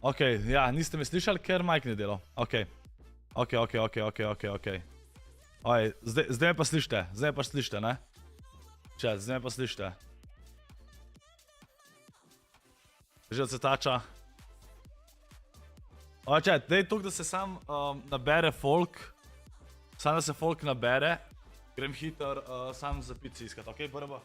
Ok, ja, niste me slišali, ker Mike ni delal. Ok. Ok. Oj, zdaj me pa slišite, ne? Čet, zdaj me pa slišite. Že odsetača. Oj, čet, dej tuk, da se sam nabere folk. Sam da se folk nabere. Grem hiter sam za pici iskat, ok, prvo.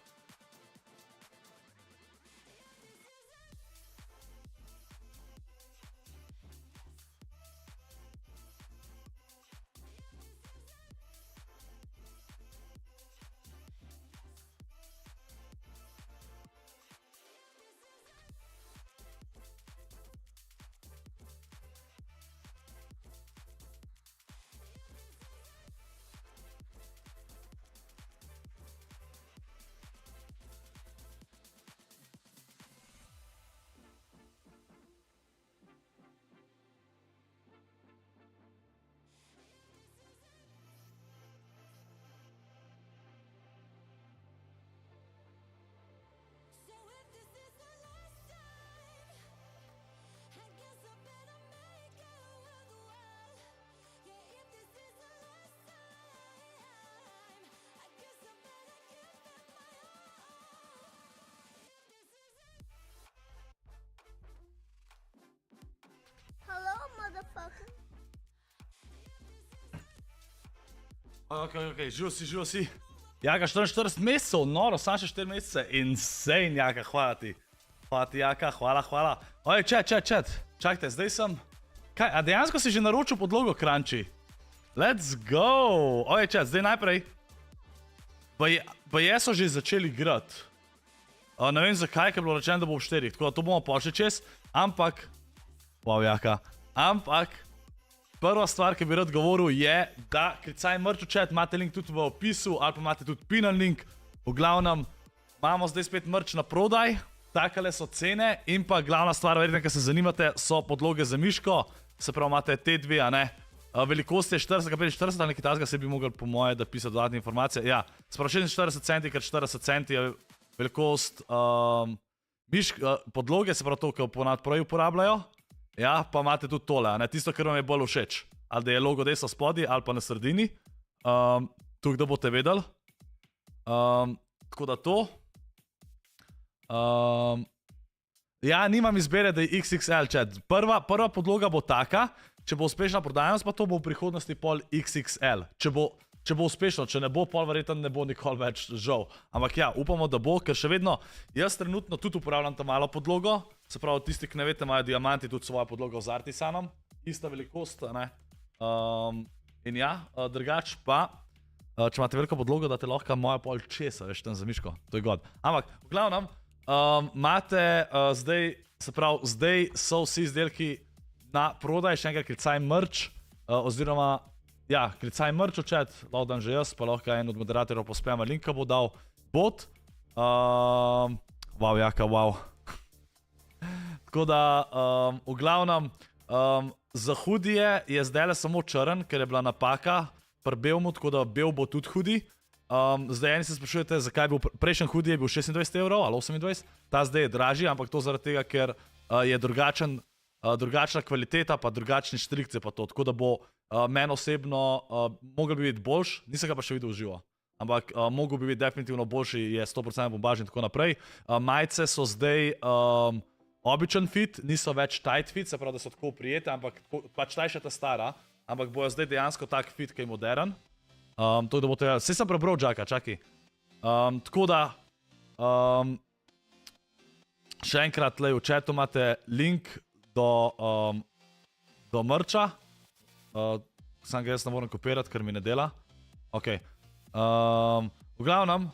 Ok, živo si. Jaka, 44 mesecev, noro, sam še 4 mesece. Insane, Jaka, hvala ti. Hvala ti, Jaka, hvala. Oj, čet. Čakajte, zdaj sem... Kaj, a dejansko si že naročil podlogo, Kranči? Let's go! Oj, čet, zdaj najprej. Baje so že začeli igrat. Ne vem zakaj, ker je bilo rečeno, da bo v 4, tako da to bomo pošli čez. Ampak... Wow, Jaka. Ampak... Prva stvar, ki bi rad govoril, je, da klicaj merch v chat, imate link tudi v opisu, ali pa imate tudi pinan link. V glavnem, imamo zdaj spet merch na prodaj, takale so cene in pa glavna stvar, verjetno, ki se zanimate, so podloge za miško, se pravi, imate te dve, a ne. Velikost je 40x40, ali nekaj tasga se bi mogli po moje, da pisati dodatne informacije. Ja, se pravi 46 centi x 40 centi je velikost podloge, se pravi to, ki ponad prej uporabljajo. Ja, pa imate tudi tole, ne, tisto, kar vam je bolj všeč. Ali da je logo desno spodaj, ali pa na sredini. Tukaj, da boste vedeli. Tako da to. Ja, nimam izbere, da je XXL, chat. Prva podloga bo taka, če bo uspešna prodajnost, pa to bo v prihodnosti pol XXL. Če bo uspešno, če ne bo, pol verjetno ne bo nikoli več žal. Ampak ja, upamo, da bo, ker še vedno jaz trenutno tudi uporabljam ta malo podlogo. Se pravi, tisti, ki ne veste, imajo Diamanti tudi svojo podlogo z Artisanom. Ista velikost, ne. In ja, drugač pa, če imate veliko podlogo, da te lahko moja pol česa, veš, tam za miško. To je god. Ampak, v glavnem, imate zdaj, se pravi, zdaj so vsi izdelki na prodaj, še enkrat klicaj merch, oziroma, ja, klicaj merch v chat, lahko dam že jaz, pa lahko en od moderatorjev pospema linka bo dal bot. Wow, Jaka, wow. Tako da, v glavnem, za hudije je zdaj le samo črn, ker je bila napaka pri belmu, tako da bel bo tudi hudi. Zdaj eni se sprašujete, zakaj je bil prejšnji hudi je bil 26 evrov ali 28, ta zdaj je dražji, ampak to zaradi tega, ker je drugačna kvaliteta, pa drugačni štrikce pa to, tako da bo meni osebno mogel bi biti boljši, nisem ga pa še videl v živo. Ampak mogel bi biti definitivno boljši, je 100% bombažen in tako naprej. Majice so zdaj običen fit, niso več tight fit, se pravi, da so tako prijete, ampak pač ta je še ta stara, ampak bojo zdaj dejansko tak fit, ki je modern. To, da boste, vse sem prebral, Jaka, čaki. Tako da, še enkrat, v chatu imate link do merča. Sam ga jaz ne moram kopirati, ker mi ne dela. Ok. V glavnem,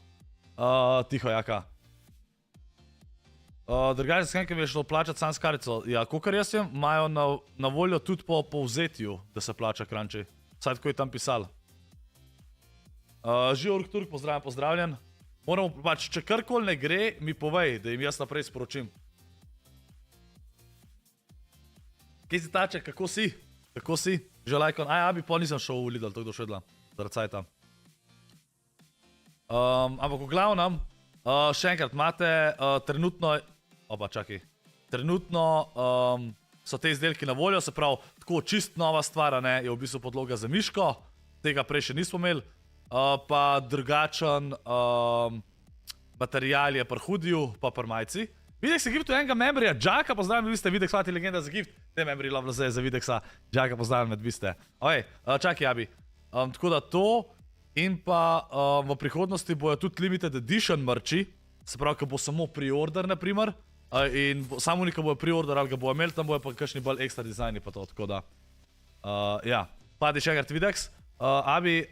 tiho, Jaka. Drugače, s kaj mi je šlo plačati sam s karico? Ja, kakor jaz vem, imajo na voljo tudi po povzetju, da se plača Kranči. Vsaj tako je tam pisal. Živo Turk, pozdravljen. Moramo, pač, če karkoli ne gre, mi povej, da jim jaz naprej sporočim. Kje si tače, kako si? Kako si? Že lajkon. Abi, pol nisem šel v Lidl, to kdo šedla. Zaradi cajta. Ampak v glavnem, še enkrat, imate trenutno... Opa, čakaj. Trenutno so te izdelki na voljo, se pravi, tako čist nova stvar, ne, je v bistvu podloga za miško, tega prej še nismo imeli, pa drugačen material je pri hudiju, pa pri majci. Videk se giftu enega membrija, Jaka pozdravljam, vi ste Videk, svati legenda za gift, te membriji lovno zdaj za Videksa, Jaka pozdravljam, vi ste. Oj, čakaj, Jabi. Tako da to in pa v prihodnosti bojo tudi limited edition merči, se pravi, ko bo samo pre-order, naprimer, in samo oni, ko bojo pre-order, ali ga bojo imeli, tam bojo pa kakšni bolj ekstra dizajni pa to, tako da. Ja, padi še enkrat Videks. Abi,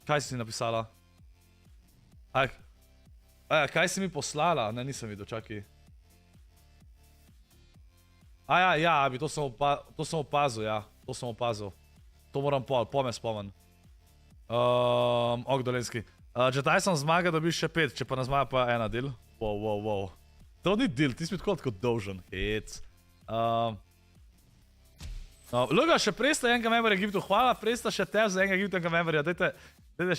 kaj si napisala? Kaj si mi poslala? Ne, nisem videl, čakaj. Ja, Abi, to sem opazil, ja. To sem opazil. To moram me spomnim. Ok, Dolenski. Če taj sem zmaga, dobiš še 5, če pa ne zmaga, pa ena del. Wow. To ni del, ti si mi tako dolžen. Hec. Luga, še presta enega memorja giftu, hvala, presta še tev za enega giftu enega memorja, dajte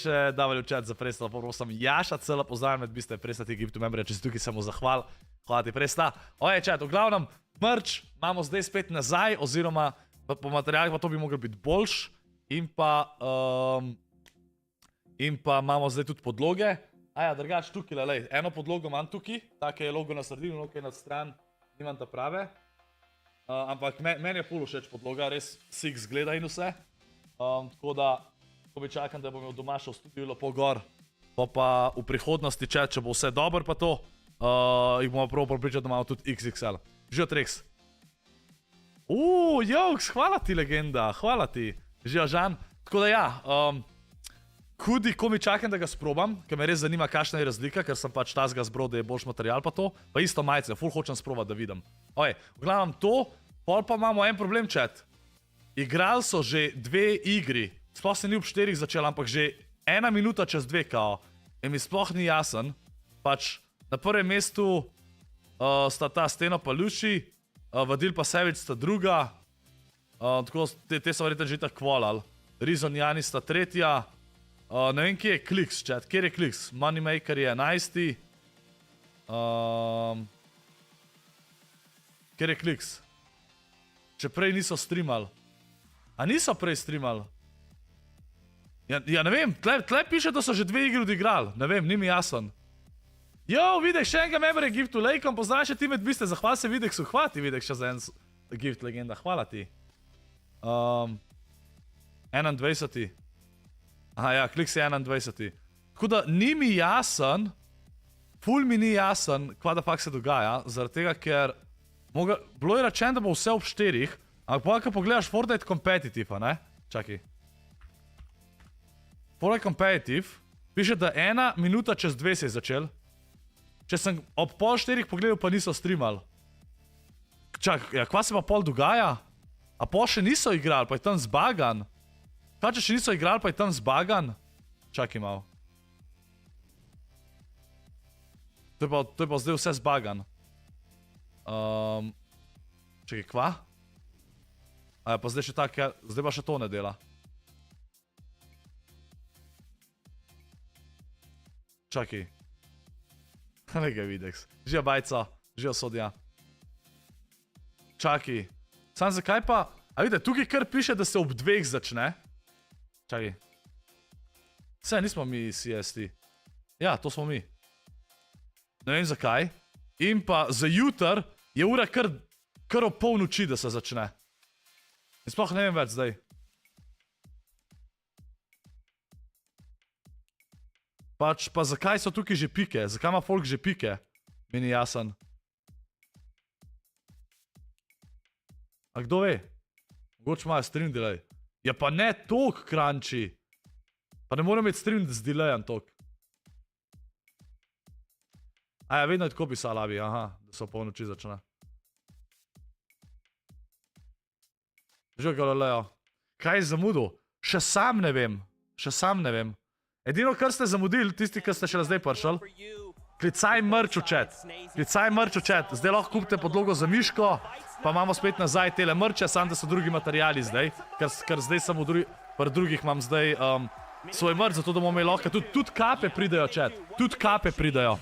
še davali v chat za presta, prosim, Jaša cela pozdravljam, med biste presta ti giftu memorja, če si tukaj samo zahval, hvala ti presta. Oje, chat, v glavnem, merch imamo zdaj spet nazaj, oziroma po materialih pa to bi mogel biti boljš, in pa imamo zdaj tudi podloge. Drugač tukaj, lej, eno podlogo imam tukaj, tako je logo na sredini, logo je na stran, nimam ta prave. Ampak meni je ful všeč podloga, res six zgleda in vse. Tako da, ko bi čakam, da bom imel doma še v studiu lepo gor, pa v prihodnosti, če bo vse dobro pa to, jih bomo prav pripričati, da imamo tudi XXL. Žijo Trex. Joks, hvala ti legenda, hvala ti. Žijo Žan. Tako da ja, hudi, ko mi čakam, da ga sprobam, ker me res zanima, kakšna je razlika, ker sem pač tazga zbral, da je boljš material pa to, pa isto majice, ful hočem sprobati, da vidim. Oj, v glavnem to, pol pa imamo en problem, chat. Igrali so že 2 igri, sploh se ni ob 4 začel, ampak že 1 minuta čez 2 kao. In mi sploh ni jasen, pač na prvem mestu sta ta Steno pa Luči, Vadil pa Sevič sta druga, tako te so verjetno že tako volali. Rizon Jani sta tretja, ne vem, kje je Kliks, chat, kjer je Kliks? Moneymaker je 11. Kjer je Kliks? Če prej niso streamali. A niso prej streamali? Ja, ne vem, tle piše, da so že 2 igri odigrali. Ne vem, ni mi jasen. Jo, Videk, še enega memorja giftu, lejkom, poznaj še ti med biste, zahval se Videksu, hvala ti Videk še za en gift legenda, hvala ti. 21. Aha, ja, Kliks je 21. Tako da ni mi jasen, ful mi ni jasen, kva da fakt se dogaja, zaradi tega, ker bilo je rečeno, da bo vse ob 4, ampak pa, ko pogledaš Fortnite Competitive, ne? Čakaj. Fortnite Competitive, piše, da 1 minuta čez 2 se je začel. Če sem ob pol 4 pogledal, pa niso streamali. Čakaj, kva se pa pol dogaja? A pol še niso igrali, pa je tam zbagan? Kaj, če še niso igrali, pa je tam zbagan? Čakaj malo. To je pa zdaj vse zbagan. Čakaj, kva? A ja, pa zdaj še tako, zdaj pa še to ne dela. Čakaj. Ne ga Videks. Žijo Bajca, žijo Sodja. Čakaj. Sam zakaj pa... A vidite, tukaj kar piše, da se ob 2 začne. Čakaj. Saj, nismo mi CST. Ja, to smo mi. Ne vem zakaj. In pa za jutr je ura kar ob polnoči, da se začne. In sploh ne vem več zdaj. Pač pa zakaj so tukaj že pike? Zakaj ima folk že pike? Mi ni jasen. A kdo ve? Mogoče imajo stream delay. Ja pa ne tok crunchy. Pa ne moram imeti stream z delayem tok. A ja, vedno je tako pisal, Abi, aha, da so polnoči začne. Že Galileo. Kaj je zamudil? Še sam ne vem. Še sam ne vem. Edino, kar ste zamudili, tisti, ki ste še zdaj prišli, klicaj merch v chat. Klicaj merch v chat. Zdaj lahko kupite podlogo za miško, pa imamo spet nazaj tele merče, samo da so drugi materiali zdaj, ker zdaj samo pri drugih imam zdaj svoj merch, zato da bomo imeli lahko. Tudi kape pridajo, chat. Tudi kape pridajo.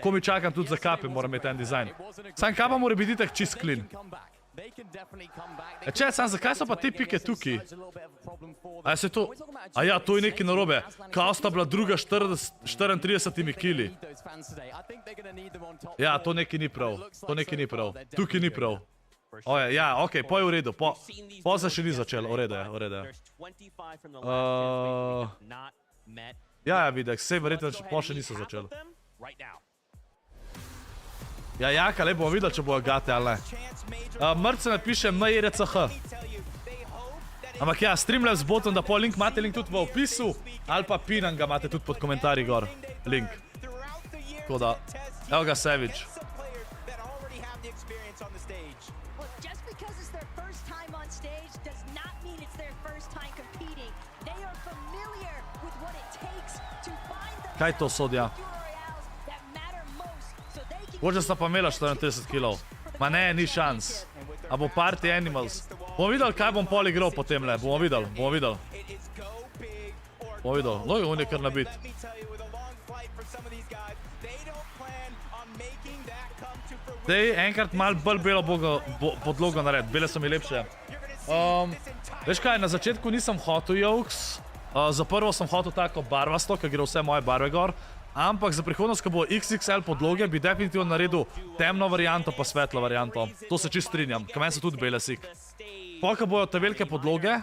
ko mi čakam tudi za kape, moram imeti en dizajn. Sam kapa mora biti itak čist clean. Če, sam zakaj so pa te pike tukaj? A se to... A ja, to je nekaj narobe. Kao sta bila druga 34 kili. Ja, to nekaj ni prav. To nekaj ni prav. Tukaj ni prav. Ja, okej, po je v redu. Po se še ni začelo. V redu je, v redu je. Ja, videk, sej verjetno po še niso začeli. Ja, jaka, le bomo videli, če bojo gate ali ne. Mrce napiše MRCH. Ampak ja, Streamlabs botom, da link imate link tudi v opisu, ali pa pinan ga imate tudi pod komentarji gor. Link. Tako da, evo ga Savage. Kaj to sodja? Bože sta pa imela 34 kilov. Ma ne, ni šans. A bo Party Animals. Bomo videli, kaj bom pol igral potem le. Bomo videli, bomo videli. Bomo videli. No, on je kar nabit. Dej, enkrat malo bolj belo podlogo nared. Bele so mi lepše. Veš kaj, na začetku nisem hotel RojXs. Za prvo sem hotel tako barvasto, ker gre vse moje barve gor. Ampak za prihodnost, ko bo XXL podloge, bi definitivno naredil temno varianto pa svetlo varianto. To se čist strinjam, ker meni so tudi bele sik. Polka bojo te velike podloge,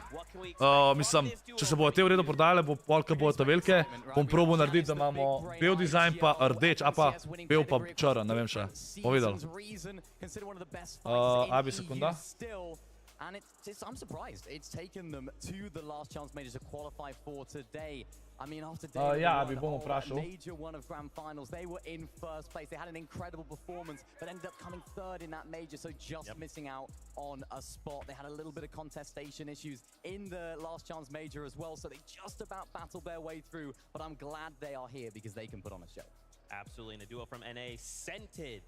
mislim, če se bojo te v redu prodajale, polka bojo te velike, bom probal narediti, da imamo bel dizajn pa rdeč, a pa bel pa črn, ne vem še. Povedal. Abi sekunda. And I'm surprised it's taken them to the last chance majors to qualify for today. I mean, after day major one of grand finals, they were in first place. They had an incredible performance, but ended up coming third in that major, so just missing out on a spot. They had a little bit of contestation issues in the last chance major as well, so they just about battled their way through. But I'm glad they are here because they can put on a show. Absolutely, and a duo from NA, Scented,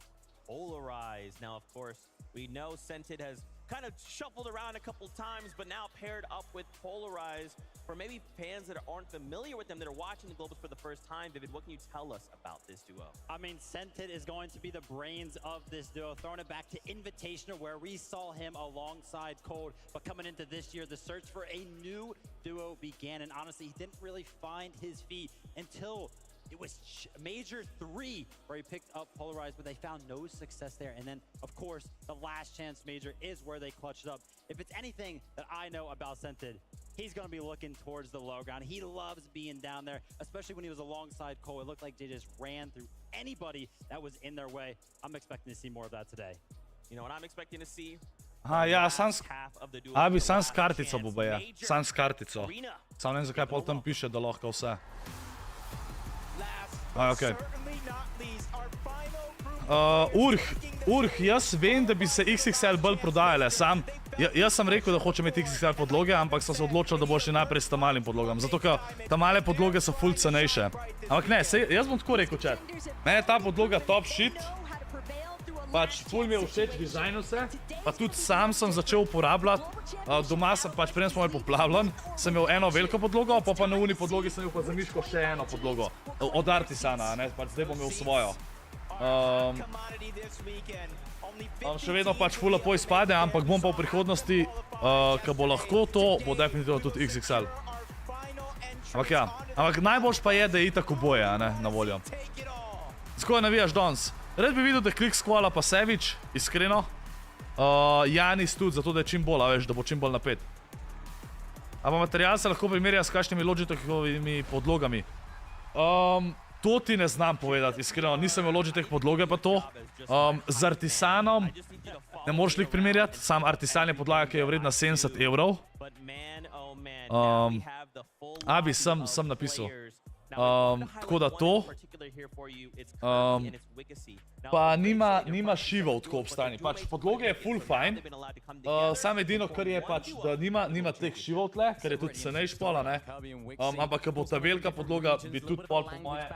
Polarized. Now, of course, we know Scented has kind of shuffled around a couple times, but now paired up with Polarized. For maybe fans that aren't familiar with them, that are watching the Globals for the first time, Vivid, what can you tell us about this duo? I mean, Scented is going to be the brains of this duo, throwing it back to Invitational, where we saw him alongside Cold, but coming into this year, the search for a new duo began, and honestly, he didn't really find his feet until it was Major 3 where he picked up Polarized, but they found no success there. And then, of course, the last chance Major is where they clutched up. If it's anything that I know about Scented, he's going to be looking towards the low ground. He loves being down there, especially when he was alongside Cole. It looked like they just ran through anybody that was in their way. I'm expecting to see more of that today. You know what I'm expecting to see? Ja, Abi, sam s kartico bo baje. Sam s kartico. Sam ne vem, zakaj pol tam piše, da lahko vse. Okay. Jaz vem, da bi se XXL bolj prodajale, jaz sem rekel, da hočem imeti XXL podloge, ampak sem se odločil, da bo še najprej s tam malim podlogam, zato ker tam male podloge so ful cenejše. Ampak ne, jaz bom tako rekel, chat. Mene je ta podloga top shit, pač ful mi je všeč dizajn vse, pa tudi sam sem začel uporabljati, doma sem pač, preden smo imeli poplavljen, sem imel eno veliko podlogo, pa na uni podlogi sem imel pa za miško še eno podlogo, od Artisana, ne, pač zdaj bom imel svojo. Še vedno pač ful lepo izpade, ampak bom pa v prihodnosti, ko bo lahko to, bo definitivno tudi XXL. Ampak ja, ampak najboljš pa je, da je itak oboje, ne, na voljo. Skoj navijaš danes? Red bi videl, da klik skvala pa Savage, iskreno. Janis tudi, zato da je čim bolj, a veš, da bo čim bolj napet. A pa material se lahko primerja s kakšnimi Logitechovimi podlogami. To ti ne znam povedati, iskreno, nisem imel Logitech podloge pa to. Z Artisanom ne moreš lik primerjati, sam Artisan je podlaga, ki je vredna 70 €. Abi, sem napisal. Tako da to. Pa nima šivov tako obstani. Pač podloge je full fajn. Sam edino, kar je pač, da nima teh šivov tle, ker je tudi cenejš pola, ne. Ampak, ko bo ta velika podloga, bi tudi pol po moje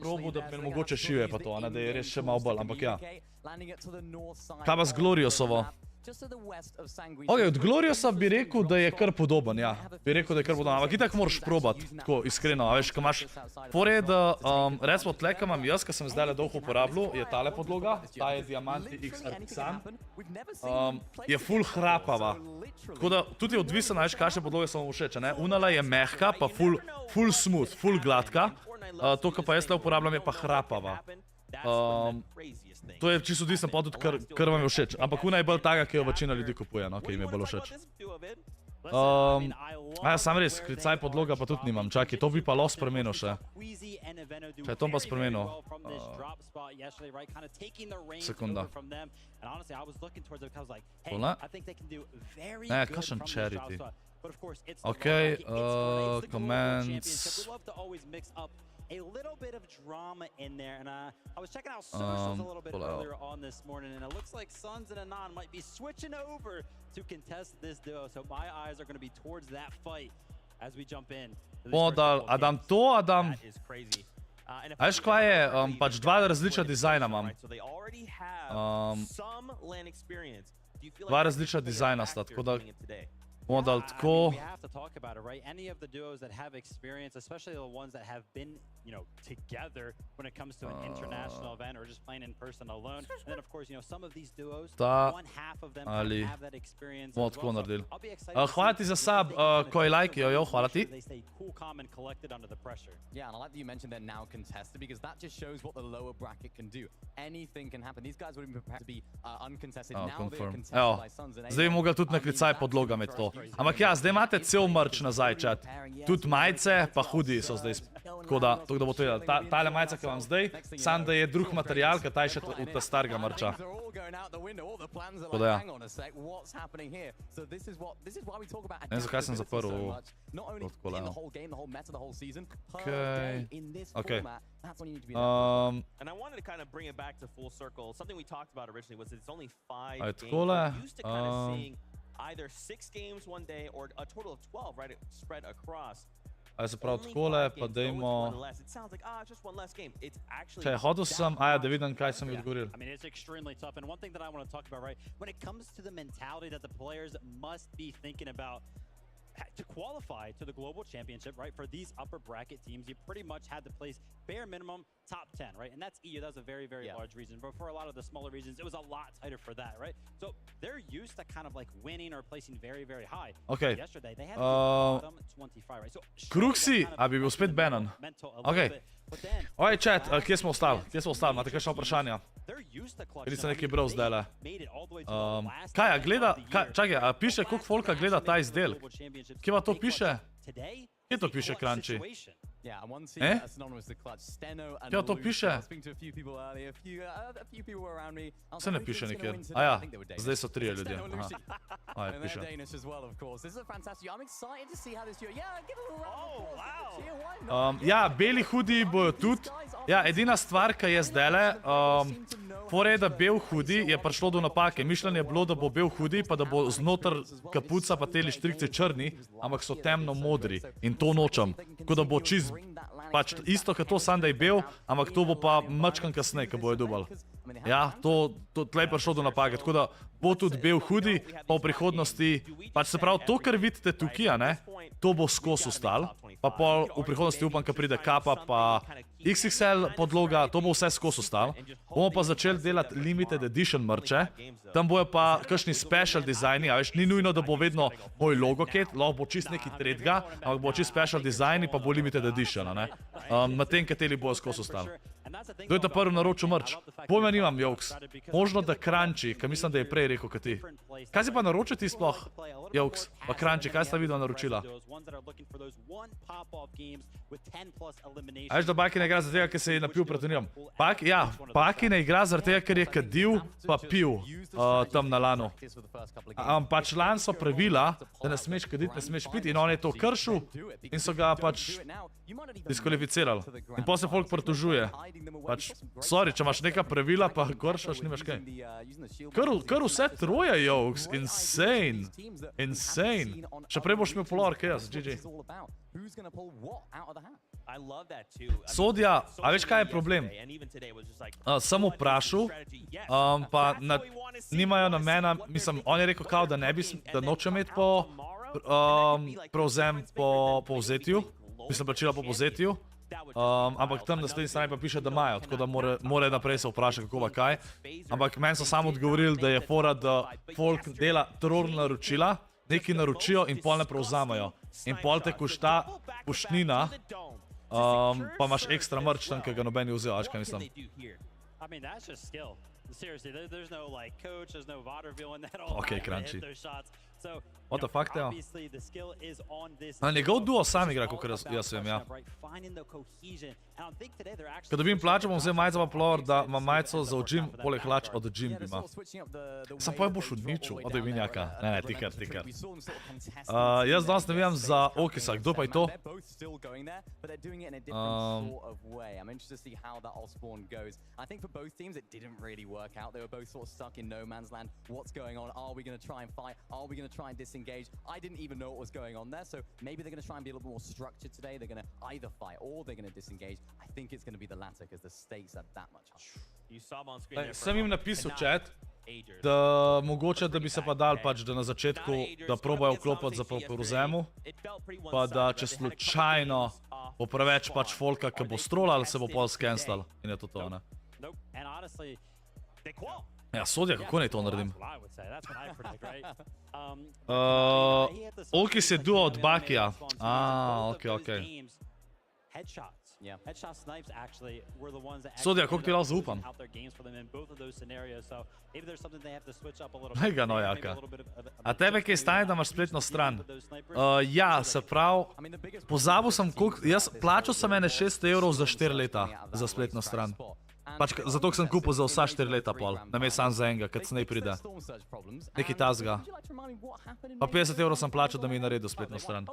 probil, da bi mogoče šive pa to, ne, da je res še malo bolj, ampak ja. Kaj pa z Gloriosovo? Ok, od Gloriousa bi rekel, da je kar podoben, ja. Bi rekel, da je kar podoben, ampak itak moraš probati, tako iskreno, a veš, ko imaš... Fore je, da, recimo tle, ko imam jaz, ko sem zdaj dolgo uporabljal, je tale podloga, ta je Diamant Esports, je full hrapava. Tako da, tudi je odvisen, a veš, kakšne podloge so vam všeč, ne? Unala je mehka, pa full smooth, full gladka. To, kar pa jaz tle uporabljam, je pa hrapava. To je čisto odvisno pa tudi, kar vam je všeč. Ampak una je bolj taka, ki jo večina ljudi kupuje, no, ki jim je bolj všeč. Sam res, klicaj podloga pa tudi nimam. Čakaj, to bi pa lahko spremenil še. Čakaj, to pa spremenil. Sekunda. Tole? Ne, kakšen charity. Ok, comments. A little bit of drama in there, and I was checking out socials a little bit earlier on this morning, and it looks like Suns and Anon might be switching over to contest this duo, so my eyes are going to be towards that fight as we jump in. Adam to, Adam... A veš, kaj je, pač dva različna dizajna imam. Dva različna dizajna sta, tako da... Model tako. We have to talk about it, right? Any of the duos that have experience, especially the ones that have been, you know, together when it comes to an international event or just playing in person alone. And then of course, you know, some of these duos, one half of them have that experience as well. So I'll be excited. Hvala ti za sub, koji like, jojo, hvala ti. They stay cool, calm and collected under the pressure. Yeah, and I like that you mentioned they're now contested because that just shows what the lower bracket can do. Anything can happen. These guys would have been prepared to be uncontested. Now they're contested by Suns and zdaj bi mogel tudi na klicaj podloga med to. Ampak ja, zdaj imate cel merch nazaj, chat. Tudi majice, pa hudi so zdaj. Tako da bo to jedel. Tale majica, ki vam zdaj, sam da je drug material, ki ta je še od ta starega mercha. Tako da ja. Ne, zakaj sem zaprl odkole. Okej. And I wanted to kind of bring it back to full circle. Something we talked about originally was it's only 5 games. Takole. Used to kind of seeing either 6 games one day or a total of 12, right, spread across. A se pravi takole, pa dejmo... Če je hodil sem, da vidim, kaj sem mi odgovoril. I mean, it's extremely tough. And one thing that I want to talk about, right, when it comes to the mentality that the players must be thinking about to qualify to the global championship, right, for these upper bracket teams, you pretty much had to place bare minimum top 10, right? And that's EU. That was a very, very large region. But for a lot of the smaller regions, it was a lot tighter for that, right? So they're used to kind of like winning or placing very, very high. Okay. Yesterday, they had bottom 25, right? So Kruksi, a bi bil spet banan. Okay. Oj, chat, kje smo ostali? Imate kakšno vprašanje? Ili se nekaj bral zdajle. Kaj, a gleda, čakaj, a piše, koliko folka gleda ta izdelek? Kje pa to piše? Kje to piše, Kranči? Kje to piše? Se ne piše nikjer. Aja, zdaj so 3 ljudje. Aha, piše. Ja, beli hudi bojo tudi. Ja, edina stvar, ki je zdajle, fora je, da bel hudi je prišlo do napake. Mišljenje je bilo, da bo bel hudi, pa da bo znotraj kapuca pa teli štrikci črni, ampak so temno modri. In to nočem. Tako da bo čist, pač isto, kot to sam, da je bel, ampak to bo pa mačkan kasneje, ko bojo dubal. Ja, tle je prišlo do napake. Tako da bo tudi bel hudi, pa v prihodnosti, pač se pravi, to, kar vidite tukaj, ne, to bo skos ostal. Pa pol v prihodnosti upam, ko pride kapa, pa XXL podloga, to bo vse skos ostal. Bomo pa začeli delati limited edition merče, tam bojo pa kakšni special dizajni, a veš, ni nujno, da bo vedno moj logoket, lahko bo čist neki tretga, ampak bo čist special dizajni, pa bo limited edition, ne. Medtem, kateri bojo skos ostal. Kdo je ta prvi naročil merč? Pojma nimam, Jokes. Možno, da Kranči, ker mislim, da je prej rekel, kot ti. Kaj si pa naročil ti sploh, Jokes? Pa Kranči, kaj sta videla naročila? A veš, da Baki ne igra zaradi tega, ker se je napil proti njom? Ja, Baki ne igra zaradi tega, ker je kadil pa pil tam na lanu. Pač lan so pravila, da ne smeš kaditi, ne smeš piti in on je to kršil in so ga pač diskvalificirali. In potem se folk pritožuje. Pač, sorry, če imaš neka pravila, pa kršaš, nimaš kaj. Kar vse troje, jo, folks. Insane. Insane. Še prej boš imel polar, kaj jaz, GG. Sodja, a veš kaj je problem? Sem vprašal, pa nimajo namena, mislim, on je rekel kao, da noče imeti prevzem po povzetju, mislim, plačila po povzetju, ampak tam na slednji strani pa piše, da imajo, tako da more naprej se vprašati, kako pa kaj. Ampak meni so samo odgovorili, da je fora, da folk dela teror naročila, nekaj naročijo in pol ne prevzamajo. In pol te košta poštnina, pa imaš ekstra merch tam, ki ga noben ni vzel, až kaj mislim. Ok, crunchy. What the fuck, Teo? Njegov duo sam igra, kot jaz vem, ja. Kad dobim plačo, bom vzel majico pa plover, da ima majico za gym, poleg hlač od gym ima. Sam pa je boš odničil, od Minjaka. Ne, tikar. Jaz danes ne vem za Okisa, kdo pa je to? Try and disengage. I didn't even know what was going on there, so maybe they're going to try and be a little more structured today. They're going to either fight or they're going to disengage. I think it's going to be the latter because the stakes are that much higher. Sem jim napisal chat, da mogoče, da bi se pa dal pač, da na začetku, da probajo vklopati za prevzemu, pa da če slučajno bo preveč pač folka, ki bo strolal, se bo pol scancel in je to, ne? Ja, Sodja, kako naj to naredim? Okis je duo od Bakija. Ok. Sodja, kako ti lahko zaupam? Mega nojaka. A tebe kaj stane, da imaš spletno stran? Ja, se pravi, pozabil sem koliko, jaz plačal sem ene 6 € za 4 leta za spletno stran. Pač zato sem kupil za vsa 4 leta pol, namej sam za enega, kad Snipez pride. Neki tazga. Pa 50 € sem plačal, da mi je naredil spletno stran.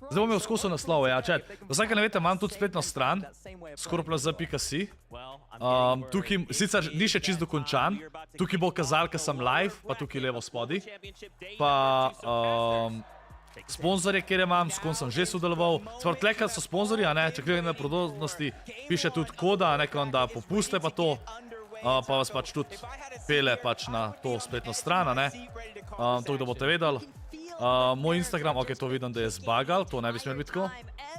Zdaj bom imel vzkusil naslov, ja, čet. Vsake ne veste, imam tudi spletno stran, scorplz.si. Tukaj, sicer ni še čist dokončan, tukaj bo kazal, kad sem live, pa tukaj levo spodi. Pa sponzorje, kjer imam, s kom sem že sodeloval. Sploh tle, kad so sponzorji, a ne, če gledam na prodnosti, piše tudi koda, nekam da popuste pa to, pa vas pač tudi pele pač na to spletno stran, a ne. To, da boste vedeli. Moj Instagram, ok, to vidim, da je zbagal, to ne bi smel biti tako.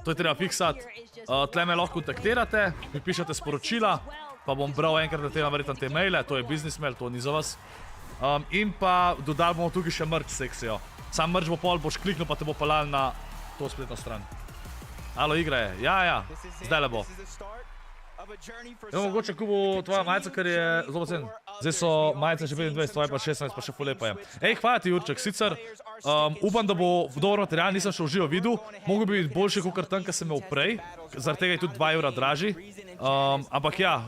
To je treba fiksati. Tle me lahko kontaktirate, mi pišete sporočila, pa bom bral enkrat na tema verjetno te maile, to je business mail, to ni za vas. In pa dodali bomo tukaj še merch sekcijo. Sam merch bo pol, boš kliknil, pa te bo pelal na to spletno stran. Alo, igra je. Ja, zdaj le bo. Evo, mogoče kupu tvoja majica, ker je zelo cen. Zdaj so majice še 25, tvoje pa 16, pa še ful lepa je. Ej, hvala ti, Jurček, sicer upam, da bo dober material, nisem še v živo videl. Mogo bi biti boljši, kakor tam, kar sem imel prej. Zaradi tega je tudi 2 € dražji. Ampak ja,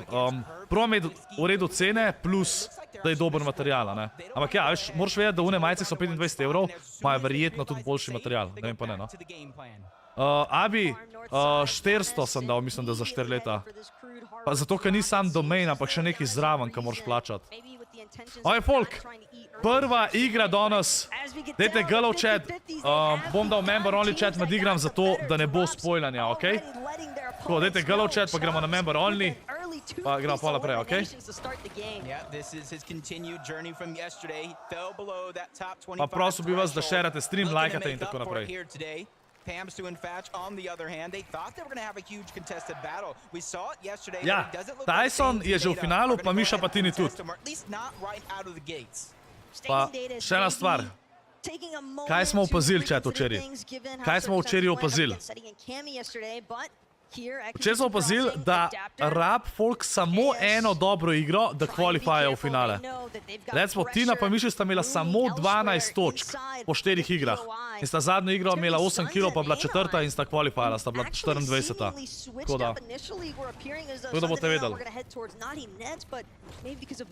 prvo imeti v redu cene, plus da je dober material, ne. Ampak ja, veš, moraš vedeti, da une majice so 25 €, pa je verjetno tudi boljši material. Ne vem pa ne, no. Abi, 400 sem dal, mislim, da za 4 leta. Pa zato, ker ni sam domain, ampak še nekaj zraven, ki moraš plačati. Oj, folk, prva igra danes. Dajte galov chat, bom dal member only chat, med igram zato, da ne bo spoilanja, okej? Tako, dajte galov chat, pa gremo na member only. Pa gremo pa naprej, okej? Pa prosil bi vas, da šerate stream, lajkate in tako naprej. Ja, Tyson je že v finalu, pa Miša Patini tudi. Pa še ena stvar. Kaj smo opazili, chat, včeraj? Kaj smo včeraj opazili? Včeraj smo opazili, da rab folk samo eno dobro igro, da kvalifajo v finale. Recimo, Tina pa Miši sta imela samo 12 točk po 4 igrah. In sta zadnjo igro imela 8 kg, pa bila 4. in sta kvalifajala, sta bila 24. Tako da. Tako da boste vedeli.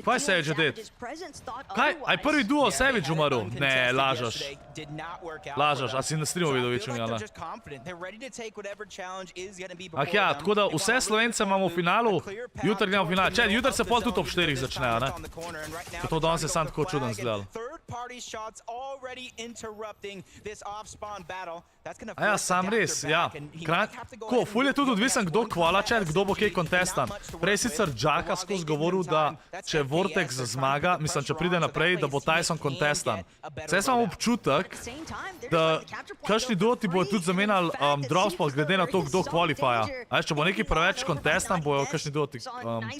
Kaj se je že det? Kaj? Aj prvi duo Savage umrl? Ne, lažaš. Lažaš, a si na streamu videl večjem, ja, ne? Ak ja, tako da vse Slovence imamo v finalu, jutri gremo v finale. Čaj, jutri se pol tudi ob 4 začne, ne? To danes je sam tako čuden zgledal. party shots already interrupting this off-spawn battle. That's going to A ja, sam res, ja. Ko, ful je tudi odvisen, kdo kvala chat, kdo bo kaj kontestan. Prej sicer Jaka skozi govoril, da če Vortex zmaga, mislim, če pride naprej, da bo Tyson kontestan. Zdaj sem občutek, da kakšni duoti bojo tudi zamenjali dropspot glede na to, kdo kvalifija. A če bo neki preveč kontestan, bojo kakšni duoti menjali.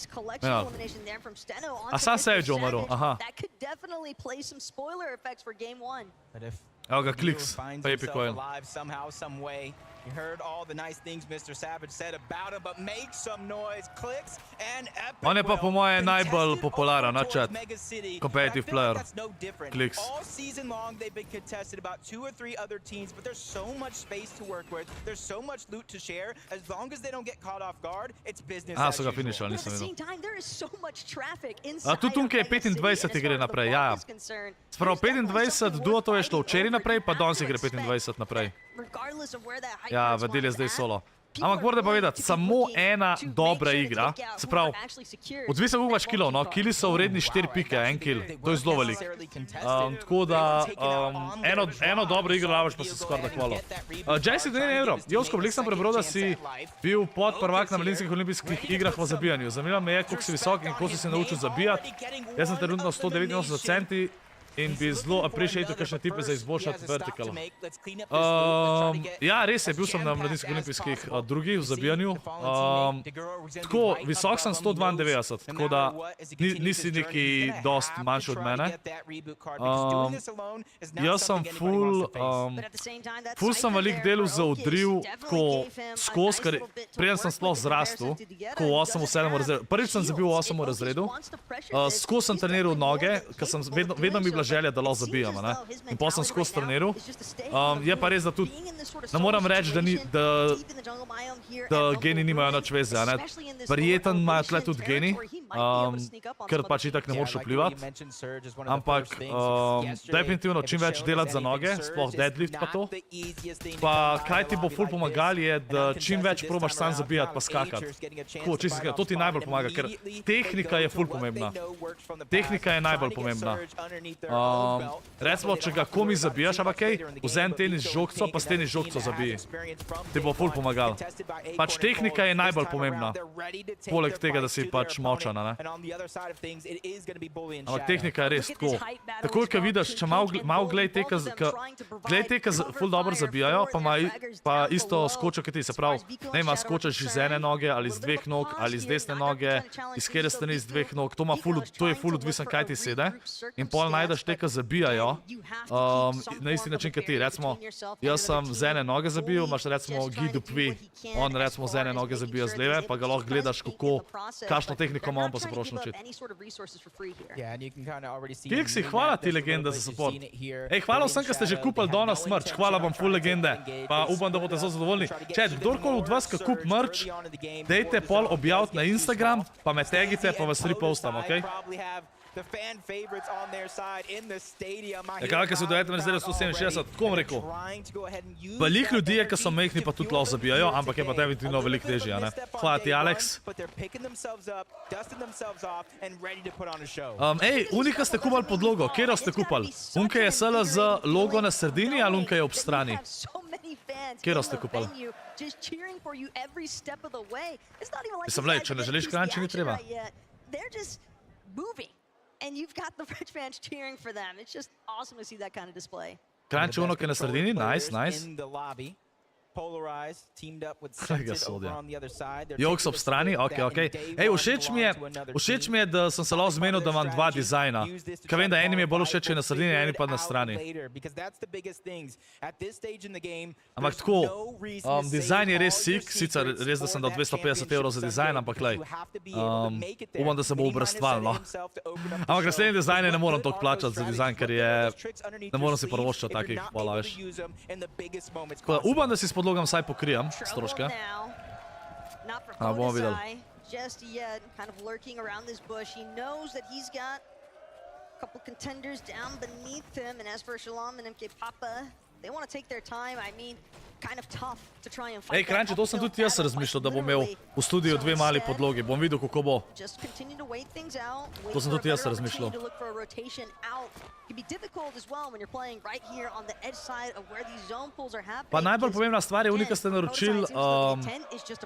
A sam Savage je umrl, aha. Evo ga, Kliks, pa Epic Oil. You heard all the nice things Mr. Savage said about him, but make some noise, Clicks, and Epic. On je pa po moje najbolj popularen na chat. Competitive player. Kliks. All season long they've been contested about 2 or 3 other teams, but there's so much space to work with. There's so much loot to share. As long as they don't get caught off guard, it's business as So ga usual. finishal, nisem videl. A tudi tukaj 25 gre naprej, ja. Sprav 25 duotov je šlo včeraj naprej, pa danes gre 25 naprej. Ja, vedel je zdaj solo. Ampak morate pa vedeti, samo ena dobra igra, se pravi, odvisno koliko imaš killov, no, killi so vredni 4 pike, en kill, to je zelo velik. Tako da, eno dobro igro rabiš, pa se skoraj da hvalo. Jesse, 2 euro. Jusko, veliko sem prebral, da si bil podprvak na mladinskih olimpijskih igrah v zabijanju. Zanima me je, koliko si visok in koliko si se naučil zabijati. Jaz sem trenutno 189 centi. In bi zelo appreciated kakšne tipe za izboljšati vertikal. Ja, res je, bil sem na mladinskih olimpijskih drugih v zabijanju. Tako, visok sem 192, tako da nisi neki dost manjši od mene. Jaz sem ful sem velik delu zaudril tako skozi, ker preden sem sploh zrastel, tako v 8. v 7. razredu. Prvič sem zabil v 8. razredu, skozi sem treniral noge, ker sem vedno mi bila želja, da lahko zabijam, ne? In potem sem skozi treniral. Je pa res, da tudi, ne moram reči, da geni nimajo nič veze, ne? Verjeten imajo tle tudi geni, ker pač itak ne moreš vplivati. Ampak definitivno čim več delati za noge, sploh deadlift pa to. Pa kaj ti bo ful pomagal je, da čim več probaš sam zabijati pa skakati. Tako, čisto to ti najbolj pomaga, ker tehnika je ful pomembna. Tehnika je najbolj pomembna. Recimo, če ga komi zabijaš, ampak kaj, vzem tenis žogco, pa s tenis žogco zabiji. Ti bo ful pomagal. Pač tehnika je najbolj pomembna. Poleg tega, da si pač močana, ne. Ampak tehnika je res tako. Takoj, ko vidiš, če malo glej te, ki ful dobro zabijajo, pa isto skočo, kot ti, se pravi, ne ima skočaš iz ene noge, ali iz 2 nog, ali iz desne noge, iz kjere strani iz 2 nog, to je ful odvisen, kaj ti sede. In pol najdeš te, ki zabijajo na isti način, kot ti. Recimo, jaz sem z ene noge zabil, imaš recimo GIFTERJEV, on recimo z ene noge zabija z leve, pa ga lahko gledaš, kakšno tehniko ima, on pa se proš naučiti. Kiksi, hvala ti, legenda, za support. Ej, hvala vsem, ki ste že kupili danes merch, hvala vam ful legende, pa upam, da boste zelo zadovoljni. Chat, kdorkoli od vas, ki kup merch, dejte pol objaviti na Instagram, pa me tagite, pa vas repostam, okej? Kaj se v 9. razredu 167, tako bom rekel. Veliko ljudi je, ki so mehni, pa tudi lahko zabijajo, ampak je pa definitivno veliko težje, ne? Hvala ti, Alex. Ej, unika ste kupali podlogo, kjero ste kupali? Unka je SLZ logo na sredini ali unka je ob strani? Kjero ste kupali? Mislim, lej, če ne želiš kranči, ni treba. And you've got the French fans cheering for them. It's just awesome to see that kind of display. Kranči ono, ki je na sredini, nice. Polarized, teamed up with Scented over on the other side. Joks ob strani, okej. Ej, všeč mi je, da sem se lahko zmenil, da imam 2 dizajna. Kaj vem, da eni mi je bolj všeč na sredini, eni pa na strani. Ampak tako, dizajn je res sick, sicer res, da sem dal 250 € za dizajn, ampak lej, upam, da se bo obrastval, no. Ampak naslednji dizajne ne moram toliko plačati za dizajn, ker je, ne moram si prvoščati takih, hvala, veš. Upam, da si podlogam vsaj pokrijem stroške. Bomo videli. Just yet, kind of lurking around this bush. He knows that he's got a couple contenders down beneath him, and as for Shalom and MK Papa, They want to take their time. I mean, kind of tough to try and fight. Ej, Kranči, to sem tudi jaz razmišljal, da bom imel v studiu 2 mali podlogi. Bom videl, kako bo. To sem tudi jaz razmišljal. Pa najbolj pomembna stvar je, unika ste naročili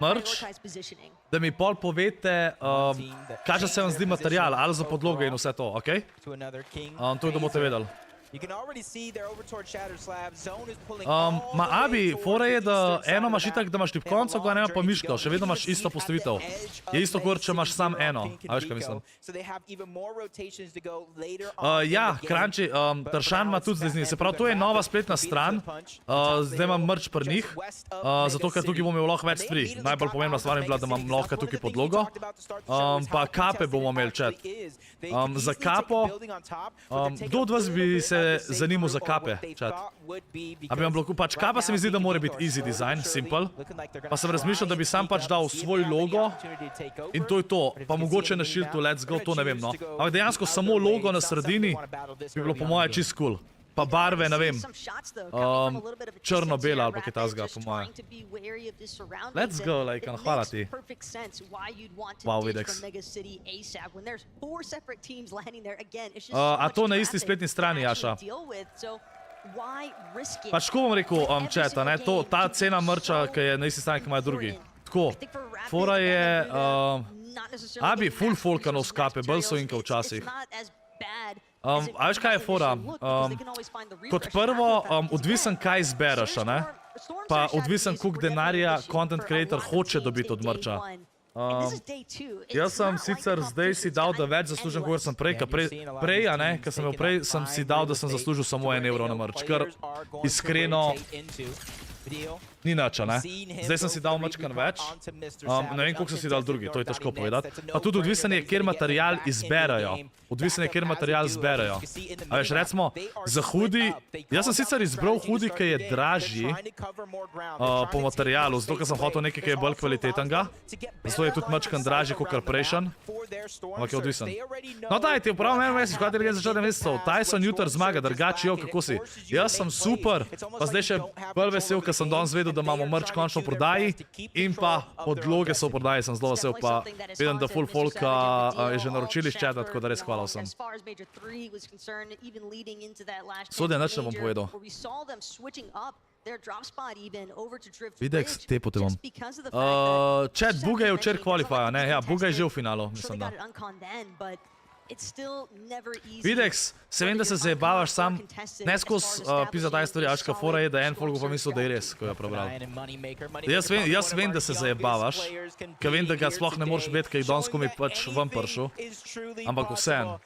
merch, da mi pol povete, kakšen se vam zdi material, ali za podloge in vse to, okej? To je, da boste vedeli. Ma Abi, fora je, da eno imaš itak, da imaš tip konco, ko nema pa miško, še vedno imaš isto postavitev. Je isto, kot če imaš sam eno, a veš, kaj mislim. Ja, Kranči, Tršan ima tudi zdaj z njih, se pravi, to je nova spletna stran, zdaj imam merch pri njih, zato ker tukaj bom imel lahko več stvari. Najbolj pomembna stvar je bila, da imam lahko tukaj podlogo, pa kape bomo imeli, chat. Za kapo, kdo od vas bi se zanimal za kape, chat? A bi vam bilo, pač kapa se mi zdi, da mora biti easy design, simple, pa sem razmišljal, da bi sam pač dal svoj logo in to je to, pa mogoče na šiltu let's go, to ne vem, no. Ampak dejansko samo logo na sredini bi bilo po moje čist cool. Pa barve, ne vem, črno-bela ali pa kaj tazga, po moje. Let's go, like, hvala ti. Wow, Videx. A to na isti spletni strani, Jaša? Pač ko bom rekel, chat, ne, ta cena merča, ki je na isti strani, ki imajo drugi. Tako, fora je, Abi, full folka nos kape, bolj so inka včasih. A veš, kaj je fora? Kot prvo, odvisen kaj izbereš, ne? Pa odvisen, koliko denarja content creator hoče dobiti od merča. Jaz sem sicer zdaj si dal, da več zaslužim, kot sem prej, prej, a ne, ker sem imel prej, sem si dal, da sem zaslužil samo 1 evro na merč, ker iskreno ni nič, ne? Zdaj sem si dal mačkan več, ne vem, koliko sem si dal drugi, to je težko povedati. Pa tudi odvisen je, kjer material izberajo. Odvisen je, kjer material izberajo. A veš, recimo, za hoodie, jaz sem sicer izbral hoodie, ki je dražji po materialu, zato ker sem hotel nekaj, ki je bolj kvalitetnega. Zato je tudi mačkan dražji, kot prejšen. Ampak je odvisen. No daj, ti upravljam en mesec, kaj ti je začel mesecev. Tyson jutr zmaga, drugače, jo, kako si? Jaz sem super, pa zdaj še bolj vesel, ker sem danes vedel, da imamo merch končno v prodaji in pa podloge so v prodaji, sem zelo vesel, pa vidim, da full folka je že naročili iz chata, tako da res hvala vsem. Sodja, nič ne bom povedal. Videx, te potem bom. Chat, Buga je včer qualifya, ne? Ja, Buga je že v finalu, mislim da. Videx, se vem, da se zajebavaš sam, ne skozi pisa taj stvari, ačka fora je, da en folko pa mislil, da je res, ko je prebral. Jaz vem, da se zajebavaš, ker vem, da ga sploh ne moreš bet, ker je danes komi pač ven pršel, ampak vsem.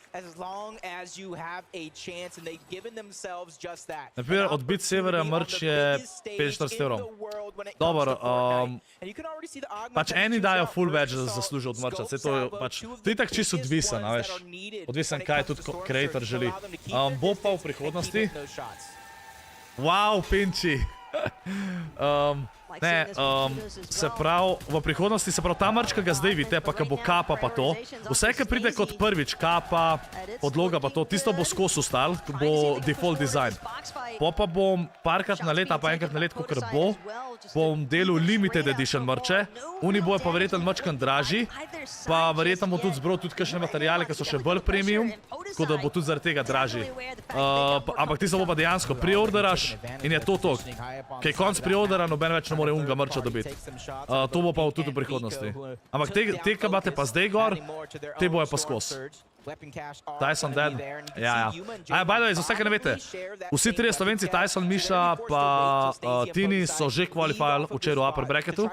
Naprimer, od Beat Severa merch je 45 evrov. Dobro, pač eni dajo full več, da zaslužijo od mercha, to je tak čisto odvisen, a veš. Odvisen, kaj tudi creator želi. Bo pa v prihodnosti. Wow, Pinči. Ne, se pravi, v prihodnosti, se pravi, ta merch, ki ga zdaj vidite, pa ki bo kapa pa to, vse, ki pride kot prvič, kapa, podloga pa to, tisto bo skozi ostal, bo default design. Pa bom parkrat na let, pa enkrat na let, kakor bom delal limited edition merče, oni bojo pa verjetno mačkan dražji, pa verjetno bom tudi zbral tudi kakšne materijale, ki so še bolj premium, tako da bo tudi zaradi tega dražji. Ampak tisto bo pa dejansko preorderaš in je to. Kaj konc preordera, noben več ne more unga merča dobiti. To bo pa tudi v prihodnosti. Ampak te, ki imate pa zdaj gor, te bojo pa skos. Tyson dead? Ja. By the way, za vse, ki ne veste, vsi trije Slovenci, Tyson, Miša pa Tini so že qualifyali včeraj v upper bracketu,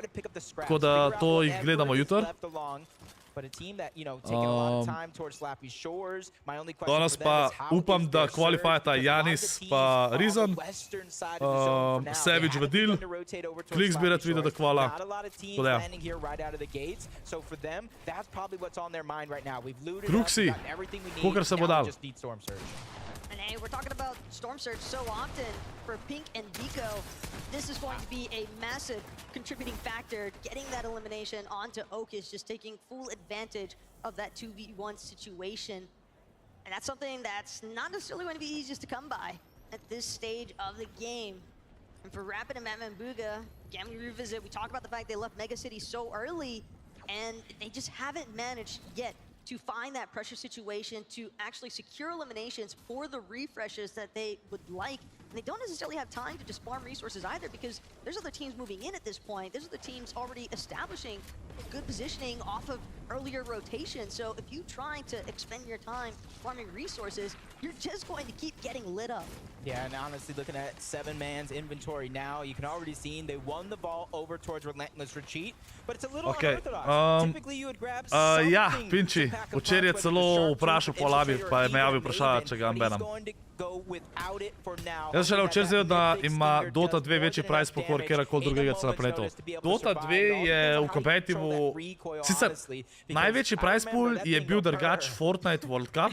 tako da to jih gledamo jutr. Danes pa upam, da qualifyata Janis pa Rizan, Savage Vadil, Kliks bi rad videl, da kvala. Kruksi, kokar se bo dal. And hey, we're talking about Storm Surge so often for Pink and Vico. This is going to be a massive contributing factor. Getting that elimination onto Oakis, just taking full advantage of that 2v1 situation. And that's something that's not necessarily going to be easiest to come by. at this stage of the game. And for Rapid and Mambuga, again, we revisit, we talk about the fact they left Mega City so early, and they just haven't managed yet to find that pressure situation to actually secure eliminations for the refreshes that they would like. And they don't necessarily have time to just farm resources either, because there's other teams moving in at this point. There's other teams already establishing good positioning off of earlier rotation. So if you try to expend your time farming resources, you're just going to keep getting lit up. Yeah, and honestly, looking at 7-man's inventory now, you can already see they won the ball over towards Relentless Retreat, but it's a little unorthodox. Typically you would grab something ja, Pinči, včeraj je celo vprašal po labi, pa je me javil vprašala, če ga ambenam. Jaz želel včeraj, da ima Dota 2 večji price pool kot kjerkoli drugega na planetu. Dota 2 je v competitivu, sicer največji price pool je bil drugač Fortnite World Cup,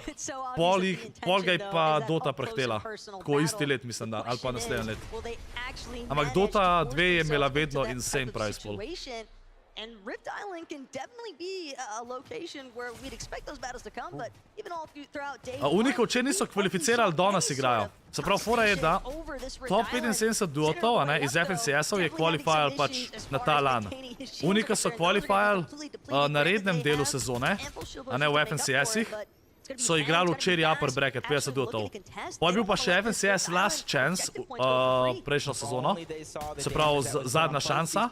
pol ga je pa Dota prehtela. Tako isti let, mislim, da, ali pa naslednji let. Ampak Dota 2 je imela vedno insane price pool. And Rift Island can definitely be a location where we'd expect those battles to come, but even all throughout day. Unika včeraj niso kvalificirali, danes igrajo. Se pravi, fora je, da top 75 duotov iz FNCS-ov je qualifiral pač na ta LAN. Unika so qualifiral na rednem delu sezone, a ne v FNCS-ih. So igrali včeraj upper bracket, 50 duotov. Pa je bil pa še FNCS last chance prejšnjo sezono, se pravi zadnja šansa,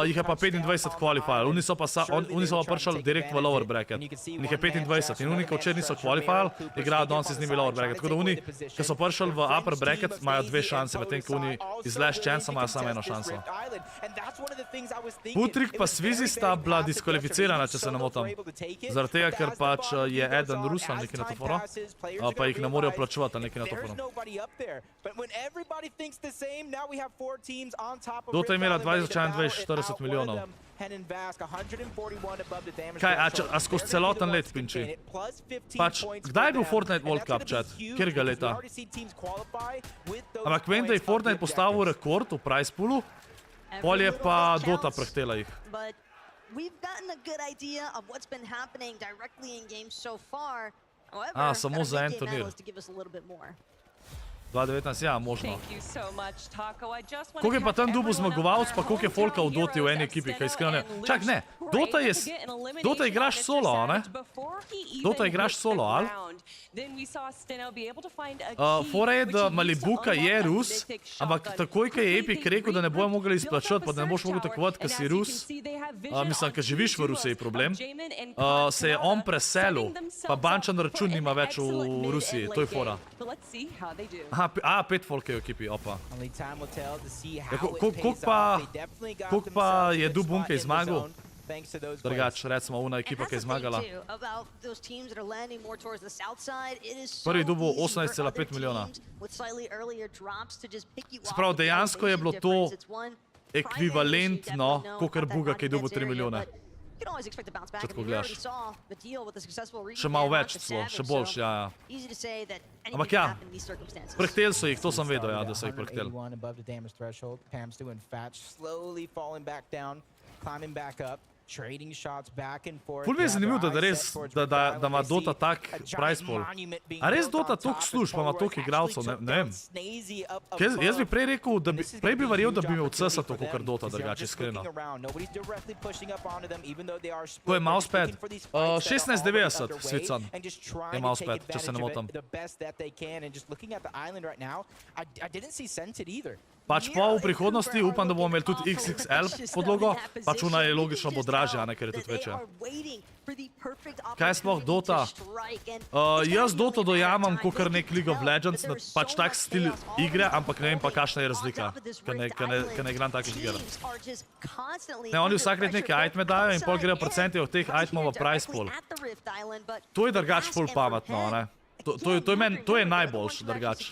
jih je pa 25 qualifiral. Oni so pa prišli direkt v lower bracket. In jih je 25 in oni, ki včeraj niso qualifiral, igrajo danes z njimi lower bracket. Tako da oni, ki so prišli v upper bracket, imajo 2 šanse, medtem ko oni iz last chance imajo samo 1 šanso. Putrik pa Svizi sta bila diskvalificirana, če se ne motam. Zaradi tega, ker pač je eden Rus ali nekaj na to foro, pa jih ne morejo plačevati ali nekaj na to foro. Dota je imela 2040 milijonov. Kaj, a skozi celoten let, Pinči? Pač, kdaj je bil Fortnite World Cup, chat? Kjerega leta? Ampak vem, da je Fortnite postavil rekord v price poolu, pol je pa Dota prehtela jih. We've gotten a good idea of what's been happening directly in games so far. However, samo za en turnir. 2019, ja, možno. Koliko je pa tam dubu zmagovalc, pa koliko je folka v Doti v eni ekipi, kaj iskreno ne? Čak, ne, Dota igraš solo, ne? Dota igraš solo, ali? Fora je, da Malibuka je Rus, ampak takoj, kaj je Epic rekel, da ne bojo mogli izplačati, pa da ne boš mogel takovati, kaj si Rus, mislim, kaj živiš v Rusiji, problem, se je on preselil, pa bančan račun nima več v Rusiji, to je fora. 5 folk je v ekipi, opa. Koliko pa je Dubunke zmagal? Drugač, recimo, una ekipa, ki je zmagala. Prvi dubu 18,5 milijona. Se pravi, dejansko je bilo to ekvivalentno, kakor Buga, ki je dubu 3 milijone. Če tako gledaš. Še malo več celo, še boljš, ja. Ampak ja, prehteli so jih, to sem vedel, ja, da so jih prehteli. Ful mi je zanimivo, da ima Dota tak price pool. A res Dota toliko služb, pa ima toliko igralcev, ne vem. Jaz bi prej rekel, prej bi verjel, da bi imel CS toliko, kar Dota drugače, iskreno. To je mousepad. 1690, Svican, je mousepad, če se ne motam. Pač pa v prihodnosti upam, da bomo imeli tudi XXL podlogo, pač ona je logično bo dražja, ker je tudi večja. Kaj je sploh Dota? Jaz Dota dojamam kakor nek League of Legends, pač tak stil igre, ampak ne vem pa kakšna je razlika, ker ne igram takih iger. Ne, oni vsak let neke iteme dajo in pol grejo procenti od teh itemov v price pool. To je drugač ful pametno, ne? To je najboljš, drugač.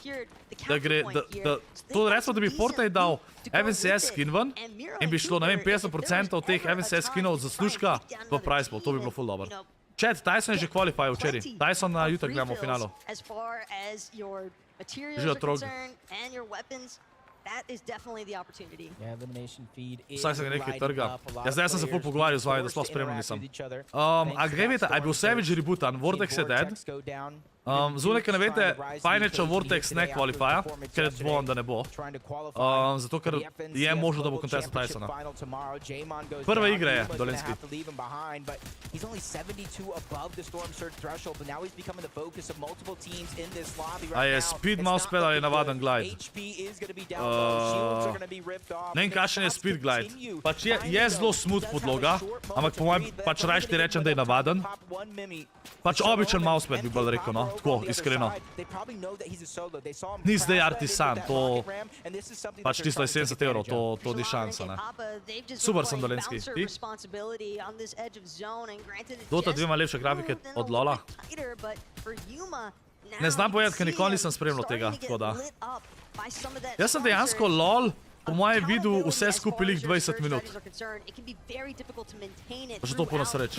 To recimo, da bi Fortnite dal FNCS skin ven in bi šlo, ne vem, 50% od teh FNCS skinov zaslužka v price pool. To bi bilo ful dobro. Chat, Tyson je že qualifyal včeraj. Tyson na jutri gledamo v finalu. Že otrok. Vsak se ga nekaj trga. Zdaj sem se ful pogovarjal z vami, da sploh spremljal nisem. A gre vete, a je bil Savage rebootan, Vortex je dead? Zunaj, ki ne veste, Fajneča Vortex ne kvalifija, ker je dvomim, da ne bo. Zato, ker je možno, da bo kontestal Tysona. Prva igra je Dolenski. A je speed malo spel ali je navaden glide? Ne vem, kakšen je speed glide. Pač je zelo smooth podloga, ampak po mojem pač rajš ti rečem, da je navaden. Pač običen mousepad bi bolj rekel, no, tako, iskreno. Ni zdaj artisan, to pač tisto je 70 €, to ni šansa, ne. Super sem Dolenski, ti? Dota 2 ima lepše grafike od LoLa. Ne znam povedati, ker nikoli nisem spremljal tega, tako da. Jaz sem dejansko LoL po mojem videl vse skupaj lih 20 minut. Pa še to puno sreč.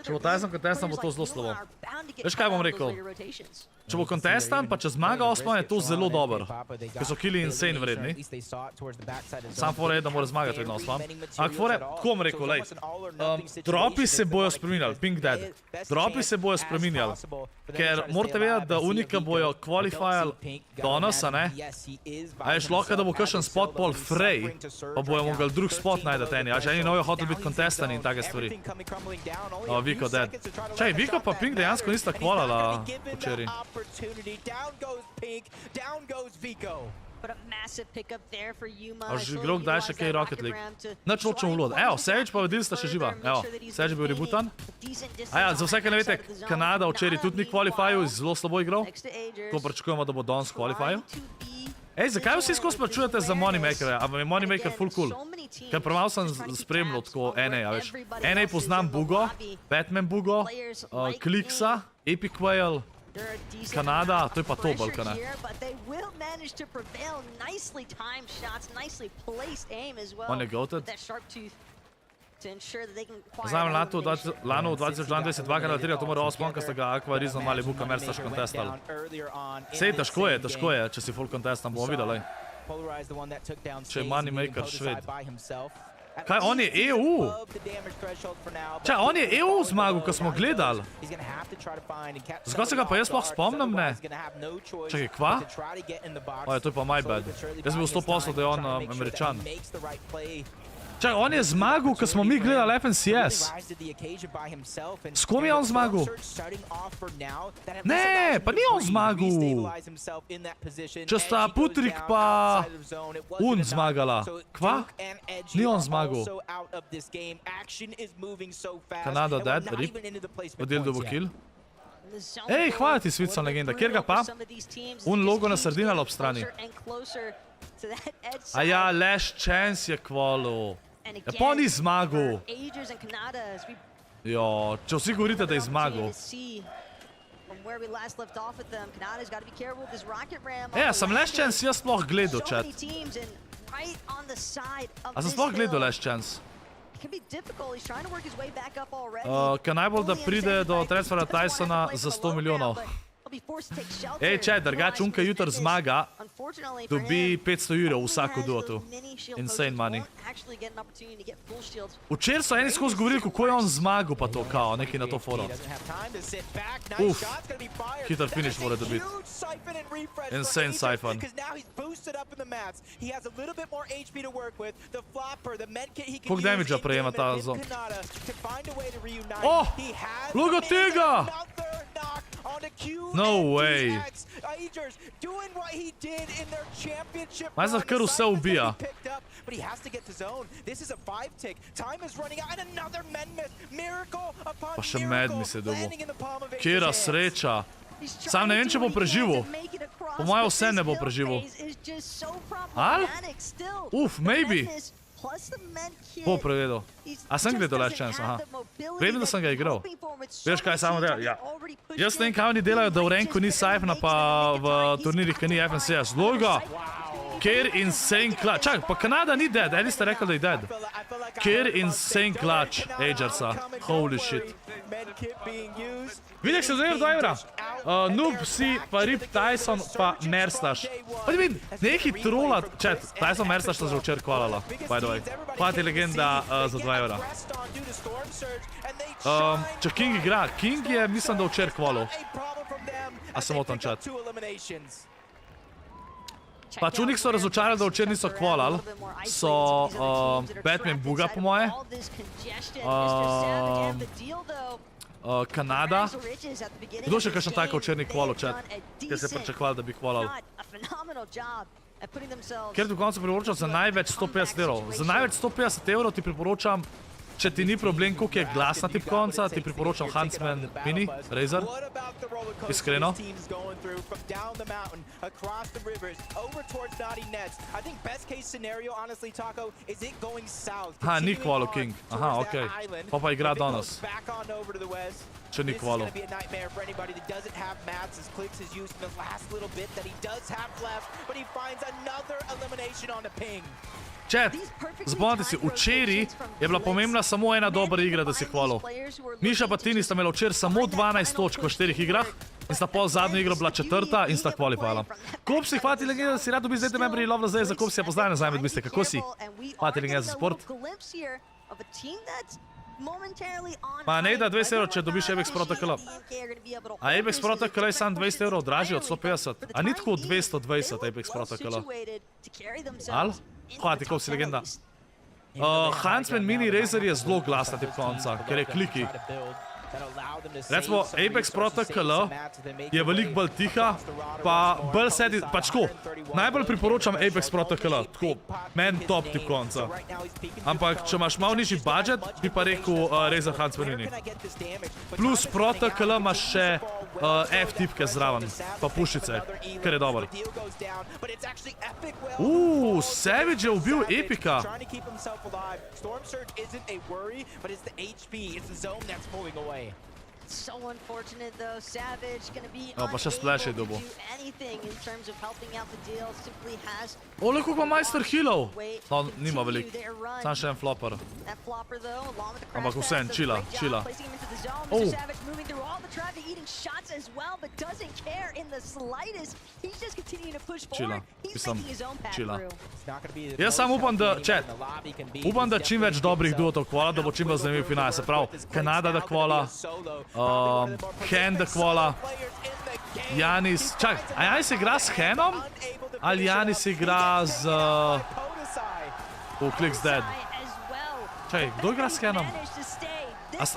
Če bo Tyson kontestan, bo to zelo slabo. Veš kaj bom rekel? Če bo kontestan, pa če zmaga osma, je to zelo dober. Ker so killi insane vredni. Sam fora je, da mora zmagati vedno osma. Ampak fora, tako bom rekel, lej. Dropi se bojo spreminjali, Pink Dead. Dropi se bojo spreminjali. Ker morate vedeti, da unika bojo kvalifajali danes, a ne? A je šlo, da bo kakšen spot pol frej, pa bojo mogli drug spot najdeti eni. A že eni novi hotel biti kontestani in take stvari. Viko dead. Čaj, Viko pa Pink dejansko nista kvalala včeraj. A že igral kdaj še kaj Rocket League? Nič nočem vlod. Evo, Savage pa Vedil sta še živa. Evo, Savage je bil rebootan. Aja, za vse, kaj ne vete, Kanada včeraj tudi ni kvalifaju, zelo slabo igral. Tako pričakujemo, da bo danes kvalifaju. Ej, zakaj vsi skozi plačujete za Moneymakerja? A vam je Moneymaker full cool? Ker premalo sem spremljal tako NA, a veš. NA poznam Bugo, Batman Bugo, Kliksa, Epic Whale, Kanada, to je pa to bolj, ne? On je goated. Znam, lano v 2022 dvakrat ali trikrat umrl osmon, ko sta ga Aqua, Rizno, Mali Buka, Mersa še kontestali. Sej, težko je, če si full kontestan, bomo videli. Če je Moneymaker Šved. Kaj, on je EU? Čaj, on je EU zmagal, ko smo gledali. Zakaj se ga pa jaz sploh spomnim, ne? Čakaj, kva? Oje, to je pa my bad. Jaz bi bil 100%, da je on Američan. Čaj, on je zmagal, ko smo mi gledali FNCS. S kom je on zmagal? Ne, pa ni on zmagal. Če sta Putrik pa Un zmagala. Kva? Ni on zmagal. Kanada dead, rip. Vedel, da bo kill. Ej, hvala ti, Svitson legenda. Kjer ga pa? Un logo na sredinalo ob strani. A ja, Last Chance je kvalil. Ja, pa ni zmagal. Jo, če vsi govorite, da je zmagal. Ja, sem Last Chance jaz sploh gledal, chat. A sem sploh gledal Last Chance? Kaj najbolj, da pride do transfera Tysona za 100 milijonov. Ej, chat, drugače unka jutr zmaga, dobi 500 € vsako duotu. Insane money. Včeraj so eni skozi govorili, kako je on zmagal pa to, kao, neki na to foro. Uf, hiter finish mora dobiti. Insane siphon. Koliko damage-a prejema ta zon? Oh, logo tega! No way. Maj za kar vse ubija. Pa še med mi se dobo. Kjera sreča. Sam ne vem, če bo preživel. Po mojem vse ne bo preživel. Al? Uf, maybe. Bo prevedel. A sem gledal Last Chance, aha. Vem, da sem ga igral. Veš, kaj samo dela? Ja. Jaz ne vem, kaj oni delajo, da v ranku ni Siphona, pa v turnirih, ki ni FNCS. Logo! Kjer insane clutch. Čak, pa Kanada ni dead. Eni ste rekli, da je dead. Kjer insane clutch Agersa. Holy shit. Videk se zove 2 evra. Noob si, pa Rip Tyson, pa Merstaš. Pa ti vidim, neki trola, chat, Tyson Merstaš sta že včer kvalala, by the way. Pa ti legenda za 2 evra. Če King igra, King je, mislim, da včer kvalal. A sem otan chat. Pač unik so razočarali, da včer niso kvalali. So Batman Buga, po moje. Kanada. Kdo še kakšen tako včer ni kvalal, chat? Ker se je pričakovali, da bi kvalal. Ker ti v koncu priporočam za največ 150 evrov. Za največ 150 evrov ti priporočam, če ti ni problem, koliko je glasna tipkovnica, ti priporočam Huntsman Mini, Razer. Iskreno. Ha, ni kvalal King. Aha, okej. Pa igra danes. Če ni kvalal. Chat, zapomnite si, včeraj je bila pomembna samo ena dobra igra, da si hvalil. Miša pa Tini sta imela včeraj samo 12 točk v 4 igrah in sta pol zadnjo igro bila 4. in sta kvalifala. Kopsi, hvala ti legenda, da si rad dobi zdaj membri Love zdaj za Kopsi, pozdaj nazaj med misli, kako si? Hvala ti legenda za sport. Pa ne da 20 evrov, če dobiš Apex Protocol. A Apex Protocol je sam 20 evrov dražji od 150. A ni tako 220 Apex Protocol? Al? Hvala ti, Kopsi legenda. Huntsman Mini Razer je zelo glasna tipkovnica, ker je kliki. Recimo, Apex Protocol je veliko bolj tiha, pa bolj sedi, pač tako, najbolj priporočam Apex Protocol, tako, meni top tipkovnica. Ampak, če imaš malo nižji budget, bi pa rekel Razer Huntsman Mini. Plus Protocol imaš še F-tipke zraven, pa pušice, kar je dober. Savage je ubil Epika. So unfortunate though, Savage gonna be pa še splash je dobil. anything in terms of helping out the deal. Simply has Ole, koliko ima majster healov? No, nima veliko. Sam še en flopper. that flopper though, along with the Ampak crash vseeno, test, chilla, does a great chilla. job placing him into the zone. Oh. Mr. Savage moving through all the traffic, eating shots as well, but doesn't care in the slightest. He's just continuing to push Chilla. forward. He's Mislim, making his own path chilla. through. Jaz sam upam, da, chat, upam, da čim več dobrih duotov kvala, da bo čim bolj zanimiv finale. Se pravi, Kanada da kvala, Hen da kvala, Janis, čak, a Janis igra s Henom? Ali Janis igra z... Click's dead. Čaj, kdo igra s Henom?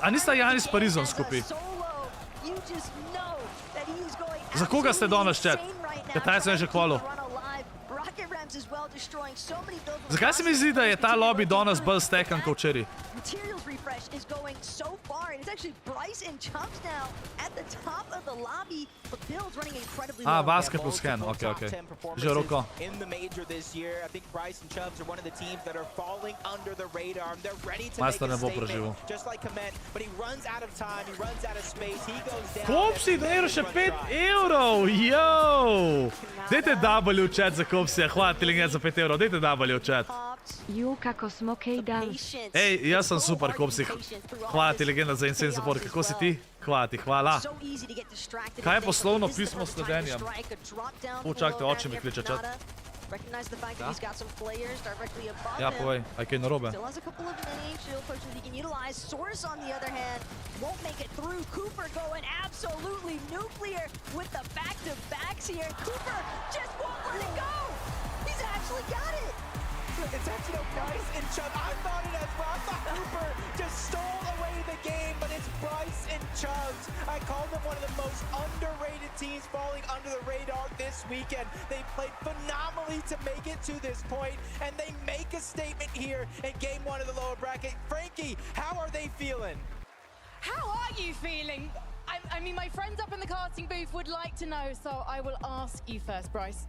A nista Janis pa Rizon skupaj? Za koga ste danes, chat? Kaj sem že kvalil? Zakaj se mi zdi, da je ta lobby danes bolj stekan kot včeraj? Materials refresh is going so far, and it's actually Bryce and Chumps now at the top of the lobby, but Bill's running incredibly low. Basket plus Hen, okej. Že roko. In the major this year, I think Bryce and Chubbs are one of the teams that are falling under the radar. They're ready to make a statement, just like Komet, but he runs out of time, he runs out of space, he goes down. Kopsi, donejo še 5 evrov, yo! Dajte W chat za Kopsija, hvala ti legenda za 5 evrov, dajte W chat. Ju, kako smo kaj dal? Ej, jaz sem super, Kopsi. Hvala ti legenda za insane support, kako si ti? Hvala ti, hvala. Kaj je poslovno pismo s sledenjem? Čakajte, oči mi kliče chat. Ja, povej, aj kaj narobe. Still has a couple of mini shield pushes he can utilize. Source, on the other hand, won't make it through. Cooper going absolutely nuclear with the back-to-backs here. Cooper just won't let it go. He's actually got it. It's actually Bryce and Chubbs. I thought it as well. I thought Cooper just stole away the game, but it's Bryce and Chubbs. I call them one of the most underrated teams falling under the radar this weekend. They played phenomenally to make it to this point, and they make a statement here in game 1 of the lower bracket. Frankie, how are they feeling? How are you feeling? I mean, my friends up in the casting booth would like to know, so I will ask you first, Bryce.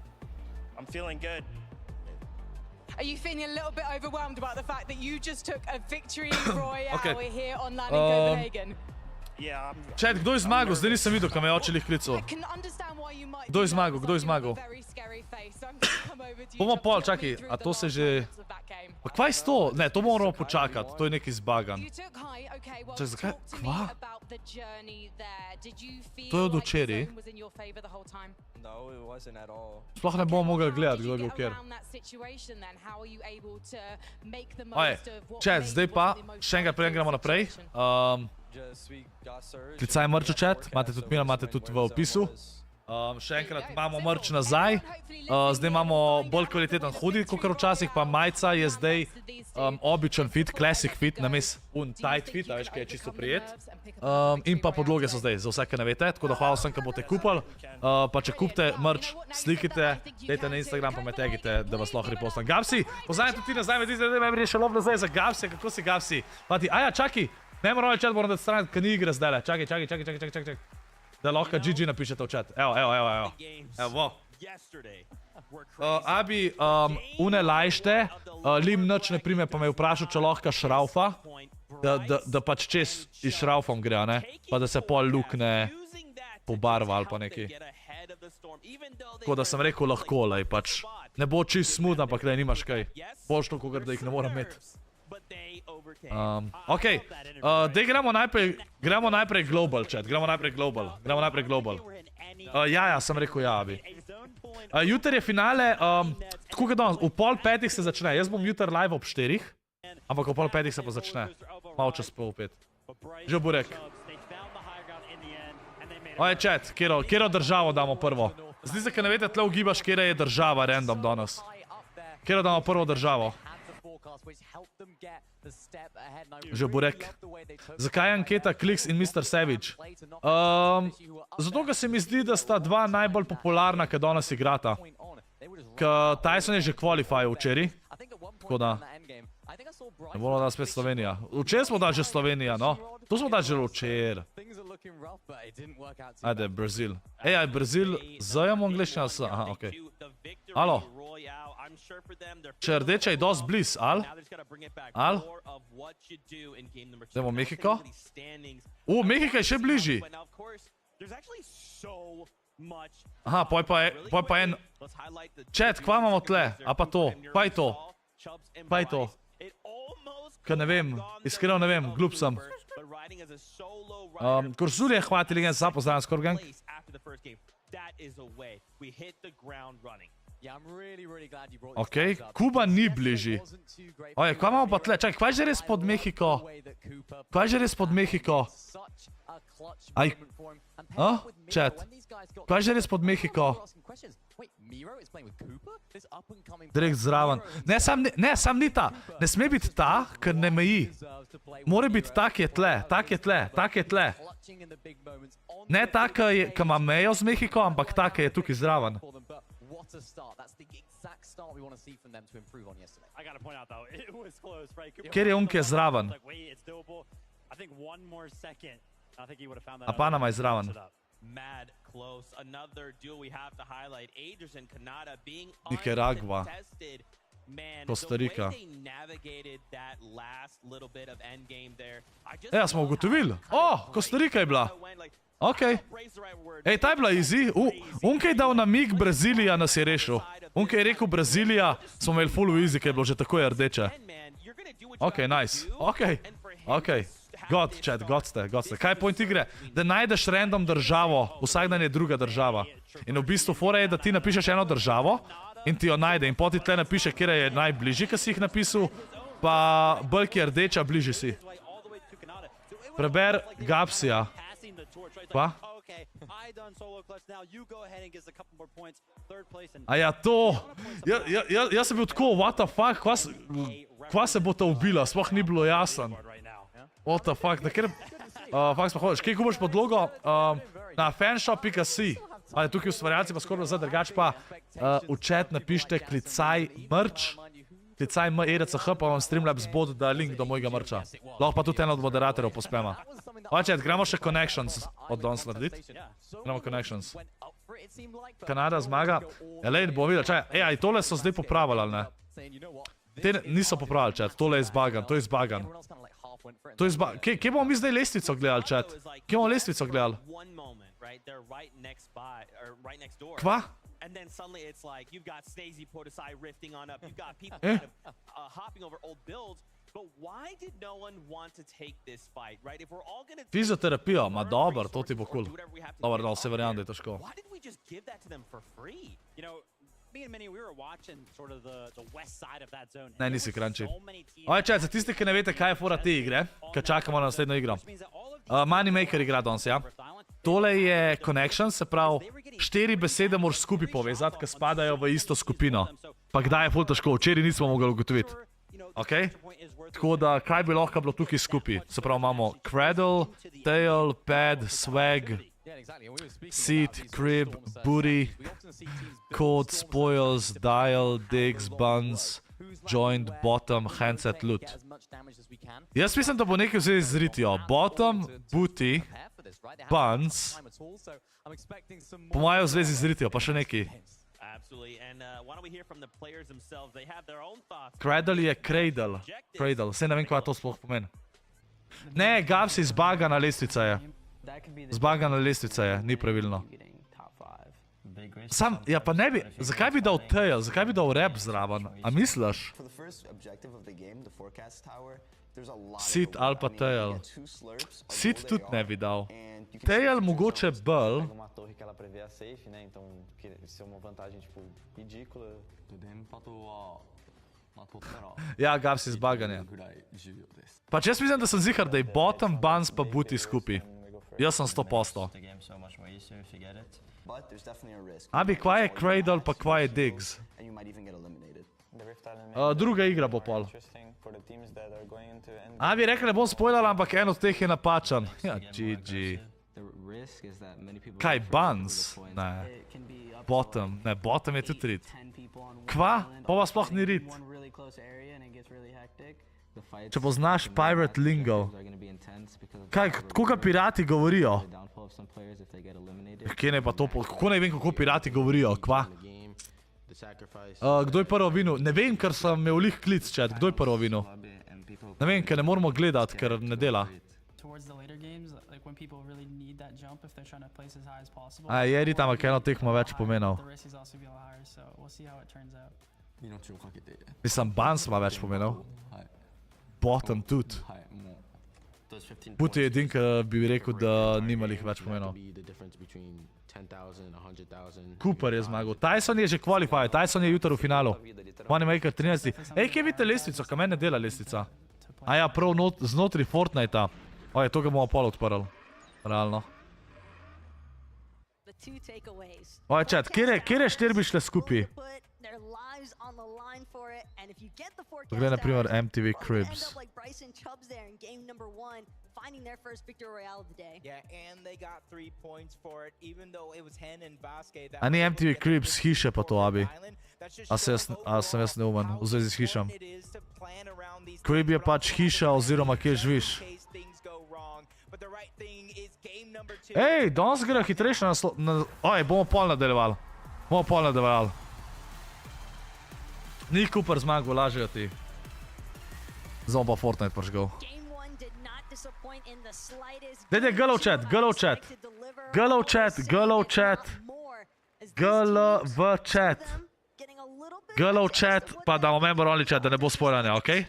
I'm feeling good. Are you feeling a little bit overwhelmed about the fact that you just took a victory royale here on land in Copenhagen? Yeah, Chat, kdo je zmagal? Zdaj nisem videl, kam je oči lih klical. Kdo je zmagal? Kdo je zmagal? Bomo pol, čakaj, a to se že... Pa kva je to? Ne, to moramo počakati, to je neki zbagan. Čak, zakaj? Kva? To je od včeraj. Sploh ne bomo mogli gledati, kdo je bil kjer. Chat, zdaj pa, še enkrat preden gremo naprej. Klicaj merch v chat, imate tudi mina, imate tudi v opisu. Še enkrat imamo merch nazaj, zdaj imamo bolj kvaliteten hoodie, kakor včasih, pa majica je zdaj običen fit, classic fit, names tight fit, a veš, kaj je čisto prijet. In pa podloge so zdaj, za vse, ki ne vete, tako da hvala vsem, ki boste kupili. Pa če kupite merch, slikite, dajte na Instagram, pa me tagite, da vas lahko repostam. Gapsi, poznajte tudi nazaj, me zdi, da me je še lov nazaj za Gapsi, kako si Gapsi? Pati, aja, čaki, ne moram chat, moram dati straniti, ker ni igre zdaj, čaki. Da lahko GG napišete v chat. Evo. Abi, une lajšte, lim nič ne prime, pa me je vprašal, če lahko šraufa, da pač čez iz šraufom gre, ne? Pa da se pol lukne pobarva ali pa neki. Tako da sem rekel lahko, lej, pač. Ne bo čist smooth, ampak lej, nimaš kaj. Boš to, kogar da jih ne moram imeti. Ok, dej gremo najprej global, chat, gremo najprej global. Ja, sem rekel ja, abi. Jutri je finale, tako ga danes, v pol petih se začne, jaz bom jutri live ob 4, ampak v pol petih se pa začne, malo čas pol 5. Že burek. Oj, chat, kjero državo damo prvo? Zdi se, ker ne vete, tle ugibaš, kjera je država random danes. Kjero damo prvo državo? Že burek. Zakaj je anketa Kliks in Mr. Savage? Zato, ker se mi zdi, da sta dva najbolj popularna, ki danes igrata. Tyson je že qualifyal včeraj. Tako da. Ne bomo dali spet Slovenija. Včeraj smo dali že Slovenija, no. To smo dali že včeraj. Ajde, Brazil. Ej, Brazil zajemo angliščina s... Aha, okej. Alo. Če rdeče je dost bliz, al? Al? Dajmo Mehiko. Mehika je še bližji. Aha, poj pa en... Chat, kva imamo tle? A pa to? Kva je to? Kva je to? Kaj ne vem, iskreno ne vem, glup sem. Kursur je hvatili gen, zapoznajem skor gang. Ok, Kuba ni bližji. Oje, kva imamo pa tle? Čakaj, kva je že res pod Mehiko? Kva je že res pod Mehiko? Aj, chat, kva je že res pod Mehiko? Direkt zraven. Ne, sam ni ta. Ne sme biti ta, ker ne meji. Mora biti ta, ki je tle. Ne ta, ki ima mejo z Mehiko, ampak ta, ki je tukaj zraven. Kjer je ki je zraven? A Panama je zraven. Nicaragua. Kostarika. Ja, smo ugotovili. Kostarika je bila. Ok. Ej, ta je bila easy. Unke je dal namig Brazilija, nas je rešil. Unke je rekel Brazilija, smo imeli full easy, ker je bilo že takoj rdeče. Ok, nice. Ok. God, chat, god ste. Kaj je point igre? Da najdeš random državo, vsak dan je druga država. In v bistvu fora je, da ti napišeš eno državo in ti jo najde. In poti tle napiše, kjer je najbližji, ki si jih napisal, pa bolj, ki je rdeča, bližji si. Preber Gapsija. Kva? A ja, to! Jaz sem bil tako, what the fuck, kva se bo ta ubila, sploh ni bilo jasen. What the fuck, fuck smo hodiš, kje kupaš podlogo? Na fanshop.si. Tukaj ustvarjalci pa scorpvl, drugač pa v chat napište klicaj merch, klicaj merch, pa vam Streamlabs bod da link do mojega mercha. Lahko pa tudi eno od moderatorjev pospema. Chat, gremo še connections od danes narediti. Gremo connections. Kanada zmaga. Lej, bomo videli, čaj, tole so zdaj popravili, ali ne? Te niso popravili, chat, tole je zbagan, to je zbagan. To je kje bomo mi zdaj lestvico gledali, chat? Kje bomo lestvico gledali? Kva? And then suddenly it's like you've got Snazy PODLOGA rifting on up. You've got people kind of hopping over old builds. But why did no one want to take this fight, right? If we're all gonna Fizioterapija, ma dobro, to ti bo cool. Dobro, no, se verjamem, da je to ško. Why did we just give that to them for free? You know, me and Minnie, we were watching sort of the west side of that zone. Ne, nisi kranči. Oj, chat, za tiste, ki ne vete, kaj je fora te igre, ki čakamo na naslednjo igro. Moneymaker igra danes, ja. Tole je connection, se pravi, 4 besede moraš skupaj povezati, ki spadajo v isto skupino. Pa kdaj je ful težko, včeraj nismo mogli ugotoviti. Ok? Tako da, kaj bi lahko bilo tukaj skupaj? Se pravi, imamo cradle, tail, pad, swag, seat, crib, booty, code, spoils, dial, digs, buns, joint, bottom, handset, loot. Jaz mislim, da bo nekaj vzeli z ritijo. Bottom, booty, buns, po mojem v zvezi z ritijo, pa še nekaj. Cradle je cradle. Cradle, vse ne vem, kaj to sploh pomeni. Ne, Gavsi, zbagana lestvica je. Zbagana lestvica je, ni pravilno. Sam, ja pa ne bi, zakaj bi dal tail, zakaj bi dal rap zraven, a misliš? Sit ali pa tail. Sit tudi ne bi dal. Tail mogoče bolj. Ja, Gavsi zbaganje. Pač jaz mislim, da sem zihar, da je bottom, buns pa booty skupaj. Jaz sem 100%. Abi, kva je cradle pa kva je digs? Druga igra bo pol. Abi, rekli, ne bom spoilala, ampak en od teh je napačen. Ja, GG. Kaj, buns? Ne. Bottom. Ne, bottom je tudi rit. Kva? Pa vas sploh ni rit. Če poznaš pirate lingo. Kaj, koga pirati govorijo? Kje ne pa to, kako ne vem, kako pirati govorijo, kva? Kdo je prvo vinil? Ne vem, ker sem imel lih klic, chat, kdo je prvo vinil? Ne vem, ker ne moramo gledati, ker ne dela. Je rit, ampak eno tekmo več pomenil. Mislim, buns ima več pomenil. Bottom tudi. Booty je edin, ki bi rekel, da nima lih več pomenil. Cooper je zmagal. Tyson je že qualified, Tyson je jutro v finalu. Moneymaker 13. Ej, kje vidite lestvico, kaj meni ne dela lestica? A ja, prav znotri Fortnite-a. Oje, to ga bomo pol odprl. Realno. Oje, chat, kjer je 4 bi šle skupaj? Poglej, na primer, MTV Cribs. A ni MTV Cribs hiše pa to, Abi? A sem jaz neumen v zvezi s hišem? Crib je pač hiša oziroma kje živiš. Ej, danes gre hitrejše na... Oj, bomo pol nadaljevali. Ni Cooper zmagal, lažejo ti. Zdaj pa Fortnite prižgal. Dajde, GLV chat. GLV chat, pa damo member only chat, da ne bo spoilanja, okej?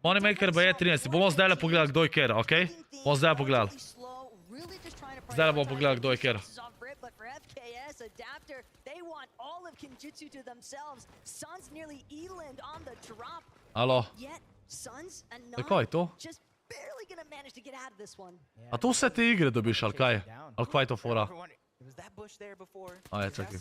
Moneymaker pa je 13, bomo zdaj le pogledali, kdo je ker, okej? Bomo zdaj le pogledali. Zdaj le bomo pogledali, kdo je ker. Alo. Kaj je to? A to vse te igre dobiš, ali kaj? Ali kaj je to fora? Aje, čakaj.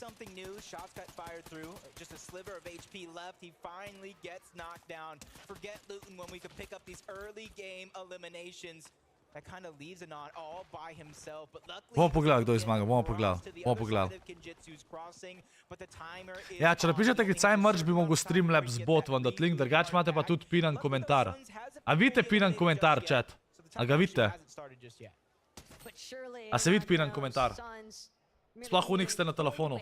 Bomo pogledali, kdo je zmagal, bomo pogledali. Ja, če napišete klicaj merch, bi mogel Streamlabs bot vam dati link, drugače imate pa tudi pinan komentar. A vidite pinan komentar, chat? A ga vidite? A se vidi pinan komentar? Sploh unik ste na telefonu.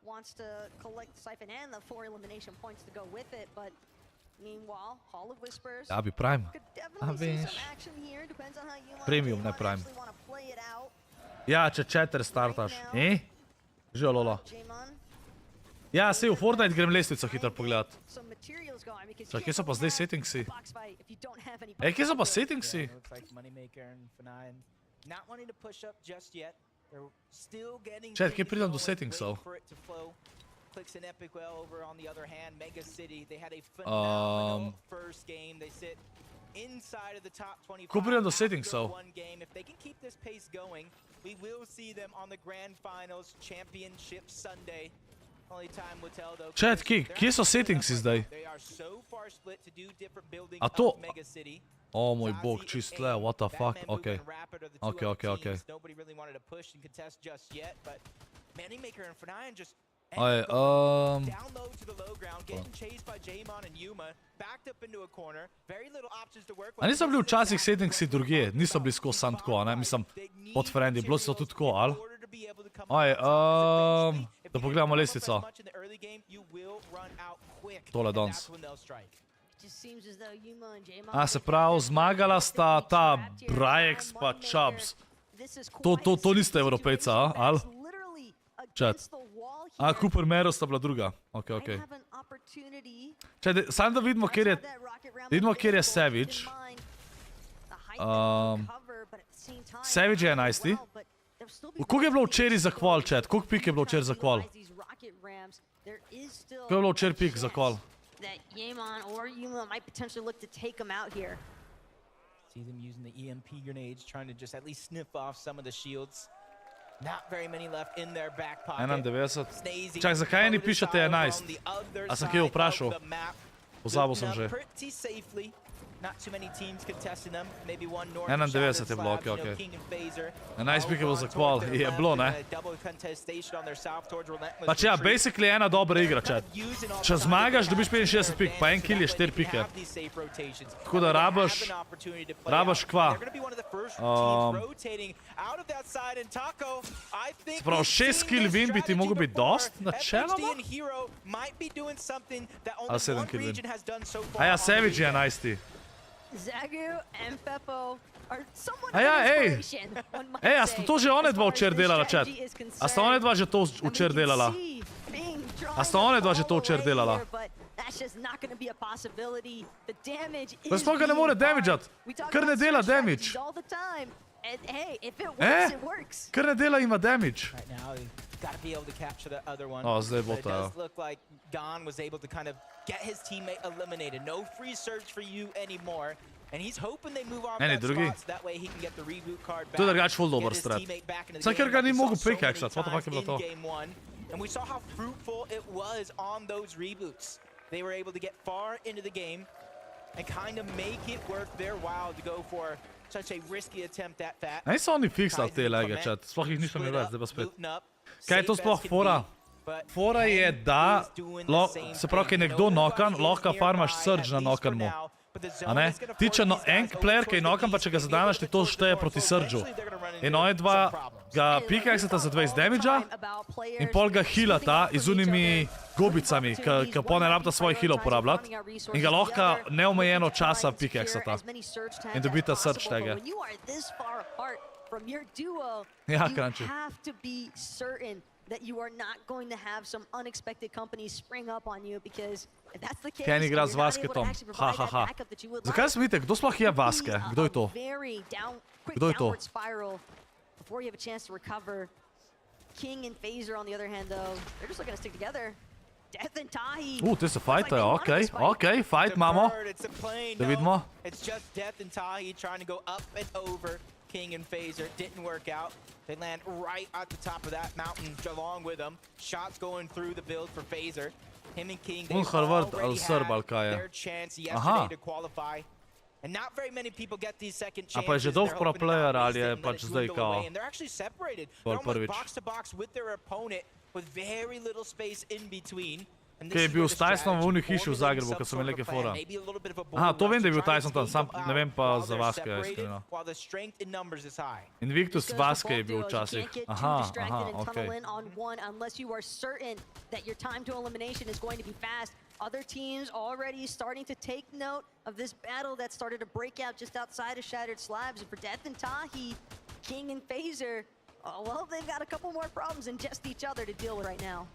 wants to collect the siphon and the 4 elimination points to go with it, but meanwhile, Hall of Whispers Ja bi Prime. could definitely see some action here. Depends on how you Premium, ne Prime. actually want to play it out. Ja, če 4 startaš. Živo, Lola. Ja, sej v Fortnite grem lestvico hitro pogledat. Čakaj, kje so pa zdaj settingsi? Kje so pa settingsi? Čet, kje pridem do settingsov? Ko pridem do settingsov? Čet, kje so settingsi zdaj? A to? O moj bog, čist tle, what the fuck, okej. Okej. A niso bili včasih settingsi drugje? Niso bili skozi sam tako, ne? Mislim, pod friendi, bilo so tudi tako, ali? Da pogledamo lestvico. Tole danes. A, se pravi, zmagala sta ta RojXs pa Chubbs. To niste Evropejca, ali? Čet. A, Cooper Mero sta bila druga. Okej. Čet, samo da vidimo, kjer je Savage. Savage je 11. Koliko je bilo včeraj za kval, čet? Koliko pik je bilo včeraj za kval? Koliko je bilo včeraj pik za kval? That Yaemon or Yuma might potentially look to take him out here. See them using the EMP grenades, trying to just at least sniff off some of the shields. Not very many left in their back pocket. 91. Čak, zakaj ni pišete 11? A sem kje vprašal? Pozabil sem že. 91 je bilo, okej. 11 pik je bilo za kval, je bilo, ne? Pač ja, basically ena dobra igra, čet. Če zmagaš, dobiš 65 pik, pa en kill je 4 pike. Tako da rabaš kva. Sprav, 6 kill win bi ti mogel biti dost, načeloma? A 7 kill win. A ja, Savage je 11. Zagu and Peppo are somewhat inspiration. A sta to že one dva včeraj delala, čet? A sta one dva že to včeraj delala? A sta one dva že to včeraj delala? Pa sploh ga ne more damageat. Kar ne dela damage. Kar ne dela ima damage. O, zdaj bo to, ja. Don was able to kind of get his teammate eliminated. No free surge for you anymore. And he's hoping they move on that spots, that way he can get the reboot card back. To je drugač full dober strat. Saj ker ga ni mogel pickaxat, what the fuck je bilo to? And we saw how fruitful it was on those reboots. They were able to get far into the game and kind of make it worth their while to go for such a risky attempt at that. Niso oni fiksali te lege, chat. Sploh jih nisem imel več, zdaj pa spet. Kaj je to sploh fora? Fora je, da se pravi, kaj nekdo nokan, lahko farmaš surge na nokan mu. A ne? Ti če en player, kaj nokan, pa če ga zadaneš, ti to šteje proti surgeu. In oni dva ga pickaxata za 20 damage-a in pol ga healata z unimi gobicami, ki pa ne rabita svoj heal uporabljati. In ga lahko neomejeno časa pickaxata. In dobita surge tega. Ja, kranči. That you are not going to have some unexpected companies spring up on you, because if that's the case, Ken igra z Vasketom. Zakaj se vidite, kdo sploh je Vaske? Kdo je to? Kdo je to? Before you have a chance to recover, King and Phaser on the other hand though, they're just looking to stick together. Death and Tahi. Te se fajtajo, okej, fight imamo. Da vidimo. It's just Death and Tahi trying to go up and over King and Phaser. Didn't work out. They land right at the top of that mountain along with them. Shots going through the build for Phaser. Him and King, they already had their chance yesterday to qualify. And not very many people get these second chances. A pa je že dolg pro player ali je pač zdaj kao? And they're actually separated. They're almost box to box with their opponent with very little space in between. Ki je bil s Tysonom v unih hiši v Zagrebu, ko so imeli neke fora. Aha, to vem, da je bil Tyson tam, sam ne vem pa za Vaske, iskreno. Invictus Vaske je bil včasih. Aha, okej. Other teams already starting to take note of this battle that started to break out just outside of Shattered Slabs. And for Death and Tahi, King and Phaser, well, they've got a couple more problems than just each other to deal with right now.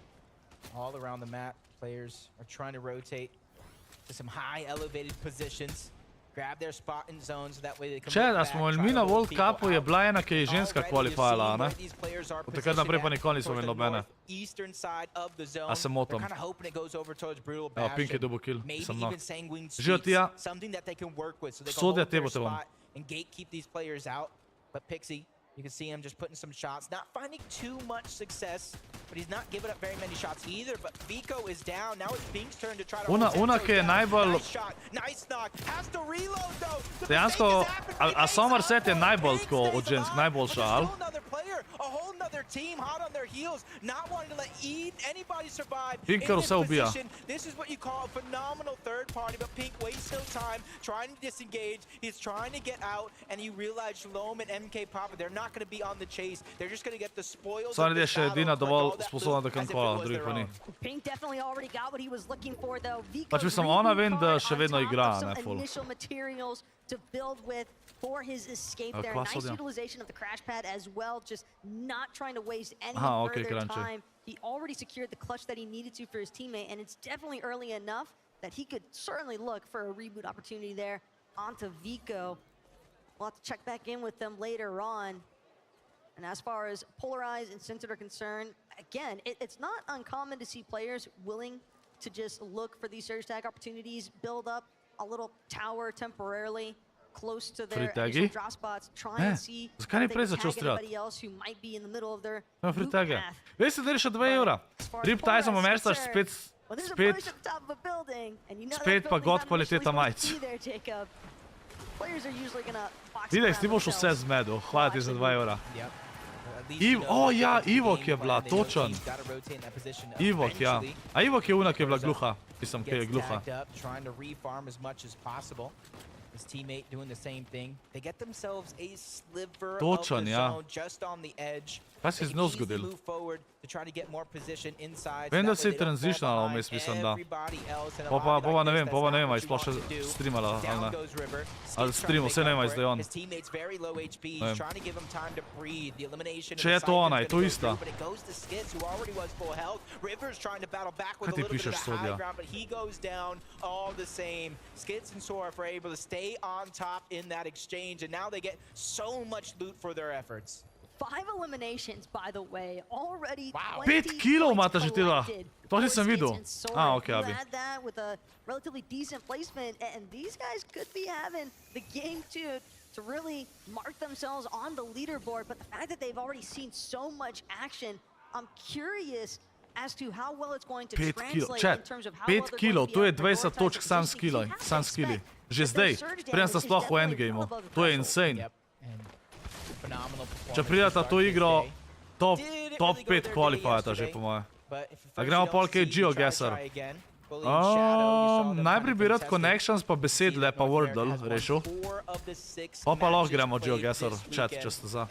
All around the map, players are trying to rotate to some high elevated positions. Grab their spot in zones so that way they can Če, da smo mi na World Cupu je bila ena, ki je ženska kvalifajala, ne? Od takrat naprej pa nikoli nismo imeli nobene. A se motam. Evo, Pink je dobil kill, sem no. Žijo ti ja. Sodja tebo te bom. You can see him just putting some shots, not finding too much success, but he's not giving up very many shots either. But Vico is down. Now it's Pink's turn to try to. Una, ki je najbolj. Nice knock. Has to reload though. Dejansko, a Somerset je najbolj tako od žensk, najboljša, ali? A whole nother team hot on their heels, not wanting to let anybody survive. Pink kar vse ubija. This is what you call a phenomenal third party, but Pink wastes no time trying to disengage. He's trying to get out, and you realize Shalom and MK Papa, they're not going to be on the chase. They're just going to get the spoils. Sada je še edina dovolj sposobna, da kankola, drugih pa ni. Pink definitely already got what he was looking for though. Pač mislim, ona vem, da še vedno igra, ne, full. To build with for his escape there. Nice utilization of the crash pad as well, just not trying to waste any further time. He already secured the clutch that he needed to for his teammate, and it's definitely early enough that he could certainly look for a reboot opportunity there onto Vico. We'll have to check back in with them later on. And as far as Polarized and Centered are concerned, again, it's not uncommon to see players willing to just look for these surge tag opportunities, build up a little tower temporarily close to their initial drop spots, try and see if they can tag anybody else who might be in the middle of their loop path. Veš se, da je še 2 evra. Rip Tyson pomeštaš spet pa god kvaliteta majic. Videk, ti boš vse zmedel. Hvala ti za 2 evra. Ja, Ivok je bila, točen. Ivok, ja. A Ivok je una, ki je bila gluha. Mislim, ki je gluha. His teammate doing the same thing. They get themselves a sliver Točen, of the ja. zone just on the edge. Kaj si z njo zgodil? Vem, da si transitionala vmes, mislim, da. Pa ne vem, ali sploh še streamala, ali ne. Ali streamal, vse ne vem, zdaj on. Če je to ona, je to ista. Kaj ti pišeš, Sodja? Skids and Scorp are able to stay on top in that exchange, and now they get so much loot for their efforts. 5 eliminations, by the way, already. 5 kilov imata že tila. To nisem videl. Okej, Abi. Had that with a relatively decent placement, and these guys could be having the game to really mark themselves on the leaderboard. But the fact that they've already seen so much action, I'm curious as to how well it's going to translate in terms of how well they're going to be able to prioritize. 5 kilov, to je 20 točk sam skilli. Že zdaj, preden sta sploh v endgameu. To je insane. Če pridata to igro, top 5 kvalifajata že po moje. A gremo pol kaj GeoGuessr. Najprej bi rad Connections pa Besedle pa Wordle rešil. Pa lahko gremo GeoGuessr, chat, če ste za.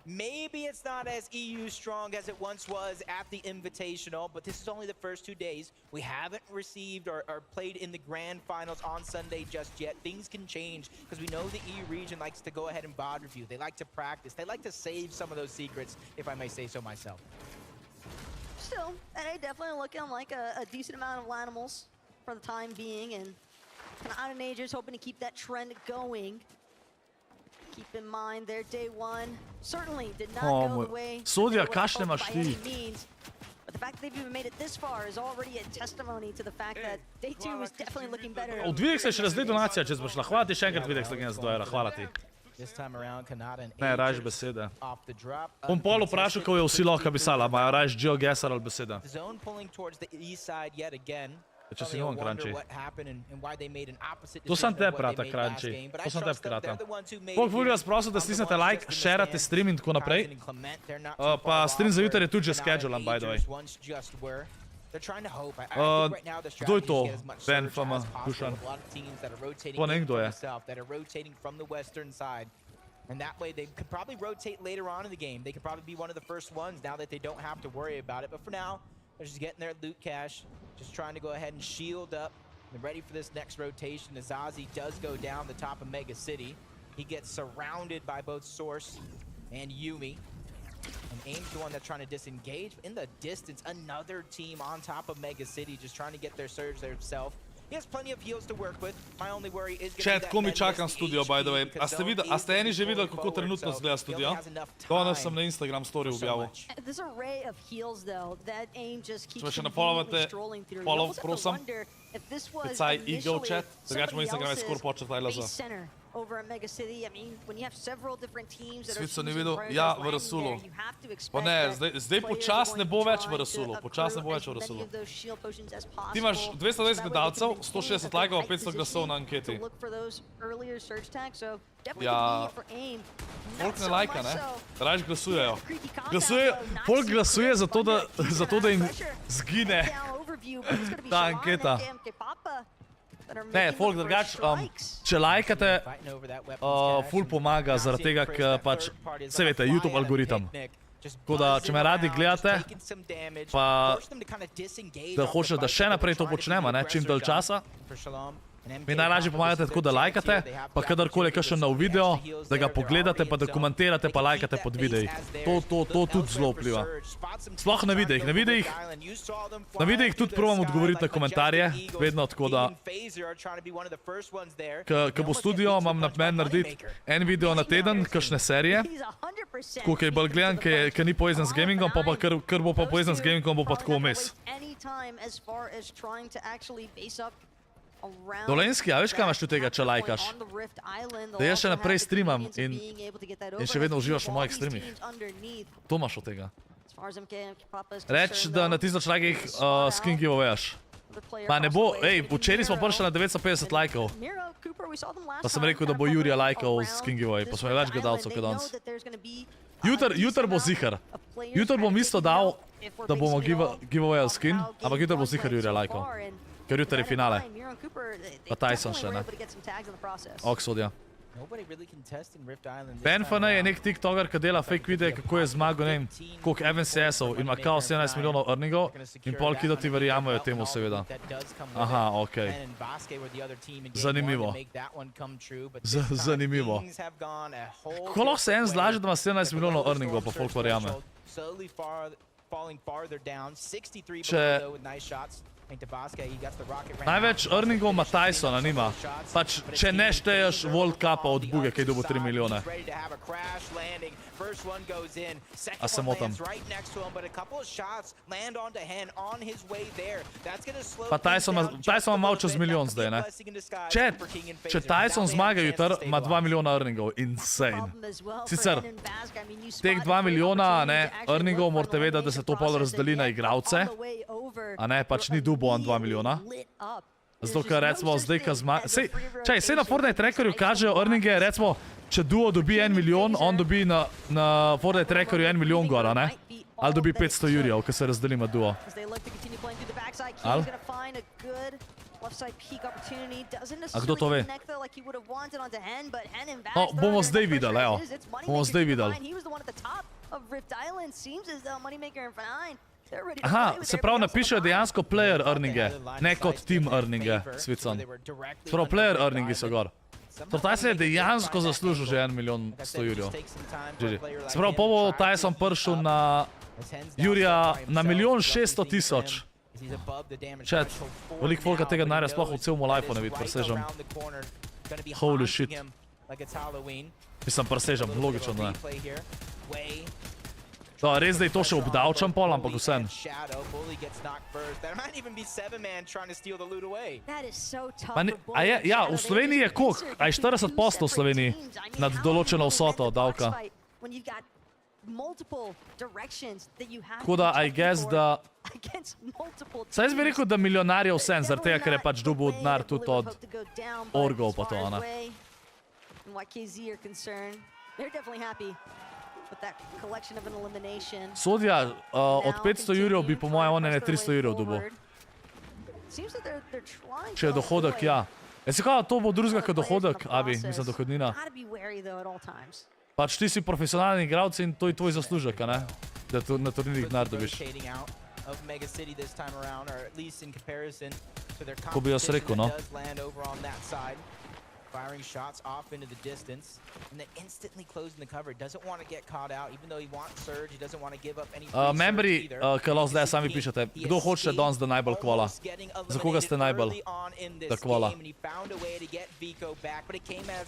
Maybe it's not as EU strong as it once was at the Invitational, but this is only the first 2 days. We haven't received or played in the grand finals on Sunday just yet. Things can change because we know the EU region likes to go ahead and VOD review. They like to practice. They like to save some of those secrets, if I may say so myself. Still, NA definitely looking like a decent amount of Lanimals for the time being, and kind of Out-of-Nagers hoping to keep that trend going. Keep in mind their day one certainly did not go the way Sodja, kašne imaš ti? But the fact that they've even made it this far is already a testimony to the fact that day 2 was definitely looking better. Od Videk se še razdej donacija, če zbošla. Hvala ti še enkrat, Videk, za 100 evra. Hvala ti. Ne, rajš besede. Bom pol vprašal, ko je vsi lahko pisala, imajo rajš GeoGuessr ali besede. Če si noven Crunchy. To sem te prata, Crunchy. To sem te prata. Pol bi vas prosil, da stisnete like, sharate stream in tako naprej. Pa stream za jutri je tudi že schedulan, by the way. Kdo je to? Ben, Fama, Dušan. Pa ne vem, kdo je. And that way they could probably rotate later on in the game. They could probably be one of the first ones now that they don't have to worry about it. But for now, they're just getting their loot cache, just trying to go ahead and shield up. They're ready for this next rotation. Azazi does go down the top of Mega City. He gets surrounded by both Source and Yumi. And Aim's the one that's trying to disengage. In the distance, another team on top of Mega City just trying to get their surge there himself. He has plenty of heals to work with. My only worry is Chat, ko mi čakam studio, by the way. A ste eni že videli, kako trenutno izgleda studio? Danes sem na Instagram story objavil. This array of heals though, that Aim just keeps Če še ne followate, follow, prosim. Pecaj Eagle chat, drugače moj Instagram je scorp.si. Over at Mega City, I mean, when you have several different teams that Svico ni videl, ja, v Rasulu. Pa ne, zdaj počas ne bo več v Rasulu, počas ne bo več v Rasulu. Ti imaš 220 gledalcev, 160 lajkov, 500 glasov na anketi. Ja, folk ne lajka, ne? Rajš glasujejo. Folk glasuje zato, da jim zgine ta anketa. Ne, folk drugač, če lajkate, ful pomaga zaradi tega, ker pač, se veste, YouTube algoritem. Tako da, če me radi gledate, pa da hočete, da še naprej to počnemo, ne, čim dalj časa, mi najlažje pomagate tako, da lajkate, pa kadarkoli kakšen nov video, da ga pogledate, pa da komentirate, pa lajkate pod videi. To tudi zelo vpliva. Sploh na videih. Na videih tudi probam odgovoriti na komentarje, vedno tako da. Ko bo studio, imam namen narediti en video na teden, kakšne serije. Tako, ki je bolj gledan, ki ni povezan z gamingom, pa kar bo pa povezan z gamingom, bo pa tako vmes. Dolenski, a veš kaj imaš tu tega, če lajkaš? Da jaz še naprej streamam in še vedno uživaš v mojih streamih. To imaš od tega. Reč, da na 1000 lajkih skin giveawayaš. Pa ne bo, včeraj smo prišli na 950 lajkov. Pa sem rekel, da bo Jurija lajkal skin giveaway, pa smo je več gledalcev kot danes. Jutr bo zihar. Jutr bom isto dal, da bomo giveawayal skin, ampak jutr bo zihar Jurija lajkal. Ker jutr je finale. Pa Tyson še, ne? Oxford, ja. Benfana je nek tiktoker, ki dela fake videe, kako je zmagal, ne vem, koliko MNCS-ov in ima kao 17 milijonov earningov in pol kidoti verjamajo temu, seveda. Aha, okej. Zanimivo. Zanimivo. Kako lahko se en zlaže, da ima 17 milijonov earningov, pa folk verjame? Največ earningov ima Tysona, nima. Pač, če ne šteješ World Cupa od Buge, kaj dobo 3 milijone. A se motam. Pa Tyson ima malo čez milijon zdaj, ne? Če Tyson zmaga jutr, ima 2 milijona earningov. Insane. Sicer, teh 2 milijona, ne, earningov morate vedeti, da se to pol razdeli na igralce. A ne, pač ni dubo on 2 milijona. Zato, ker recimo zdaj, ko zmaga... Sej na Fortnite trackerju kažejo earninge, recimo, če duo dobi 1 milijon, on dobi na Fortnite trackerju 1 milijon gora, ne? Ali dobi 500 jurjev, ko se razdeli med duo. Ali? A kdo to ve? No, bomo zdaj videli, evo. Bomo zdaj videli. Aha, se pravi napišejo dejansko player earninge, ne kot team earninge, Svicon. Se pravi player earningi so gor. Tyson je dejansko zaslužil že 1 milijon 100 jurjev. Se pravi, po bo Tyson prišel na Jurija na 1 600 000. Chat, veliko folka tega denarja sploh v celom lifeu ne vidi, presežem. Holy shit. Mislim, presežem, logično, ne. No, res, da je to še obdavčam pol, ampak vsem. Ja, v Sloveniji je koliko? A je 40% v Sloveniji nad določeno vsoto davka. Tako da, I guess, da... Saj jaz bi rekel, da milijonarje vsem, zaradi tega, ker je pač dobil denar tudi od orgov pa to, ne. Sodja, od 500 jurjev bi po mojem one 300 jurjev dobil. Če je dohodek, ja. Se kao, to bo drugega kot dohodek, Abi, mislim, dohodnina. Pač ti si profesionalni igralci in to je tvoj zaslužek, a ne? Da na turnirih denar dobiš. Ko bi jaz rekel, no. Firing shots off into the distance and then instantly closing the cover. Doesn't want to get caught out, even though he wants surge. He doesn't want to give up any. Membri, ki lahko zdaj sami pišete, kdo hoče danes, da najbolj kvala? Za koga ste najbolj da kvala?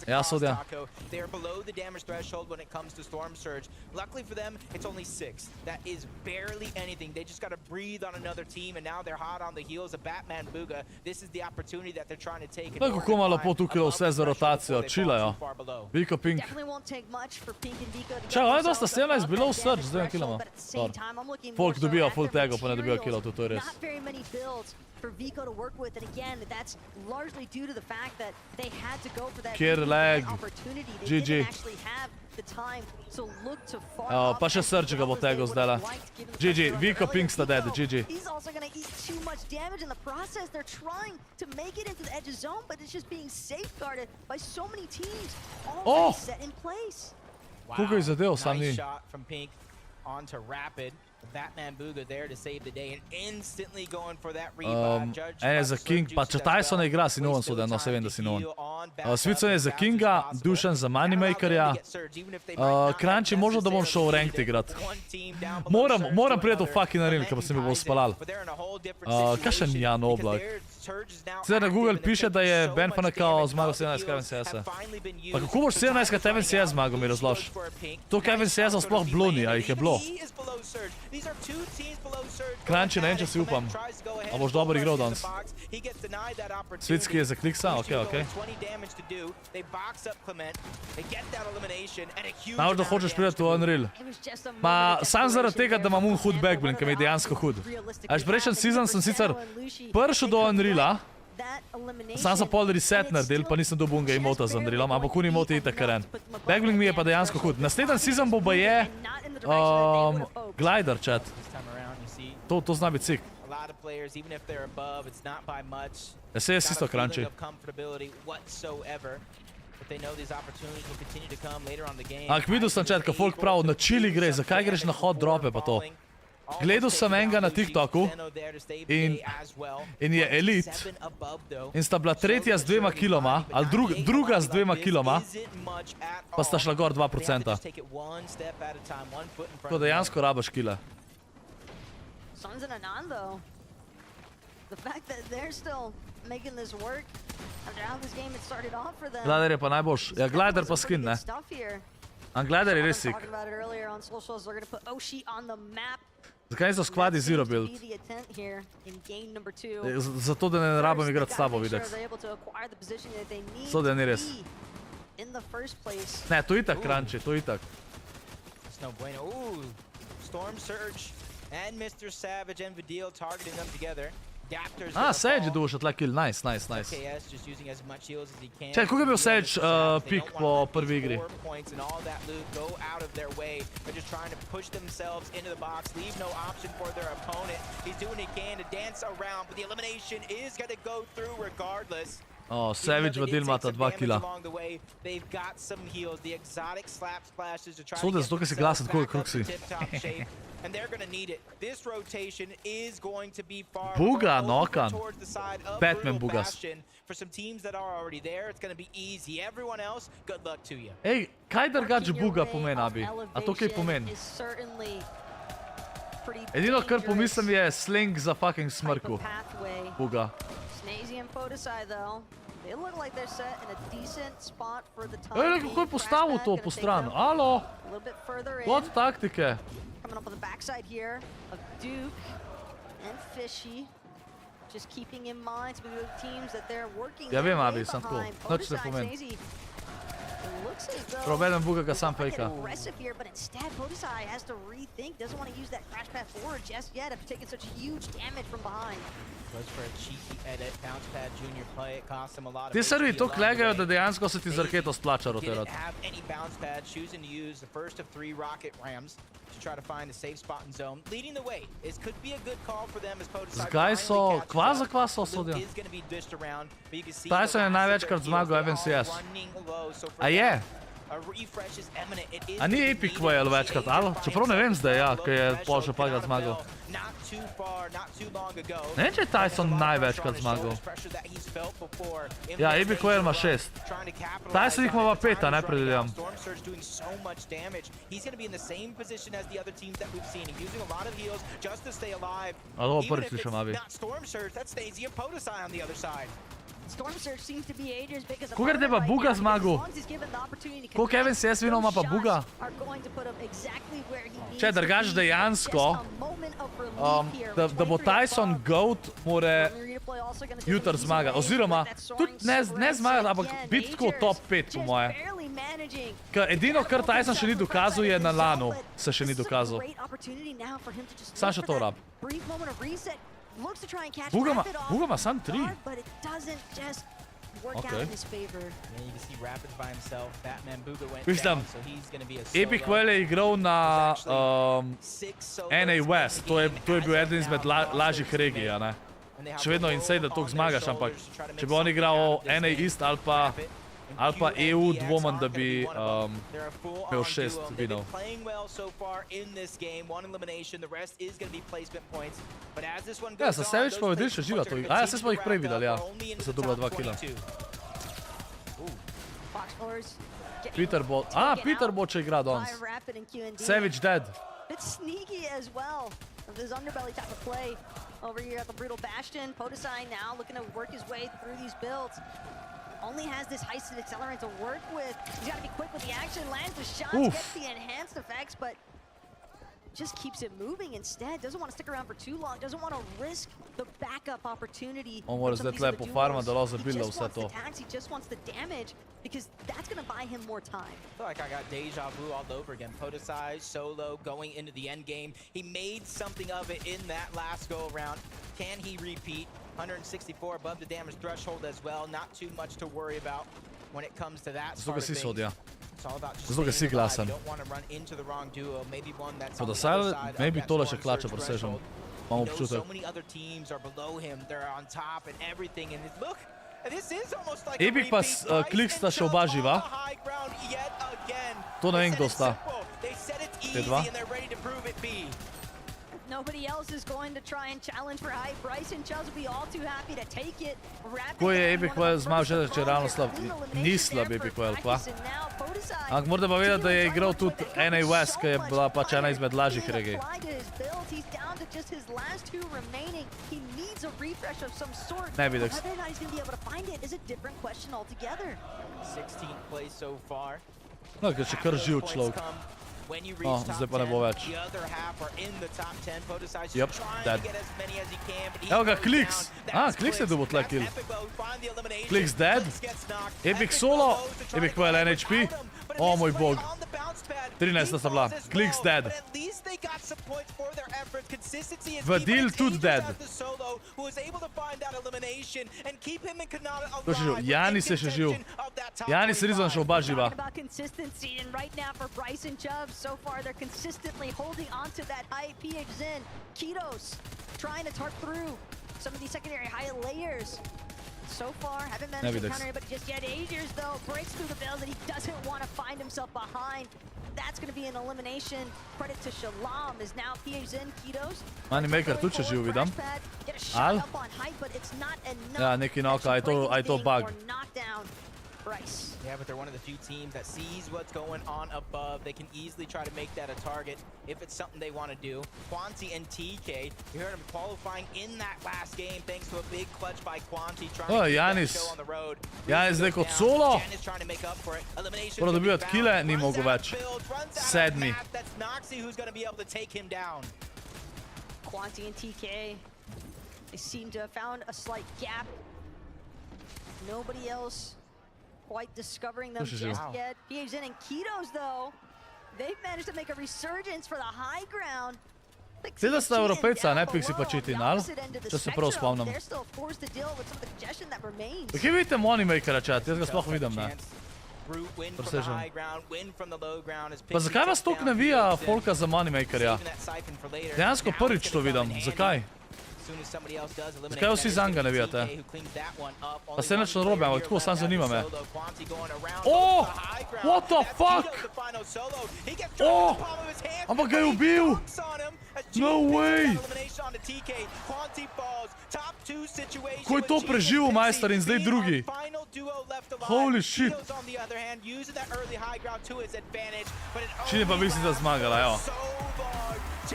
Ja, Sodja. They're below the damage threshold when it comes to storm surge. Luckily for them, it's only 6. That is barely anything. They just got to breathe on another team, and now they're hot on the heels of Batman Booga. This is the opportunity that they're trying to take. Kako malo po tukaj vse za rotacijo, čilajo. Viko Pink. Čakaj, oni dosta 17 bilo v surge z 2 kiloma. Folk dobijo full tagov, pa ne dobijo killov, to je res. Kjer lag, GG. Pa še surge ga bo tagov zdajle. GG, Viko Pink sta dead, GG. Oh! Koga je zadev, sam ni. Batman Booga there to save the day and instantly going for that revive. En je za King, pa če Tyson igra, si noven Sodja, no se vem, da si noven. Svicon je za Kinga, Dušan za Moneymakerja. Kranči, možno da bom šel v ranked igrat. Moram prijeti v fucking arena, ker pa se mi bo spalal. Kaj še ni Jan Oblak? Sicer na Google piše, da je Benfana kao zmagal 17 Kevin CS-a. Pa kako boš 17 Kevin CS zmagal, mi razlož? To Kevin CS-a sploh bilo ni, a jih je bilo. Kranči, ne vem, če si upam. A boš dober igral danes? Svitski je za kliksa? Ok. Najbolj da hočeš priti v Unreal. Ma, sam zaradi tega, da imam hud backblink, ki mi je dejansko hud. Až prejšnji sezon sem sicer prišel do Unreala, sam sem pol reset naredil, pa nisem dobil unga emota z Unrealom, ampak un emot je itak karen. Backblink mi je pa dejansko hud. Naslednji sezon bo pa je glider, chat. To zna biti sik. Ja se je isto kranči. Ampak videl sem, chat, ko folk prav na chili gre, zakaj greš na hot drope pa to? Gledal sem enega na TikToku in je elite in sta bila tretja z 2 kiloma, ali druga z 2 kiloma, pa sta šla gor 2%. Tako dejansko rabaš kile. Glider je pa najboljš. Ja, glider pa skin, ne. A glider je res sik. Zakaj niso squadi zero build? Zato, da ne rabim igrati s tabo, Videx. Sodja ni res. Ne, to itak kranči, to itak. Storm Surge and Mr. Savage and Vidil targeting them together. Sage je došel tle kill, nice. Čaj, koga je bil Sage pik po prvi igri? Savage Vidil imata 2 killa. Sodja, zato ker si glasen, tako kruk si. And they're going to need it. This rotation is going to be far Buga, Nokan. Batman Bugas. For some teams that are already there, it's going to be easy. Everyone else, good luck to you. Ej, kaj drugače Buga pomeni, Abi? A to kaj pomeni? Edino, kar pomislim, je sling za fucking smrku. Buga. Ej, kako je postavil to po stran? Alo? Kot taktike. Coming up on the backside here of Duke and Fishy. Just keeping in mind some of the teams that they're working ja vem, Abi, sam tako. Noč ne pomeni. Problem Buga ga sam fejka. Aggressive here, but instead PODLOGA has to rethink. Doesn't want to use that crash pad forward just yet after taking such huge damage from behind. Goes for a cheeky edit, bounce pad junior play. It costs him a lot of Ti servi to klegajo, da dejansko se ti z raketo splača didn't rotirati. have any bounce pad, choosing to use the first of 3 rocket rams to try to find a safe spot in zone. Leading the way could be a good call for them as PODLOGA Zgaj so, kva za kva so sodijo? Tyson je največkrat zmagal FNCS. A je? A ni Epic Whale večkrat, ali? Čeprav ne vem zdaj, ja, ker je pol še paga zmagal. Ne vem, če je Tyson največkrat zmagal. Ja, Epic Whale ima 6. Tyson jih ima pa 5, a ne predvidevam. A to prvi slišam, abi. Kogar te pa Buga zmagal? Koliko FNCS vinov ima pa Buga? Če drugač dejansko, da bo Tyson GOAT, more jutr zmaga. Oziroma, tudi ne zmaga, ampak biti tako top 5 po moje. Edino, kar Tyson še ni dokazal, je na LAN-u se še ni dokazal. Sam še to rab. Buga ima sam 3. Okay. Mislim, Epic Whale je igral na NA West, to je bil eden izmed lažjih regij, ne? Še vedno insane, da toliko zmagaš, ampak če bi on igral NA East ali pa EU, dvomem, da bi imel 6 vinov. Ja, so se več povedali, še živa to. A ja, se smo jih prej videli, ja. Da so dobila 2 kila. Peter bo če igra danes. Savage dead. Bit sneaky as well. This underbelly type of play over here at the Brutal Bastion. PODLOGA now looking to work his way through these builds. Only has this heisted accelerant to work with. He's got to be quick with the action, lands the shots, gets the enhanced effects, but just keeps it moving instead. Doesn't want to stick around for too long. Doesn't want to risk the backup opportunity. On mora zdaj lepo farma, da lahko zabila vse to. He just wants the damage because that's going to buy him more time. I feel like I got deja vu all over again. PODLOGA solo going into the end game. He made something of it in that last go around. Can he repeat? 164 above the damage threshold as well. Not too much to worry about when it comes to that sort of thing. It's all about just staying alive. You don't want to run into the wrong duo. Maybe one that's on the other side. Maybe tole še klače presežem. Imam občutek. So many other teams are below him. They're on top and everything. And look, this is almost like Epic pa Klik sta še oba živa. To ne vem, kdo sta. Te dva. Nobody else is going to try and challenge for hype. Bryce and Chubbs will be all too happy to take it. Ko je Epic Whale zmagal že, če je ravno slab. Ni slab Epic Whale, pa. Ampak morate pa vedeti, da je igral tudi NA West, ki je bila pač ena izmed lažjih regij. Ne bi deks. No, ker še kar živ človek. No, zdaj pa ne bo več. Yep, dead. Evo ga, Kliks. Kliks je dobil tle kill. Kliks dead. Epic solo. Epic Whale NHP. O moj bog. 13 sta bila. Kliks dead. Vadil tudi dead. To še živ. Janis je še živ. Janis Rizon še oba živa. So far, they're consistently holding on to that high PX in. Kidos trying to tart through some of these secondary high layers. So far, haven't managed to counter it, but just yet Agers, though, breaks through the build and he doesn't want to find himself behind. That's going to be an elimination. Credit to Shalom is now PX in. Kidos. Moneymaker tudi še živ, vidim. Al? Ja, neki knock, aj to bug. Bryce. Yeah, but they're one of the few teams that sees what's going on above. They can easily try to make that a target if it's something they want to do. Quanti and TK, you heard him qualifying in that last game thanks to a big clutch by Quanti trying to keep that show on the road. Janis zdaj kot solo. Mora dobivati kile, ni mogel več. Sedmi. That's Noxy who's going to be able to take him down. Quanti and TK, they seem to have found a slight gap. Nobody else quite discovering them just yet. PHN and Kitos, though, they've managed to make a resurgence for the high ground. Sedaj sta Evropejca, ne Pixi pa Čitinal, če se prav spomnim. Kje vidite Moneymakera, chat? Jaz ga sploh vidim, ne? Presežem. Pa zakaj vas toliko navija folka za Moneymakerja? Dejansko prvič to vidim. Zakaj? Zakaj vsi zanga navijate? Pa se neč narobe, ampak tako sam zanima me. Oh! What the fuck? Oh! Ampak ga je ubil! No way! Ko je to preživel, majster, in zdaj drugi? Holy shit! Čini pa mislim, da zmagala, jo.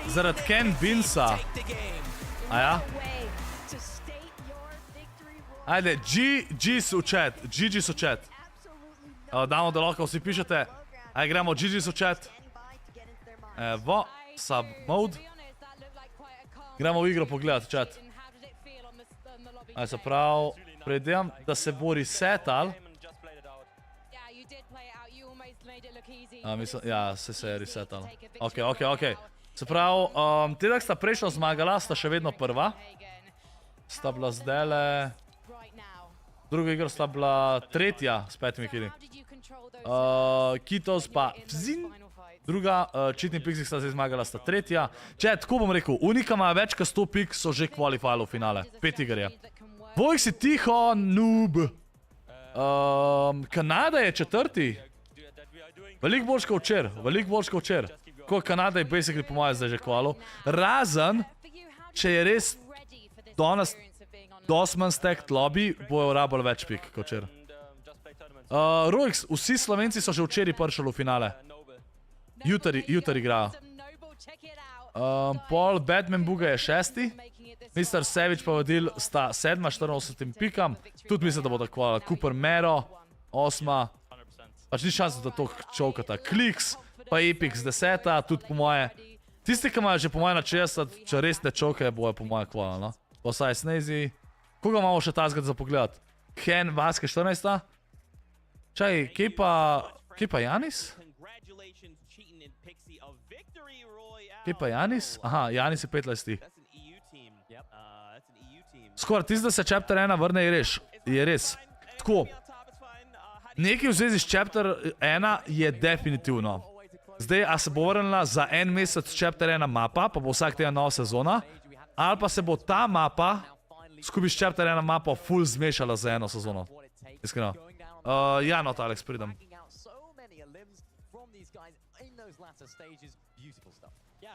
Zaradi Ken Binsa. Aja? Ajde, GG's v chat. GG's v chat. Damo, da lahko vsi pišete. Ajde, gremo GG's v chat. Evo, sub mode. Gremo v igro pogledati, chat. Ajde, se prav, predem, da se bo resetal. Ja, se je resetal. Ok. Se pravi, teda, ki sta prejšnjo zmagala, sta še vedno prva. Sta bila zdajle... Druga igra sta bila tretja s 5 killi. Kitos pa vzin. Druga, Cheating Pixie sta zdaj zmagala, sta tretja. Če, tako bom rekel, Unika ima več kot 100 pik, so že qualifyali v finale. 5 iger je. Vojk si tiho, noob. Kanada je četrti. Veliko boljš kot včer. Ko Kanada je basically po moje zdaj že kvalo. Razen, če je res danes dosman stacked lobby, bojo rabili več pik kot včer. RojXs, vsi Slovenci so že včeraj prišli v finale. Jutri igrajo. Pol Batman Buga je 6. Mr. Savage pa vodil sta 7, 84 pikam. Tudi mislim, da bo tako. Cooper Mero, 8. Pač ni šansa, da to čovkata. Kliks. Pa Epic z 10, tudi po moje. Tisti, ki imajo že po moje na 60, če res ne čoke, bojo po moje kvala, no? Posaj Snazy. Koga imamo še tazgati za pogled? Hen, Vaske 14. Čaj, kje pa Janis? Kje pa Janis? Aha, Janis je 15. Skoraj, tisti, da se Chapter 1 vrne, je res. Tako. Nekaj v zvezi s Chapter 1 je definitivno. Zdaj, a se bo vrnila za en mesec Chapter 1 mapa, pa bo vsak teden nova sezona, ali pa se bo ta mapa, skupaj s Chapter 1 mapa, full zmešala za eno sezono. Iskreno. Ja, not Alex, pridem.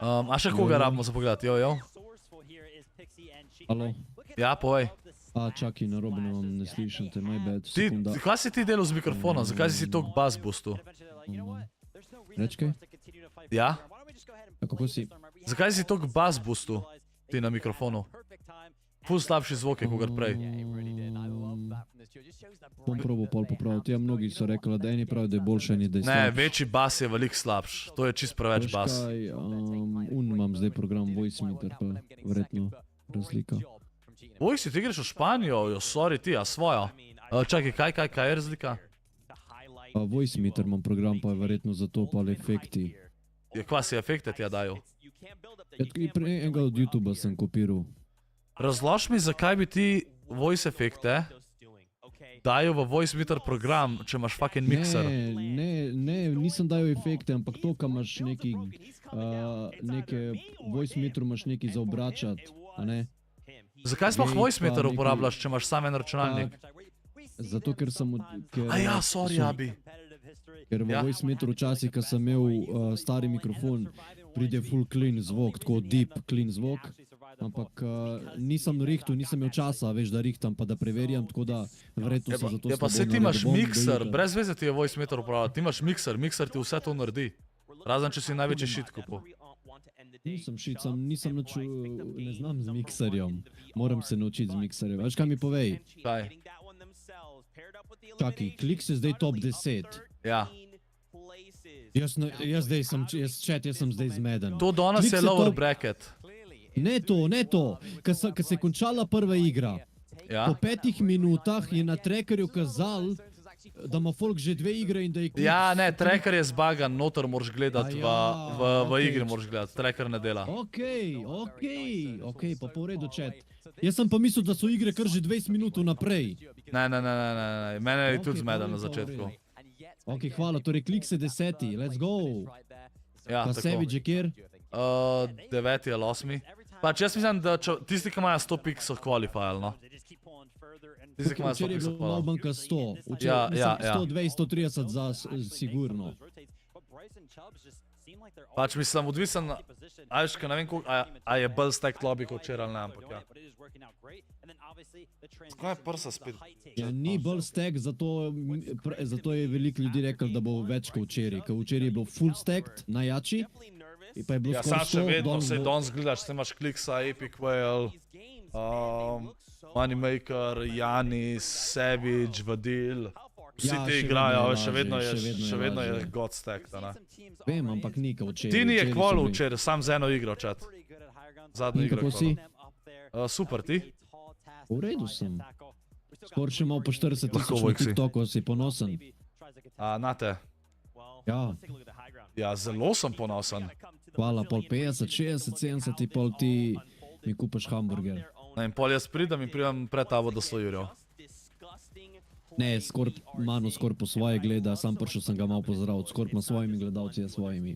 A še koga rabimo za pogledati, jo? Halo? Ja, povej. Čakaj, narobe ne slišam te, my bad, sekunda. Kaj si ti delal z mikrofonom? Zakaj si tok bass boostil? Reč kaj? Ja? Kako si? Zakaj si tok bass boostil ti na mikrofonu? Ful slabši zvok je, kogar prej. Bom probal pol popraviti. Ja, mnogi so rekli, da eni pravi, da je boljše, eni da je slabš. Ne, večji bas je veliko slabš. To je čist preveč bas. Imam zdaj program Voice Meter, pa verjetno razlika. Si ti greš v Španijo? Jo, sorry ti, a svojo? Čakaj, kaj je razlika? Voice Meter imam program, pa je verjetno zato pa efekti. Kva si efekte ti ja dajo? Enega od YouTubea sem kopiral. Razlož mi, zakaj bi ti voice efekte dajo v Voice Meter program, če imaš fucking mixer. Ne, nisem dajo efekte, ampak to, ka imaš neke Voice Meter imaš neki za obračati, a ne? Zakaj sploh Voice Meter uporabljaš, če imaš sam en računalnik? Zato, ker sem... Ja, sorry, Abi. Ker v Voice Meter včasih, ko sem imel stari mikrofon, pride full clean zvok, tako deep clean zvok. Ampak nisem rihtal, nisem imel časa, veš, da rihtam, pa da preverjam, tako da verjetno se zato... Ja, pa se ti imaš mixer, brez veze ti je Voice Meter upravljati, ti imaš mixer ti vse to naredi. Razen, če si največji shit kupil. Nisem shit, nisem ne znam z mixerjem. Moram se naučiti z mixerjem. Veš, kaj mi povej? Kaj? Čakaj, klik se zdaj top 10. Ja. Jaz sem zdaj zmeden. To danes je lower bracket. Ne to. Ko se je končala prva igra, po 5 minutah je na trackerju kazal da ima folk že 2 igre in da je klik... Ja, ne, tracker je zbagan, noter moraš gledati, v igri moraš gledati, tracker ne dela. Okej, pa po redu chat. Jaz sem pa mislil, da so igre kar že 20 minut naprej. Ne, mene je tudi zmedel na začetku. Ok, hvala, torej klik se 10, let's go. Ja, pa tako. Savage je kjer? 9 ali 8. Pač jaz mislim, da tisti, ki imajo 100 pik, so qualifyali, no. Tisti, ki imajo 100 Včeraj je pik, so bilo qualifyali. Malbanka 100. Ja. 120, 130 za sigurno. Pač mislim, odvisen, ajška, ne vem koliko, a je bolj stacked lobby kot včeraj ali ne, ampak ja. Kako je prsa spet? Ja, ni bolj stack, zato je veliko ljudi rekel, da bo več kot včeraj. Ker včeraj je bilo full stacked, najjači. Pa je bilo Ja, skoraj sam še 100, vedno se danes gledaš, se imaš Kliksa, Epic Whale, Moneymaker, Janis, Savage, Vadil. Vsi Ja, ti še igrajo, vedno je še vedno je lažje. god stacked, ne. Vem, ampak ni kot včeraj. Tini je Včeraj kvalil so bili- včeraj, sam z eno igro, čat. Zadnjo In igro kako je si? kvalil. Super, ti? V redu sem. Skoraj še malo po 40 Lahko, 000 na Vojksi. TikToku, si ponosen. Na te. Ja, Ja, zelo sem ponosen. hvala, pol 50, 60, 70 in pol ti mi kupaš hamburger. Ne, in pol jaz pridem pred tabo do 100 jurjev. Ne, Scorp, Manu Scorp po svoje gleda, sam prišel sem ga malo pozdraviti. Scorp ima svojimi gledalci, jaz svojimi.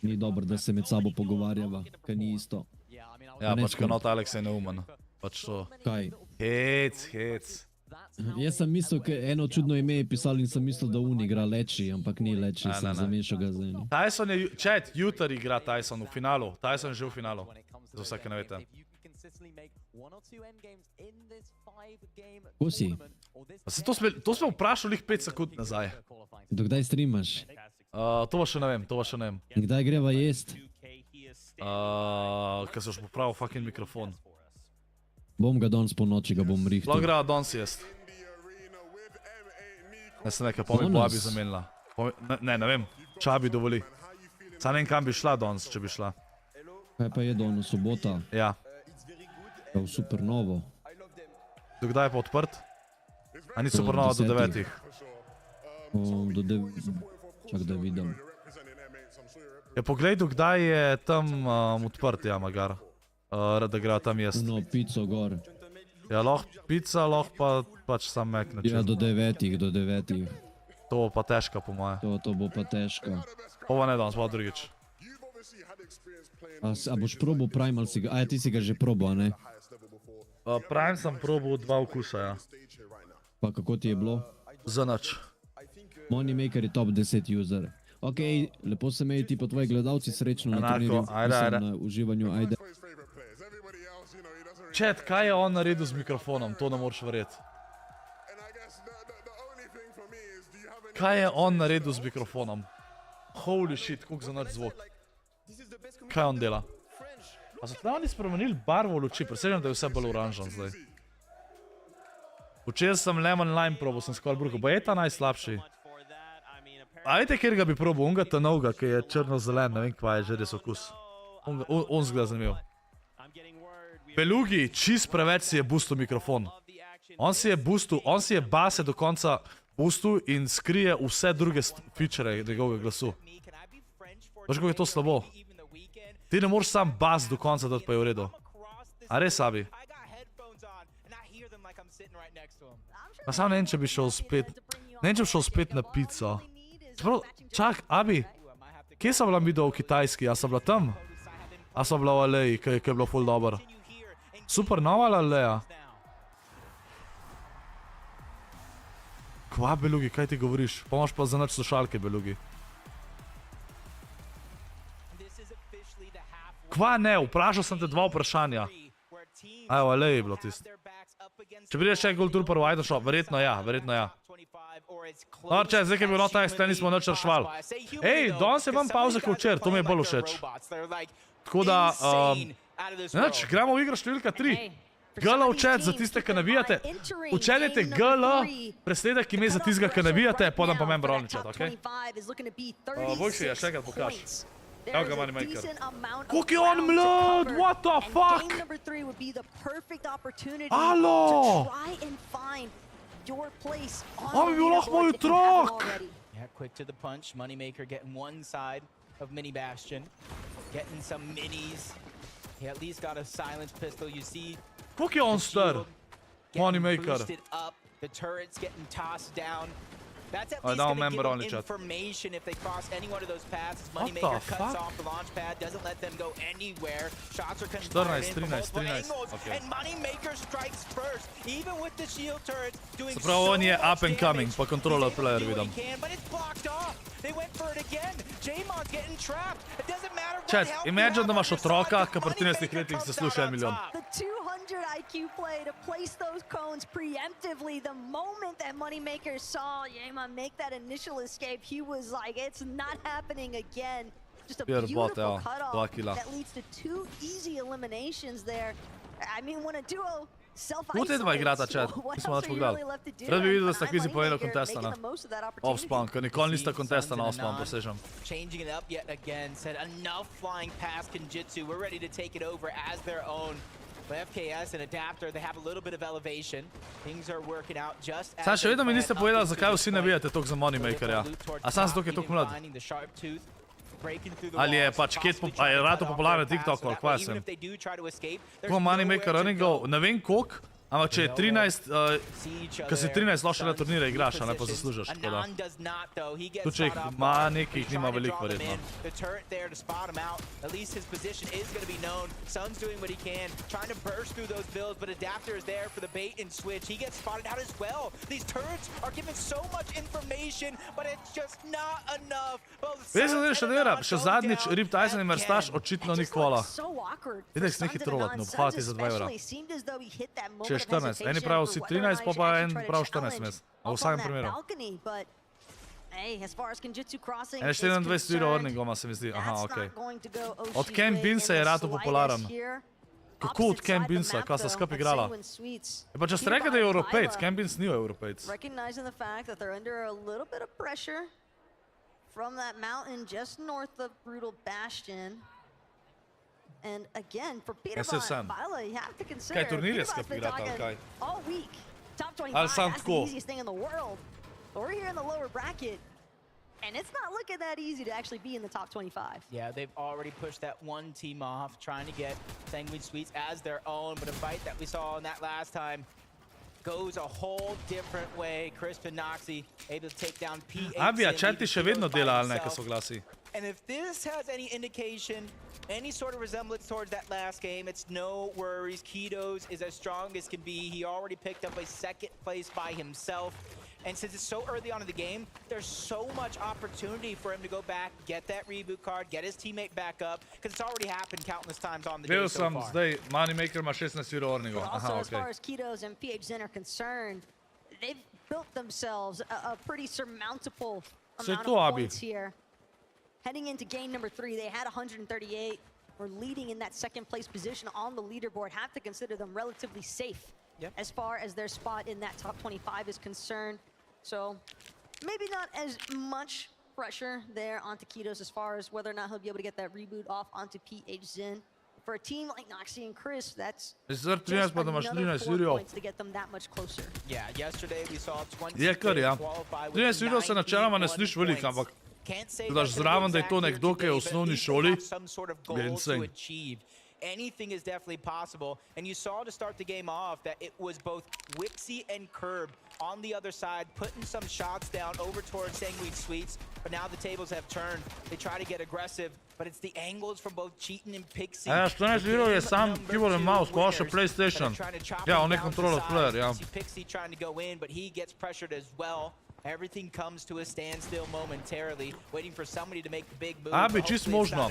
Ni dobro, da se med sabo pogovarjava, ker ni isto. Ja, Ne, pač Scorp. kanot Alex je neumen. Pač to. Kaj? Hec. Jaz sem mislil, ker eno čudno ime je pisal in sem mislil, da un igra Leči, ampak ni Leči, sem zamešal ga z enim. Tyson je, chat, jutri igra Tyson v finalu. Tyson že v finalu. Za vse, ki ne veste. Ko si? Pa se to smo vprašali 5 sekund nazaj. Dokdaj streamaš? To pa še ne vem, In kdaj greva jest? Ker se už popravil fucking mikrofon. Bom ga danes po noči, ga bom rihtal. Lahko greva danes jest. Ne se nekaj, pa mi bo abi zamenila. Ne vem, Čabi dovoli. Sam ne vem, kam bi šla danes, če bi šla. Kaj pa je danes, sobota? Ja. Pa v Supernovo. Do kdaj je pa odprt? A ni Supernova do 9? Do 9. Čak da vidim. Ja, poglej, do kdaj je tam odprt, ja, magar. Da greva tam jest. No, pico gor. Ja, lahko pizza, lahko pa pač sam Mac način. Ja, do 9. To bo pa težka, po moje. To bo pa težko. Ova ne danes, pa drugič. A boš probal Primal si ga? A ja, ti si ga že probal, ne? Prime sem probal 2 okusa, ja. Pa kako ti je bilo? Zanač. Moneymaker je top 10 user. Ok, lepo se meji ti pa tvoji gledalci, srečno na turnirju. Ajde. Na uživanju, ajde. Chat, kaj je on naredil z mikrofonom? To ne moreš verjeti. Kaj je on naredil z mikrofonom? Holy shit, koliko zanač zvok. Kaj on dela? A so tle oni spremenili barvo luči, presežem, da je vse bolj oranžan zdaj. Včeraj sem Lemon Lime probal, sem scorp, pa je ta najslabši. A veste, kjer ga bi probal? Onga ta novga, ki je črno-zelen, ne vem kva je že res okus. On zgleda zanimiv. Belugi, čist preveč si je boostil mikrofon. On si je base do konca boostil in skrije vse druge feature njegovega glasu. Veš, kako je to slabo? Ti ne moreš sam bas do konca dati, pa je v redu. A res, Abi? Pa sam ne vem, če bi šel spet... Ne vem, če bi šel spet na pico. Čak, Abi, kje sem bila videl v Kitajski? A sem bila tam? A sem bila v Aleji, ki je bilo ful dober? Supernova ali Aleja? Kva, Belugi, kaj ti govoriš? Pa imaš pa zanač slušalke, Belugi. Kva ne, vprašal sem te 2 vprašanja. Aj, v Aleji je bilo tisto. Če prideš še gol turpar v Ajdo šlo, verjetno ja. No, če, zdaj, ki je bil not taj, ste nismo nič rešval. Ej, danes je vam pauza kot včeraj, to mi je bolj všeč. Tako da, neč, gremo v igro številka 3. GL v chat za tiste, ki navijate. Učenite GL, presledek ime za tistega, ki navijate, podam pa mem browni chat, okej? Vojksi, ja, še enkrat pokaž. Evo ga Moneymaker. Koliko je on mlad, what the fuck? Alo! your place on Oh, the you lost my leaderboard if you haven't truck. already. Yeah, quick to the punch. Moneymaker getting one side of Mini Bastion. Getting some minis. He at least got a silenced pistol. You see Koliko je on star? Moneymaker. boosted up. The turret's getting tossed down. That's at I least don't going to remember give only them chat. information if they cross any one of those paths. What Moneymaker the cuts fuck? off the launch pad, doesn't let them go anywhere. Shots are coming in 14, from 13, multiple 13. angles, Okay. and Moneymaker strikes first, even with the shield turrets doing Se pravi, on je so much up and coming, damage. pa controller He's able to player do what vidim. he can, but it's blocked off. They went for it again. Jamon's getting trapped. It doesn't matter what Chat, help you imagine have da on imaš your side, otroka, because ki pri 13 Moneymaker letih comes zasluži out 1 on milijon. top. The 200 IQ play to place those cones preemptively. The moment that Moneymaker saw Yema make that initial escape, he was like, it's not happening again. Just a Pure bot, beautiful evo, cutoff 2 kila. that leads to 2 easy eliminations there. I mean, when a duo Kako te dva igrata, chat? Nismo nič pogledali. Rad bi videl, da sta kvizi povedala kontestana. Off-spawn, ker nikoli nista kontestana off-spawn, posežem. Changing it up yet again. Said enough flying past Kenjutsu. We're ready to take it over as their own. But FKS and Adapter, they have a little bit of elevation. Things are working out just as Sad, še vedno mi they niste plan povedali, up to zakaj this vsi point. navijate toliko za Moneymakerja. A sam zato, ker je toliko mlad. Ali je pač kje, a je rato popularen na TikToku, ali kva sem. Ko Moneymaker runningov, ne vem koliko, ampak če je 13, ko si 13, lahko še na turnire igraš, a ne pa zaslužiš. Tu če jih ima nekaj, jih nima veliko verjetno. The turret there to spot him out. At least his position is going to be known. Sun's doing what he can, trying to burst through those builds, but Adapter is there for the bait and switch. He gets spotted out as well. These turrets are giving so much information, but it's just not enough. Veš, da še dera, še zadnjič Rip Tyson in Merstaš očitno ni kola. Ideš s neki trollat, no, hvala ti za 2 evra. Če je 14, eni pravijo vsi 13, pa en prav 14 mes. A v vsakem primeru. Ene 24 uro orningoma se mi zdi, aha, okej. Od Cam Binsa je rato popularen. Kako od Cam Binsa, kva sta skupaj igrala? Je pa če ste rekli, da je Evropejc, Cam Bins ni Evropejc. Recognizing the fact that they're under a little bit of pressure from that mountain just north of Brutal Bastion. And again, for Peterbot, Viola, you have to consider Peterbot's been talking all week. Top 25, that's the easiest thing in the world. But we're here in the lower bracket, and it's not looking that easy to actually be in the top 25. Yeah, they've already pushed that one team off, trying to get Sanguine Sweets as their own, but a fight that we saw in that last time goes a whole different way. Crispin Noxy able to take down P8. Abija, chat ti še vedno dela ali nekaj soglasi. And if this has any indication, any sort of resemblance towards that last game, it's no worries. Kidos is as strong as can be. He already picked up a 2nd place by himself. And since it's so early on in the game, there's so much opportunity for him to go back, get that reboot card, get his teammate back up, because it's already happened countless times on the day so far. Videl sem zdaj, Moneymaker ima 16 uro orningov. Also, Aha, as far okej. as Kidos and PH are concerned, they've built themselves a pretty surmountable amount of points here. Heading into game number 3, they had 138. We're leading in that 2nd place position on the leaderboard. Have to consider them relatively safe as far as their spot in that top 25 is concerned. So maybe not as much pressure there onto Kidos as far as whether or not he'll be able to get that reboot off onto PH Zin. For a team like Noxy and Chris, that's just another 4 points to get them that much closer. Yeah, yesterday we saw 20 Je kar, ja. qualify with 13 uro se načeloma ne sliši veliko, ampak daš zraven, da je to nekdo, ki je v osnovni šoli, je insane. Anything is definitely possible, and you saw to start the game off that it was both Wixie and Curb on the other side, putting some shots down over towards Sanguine Sweets, but now the tables have turned. They try to get aggressive, but it's the angles from both Cheatin and Pixie. 14 uro je sam keyboard and mouse, ko še PlayStation. Ja, on je controller player, ja. Pixie trying to go in, but he gets pressured as well. Everything comes to a standstill momentarily, waiting for somebody to make the big move. Abi, čist možno,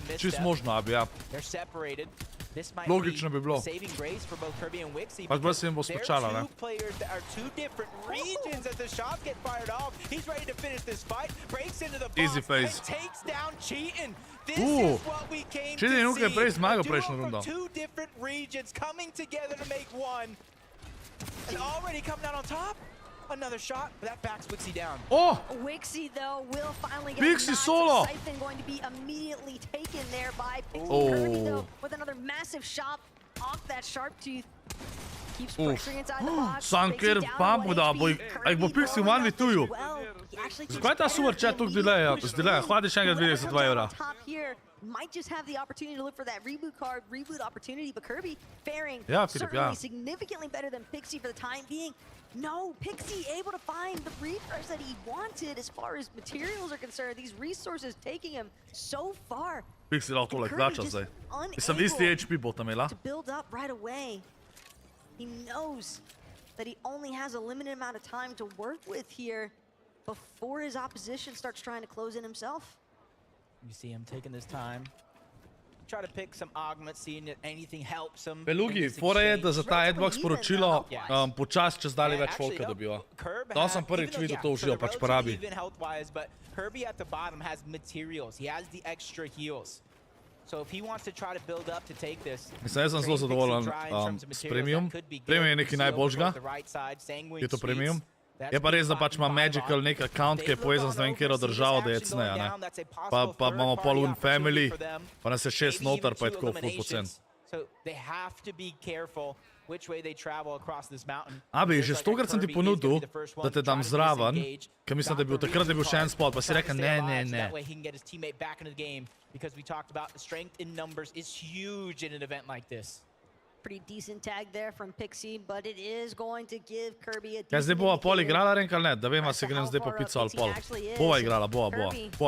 Abi, ja. They're separated. This might Logično bi bilo. be saving grace for both Kirby and Wixie. Pač bolj se jim bo They're spočala, ne. two players that are 2 different regions as the shots get fired off. He's ready to finish this fight, breaks into the box, Easy phase. and takes down Cheatin. This is what we came to see. Cheatin je prej zmagal A duo prejšnjo from rundo. 2 different regions coming together to make one. And already coming out on top. Another shot, but that backs Wixie down. Oh! Wixie, though, will finally get Pixie solo! Siphon going to be immediately taken there by Pixie. Oh. Kirby, though, with another massive shot off that sharp tooth. keeps pressuring inside the box. Sanker pampu da, a jih bo Pixi v 1v2-ju. Zakaj ta super chat tuk delaja? Hvala še enkrat 22 evra. Might just have the opportunity to look for that reboot card, reboot opportunity, but Kirby faring Filip, certainly significantly better than Pixi for the time being. No, Pixi able to find the refresh that he wanted as far as materials are concerned. These resources taking him so far. Pixi lahko tole klača zdaj. Mislim, isti HP bo tam imela. To build up right away. He knows that he only has a limited amount of time to work with here before his opposition starts trying to close in himself. You see him taking this time. Try to pick some augments, seeing if anything helps him. Belugi, fora je, da za ta Adbox sporočilo počas čez dalje več folka dobiva. Da sem prvič videl to uživo, pač porabi. But Kirby at the bottom has materials. He has the extra heals. So if he wants to try to build up to take this. Mislim, jaz sem zelo zadovoljen s premium. Premium je nekaj najboljšega. Je to premium. Je pa res, da pač ima Magical nek account, ki je povezan z ne vem kjero državo, da je cneja, ne. Pa imamo pol un family, pa nas je 6 noter, pa je tako full pocen. Abi, že 100krat sem ti ponudil, da te dam zraven, ker mislim, da je bil takrat, da je bil še en spot, pa si rekel ne. Pretty decent tag there from Pixi, but it is going to give Kirby a Ja, zdaj bova pol igrala renk ali ne, da vem, se grem zdaj po pico ali pol. Bova igrala, bova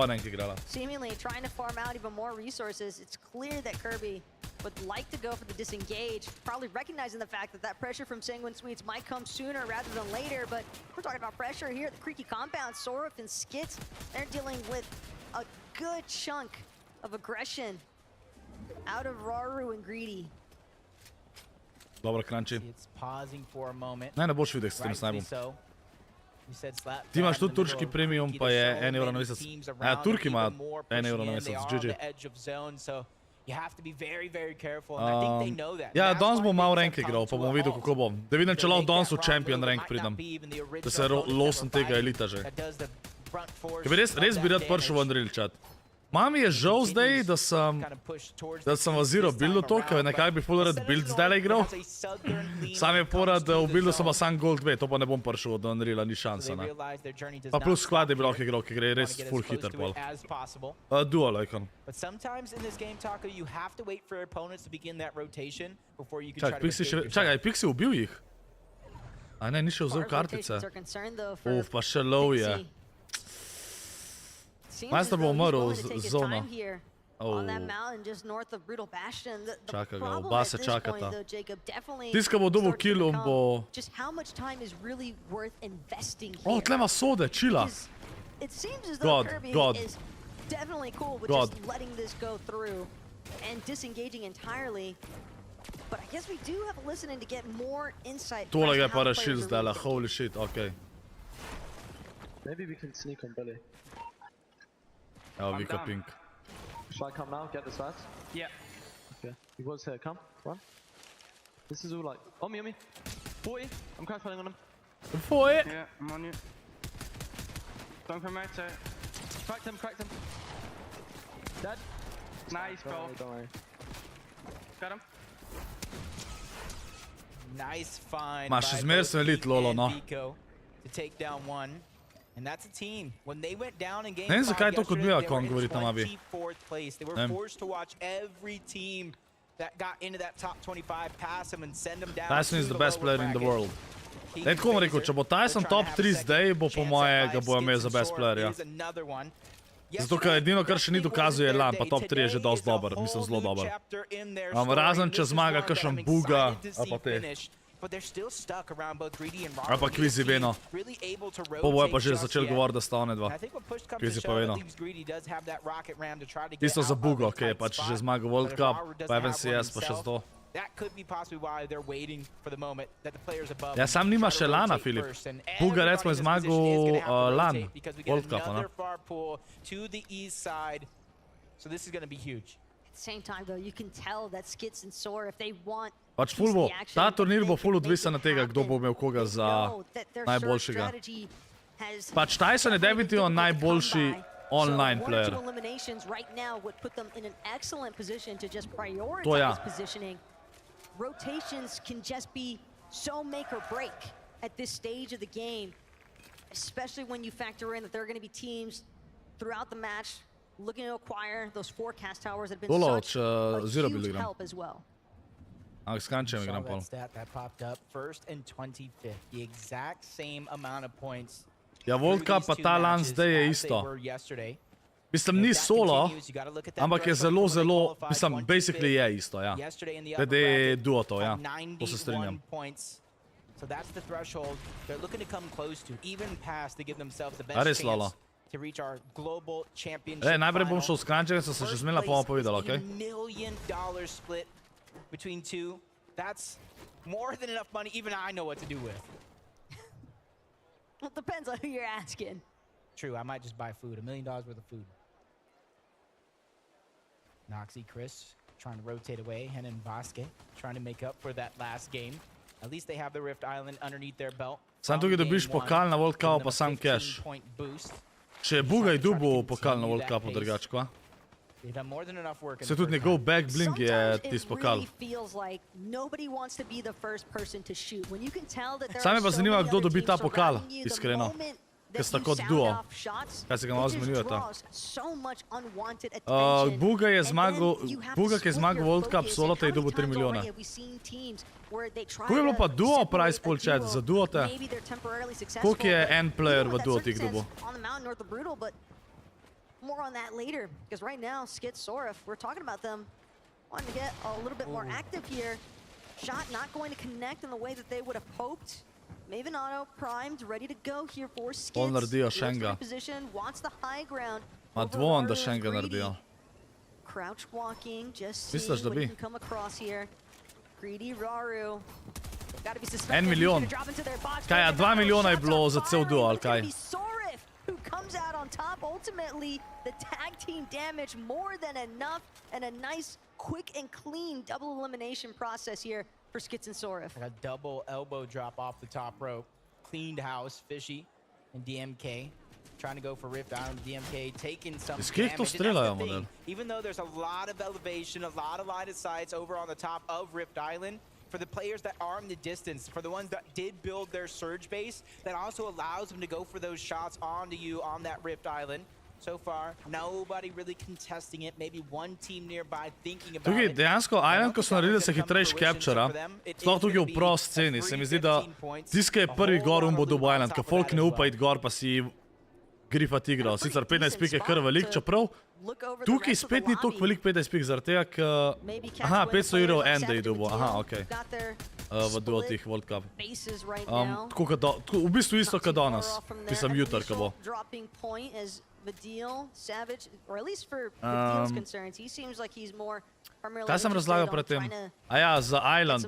renk igrala. Seemingly trying to farm out even more resources. It's clear that Kirby would like to go for the disengage, probably recognizing the fact that that pressure from Sanguine Sweets might come sooner rather than later, but we're talking about pressure here at the Creaky compound. Sorf and Skits, they're dealing with a good chunk of aggression out of Raru and Greedy. Dobro, Crunchy. Ne boš videl s tem snajbom. Ti imaš tudi turški premium, pa je 1 evro na mesec. Turki ima 1 evro na mesec, GG. Ja, danes bom malo rank igral, pa bom videl, kako bom. Da vidim, če lahko danes v Champion rank pridem. Da se losim tega elita že. Ker bi res bi rad prišel v Unreal chat. Mami je žal zdaj, da sem vaziral buildu to, ker nekaj bi full rad build zdaj igral. Sam je porad, da v buildu sem pa sam gold 2, to pa ne bom prišel od Unreala, ni šansa, ne. Pa plus sklade bi lahko igral, ki gre res full hitter pol. Dual icon. Čakaj, Pixi ubil jih? A ne, ni še vzel kartice. Uf, pa še low je. Master bo umrl z zona. Čaka ga, oba se čakata. Tiska bo dobil kill, on bo... O, tle ima sode, chilla. God. Tole ga je pa rešil zdaj, holy shit, okej. Maybe we can sneak on Billy. Oh, Vika pink. Shall I come now, get the stats? Yeah. Okay. He was here, come, run. This is all like, on me. 40, I'm crash fighting on him. 40? Yeah, I'm on you. Don't come right, sir. Cracked him. Dead? Nice, bro. Don't worry. Got him. Nice find Ma, še zmer sem elit lolo, no. To take down one. And that's a team. When they went down in game 5 Ne vem, zakaj to kot yesterday, odbija, they ko on were govori in tam abi. 24th place. They were forced to watch every team that got into that top 25 pass them and send them down. Tyson is the best player in the world. Ne, tako bom rekel, če bo Tyson top 3 zdaj, bo po moje ga bo imel za best player, ja. Zato, ker edino, kar še ni dokazuje je LAN, pa top 3 je že dosti dober, mislim zelo dober. Razen, če zmaga kakšen buga, ali pa te. Ali pa Kvizi Veno. Po boje pa že začel govoriti, da sta one dva. Kvizi pa Veno. Isto za bugo, ki je pač že zmagal World Cup, pa FNCS pa še za to. Ja, sam nima še Lana, Filip. Buga recimo je zmagal Lan, World Cup, ne? Pač ful bo, ta turnir bo ful odvisen od tega, kdo bo imel koga za najboljšega. Pač Tyson je definitivno najboljši online player. To ja. so make or break at this stage of the game, especially when you factor in that there are going to be teams throughout the match looking to acquire those forecast towers that have been such a huge help as well. That stat that popped up, first and 25th, the exact same amount of points. Ja, World Cup pa ta lan zdaj je isto. Mislim, ni solo, ampak je zelo, mislim, basically je isto, ja. Glede duotov, ja. To se strinjam. So that's the threshold they're looking to come close to, even past to give themselves the best chance to reach our global championship. Najprej bom šel s krančega, sem se še zmela pa povedal, okej? $1 million split between two. That's more than enough money even I know what to do with. Well, it depends on who you're asking. True, I might just buy food. $1 million worth of food. Noxy, Chris trying to rotate away. Hen and Vasquez trying to make up for that last game. At least they have the Rift Island underneath their belt. Sam tukaj dobiš pokal na World Cupu pa sam cash. Če je Bugaj dubo pokal na World Cupu drugače, kva? Se tudi njegov back bling je tis pokal. Sam me pa zanima, kdo dobi ta pokal, iskreno. Ker sta kot duo. Kaj se ga malo zmenjujeta. Bugaj je zmagal World Cup solo, te je dobil 3 milijone. Kako je bilo pa duo price pool chat za duote? Koliko je en player v duotih dobil? More on that later, because right now, Skit Sorif, we're talking about them wanting to get a little bit more active here. Shot not going to connect in the way that they would have hoped. Maven Auto primed, ready to go here for Skits. On naredijo Shenga. Wants the high ground. Ma dvon da Shenga naredijo. Crouch walking, just seeing what he can come across here. Greedy Raru. 1 milijon. Kaj, a 2 milijona je bilo za cel duo, ali kaj? Who comes out on top. Ultimately, the tag team damage more than enough, and a nice, quick and clean double elimination process here for Skits and Sorif. A double elbow drop off the top rope. Cleaned house, Fishy and DMK. Trying to go for Rift Island. DMK taking some damage. Even though there's a lot of elevation, a lot of line of sights over on the top of Rift Island, for the players that are in the distance, for the ones that did build their surge base, that also allows them to go for those shots onto you on that Rift Island. So far, nobody really contesting it. Maybe one team nearby thinking about it. Tukaj dejansko Island, ko so naredili se hitrejši capture, sploh tukaj v pro sceni, se mi zdi, da tiskaj je prvi gor bo dobil Island, ker folk ne upa iti gor, pa si grifat igral. Sicer 15 pik je kar velik, čeprav tukaj spet ni toliko velik 15 pik, zaradi tega, ker... Aha, 500 evrov enda je dobil, aha, okej. V duotih World Cup. V bistvu isto kot danes, pisam jutr, ko bo. Kaj sem razlagal pred tem? Aja, za Island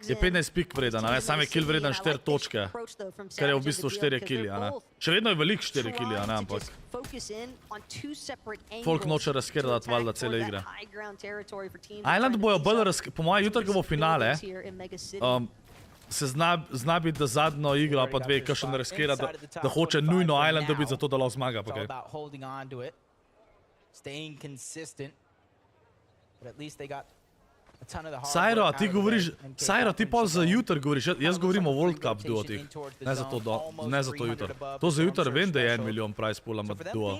je 15 pik vreden, sam je kill vreden 4 točke, kar je v bistvu 4 killi, Še vedno je velik 4 killi, ampak folk noče razkirati valjda cele igre. Island bojo bolj po mojem jutr, ko bo finale, se zna biti, da zadnjo igro pa dve kakšen razkira, da hoče nujno Island dobiti za to, da lahko zmaga. Sajro, ti govoriš, Sajro, ti pol za jutr govoriš, jaz govorim o World Cup duotih, ne za to jutr. To za jutr vem, da je 1 milijon price poola med duo.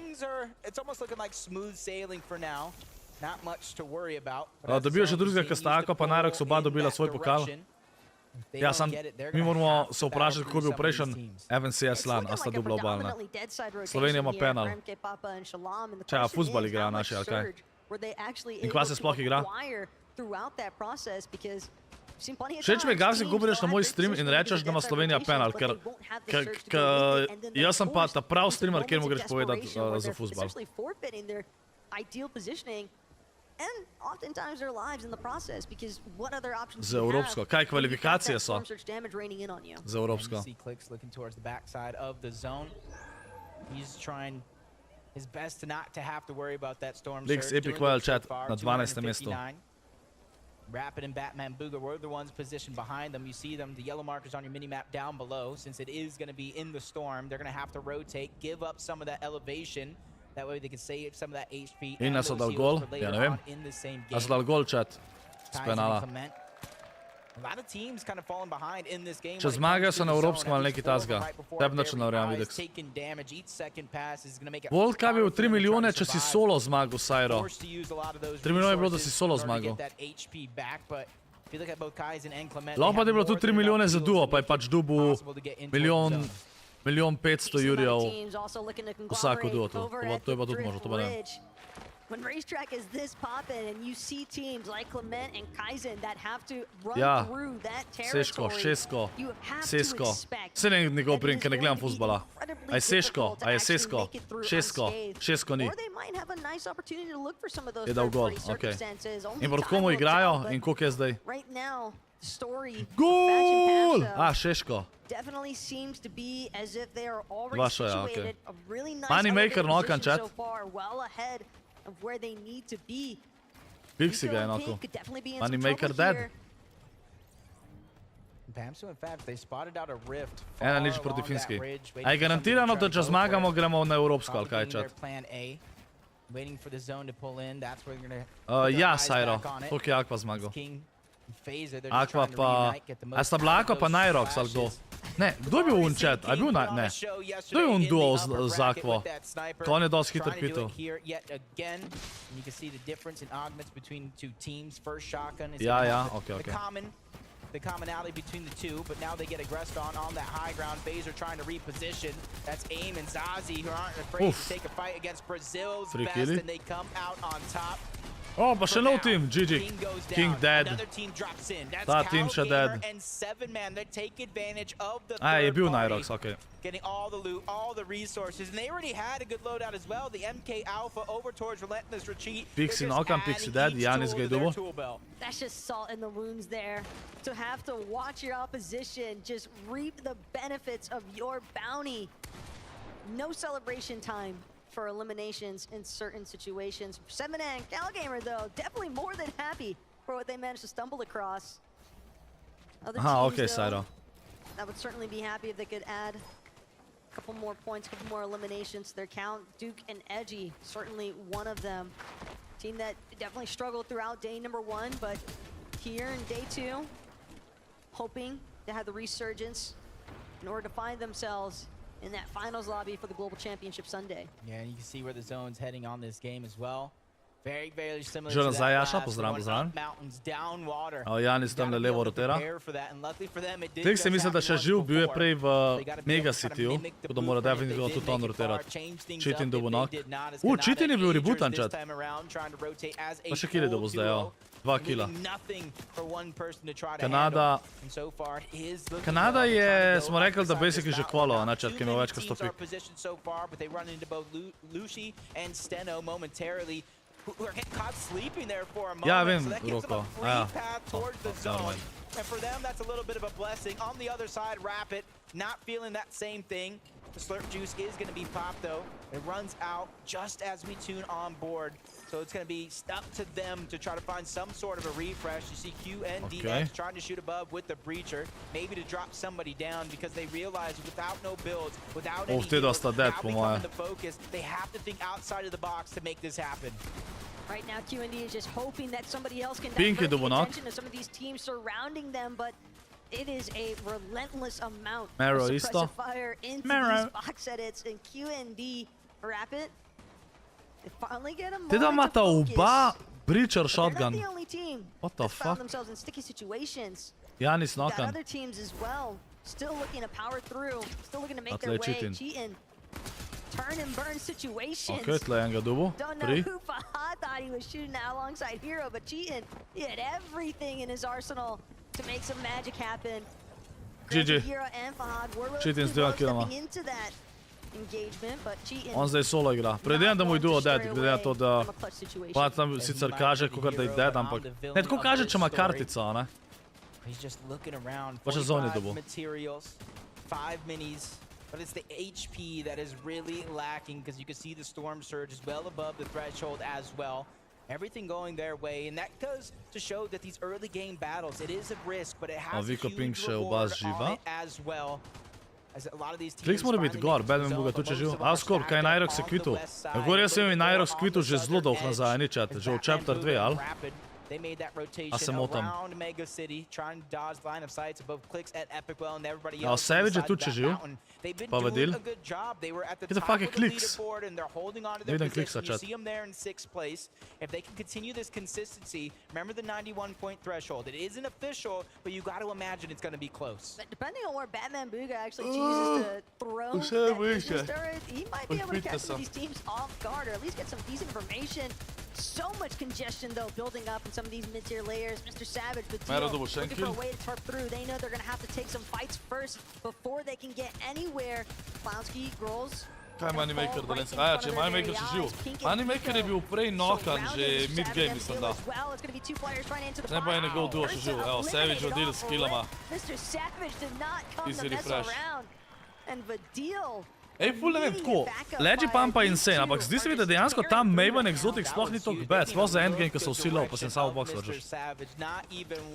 Dobijo še drugega Kastaka, pa Najrox oba dobila svoj pokal. Ja, mi moramo se vprašati, kako je bil prejšen FNCS LAN, a sta dobila obalna. Slovenija ima penal. Čaj, a fuzbal igra naši, ali kaj? In kva se sploh igra? Všeč mi je, Gavsi, ko prideš na moj stream in rečeš, da ima Slovenija penal, ker jaz sem pa ta prav streamer, kjer mu greš povedati za fuzbal. And oftentimes their lives in the process, because what other options za evropsko, kaj kvalifikacije so za evropsko. Leaks Epic Royal Chat na 12. mestu. Rapid and Batman Booga were the ones positioned behind them. You see them, the yellow markers on your mini-map down below. Since it is going to be in the storm, they're going to have to rotate, give up some of that elevation. That way they can save some of that HP. In so dal gol, ja ne vem. A so dal gol, chat, z penala. Če zmagajo so na evropskem ali neki tasga. Tebi nič ne verjamem, Videks. Volt kaj bi bil 3 milijone, če si solo zmagal, Sairo. 3 milijone je bilo, da si solo zmagal. Lahko pa je bilo tudi 3 milijone za duo, pa je pač dubu milijon 500 jurjev vsako duo tu. To je pa tudi možno, to pa ne. When racetrack is this poppin' and you see teams like Clement and Kaizen that have to run through that territory, you have to expect Vse nekaj prim, ker ne gledam fuzbala. A je Seško, Šesko ni. or they might have a nice opportunity to look for some of those Je dal gol, third-party okej. circumstances. In proti komu igrajo in koliko je zdaj? Right now, the story Gol! Šeško. definitely seems to be as if they are already Vaša je, situated a really nice Moneymaker, elevated nokan, position chat. so far, well ahead of where they need to be. Pixi ga je Nico and enako. Pink could definitely be in some Moneymaker trouble dead. here. Ena nič proti Finski. A je garantirano, da če zmagamo, gremo na evropsko, ali kaj, chat? Ja, Sairo. Koliko je Aqua zmagal? Aqua pa... A sta bila Aqua pa Nyrox, ali kdo? Ne, kdo je bil un chat? A je bil ne? Kdo je un duo z Aquo? To on je dosti hitro pital. Ja, okej. The commonality between the two, but now they get aggressed on that high ground. Phaser trying to reposition. That's Aim and Zazi who aren't afraid to take a fight against Brazil's best, and they come out on top. O, pa še nov tim, GG. King dead. Ta tim še dead. A, je bil Nyrox, okej. Getting all the loot, all the resources, and they already had a good loadout as well. The MK Alpha over towards Relentless Retreat. Pixi knockam, Pixi dead, Janis ga je dubo. That's just salt in the wounds there. To have to watch your opposition just reap the benefits of your bounty. No celebration time for eliminations in certain situations. 7N, Calgamer though, definitely more than happy for what they managed to stumble across. Other teams, though, that would certainly be happy if they could add a couple more points, a couple more eliminations to their count. Duke and Edgy, certainly one of them. Team that definitely struggled throughout day number 1, but here in day 2, hoping to have the resurgence in order to find themselves in that finals lobby for the Global Championship Sunday. Yeah, and you can see where the zone's heading on this game as well. Very, very similar Želim to za that Jaša, last pozdravljam. mountains, down water. O, Janis tam levo rotira. Tek se misli, da še živ, bil je prej v Mega Cityju, tako da mora definitivno tudi on rotirati. Cheatin dobo knock. Cheatin je bil rebootan, chat. Pa še kill je dobo zdaj, jo. 2 killa. Kanada je, smo rekli, da basically že kvalo, ne, chat, ki ima več kot 100 pik. Ja, vem, Roko. Ja. And for them, that's a little bit of a blessing. On the other side, Rapid, not feeling that same thing. The Slurp Juice is going to be popped, though. It runs out just as we tune on board. So it's going to be up to them to try to find some sort of a refresh. You see QNDX trying to shoot above with the Breacher, maybe to drop somebody down because they realize without no builds, without any heals, now becoming the focus, they have to think outside of the box to make this happen. Right now, QND is just hoping that somebody else can divert the attention of some of these teams surrounding them, but it is a relentless amount of suppressive fire into these box edits, and QND Rapid, they finally get a moment to focus. Breacher shotgun. They're not the only team What the that found fuck? themselves in sticky situations. Janis Got knockam. other teams as well, still looking to power through, still looking to make their way, cheating. Turn and burn situations. Okay, tle enega dubo. Don't know who Fahad thought he was shooting at alongside Hero, but cheating. He had everything in his arsenal to make some magic happen. GG. Hero and Fahad were Cheating z both 2 killama. stepping into that engagement, but cheating. On zdaj solo igra. Predvidevam, da mu je duo dead, glede na to, da pa tam sicer kaže, kakor da je dead, ampak ne, tako kaže, če ima kartica, ne? Pa še zoni dobo. 5 minis. But it's the HP that is really lacking because you can see the Storm Surge is well above the threshold as well. Everything going their way, and that goes to show that these early game battles, it is a risk, but it has a huge reward on it as well. As a lot of these teams Flix mora biti gor, Badman bo ga tu če živ. A, Scorp, kaj je Nyrox se kvitu? Gor jaz sem Nyrox kvitu že zelo dolgo nazaj, ni chat, že v chapter 2, ali? They made that rotation around Mega City, trying to dodge line of sights above clicks at Epicwell and everybody else. Savage je tu če živ. They've been Pa v doing del. a good job. They were at the Get the top fucking of the clicks. leaderboard and they're holding on to their Vidim klicks position. You začet. see them there in 6th place. If they can continue this consistency, remember the 91-point threshold. It isn't official, but you got to imagine it's going to be close. But depending on where Batman Booga actually chooses to throw that business turret, he might be able to catch some of these teams off guard, or at least get some decent information. So much congestion, though, building up in some of these mid-tier layers. Mr. Savage with Dio looking for a way to turf through. They know they're going to have to take some fights first before they can get anywhere. Clownski, Grolls. Kaj je Moneymaker danes? Aja, če je Moneymaker še živ. Moneymaker je bil prej knockan, že mid-game mislim da. Ne pa je njegov duo še živ. Evo, Savage vodil s killama. Easy refresh. Ej, ful ne vem, tako, Leggy Pumpa je insane, ampak zdi se mi, da dejansko tam Maven Exotic sploh ni toliko bad, sploh za endgame, ko so vsi low, pa sem samo box vržil.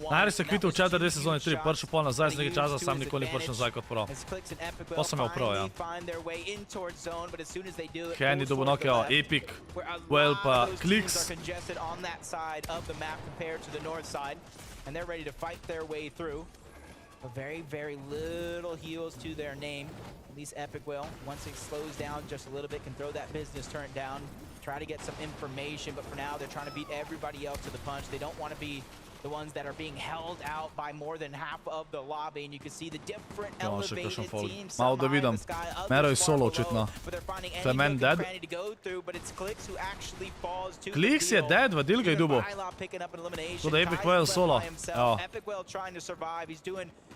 Najri se kvitil v 4. sezoni 3, pršel pol nazaj z nekaj časa, sam nikoli ni pršel nazaj kot pro. Pa sem imel pro, ja. Henny dobil knockout, Epic, Well pa Clicks. And they're ready to fight their way through. A very, very little heals to their name. At least Epic will, once it slows down just a little bit, can throw that business turret down, try to get some information, but for now they're trying to beat everybody else to the punch. They don't want to be the ones that are being held out by more than half of the lobby, and you can see the different elevated teams. Malo da vidim. Mero je solo očitno. To je man dead. Clicks je dead, vadil ga je dubo. To da Epic Well solo. Evo.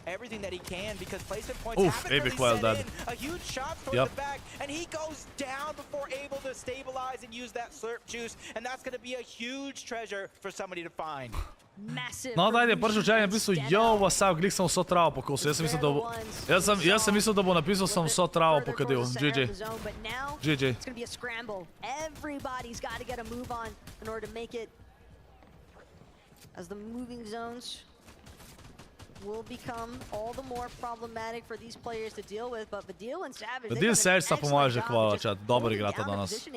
Everything that he can because placement points haven't Epic really Well set dead. in. A huge shot toward the back, and he goes down before able to stabilize and use that slurp juice, and that's going to be a huge treasure for somebody to find. No, daj je pršel čaj in napisal, yo, what's up, glik sem vso travo pokosil. Jaz sem mislil, da bo napisal, sem vso travo pokadil. GG. GG. It's going to be a scramble. Everybody's got to get a move on in order to make it as the moving zones will become all the more problematic for these players to deal with, but Vadil and Savage, Vadil Savage sta po mojem že hvala, čat. Dobro igrata danes.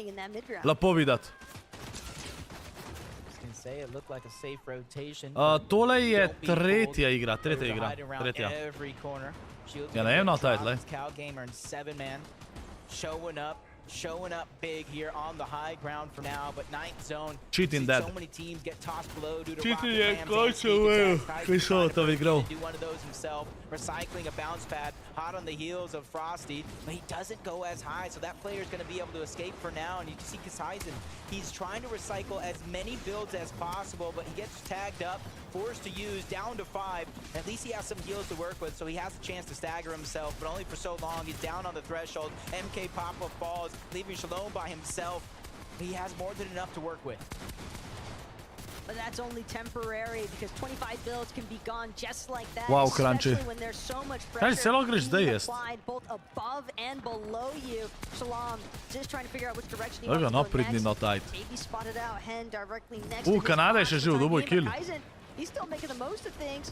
Lepo videti. Tole je tretja igra. Ja, ne vem, no, title. Showing up big here on the high ground for now, but 9th zone. Cheating dead. So many teams get tossed below due to Cheating je končal, Krišo to igral. Do one of those himself, recycling a bounce pad, hot on the heels of Frosty, but he doesn't go as high, so that player is going to be able to escape for now. And you can see Kaizen, he's trying to recycle as many builds as possible, but he gets tagged up, forced to use down to 5. At least he has some heals to work with, so he has a chance to stagger himself, but only for so long. He's down on the threshold. MK pop-up falls, leaving Shalom by himself. He has more than enough to work with. But that's only temporary because 25 builds can be gone just like that. Wow, especially when there's so much pressure being applied both above and below you. Shalom just trying to figure out which direction he wants to go next. Maybe spotted out Hen directly next to Kanada je še živ, dobil je kill. He's still making the most of things.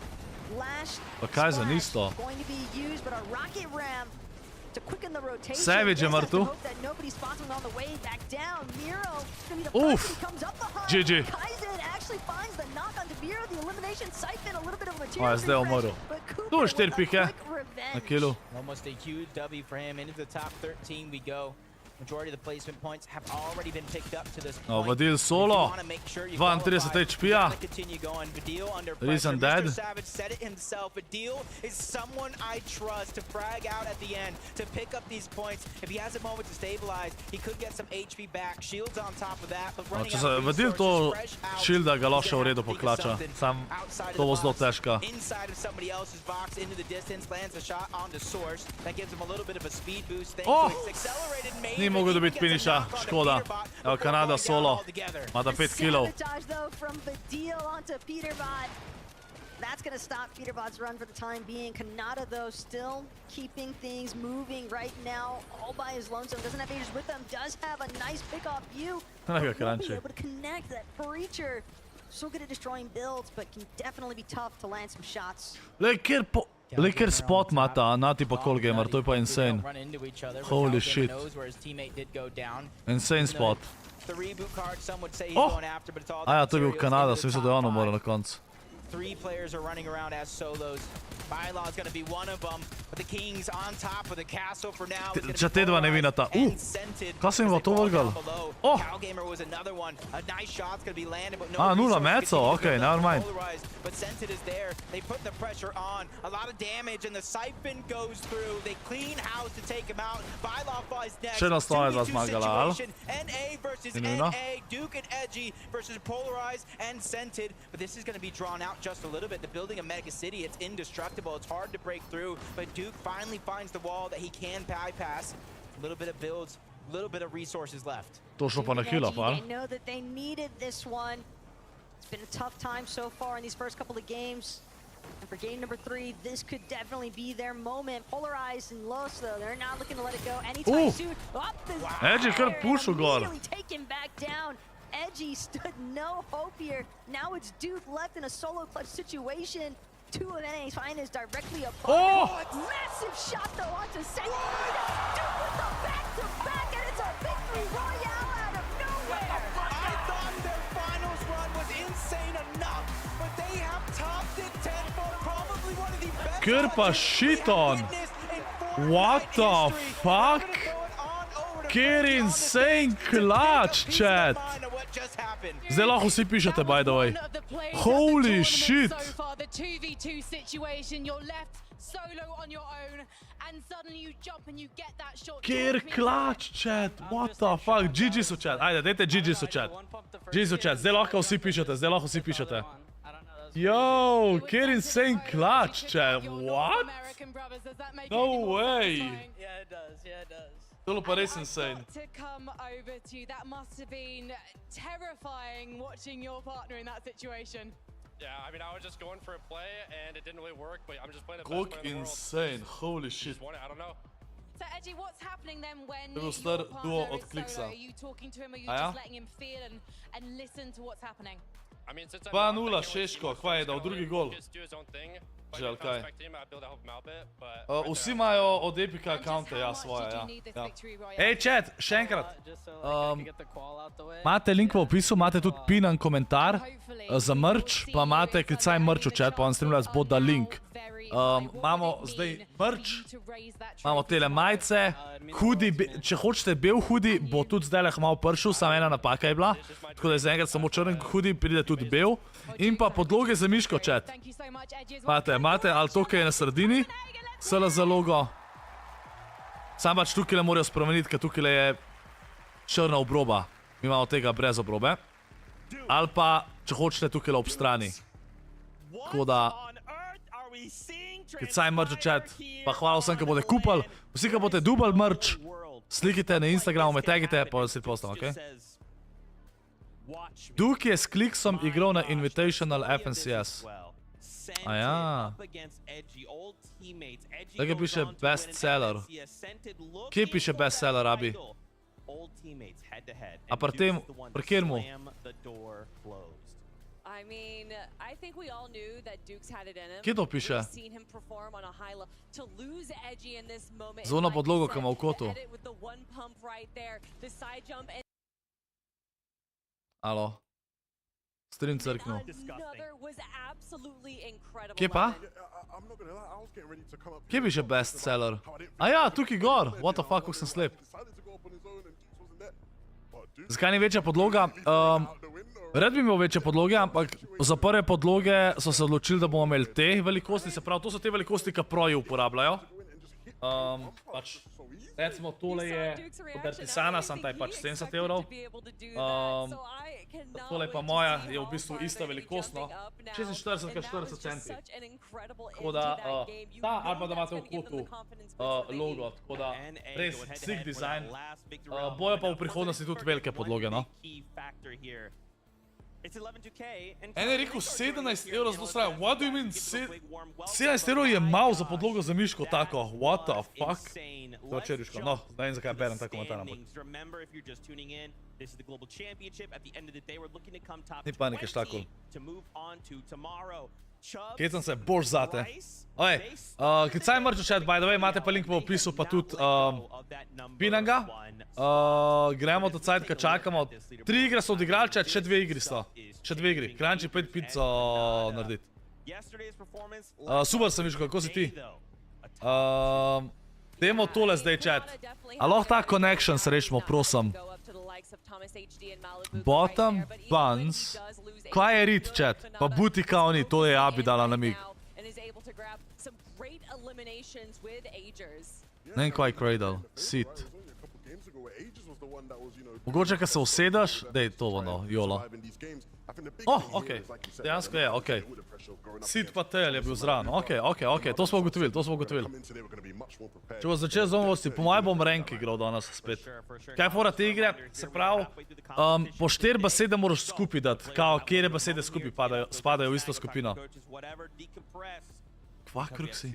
Lash Kaizen isto. going to be used, but a rocket ram to quicken the rotation. Savage je mrtev. Nobody spots him on the way back down. Miro going to be the first he comes up behind. GG. Kaizen actually finds the knock onto Miro. The elimination siphon, a little bit of a material zdaj umrl. Tu je 4 pike na killu. Almost a huge W for him. Into the top 13 we go. Majority of the placement points have already been picked up to this point. Vadil solo. 32 HP-ja. Reason dead. Mr. Savage said it himself. Vadil is someone I trust to frag out at the end, to pick up these points. If he has a moment to stabilize, he could get some HP back. Shields on top of that, but running out of Vadil to shielda ga lahko v redu poklača. Sam to bo zelo težka. Inside of somebody else's box, into the distance, lands a shot onto Source. That gives him a little bit of a speed boost. Accelerated Ni mogel dobiti finiša, škoda. Evo, Kanada solo. Mada 5 killov. That's going to stop Peterbot's run for the time being. Kanada, though, still keeping things moving right now, all by his lonesome. Doesn't have Aegis with him, does have a nice pick-off view. Won't be able to connect that Breacher. So good at destroying builds, but can definitely be tough to land some shots. Kjer po... Liker spot ima ta, Nati pa Call Gamer, to je pa insane. Holy shit. Insane spot. Oh! Aja, to je bil Kanada, sem mislil, da je on umoril na koncu. 3 players are running around as solos. Bylaw is going to be one of them, but the Kings on top of the castle for now. Če te dva ne vinata. Kaj sem jim to vrgal? Oh! A, 0 mecov, okej, never mind. But Scented is there. They put the pressure on. A lot of damage and the siphon goes through. They clean house to take him out. Bylaw flies next. Še ena stvar je zmagala, ali? NA versus NA. Duke and Edgy versus Polarized and Scented. But this is going to be drawn out just a little bit. The building of Mega City, it's indestructible. It's hard to break through, but Duke finally finds the wall that he can bypass. A little bit of builds, a little bit of resources left. To šlo pa na hila, pa? They know that they needed this one. It's been a tough time so far in these first couple of games. And for game number 3, this could definitely be their moment. Polarized and Los, though, they're not looking to let it go anytime soon. Edgy kar pušil gor. Taken back down. Edgy stood no hope here. Now it's Duke left in a solo clutch situation. 2 of NA's finest directly above. Massive shot though onto Scented. Duke with the back-to-back, and it's a victory royale out of nowhere. I thought their finals run was insane enough, but they have topped it tenfold. Probably one of the best. Ker pa shit on. What the fuck? Ker insane clutch, chat. Zdaj lahko vsi pišete, by the way. Holy shit. Ker clutch, chat. What the fuck? GG so chat. Ajde, dajte GG so chat. GG so chat. Zdaj lahko vsi pišete, zdaj lahko vsi pišete. Yo, ker insane clutch, chat. What? No way. Yeah, it does. Tolo pa res insane. To come over to you, that must have been terrifying watching your partner in that situation. Yeah, I mean, I was just going for a play and it didn't really work, but I'm just playing the Kako best player in the world. insane, holy shit. I don't know. So, Edgy, what's happening then when To je bil your star partner duo is od Kliksa. solo? Are you talking to him, or are you A ja? just letting him feel and listen to what's happening? I mean, since 2-0, Šeško, kva je dal drugi gol? Just do his own thing. Že, ali kaj? But Vsi imajo od Epika accounte, ja, svoje, ja. Ej, chat, še enkrat. Imate link v opisu, imate tudi pinan komentar za merch, pa imate klicaj merch v chat, pa vam streamljac bo da link. Imamo zdaj merch, imamo tele majice, hoodie, če hočete bel hoodie, bo tudi zdaj leh malo pršel, samo ena napaka je bila. Tako da je zaenkrat samo črn hoodie, pride tudi bel. In pa podloge za miško, chat. Imate, ali to, kaj je na sredini, SLZ logo. Sam pač tukaj le morajo spremeniti, ker tukaj je črna obroba. Mi imamo tega brez obrobe. Ali pa, če hočete, tukaj le ob strani. Tako da... Klicaj merch v chat, pa hvala vsem, ki bote kupali. Vsi, ki bote dubali merch, slikite na Instagramu, me tagite, pa si postam, okej? Duke je s Kliksom igral na Invitational FNCS. Aja. Tukaj piše bestseller. Kje piše bestseller, Abi? A pri tem, pri kjermu? I mean, I think we all knew that Duke's had it in him. Kje to piše? We've seen him perform on a high level. To lose Edgy in this moment. Zelo na podlogo, ki ima v kotu. Alo. Stream crknul. Kje pa? Kje piše bestseller? Aja, tukaj gor. What the fuck, kako sem slep. Zakaj ni večja podloga? Red bi imel večje podloge, ampak za prve podloge so se odločili, da bomo imeli te velikosti, se pravi, to so te velikosti, ki proji uporabljajo. Pač, recimo, tole je od Artisana, sam taj pač 70 €. Tole pa moja je v bistvu ista velikost, no. 46 x 40 centi. Tako da, ta ali pa da imate v kotu logo, tako da res sick design. Bojo pa v prihodnosti tudi velike podloge, no. En je rekel 17 €, zato sraja, what do you mean, 17 € je malo za podlogo za miško tako, what the fuck? To je čeriško, no, ne vem zakaj berem ta komentar, ampak. Ni panike štakul. Kecam se, boš zate. Klicaj mrčo chat, by the way, imate pa link v opisu, pa tudi Pinanga. Gremo do cajt, ka čakamo. 3 igre so odigrali, chat, še 2 igri sta. Še 2 igri. Kranči 5 pico narediti. Super sem viš, kako si ti? Dajmo tole zdaj, chat. A lahko ta connection srečimo, prosim. Bottom buns. Kaj je rit, chat? Pa buti kao ni, to je Abi dala na mig. Ne vem, kaj je Cradle. Sit. Mogoče, kad se usedaš, dej to ono, jolo. Okej, dejansko je, okej. Sit pa tel je bil zran, okej, to smo ugotovili, Če bo začel z novosti, po mojem bom rank igral danes spet. Kaj je fora te igre? Se pravi, po 4 besede moraš skupaj dati, kao, kjere besede skupaj spadajo v isto skupino. Kva kruk si?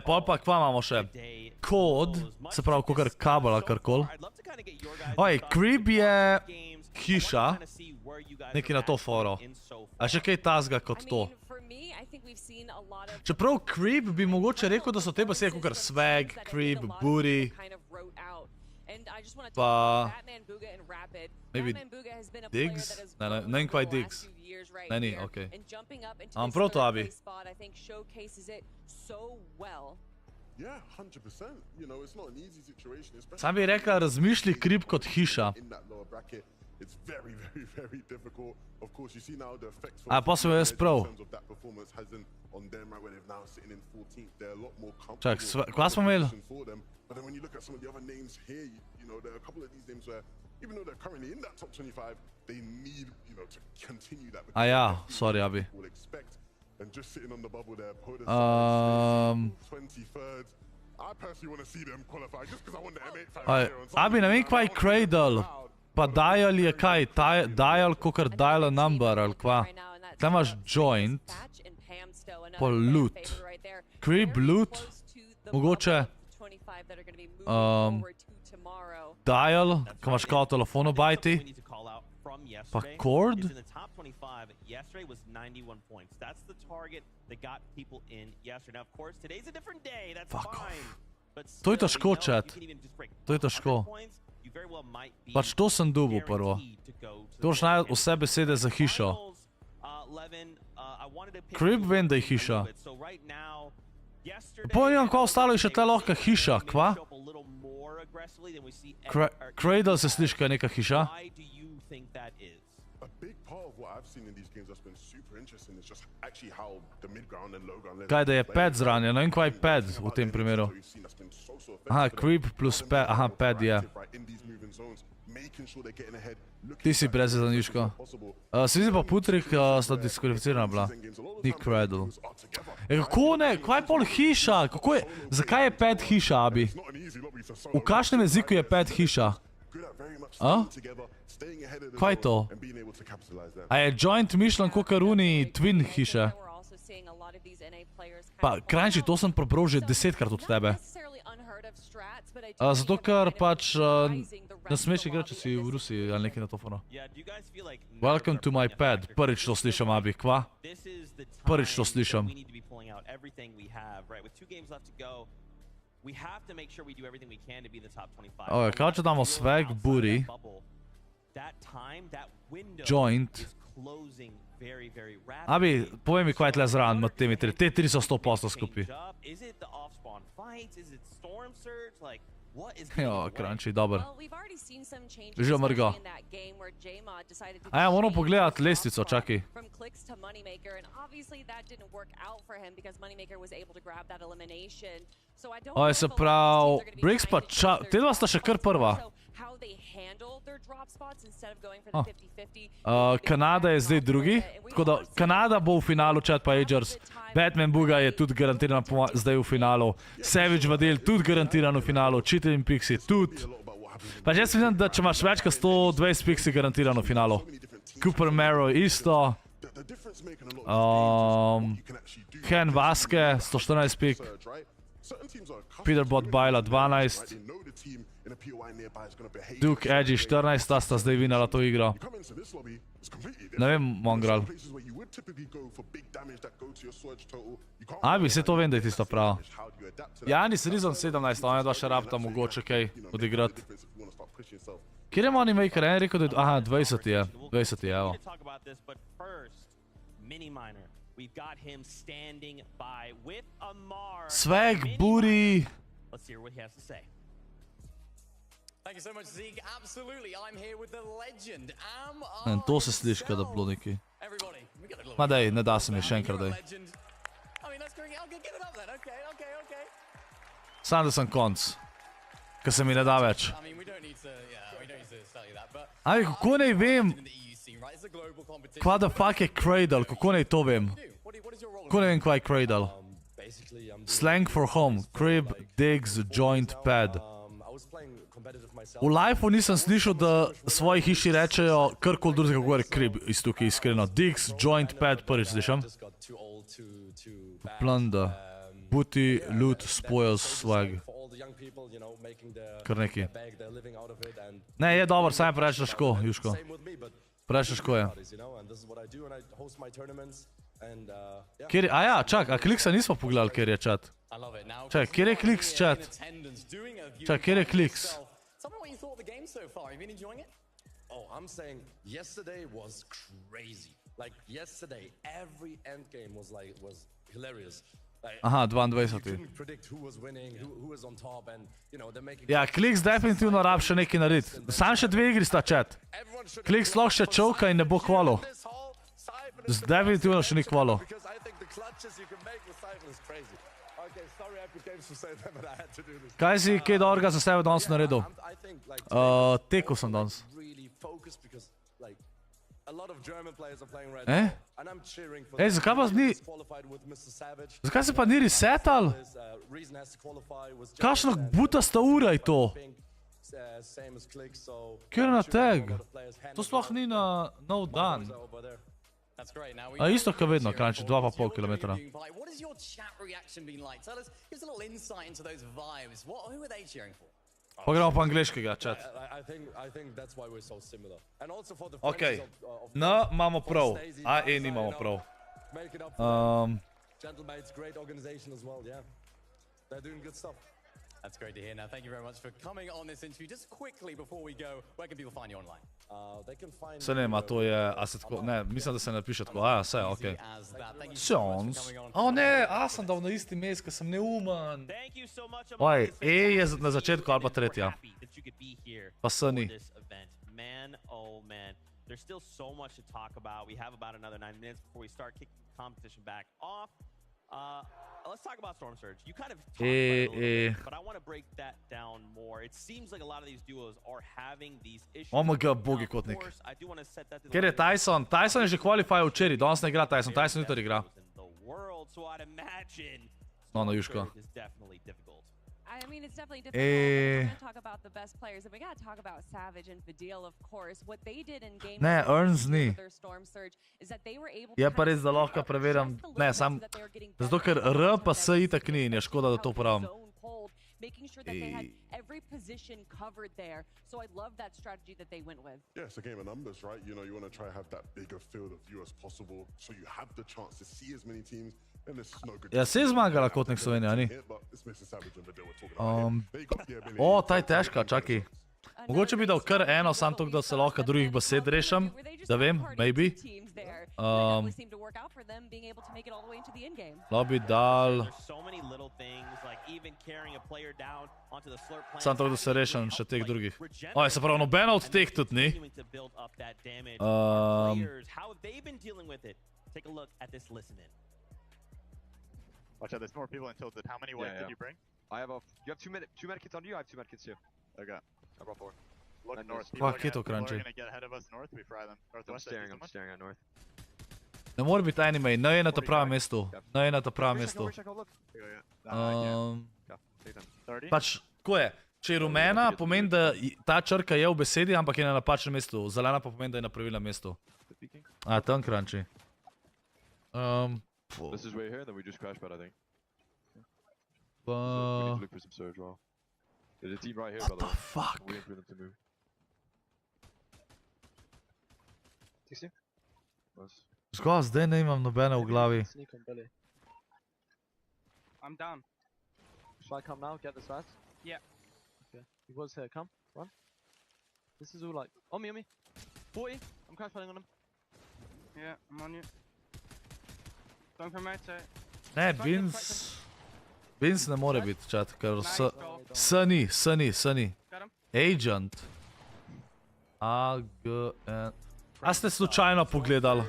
Pol pa kva imamo še? Kod, se pravi, kakor kabel ali karkoli. Creep je hiša, nekaj na to foro. A še kaj tazga kot to? Čeprav creep bi mogoče rekel, da so te besede kakor swag, creep, booty. Pa... maybe digs? Ne vem kva je digs. Ne, ni, okej. Am prav to, Abi? Sam bi rekel, razmišlji creep kot hiša. Pa sem jaz prav. Čak, kva smo imeli? Sorry, Abi. Abi, ne vem kva je Cradle. Pa dial je kaj? Dial kakor dial a number ali kva? Tle imaš joint. Pol loot. Creep, loot. Mogoče... dial, ko imaš kao telefonu bajti. Pa chord? Fuck off. To je težko, chat. To je težko. Pač to sem dobil prvo. To boš najel vse besede za hišo. Creep vem, da je hiša. Pojemam, kva ostalo je še tle lahka hiša, kva? Cradle se sliši, kaj je neka hiša? Kaj, da je pad zranjen, ne vem kva je pad v tem primeru. Creep plus pad, pad je. Ti si brez za Jusko. Svizi pa Putrik sta diskvalificirana bila. Ni Cradle. Kako ne? Kva je pol hiša? Kako je? Zakaj je pad hiša, Abi? V kakšnem jeziku je pad hiša? Kaj je to? A je joint mišljen kakor uni twin hiše? Pa, Krajnči, to sem prebral že 10-krat od tebe. Zato, ker pač ne smeš igrati, če si v Rusiji ali nekaj na to fono. Welcome to my pad. Prvič to slišam, Abi, kva? Prvič to slišam. Kaj če damo swag, booty, joint. Abi, povej mi, kaj je tle zraven med temi tri. Te tri so 100% skupaj. Kranči, dober. Že mrgo. Moramo pogledati lestvico, čakaj. Se pravi, Briggs pa te dva sta še kar prva. Kanada je zdaj drugi, tako da Kanada bo v finalu, chat pa Agers. Batman Buga je tudi garantiran zdaj v finalu. Savage Vadel tudi garantiran v finalu. Cheater in Pixie tudi. Pa jaz mislim, da če imaš več kot 120 Pixie garantiran v finalu. Cooper Mero isto. Hen Vaske 114 pik. Peter Bot Baila 12. Duke, Edgy, 14 sta zdaj vinala to igro. Ne vem, Mongral. Abi, vse to vem, da je tisto pravo. Janis Rizon 17, on je dva še rabta mogoče kaj odigrati. Kjer je Moneymaker? En je rekel, da je... Aha, 20 je. 20 je, evo. Swag, Buri! Thank you so much, Zeke. Absolutely, I'm here with the legend. To se sliši, kada bilo neki. Ma daj, ne da se mi še enkrat, daj. Sam da sem konc. Ker se mi ne da več. Aj, kako naj vem? Kva the fuck je Cradle? Kako naj to vem? Kako naj vem, kva je Cradle? Slang for home. Crib, digs, joint, pad. V life-u nisem slišal, da svoji hiši rečejo karkoli drugega, kako govori crib iz tukaj iskreno. Digs, joint, pad, prvič slišam. Plunder. Booty, loot, spoils, swag. Kar neki. Ne, je dober, saj je preveč težko, Jusko. Preveč težko je. Kjer je, aja, čak, a Kliksa nismo pogledali, kjer je chat. Čak, kjer je Kliks chat? Čak, kjer je Kliks? Tell me what you thought of the game so far. Have you been enjoying it? Oh, I'm saying yesterday was crazy. Like yesterday, every end game was hilarious. Aha, 22. Ja, Kliks definitivno rab še nekaj narediti. Sam še dve igri sta chat. Kliks lahko še čovka in ne bo kvalo. Definitivno še ni kvalo. Kaj si kaj dobrega za sebe danes naredil? Tekel sem danes. Zakaj pa ni... Zakaj se pa ni resetal? Kakšna butasta ura je to? Kjer je na tag? To sploh ni na nov dan. A isto kao vedno, kranči, 2,5 kilometra. Pa gremo po angliškega, chat. Ok, N imamo prav, a E nimamo prav. That's great to hear. Now, thank you very much for coming on this interview. Just quickly before we go, where can people find you online? Se ne, ma to je, a se tako, ne, mislim, da se ne piše tako, a, se, okej. Sons. O ne, a sem dal na isti mest, ker sem neumen. Oj, E je na začetku ali pa tretja. Pa S ni. There's still so much to talk about. We have about another 9 minutes before we start kicking the competition back off. Let's talk about Storm Surge. You kind of talked about it a little bit, but I want to break that down more. It seems like a lot of these duos are having these issues. Omega, bogi kotnik. Kjer je Tyson? Tyson je že qualified včeraj, danes ne igra Tyson. Tyson jutri igra. No, na Juško. I mean, it's definitely difficult. We're going to talk about the best players, and we got to talk about Savage and Fadil, of course. What they did in game ne, Earns ni. their Storm Surge is that they were able Je pa res, da lahko preverjam. Ne, sam, zato ker R pa S itak ni in je škoda, da to uporabim. Making sure that they had every position covered there. So I love that strategy that they went with. Yeah, it's a game of numbers, right? You know, you want to try to have that bigger field of view as possible, so you have the chance to see as many teams. Ja, se je zmagala kotnik Slovenija, ni? O, ta je težka, čaki. Mogoče bi dal kar eno, sam to, da se lahko drugih besed rešam. Da vem, maybe. Lahko bi dal... Sam to, da se rešam še teh drugih. Oj, se pravi, nobena od teh tudi ni. Watch out, there's more people in tilted. How many white did you bring? I have you have two medkits on you, I have 2 medkits too. Okay. I brought 4. Look north. People are crunchy. gonna get ahead of us north, we fry them. Northwest, I'm staring at north. Ne mora biti anime, ne je na ta pravem mestu. Ne je na ta pravem mestu. Pač, tako je. Če je rumena, pomeni, da ta črka je v besedi, ampak je na napačnem mestu. Zelena pa pomeni, da je na pravilnem mestu. A, tam crunchy. This is way here, then we just crash pad, I think. We need to look for some surge wall. There's a team right here, What the fuck? Waiting for them to move. 60? Nice. Zgolj zdaj ne imam nobene v glavi. Sneak on Billy. I'm down. Shall I come now? Get this fast? Yeah. Okay. He was here. Come. Run. This is all like... On me. 40. I'm crash fighting on him. Yeah, I'm on you. Don't promote it. Ne, Vince ne more biti, čat, ker Sunny. Agent. AGN. A ste slučajno pogledali?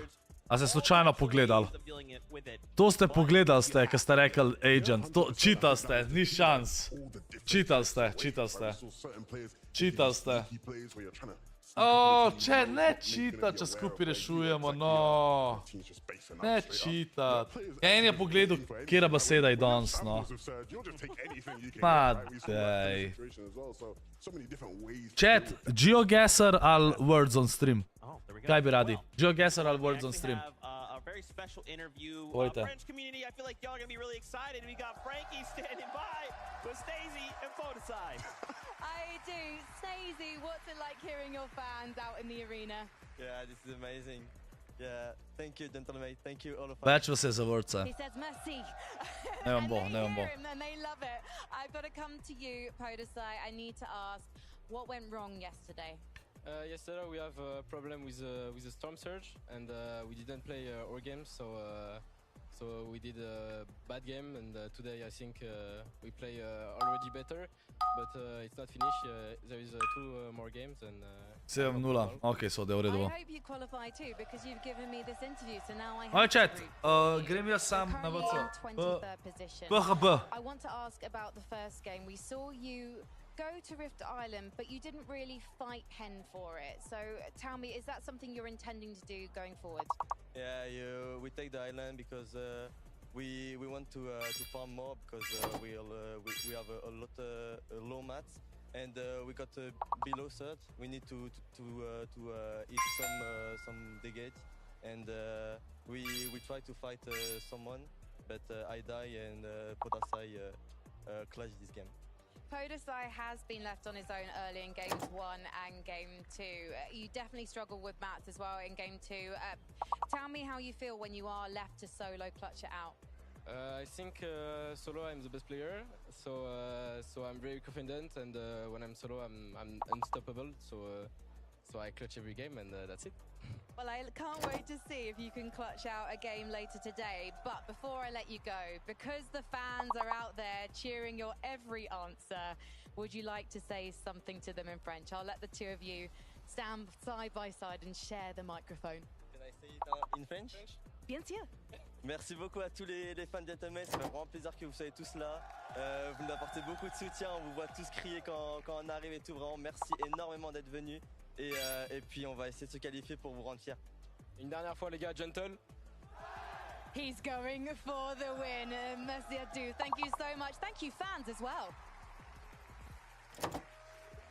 To ste pogledali ste, ker ste rekli agent. Cheatal ste, ni šans. Cheatal ste. Če ne cheata, če skupaj rešujemo, no. Ne cheata. En je pogledal, kjera beseda je danes, no. Ma dej. Chat, GeoGuessr ali Words on Stream? Kaj bi radi? GeoGuessr ali Words on Stream? Very special interview. Pojte. French community, I feel like y'all are gonna be really excited. We got Frankie standing by with Stacey and PODLOGA. I do. Stacey, what's it like hearing your fans out in the arena? Yeah, this is amazing. Yeah, thank you, gentlemen. Thank you, all of us. Več vas je za Wordsa. He says merci. Ne vam bo. And they love it. I've got to come to you, PODLOGA. I need to ask, what went wrong yesterday? Yesterday we have a problem with the storm surge, and we didn't play our games, so we did a bad game, and today I think we play already better, but it's not finished. There is 2 more games, and 7-0. Ok, so da je v redu. I hope you qualify too, because you've given me this interview, so now I have Oj, chat, grem jaz sam na VC. I want to ask about the first game. We saw you go to Rift Island, but you didn't really fight Hen for it. So tell me, is that something you're intending to do going forward? Yeah, we take the island because we want to farm more, because we have a lot low mats, and we got below third. We need to hit some digate, and we try to fight someone, but I die, and PODLOGA clutch this game. PODLOGA has been left on his own early in games 1 and game 2. You definitely struggle with mats as well in game 2. Tell me how you feel when you are left to solo clutch it out. I think solo I'm the best player, so I'm very confident, and when I'm solo I'm unstoppable. So I clutch every game, and that's it. Well, I can't wait to see if you can clutch out a game later today. But before I let you go, because the fans are out there cheering your every answer, would you like to say something to them in French? I'll let the two of you stand side by side and share the microphone. Can I say it in French? Bien sûr. Merci beaucoup à tous les fans de Diamant. Ça fait vraiment plaisir que vous soyez tous là. Vous nous apportez beaucoup de soutien. On vous voit tous crier quand on arrive et tout. Vraiment, merci énormément d'être venus. Et puis on va essayer de se qualifier pour vous rendre fiers. Une dernière fois les gars, gentle. He's going for the win. Merci à tous. Thank you so much. Thank you fans as well.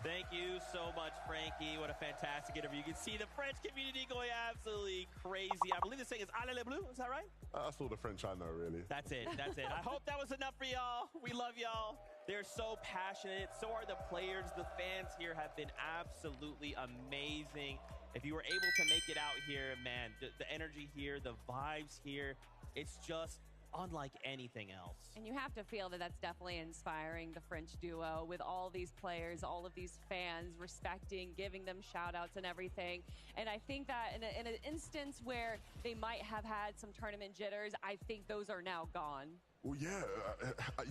Thank you so much, Frankie. What a fantastic interview. You can see the French community going absolutely crazy. I believe the saying is "Allez les bleus." Is that right? That's all the French I know, really. That's it. I hope that was enough for y'all. We love y'all. They're so passionate. So are the players. The fans here have been absolutely amazing. If you were able to make it out here, man, the energy here, the vibes here, it's just unlike anything else. And you have to feel that that's definitely inspiring the French duo, with all these players, all of these fans respecting, giving them shout outs and everything. And I think that in an instance where they might have had some tournament jitters, I think those are now gone. Well, yeah,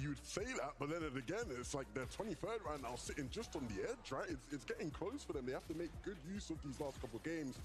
you'd say that, but then again, it's like they're 23rd right now, sitting just on the edge, right? It's getting close for them. They have to make good use of these last couple of games.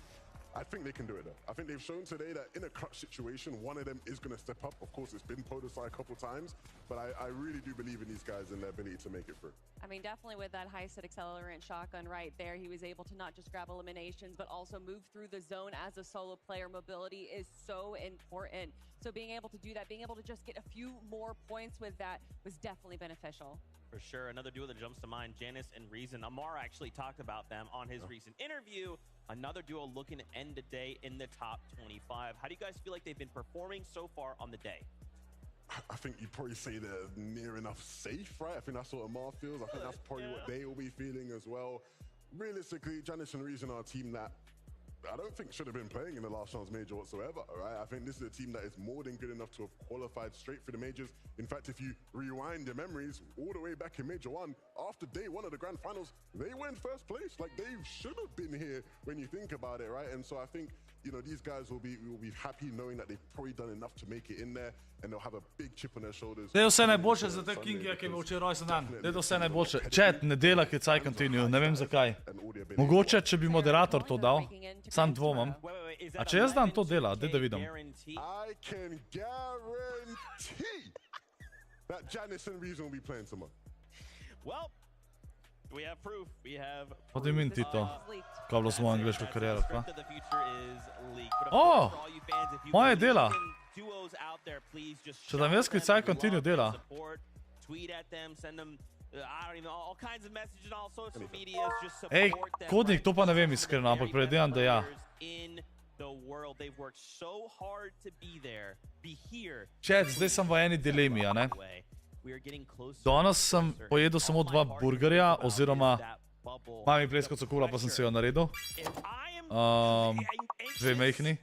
I think they can do it though. I think they've shown today that in a clutch situation, one of them is going to step up. Of course, it's been PODLOGA a couple times, but I really do believe in these guys and their ability to make it through. I mean, definitely with that high-set accelerant shotgun right there, he was able to not just grab eliminations, but also move through the zone as a solo player. Mobility is so important. So being able to do that, being able to just get a few more points with that was definitely beneficial. For sure. Another duo that jumps to mind, Janice and Reason. Amar actually talked about them on his recent interview. Another duo looking to end the day in the top 25. How do you guys feel like they've been performing so far on the day? I think you'd probably say they're near enough safe, right? I think that's what Amar feels. I think that's probably what they will be feeling as well. Realistically, Janice and Reason are a team that I don't think should have been playing in the last chance major whatsoever, right? I think this is a team that is more than good enough to have qualified straight for the majors. In fact, if you rewind your memories all the way back in Major 1, after day 1 of the grand finals, they were in first place. Like, they should have been here when you think about it, right? And so I think, you know, these guys will be happy knowing that they've probably done enough to make it in there, and they'll have a big chip on their shoulders. Daj vse najboljše za te Kinge, ki je imel včeraj rojsten dan. Daj vse najboljše. Chat, ne dela Klicaj Continue, ne vem zakaj. Mogoče, če bi moderator to dal, sam dvomam. A če jaz dan to dela, daj da vidim. I can guarantee that Janice and Reason will be playing tomorrow. Well, we have proof. We have What do you mean, Tito? Kaj bilo smo angliško kariero, pa? The future is leaked. O, moje dela. Če dam jaz Klicaj Continue dela. Tweet at them, send them I don't even all kinds of messages on all social medias, just support Ej, them. Kodnik, to pa ne vem iskreno, ampak predvidevam, da ja. In the world, they've worked so hard to be there, be here. Chat, zdaj sem v eni dilemi, a ne? Danes sem pojedel samo 2 burgerja, oziroma mami plesko cokula, pa sem si jo naredil. 2 mehni.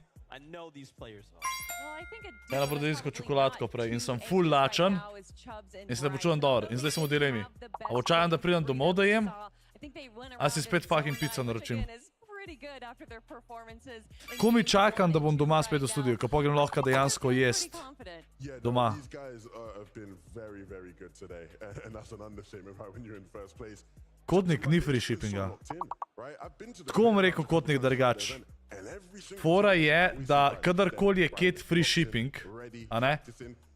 Ena brodejsko čokoladko prej in sem full lačen in se ne počutim dobro. In zdaj sem v dilemi. A očajam, da pridem domov, da jem, a si spet fucking pizza naročim. Ko mi čakam, da bom doma spet v studiu, ko pogrem lahko dejansko jest doma. Kodnik ni free shippinga. Tako bom rekel Kodnik drugač. Fora je, da kadarkoli je ket free shipping, a ne?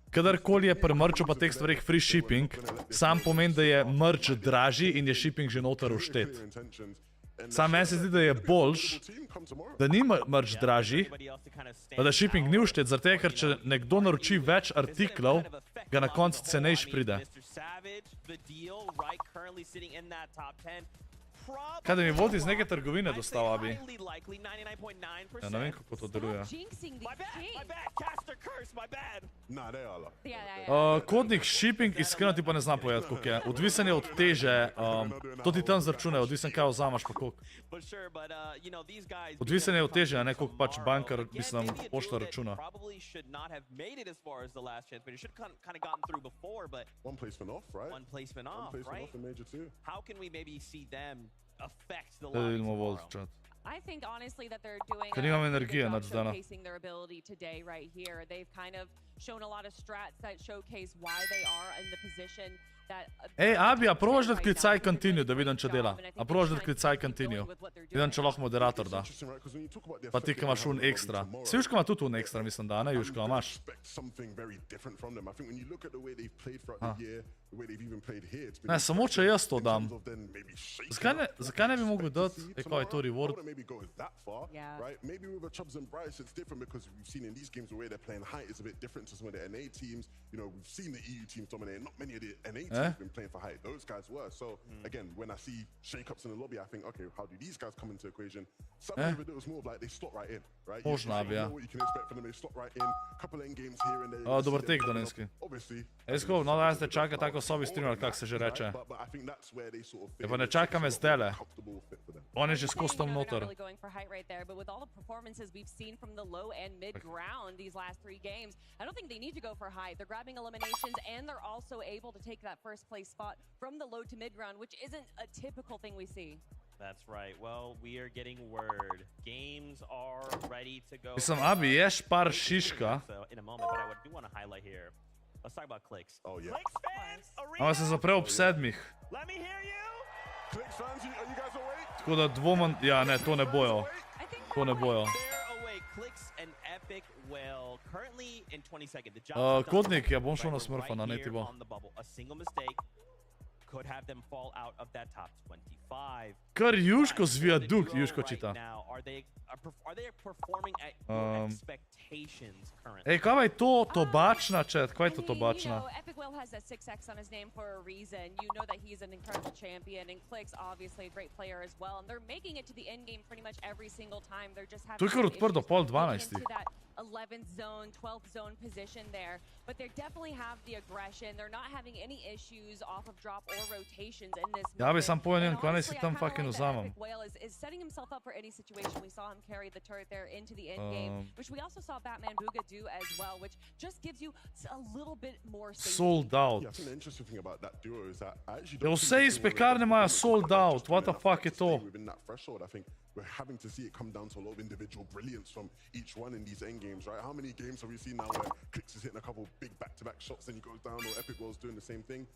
Kadarkoli je pri merču pa teh stvarih free shipping, sam pomeni, da je merč dražji in je shipping že noter vštet. Sam meni se zdi, da je boljš, da ni merč dražji, pa da shipping ni vštet, zaradi tega, ker če nekdo naroči več artiklov, ga na koncu cenejš pride. Kaj da mi vodi iz neke trgovine dostal, abi? Ja, ne vem, kako to deluje. Kodnik shipping iskreno ti pa ne znam povedati, koliko je. Odvisen je od teže, to ti tam zračune, odvisen kaj vzamaš pa koliko. Odvisen je od teže, a ne koliko pač bankar, mislim, pošta računa. One placement off, right? One placement off, right? In Major 2. How can we maybe see them affect the Da line vidimo tomorrow? volt chat. I think honestly that they're doing Ker nimam a energije, good job nič dana. showcasing their ability today right here. They've kind of shown a lot of strats that showcase why they are in the position that Ej, abi, a probaš dati Klicaj Continue, da vidim, če dela? A probaš dati Klicaj Continue? Vidim, če lahko moderator da. Pa ti, ki imaš un ekstra. Si Juško ima tudi un ekstra, mislim, da, ne? Juško, imaš? Ne, samo če jaz to dam. Zakaj ne bi mogel dati? Ej, kaj je to reward? Maybe with the Chubbs and Bryce, it's different because we've seen in these games the way they're playing height is a bit different to some of the NA teams. You know, we've seen the EU teams dominate. Not many of the NA teams have been playing for height. Those guys were. So again, when I see shake-ups in the lobby, I think, okay, how do these guys come into equation? Some of it was more like they slot right in, right? Možno, abi, ja. You know what you can expect from them. They slot right in. Couple end games here and there. Dobar tek, Dolenski. Esko, no da te čaka tako sobi streamer, kak se že reče. Ja pa ne čaka me zdele. On je že skozi tam noter. with all the performances we've seen from the low and mid ground these last 3 games, I don't think they need to go for high. They're grabbing eliminations and they're also able to take that first place spot from the low to mid ground, which isn't a typical thing we see. That's right. Well, we are getting word. Games are ready to go. Mislim, abi, ješ par šiška. In a moment, but I do want to highlight here. Let's talk about clicks. Oh yeah. Clicks fans, Ama se zaprel ob 7. let me hear you. Clicks fans, are you guys awake? Tako da dvomam, ja ne, to ne bojo. To ne bojo. They're awake. Clicks and Epic well currently in 22nd. The job Kodnik, ja bom šel na smurfa, na neti bo. A single mistake could have them fall out of that top 25. Kar Jusko zvija duk, Jusko čita. Ej, kaj je to tobačna, chat? Kaj je to tobačna? EpicWell has that 6X on his name for a reason. You know that he's an incredible champion, and Click's obviously a great player as well. And they're making it to the end game pretty much every single time. They're just having to je kar odprto, pol 12. into that 11th zone, 12th zone position there. But they definitely have the aggression. They're not having any issues off of drop or rotations in this Ja bi sam pojenil, kaj naj si tam fucking vzamem. EpicWell is setting himself up for any situation. We saw him carry the turret there into the end game, which we also saw Batman Booga do as well, which just gives you a little bit more safety. Sold out. Yeah, I think the interesting thing about that duo is that I actually Ja, vse iz pekarne imajo sold out. What the fuck je to? Within that threshold, I think we're having to see it come down to a lot of individual brilliance from each one in these end games, right? How many games have we seen now where Clix is hitting a couple big back-to-back shots and he goes down, or EpicWell's doing the same thing?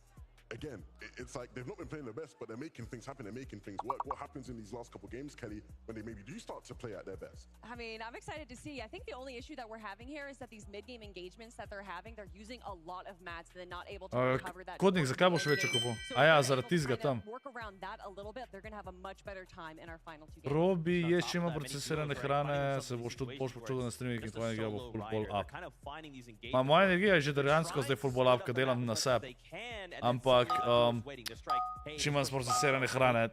Again, it's like they've not been playing their best, but they're making things happen, they're making things work. What happens in these last couple games, Kelly, when they maybe do start to play at their best? I mean, I'm excited to see. I think the only issue that we're having here is that these mid-game engagements that they're having, they're using a lot of mats and they're not able to recover that. Kodnik, zakaj boš večjo kupil? A ja, zaradi tizga tam. Work around that a little bit, they're going to have a much better time in our final two games. Robi, ješ če ima procesirane hrane, se boš tudi boš počutil na streaming in tvoja energija bo full ball up. Ma moja energija je že dejansko zdaj full ball up, kad delam na sebi. Ampak, če imam sprocesirane hrane.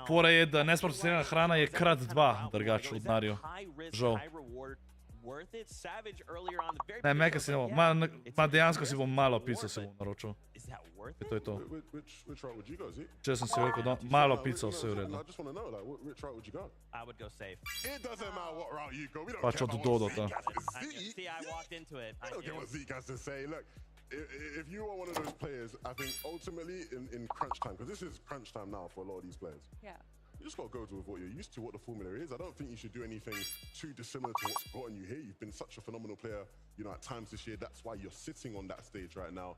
Fora je, da nesprocesirana hrana je krat 2 drugač v denarju. Žal. Ne, meka si ne bom. Ma dejansko si bom malo pico si bom naročil. To je to. Če sem si rekel, malo pico, vse je v redu. Pač od Dodota. If you are one of those players, I think ultimately in crunch time, because this is crunch time now for a lot of these players. Yeah. You just got to go with what you're used to, what the formula is. I don't think you should do anything too dissimilar to what's gotten you here. You've been such a phenomenal player, you know, at times this year. That's why you're sitting on that stage right now.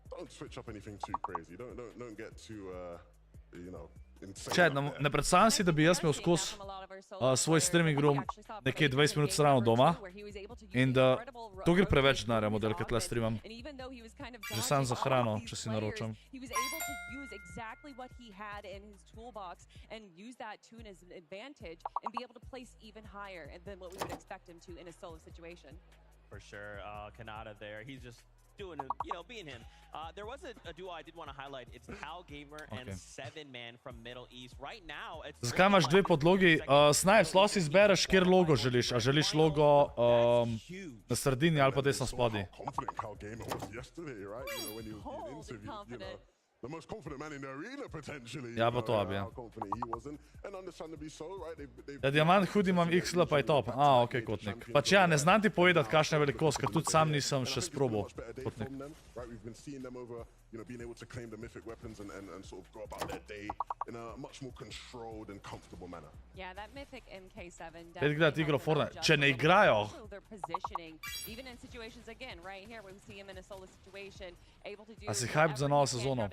Don't switch up anything too crazy. Don't get too, you know, Čed, ne predstavljam si, da bi jaz imel skozi svoj streaming room nekje 20 minut stran od doma in da to gre preveč denarja, model, kad tle streamam. Že sam za hrano, če si naročam. For sure, Kanata there. He's just doing, you know, being him. There was a duo I did want to highlight. It's Cal Gamer and 7man from Middle East. Right now, it's... Zakaj imaš dve podlogi? Snipez, lahko si izbereš, kjer logo želiš. A želiš logo na sredini ali pa desno spodaj? The most confident man in the arena, potentially. Ja, pa to abi, ja. Ja, diamant hudi imam XL, pa je top. A, okej, Kotnik. Pač ja, ne znam ti povedati, kakšna je velikost, ker tudi sam nisem še sprobal, Kotnik. You know, being able to claim the mythic weapons and sort of go about their day in a much more controlled and comfortable manner. Yeah, that mythic MK7 Pet gledati igro Fortnite. Če ne igrajo. A si hyped za novo sezono?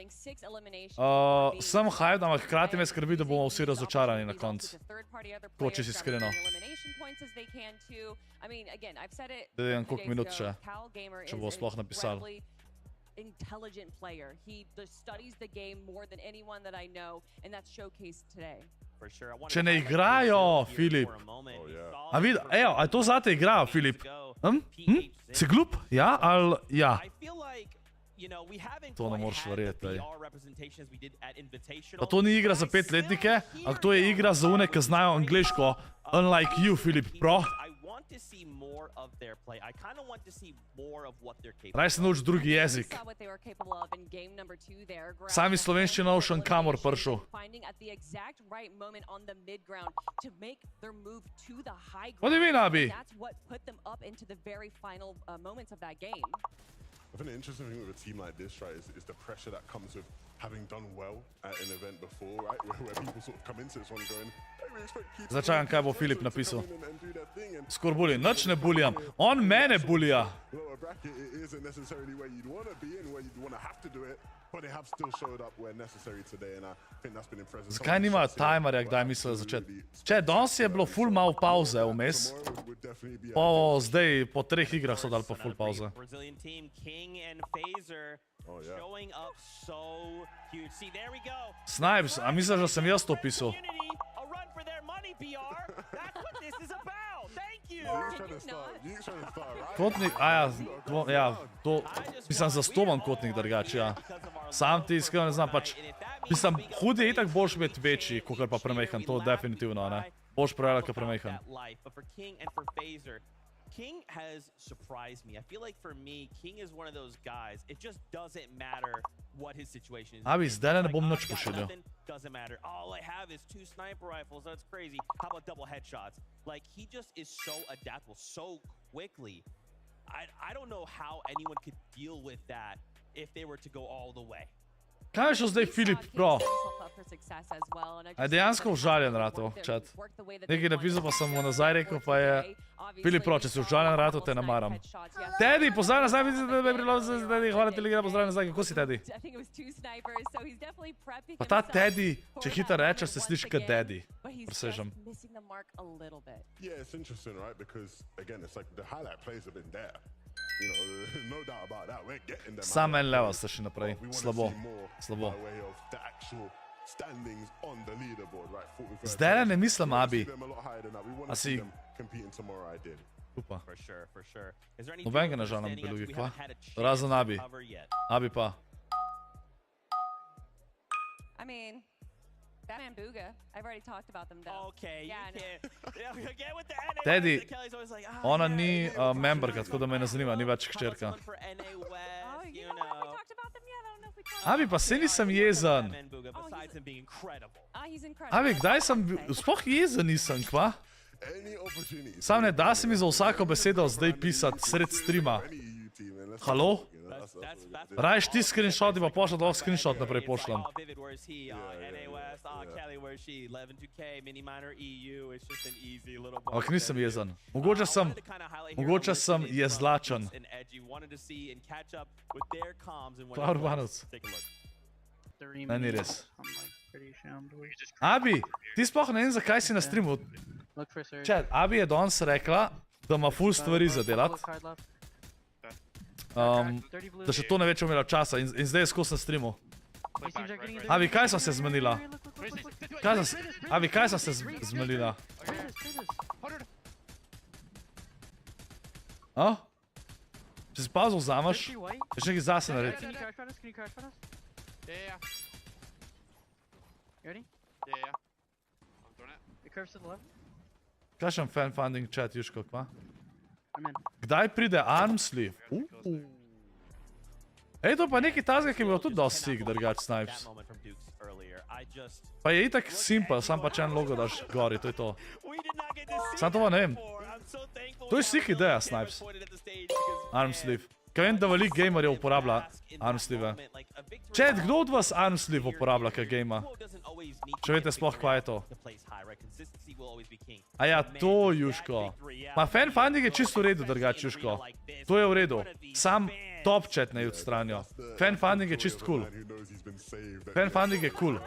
Sem hyped, ampak hkrati me skrbi, da bomo vsi razočarani na koncu. To, če si iskreno. Da vem, koliko minut še, če bo sploh napisal. Intelligent player. He studies the game more than anyone that I know, and that's showcased today. Če ne igrajo, Filip. A vidi, ejo, a to zate igrajo, Filip? Si glup? Ja, ali ja? To ne moraš verjeti. Pa to ni igra za 5-letnike, ampak to je igra za one, ki znajo angliško. Unlike you, Filip, bro. Raj se nauči drugi jezik. Sam iz slovenščine naučen kamor prišel. What do you mean, Abi? I think the interesting thing with a team like this, right, is the pressure that comes with having done well at an event before, right, where people sort of come into this one going, hey, we expect people Začakam, kaj bo Filip napisal. Skor bully. Nič ne bulijam. On mene bulija. Lower bracket, it isn't necessarily where you'd want to be and where you'd want to have to do it. Zakaj nimajo timerja, kdaj mislijo začeti? Če, danes je bilo ful malo pauze vmes. Zdaj, po 3 igrah so dali pa ful pauze. Snipez, a misliš, da sem jaz to pisal? Kotnik, mislim, zastopan kotnik drugač, ja. Sam ti iskreno ne znam, pač, mislim, hudi je itak boljš biti večji, kakor pa premejhan, to definitivno, ne. Boljš pravilno, kot premejhan. King has surprised me. I feel like for me, King is one of those guys. It just doesn't matter what his situation is. Abi, zdaj ne bom nič pošiljal. Doesn't matter. All I have is 2 sniper rifles. That's crazy. How about double headshots? Like, he just is so adaptable so quickly. I don't know how anyone could deal with that if they were to go all the way. Kaj je šel zdaj Filip Pro? Je dejansko užaljen ratov, chat. Nekaj napisal pa sem mu nazaj rekel, pa je Filip Pro, če si užaljen ratov, te namaram. Teddy, pozdrav nazaj, vidim, da je priložnost za Teddy, hvala Telegram, pozdrav nazaj, kako si Teddy? Pa ta Teddy, če hitro rečeš, se sliši kot Daddy, presežem. Yeah, it's interesting, right? Because again, it's like the highlight plays have been there. No doubt about that. We're getting them. Sam en level se še naprej. Slabo. Slabo. Zdaj ne mislim, Abi. A si... Upa. Nobenega ne žal nam belugi, kva? Razen Abi. Abi pa. Batman Booga. I've already talked about them though. Okay, you can't get with the NA. Teddy, ona ni memberka, tako da me ne zanima, ni več hčerka. Abi, pa se nisem jezen. Abi, kdaj sem bil, sploh jezen nisem, kva? Sam ne da se mi za vsako besedo zdaj pisati sred streama. Halo? Rajš ti screenshot pa pošljati, lahko screenshot naprej pošljam. Ampak nisem jezen. Mogoče sem jezlačen. Kva Urbanoc? Ne, ni res. Abi, ti sploh ne vem, zakaj si na streamu. Chat, Abi je danes rekla, da ima ful stvari za delati. Da še to ne več imela časa in zdaj je skozi na streamu. Abi, kaj sem se zmenila? Abi, kaj sem se zmenila? Če si pauzo vzameš, je še nekaj zase narediti. Kaj še fanfunding chat, Jusko, kva? Kdaj pride Armsleeve? Ej, to pa nekaj tazga, ki bi bilo tudi dosti sick, drugač Snipez. Pa je itak simple, sam pa če en logo daš gori, to je to. Sam to pa ne vem. To je sick ideja, Snipez. Armsleeve. Kaj vem, da velik gamerjev uporablja Armsleeve. Chat, kdo od vas Armsleeve uporablja kaj gama? Če vete sploh, kva je to. A ja, to, Juško. Ma fanfunding je čisto v redu, drugač, Juško. To je v redu. Sam top chat ne odstranijo. Fanfunding je čisto cool. Fanfunding je cool.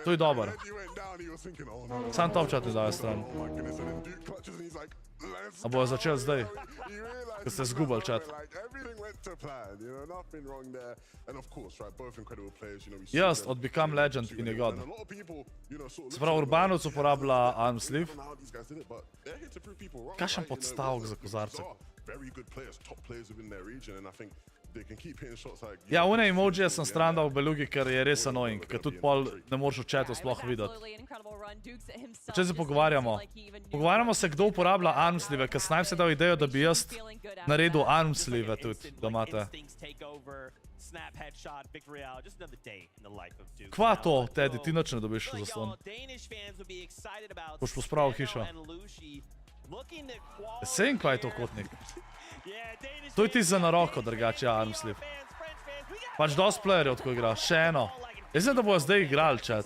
To je dober. Sam top chat ne dajo stran. A bojo začeli zdaj? Ko ste zgubali chat. Jaz, od Become Legend in je god. Se pravi, Urbanoc uporablja Armsleeve. Kakšen podstavek za kozarce? Ja, une emojije sem stran dal v belugi, ker je res annoying, ker tudi pol ne moreš v chatu sploh videti. Če se pogovarjamo? Pogovarjamo se, kdo uporablja Armsleeve, ker Snipez je dal idejo, da bi jaz naredil Armsleeve tudi, da imate. Kva to, Teddy, ti nič ne dobiš za slon. Boš pospravil hišo. Sejim, kva je to kotnik. To je ti za na roko, drugače, ja, Armsleeve. Pač dost playerjev tako igra, še eno. Jaz znam, da bojo zdaj igrali, chat.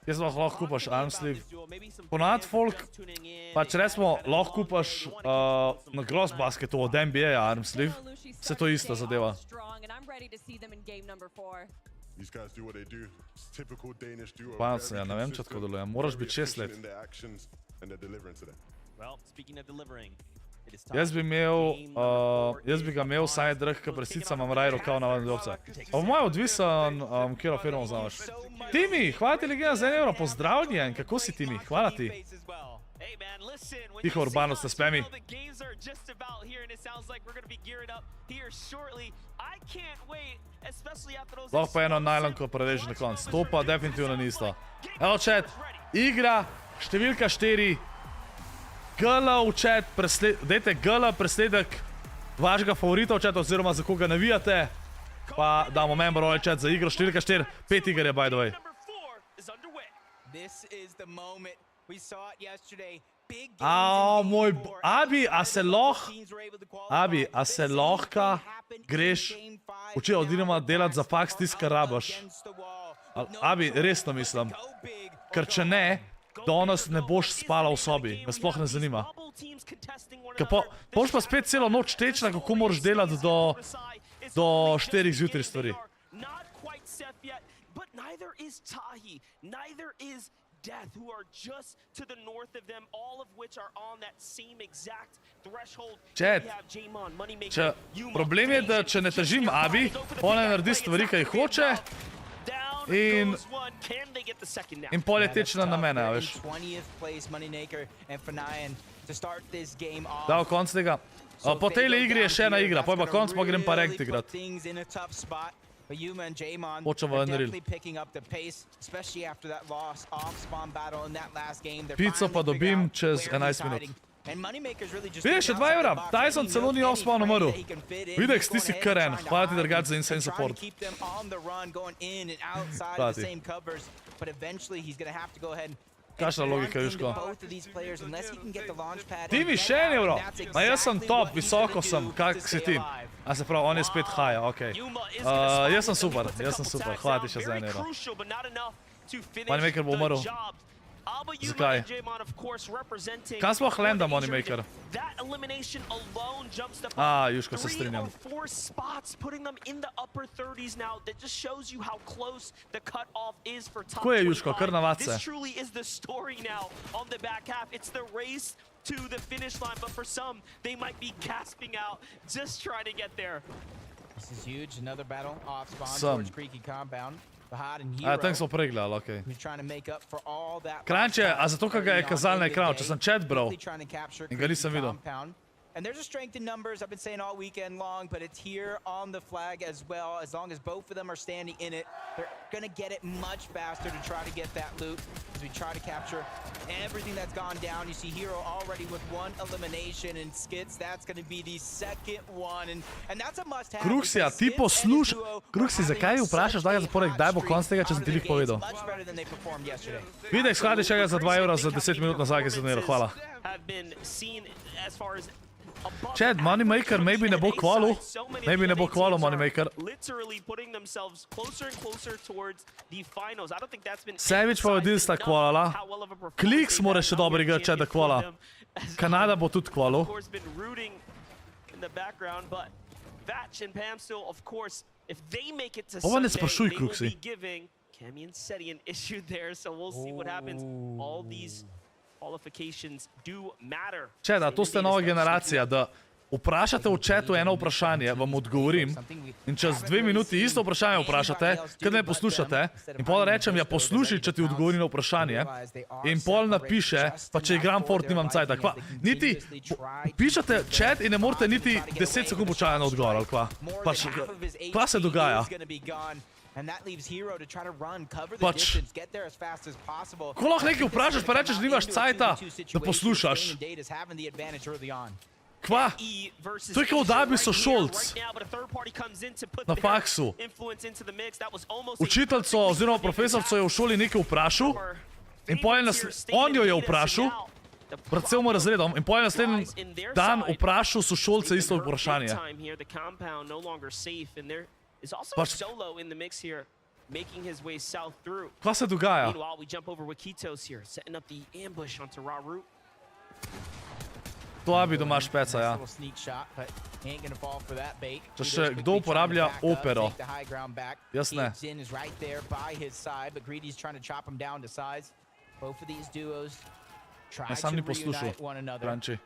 Kje se lahko kupaš armsleeve? Ponad folk, pač recimo lahko kupaš na gross basketu od NBA armsleeve, vse to ista zadeva. Panac, ja, ne vem, če tako deluje, moraš biti 6 let. Jaz bi ga imel saj drh, ka presica imam raj rokav navadne dobce. Pa v mojem odvisen, kjero firmo vzamaš. Timi, hvala ti legenda za 1 euro, pozdravljen, kako si Timi, hvala ti. Tiho Urbano ste spemi. Lahko pa eno najlonko prereži na konc, to pa definitivno ni isto. Evo chat, igra številka 4. GL v chat, dajte GL presledek vašega favorita v chat, oziroma za koga navijate. Pa damo member all chat za igro številka 4. 5 iger je, by the way. Moj... Abi, a se lahko greš uči oziroma delati za faks tisto, kar rabaš? Abi, resno mislim. Ker če ne, danes ne boš spala v sobi, me sploh ne zanima. Boš pa spet celo noč tečna, kako moraš delati do 4 zjutraj stvari. Problem je, da če ne tržim Abi, ona naredi stvari, kaj hoče, in pol je tečna na mene, veš. Da, v konc tega. Po tejle igri je še ena igra, poj pa konc, pa grem pa ranked igrat. Počem v Unreal. Pico pa dobim čez 11 minut. Vidiš, še 2 evra, Tyson celo ni off-spawn umrl. Videx, ti si karen, hvala ti drgač za insane support. Hvala ti. Kakšna logika, Jusko? Ti mi še 1 evro, a jaz sem top, visoko sem, kak si ti? A se pravi, on je spet high, okej. Jaz sem super, hvala ti še za 1 evro. Moneymaker bo umrl. Zakaj? Kam sploh lenda Moneymaker? Juško, se strinjam. Tako je, Juško, kar navad se. Tam smo pregledali, okej. Kranče, a zato, kaj ga je kazal na ekranu, če sem chat bral in ga nisem videl. And there's a strength in numbers, I've been saying all weekend long, but it's here on the flag as well. As long as both of them are standing in it, they're going to get it much faster to try to get that loot as we try to capture everything that's gone down. You see Hero already with 1 elimination, and Skits, that's going to be the second one. And that's a must-have. Kruksija, ti posluš... Kruksi, zakaj vprašaš, da ga zaporek, daj bo konc tega, če sem ti lih povedal. Videk, skladi še ga za 2 evra za 10 minut nazaj, ki se dnero, hvala. Chad, Moneymaker maybe ne bo kvalu. Maybe ne bo kvalu Moneymaker. Savage pa vodil sta kvala. Kliks mora še dobro igrati, Chad, da kvala. Kanada bo tudi kvalu. Ova ne sprašuj, Kruksi. Čet, a to ste nova generacija, da vprašate v chatu eno vprašanje, vam odgovorim, in čez 2 minuti isto vprašanje vprašate, kad me poslušate, in pol rečem, ja posluši, če ti odgovorim na vprašanje, in pol napiše, pa če igram Fort, nimam cajta, kva. Niti, pišete chat in ne morate niti 10 sekund počaja na odgovor, ali kva. Pač, kva se dogaja? Pač, ko lahko nekaj vprašaš, pa rečeš, da nimaš cajta, da poslušaš. Kva? To je kao da bi sošolc na faksu. Učiteljco oziroma profesorco je v šoli nekaj vprašal in on jo je vprašal pred celim razredom in potem naslednji dan vprašal sošolce isto vprašanje. Pač, making his way south through. Kaj se dogaja? Meanwhile, we jump over Wakitos here, setting up the ambush onto Raw Root. To bi doma špeca, ja. Če še kdo uporablja opero. Jaz ne. Ja sam ni poslušal. Kranči.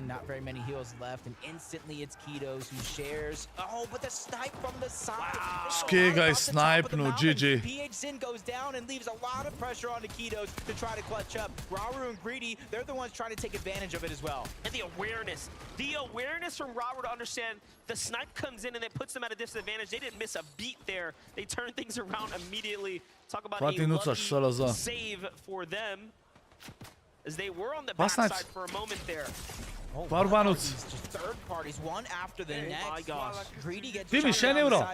Not very many heals left, and instantly it's Kitos who shares. Oh, but the snipe from the side. Skega je snipnul, GG. PHZin goes down and leaves a lot of pressure on the Kitos to try to clutch up. Rauru and Greedy, they're the ones trying to take advantage of it as well. And the awareness from Rauru to understand the snipe comes in and it puts them at a disadvantage. They didn't miss a beat there. They turn things around immediately. Talk about a lucky save for them. As they were on the backside for a moment there. Barbanuc. Third parties, one after the next. My gosh. Ti mi še en euro.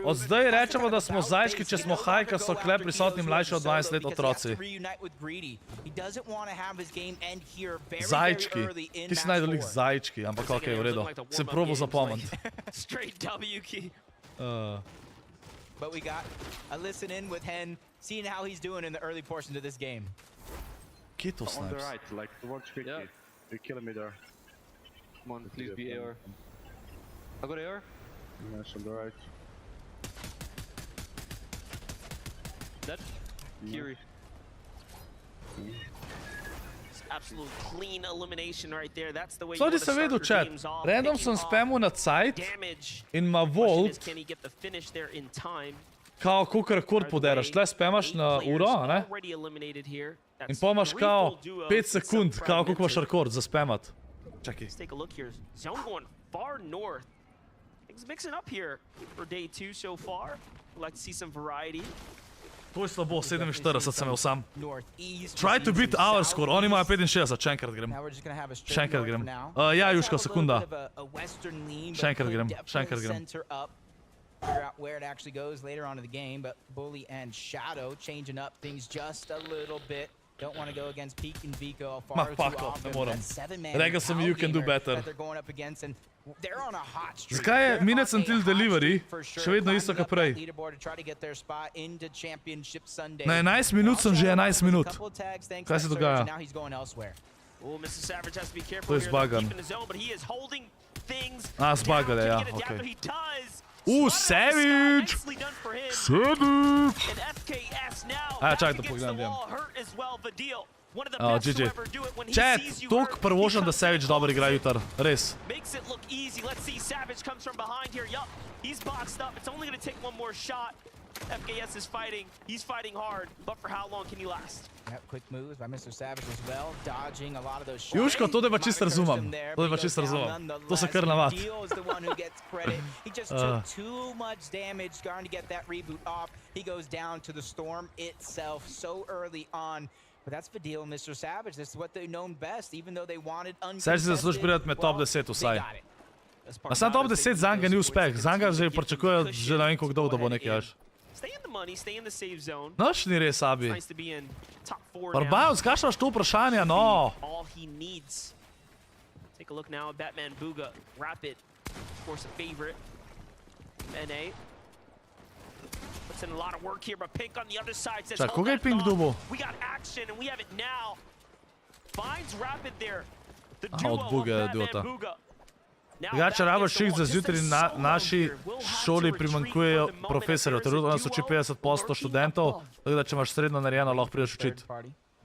Od zdaj rečemo, da smo zajčki, če smo hajka, so kle prisotni mlajši od 20 let otroci. Zajčki. Ti si najdelik zajčki, ampak ok, v redu. Se probo zapomniti. Straight W key. But we got a listen in with Hen, seeing how he's doing in the early portions of this game. Kito On the snipes. right, like towards Ricky. Yeah. You're killing me there. Come on, please be AR. I got AR. Nice on the right. Dead. Kiri. Absolute clean elimination right there. That's the way Sodi se vedel, chat. Random sem spamil na site in ma volt, Can he get the finish there in time? kao koliko rekord poderaš. Tle spamaš na uro, ne? Already eliminated here. In pa imaš kao 5 sekund, kao koliko imaš rekord za spamat. Čakaj. Let's take a look here. Zone going far north. Things mixing up here for day 2 so far. We'd like to see some variety. To je slabo, 47 sem imel sam. Try to beat our score, oni imajo 65, še enkrat grem. Še enkrat grem. Ja, Jusko, sekunda. Še enkrat grem, še enkrat grem. Figure out where it actually goes later on in the game, but Bully and Shadow changing up things just a little bit. Don't want to go against Peak and Vico far too often. Moram. Seven-man Rekel sem, you can do better. that they're going up against, and they're on a hot streak. Zakaj je minutes until delivery še vedno isto kot prej? Na 11 minut sem že 11 minut. Kaj se dogaja? Oh, Mr. Savage has to be careful To je here. zbagan. Keeping the zone, but he is holding things Zbagan je, ja, down to get it down. okej. He does. Savage! Nicely done for him. Savage! And FKS now čakaj, back da against the pogledam, wall, hurt as well, Vidil. One of the Oh, best to GG. ever do it when he Chat, sees you toliko hurt. prvošam, da Savage dobro igra jutar. Res. Makes it look easy. Let's see. Savage comes from behind here. Yup, he's boxed up. It's only going to take one more shot. FKS is fighting. He's fighting hard, but for how long can he last? Yep, quick moves by Mr. Savage as well, dodging a lot of those shots. Jusko, to da pa čisto razumem. To da pa čisto razumem. To se kar navad. Deal is the one who gets credit. He just took too much damage trying to get that reboot off. He goes down to the storm itself so early on. But that's the deal, Mr. Savage. This is what they've known best, even though they wanted Savage se zasluži prijeti med top 10 vsaj. A sam top 10 zanga ni uspeh. Zanga že pričakujejo že ne vem koliko dolgo, da bo nekaj až. Stay in the money, stay in the save zone. Noč ni res, Abi. Nice to be in top 4 now. Barbanuc, kaj imaš to vprašanje, no? All he needs. Take a look now at Batman Booga. Rapid, of course, a favorite. NA. Puts in a lot of work here, but Pink on the other side says, Čak, koga je Pink dubo? we got action and we have it now. Finds Rapid there. The Aha, duo od Booga je of Batman idiota. Booga. Drugače rabaš ših za zjutraj naši šoli primanjkujejo profesorjev. Trenutno nas uči 50% študentov, tako da če imaš srednjo narejeno, lahko prideš učiti.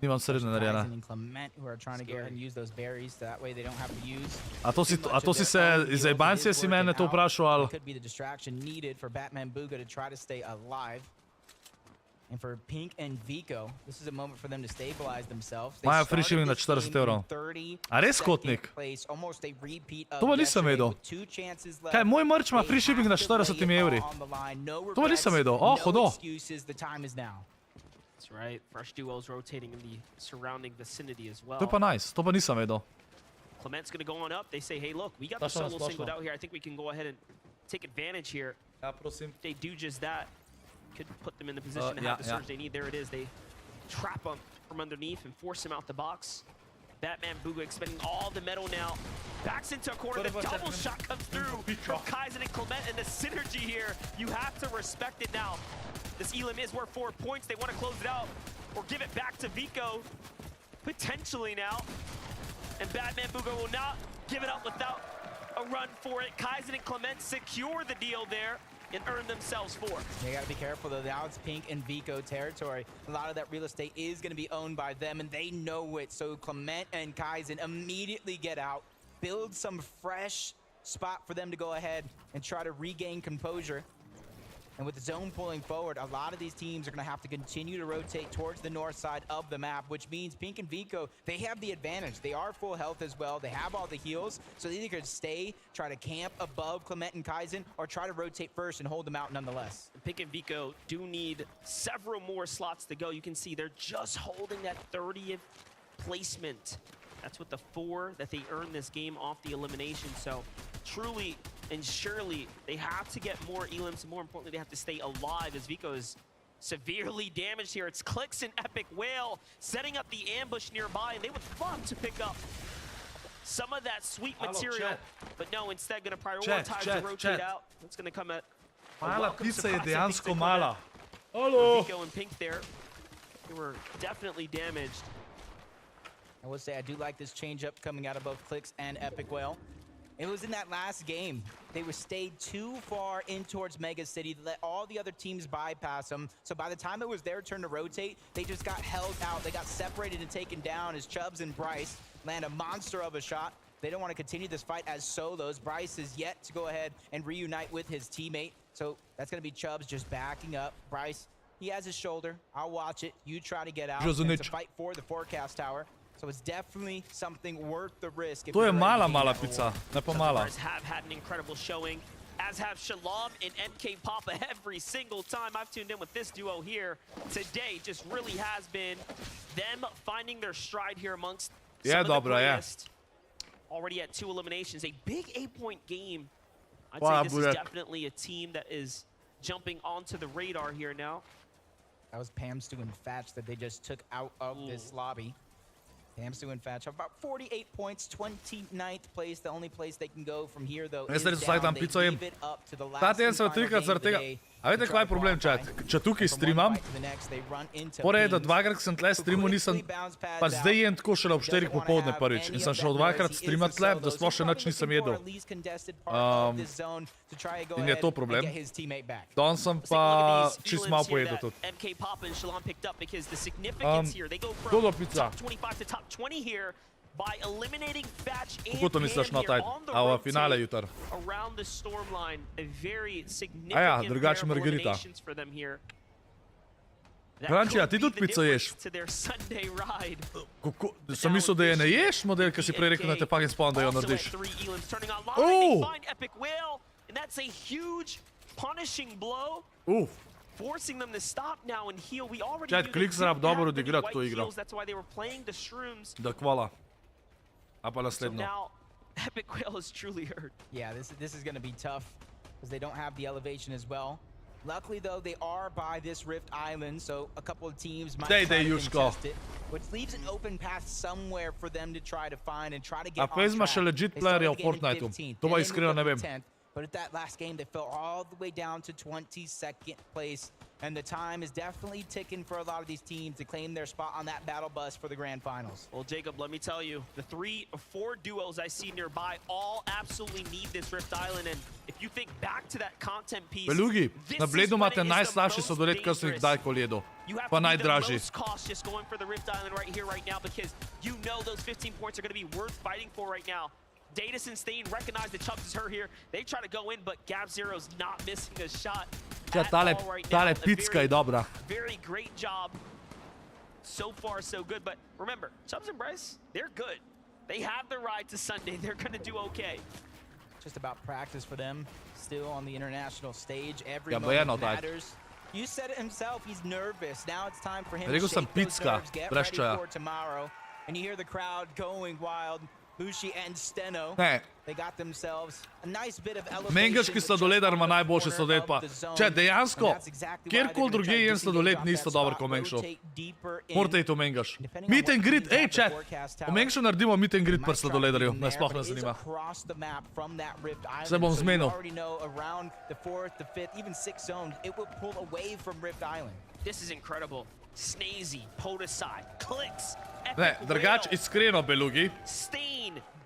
Nimam srednje narejene. A to si se iz Ebancije si mene to vprašal, ali? And for Pink and Vico, this is a moment for them to stabilize themselves. Imajo free shipping na 40 evrov. A res kotnik? To pa nisem vedel. Kaj, moj merch ima free shipping na 40 evri. To pa nisem vedel. Oh, hodo. That's right. Fresh duos rotating in the surrounding vicinity as well. To je pa nice. To pa nisem vedel. Clement's going to go on up. They say, hey, look, we got the solo singled out here. I think we can go ahead and take advantage here. Ja, prosim. If they do just that, could put them in the position to have the surge they need. There it is. They trap him from underneath and force him out the box. Batman Booga expending all the metal now. Backs into a corner, the double shot comes through from Kaizen and Clement, and the synergy here, you have to respect it now. This Elim is worth 4 points. They want to close it out or give it back to Vico, potentially now. And Batman Booga will not give it up without a run for it. Kaizen and Clement secure the deal there and earn themselves 4. You gotta be careful though. Now it's Pink and Vico territory. A lot of that real estate is gonna be owned by them, and they know it. So Clement and Kaizen immediately get out, build some fresh spot for them to go ahead and try to regain composure. And with the zone pulling forward, a lot of these teams are going to have to continue to rotate towards the north side of the map, which means Pink and Vico, they have the advantage. They are full health as well. They have all the heals, so they either could stay, try to camp above Clement and Kaizen, or try to rotate first and hold them out nonetheless. Pink and Vico do need several more slots to go. You can see they're just holding that 30th placement. That's with the 4 that they earned this game off the elimination. So truly and surely they have to get more elims, and more importantly, they have to stay alive as Vico is severely damaged here. It's Clicks and Epic Whale setting up the ambush nearby, and they would love to pick up some of that sweet material, but no, instead going to prioritize the rotate out. It's going to come at Mala pizza je dejansko mala. Hello. Vico and Pink there, they were definitely damaged. I would say I do like this change up coming out of both Clicks and Epic Whale. It was in that last game. They were stayed too far in towards Mega City, let all the other teams bypass them. So by the time it was their turn to rotate, they just got held out. They got separated and taken down as Chubbs and Bryce land a monster of a shot. They don't want to continue this fight as solos. Bryce is yet to go ahead and reunite with his teammate. So that's going to be Chubbs just backing up. Bryce, he has his shoulder. I'll watch it. You try to get out. It's a fight for the forecast tower. So it's definitely something worth the risk. To je mala pizza, ne pa mala. Have had an incredible showing, as have Shalom and MK Papa every single time I've tuned in with this duo here today. Just really has been them finding their stride here amongst some of the greatest. Already at 2 eliminations, a big 8-point game. I'd say this is definitely a team that is jumping onto the radar here now. That was Pam, Stu, and Fatch that they just took out of this lobby. Pam, Stu, and Fatch have about 48 points, 29th place. The only place they can go from here, though, is down. They leave it up to the last and final game of the day. A veste, kaj je problem, chat? Če tukaj streamam, porej, da 2-krat sem tle streamu, nisem, pa zdaj jem tako šele ob 4 popoldne prvič. In sem šel 2-krat streamat tle, da sploh še nič nisem jedel. In je to problem. Danes sem pa čist malo pojedel tudi. Dodo pizza. By eliminating Fatch and Kako to misliš na taj? A v finale jutar? Around the storm line, a very significant drugače Margarita. for them here. Granči, a ti tudi pico ješ? Sem mislil, da je ne ješ model, ki si prej rekel, da te fucking spomnim, da jo narediš. And that's a huge punishing blow. Forcing them to stop now and heal. We already knew Klik zrab dobro odigrat to igro. That's why they were playing the shrooms. Da hvala. A pa naslednjo. So now Epic Whale is truly hurt. Yeah, this is going to be tough because they don't have the elevation as well. Luckily though, they are by this Rift Island, so a couple of teams might try to contest it, which leaves an open path somewhere for them to try to find and try to get on track. A ima še legit playerja v Fortniteu. To pa iskreno ne vem. But at that last game, they fell all the way down to 22nd place. And the time is definitely ticking for a lot of these teams to claim their spot on that battle bus for the grand finals. Well, Jacob, let me tell you, the 3 or 4 duos I see nearby all absolutely need this Rift Island. And if you think back to that content piece, Belugi, na Bledu imate najslabši sladoled, kar sem jih kdajkoli jedel. Pa najdražji. You have to be the most cautious going for the Rift Island right here, right now, because you know those 15 points are going to be worth fighting for right now. Datus and Stain recognize that Chubbs is hurt here. They try to go in, but Gab Zero's not missing a shot at all right now. Tale pizka je dobra. Very great job. So far, so good. But remember, Chubbs and Bryce, they're good. They have the ride to Sunday. They're going to do okay. Just about practice for them. Still on the international stage. Every moment matters. You said it himself. He's nervous. Now it's time for him to shake those nerves. Get ready for tomorrow. And you hear the crowd going wild. Bushi and Steno. Ne. They got themselves a nice bit of elevation. Mengaški sladoledar ima najboljši sladoled pa. Če dejansko, kjerkoli drugje jen sladoled ni isto dober kot Mengšu. Morate iti v Mengaš. Meet and greet, ej chat, v Mengšu naredimo meet and greet pri sladoledarju, me sploh ne zanima. Se bom zmenil. This is incredible. Snazy, Podasai, Clicks, Ne, drugač iskreno, Belugi.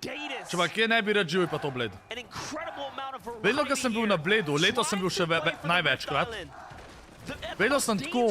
Če pa kje ne bi rad živel, pa to Bled. Vedno, ko sem bil na Bledu, letos sem bil še največkrat. Vedno sem tako...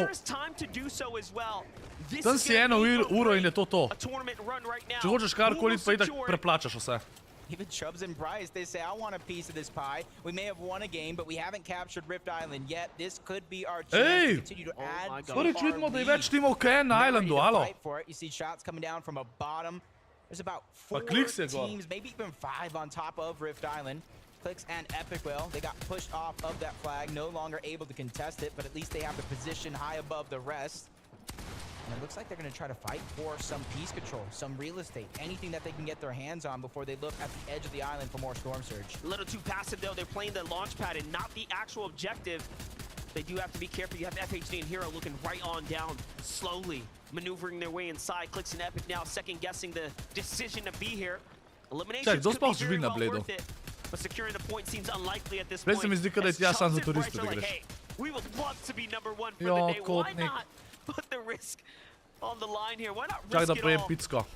Tam si 1 uro in je to to. Če hočeš karkoli, pa itak preplačaš vse. Even Chubbs and Bryce, they say, I want a piece of this pie. We may have won a game, but we haven't captured Rift Island yet. This could be our chance to continue to add. Prvič vidimo, da je več timov kot na Islandu, alo. You see shots coming down from a bottom. There's about 4 teams, maybe even 5 on top of Rift Island. Clicks and EpicWell, they got pushed off of that flag, no longer able to contest it, but at least they have the position high above the rest. And it looks like they're going to try to fight for some piece control, some real estate, anything that they can get their hands on before they look at the edge of the island for more Storm Surge. A little too passive though, they're playing the launch pad and not the actual objective. They do have to be careful. You have FHD and Hero looking right on down, slowly maneuvering their way inside. Clicks and Epic now second guessing the decision to be here. Elimination could be very well worth it, but securing the point seems unlikely at this point. Mi zdi, da ti ja sam za turistu da greš. We would love to be number 1 for the day. Why not put the risk on the line here? Why not risk it all?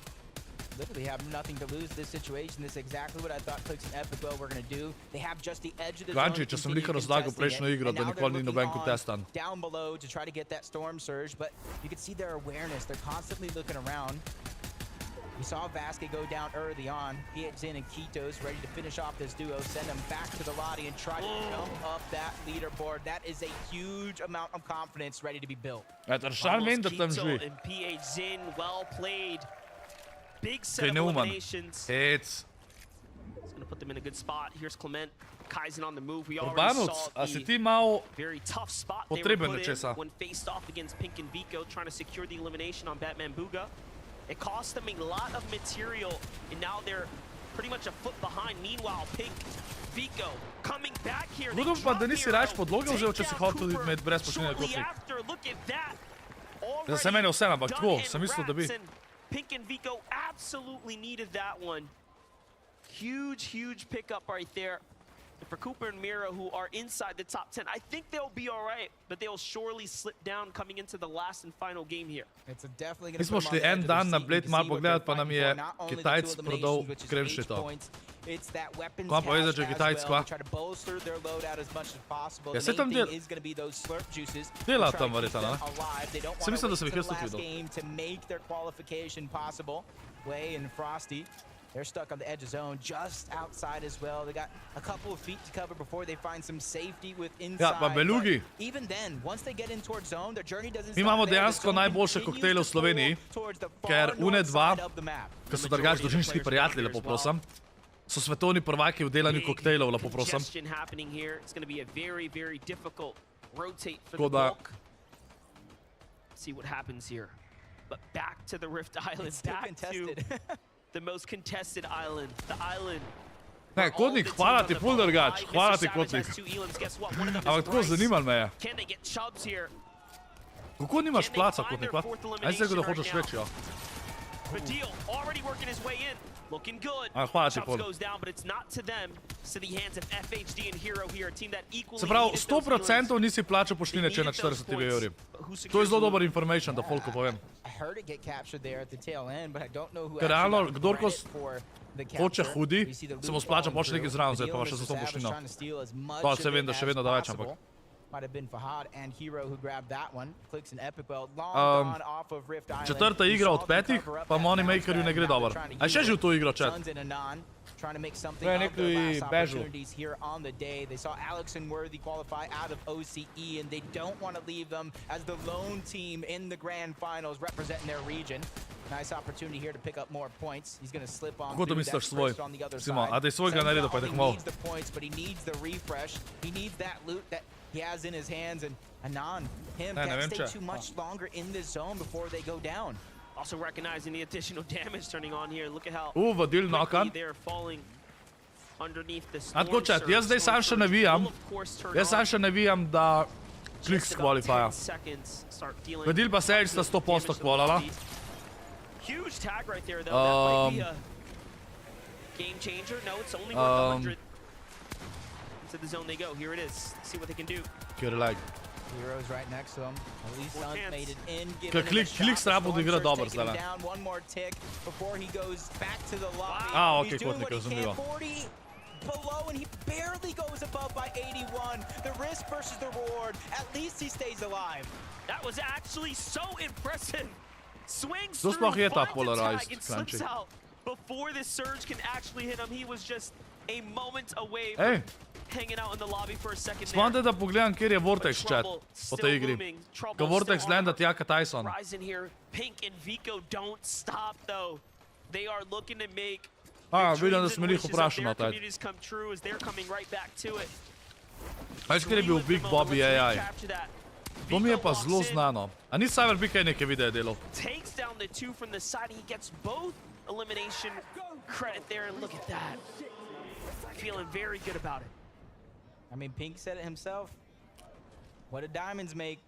Literally have nothing to lose this situation. This is exactly what I thought Clicks and EpicWell were going to do. They have just the edge of the zone. Če sem lika razlagal prejšnjo igro, da nikoli ni noben kontestan. Down below to try to get that Storm Surge, but you can see their awareness. They're constantly looking around. We saw Vasquez go down early on. PXN and Kitos ready to finish off this duo, send them back to the lobby and try to jump up that leaderboard. That is a huge amount of confidence ready to be built. Kito and PXN, well played. Big set of eliminations. It's going to put them in a good spot. Here's Clement. Kaizen on the move. We already saw the very tough spot they were put in when faced off against Pink and Vico, trying to secure the elimination on Batman Booga. It cost them a lot of material, and now they're pretty much a foot behind. Meanwhile, Pink, Vico coming back here. Budem pa, da nisi rač podloga vzel, če si hotel imeti brez poštenja kotlik. Zdaj se meni vse, ampak tako, sem mislil, da bi. Pink and Vico absolutely needed that one. Huge pickup right there. And for Cooper and Mira, who are inside the top 10, I think they'll be all right, but they'll surely slip down coming into the last and final game here. It's definitely Mi smo šli en dan na Bled malo pogledat, pa nam je Kitajc prodal kremšito. Kva pa veze, če je Kitajc, kva? Ja, se tam dela tam verjetno, ne? Se mislim, da sem jih jaz tudi videl. They're stuck on the edge of zone, just outside as well. They got a couple of feet to cover before they find some safety with inside. Ja, pa Belugi. Even then, once they get in towards zone, their journey doesn't stop. Mi imamo dejansko najboljše koktejle v Sloveniji, ker une dva, ki so drugač družinski prijatelji, lepo prosim, so svetovni prvaki v delanju koktejlov, lepo prosim. Tako da... See what happens here. But back to the Rift Island, back to the most contested island, the island. Ne, Kotnik, hvala ti pol drugač, hvala ti Kotnik. Ampak tako zanimal me je. Kako nimaš placa, Kotnik, pa? Aj se da hočeš več, ja. Badil already working his way in, looking good. Hvala ti pol. Goes down, but it's not to them. It's to the hands of FHD and Hero here, a team that equally. Se pravi, 100% nisi plačal poštine, če na 40 evri. To je zelo dober information, da folko povem. Ker realno, kdorkoli hoče hudi, se mu splača počne nekaj zraven, zdaj pa še za to poštino. Pa se vem, da še vedno da več, ampak. Četrta igra od 5, pa Moneymakerju ne gre dobro. A še že v to igro, chat? Trying to make something of their last opportunities here on the day. They saw Alex and Worthy qualify out of OCE, and they don't want to leave them as the lone team in the grand finals representing their region. Nice opportunity here to pick up more points. He's going to slip on through that first on the other side. A da je svojega naredil, pa je tako malo. He needs the points, but he needs the refresh. He needs that loot that he has in his hands, and Anon, him, can't stay too much longer in this zone before they go down. Also recognizing the additional damage turning on here. Look at how vadil nokan. they're falling underneath the A tako čet, jaz zdaj sam še navijam. Jaz sam še navijam, da Kliks kvalifija. Vadil pa Sage sta 100% kvalala. Huge tag right there though. That might be a game changer. No, it's only worth 100. To the zone they go. Here it is. See what they can do. Kjer lag. Heroes right next to him. At least Sun's made it in. Kliks treba da igra dober zdaj. One more tick before he goes back to the lobby. Okay, kotnik, razumljivo. 40 below and he barely goes above by 81. The risk versus the reward. At least he stays alive. That was actually so impressive. Swings through, finds a polarized, tag and slips out before the surge can actually hit him. He was just a moment away from hanging out in the lobby for a second there. Spomnite, da pogledam, kjer je Vortex chat po tej igri. Ko Vortex lenda tjaka Tyson. Rising here, Pink and Vico don't stop though. They are looking to make vidim, da smo njih vprašali na taj. Veš, kjer je bil Big Bobby AI? To mi je pa zelo znano. A ni Cyberbee kaj neke videe delal? Takes down the two from the side. He gets both elimination credit there, and look at that. Feeling very good about it. I mean, Pink said it himself. What do diamonds make?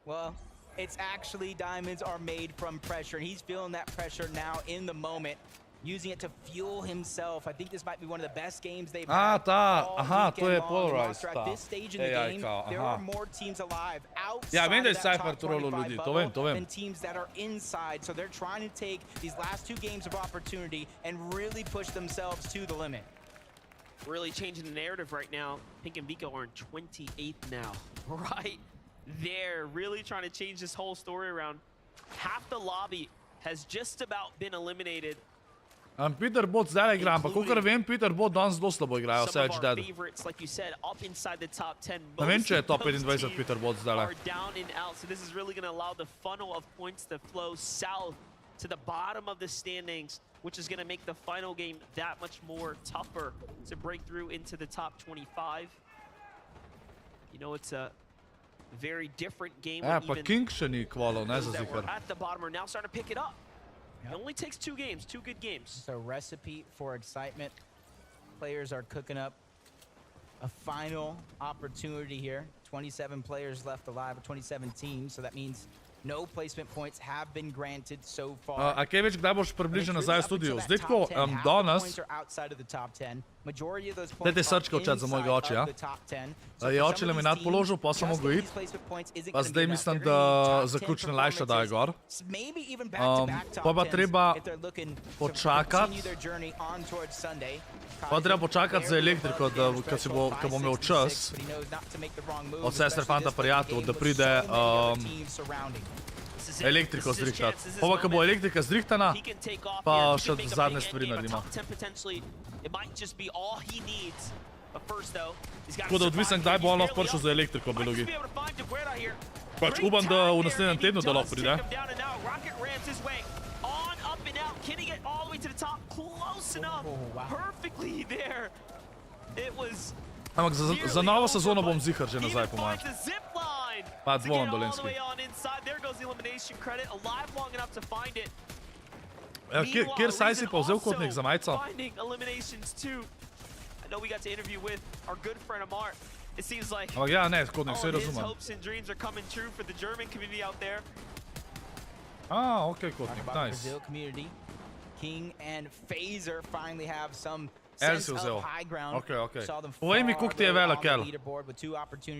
Well, it's actually diamonds are made from pressure, and he's feeling that pressure now in the moment, using it to fuel himself. I think this might be one of the best games they've had. To je polarized. At this stage in the game, there are more teams alive outside of that top 25 bubble than teams that are inside. So they're trying to take these last two games of opportunity and really push themselves to the limit. Really changing the narrative right now. Pink and Vico are in 28th now. Right there, really trying to change this whole story around. Half the lobby has just about been eliminated. Peter Bot zdaj igra, ampak kakor vem, Peter Bot danes zelo slabo igrajo, Sage Dead. Ne vem, če je top 25 Peter Bot zdaj. So this is really going to allow the funnel of points to flow south to the bottom of the standings, which is going to make the final game that much more tougher to break through into the top 25. You know, it's a very different game. Pa King še ni kvalil, ne za zikar. At the bottom are now starting to pick it up. It only takes 2 games, 2 good games. It's a recipe for excitement. Players are cooking up a final opportunity here. 27 players left alive, 27 teams, so that means no placement points have been granted so far. A kaj več, kdaj boš približen nazaj v studio? Zdaj tako, danes... Dajte srčka v chat za mojega oče, ja? Je oče laminat položil, pa sem mogel iti. Pa zdaj mislim, da zaključne lajša daje gor. Pa pa treba počakati. Pa treba počakati za elektriko, ko bo imel čas od sestre fanta prijatelj, da pride elektriko zrihtati. Pa ko bo elektrika zrihtana, pa še zadnje stvari naredimo. Tako da odvisen, kdaj bo on lahko prišel za elektriko, Belugi. Pač upam, da v naslednjem tednu da lahko pride. Can he get all the way to the top? Close enough. Perfectly there. It was... Ampak za novo sezono bom zihar že nazaj, po mojem. Pa dvomam Dolenski. Kjer saj si pa vzel kotnik za majico? Ampak ja, ne, kotnik, vse razumem. Okay, kotnik, nice. King and Phaser finally have some sense of high ground. Okay. Povej mi, koliko ti je velik, Kel.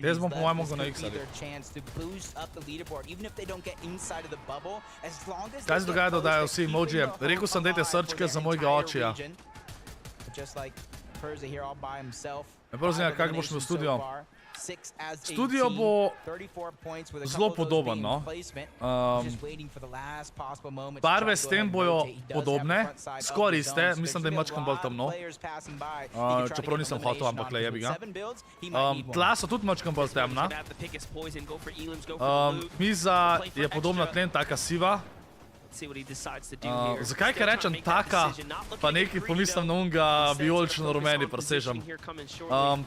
Jaz bom po mojem mogel na X-ali. Kaj se dogaja, da dajo vsi emojije? Rekel sem, dajte srčke za mojega očija. Me prvo zanima, kak boš imel studio. Studio bo zelo podoben, no. Barve sten bojo podobne, skoraj iste, mislim, da je mačkam bolj temno. Čeprav nisem hotel, ampak le jebi ga. Tla so tudi mačkam bolj temna. Miza je podobna tlen, taka siva. Zakaj, ker rečem taka, pa nekaj pomislim na unga vijolično-rumeni presežem.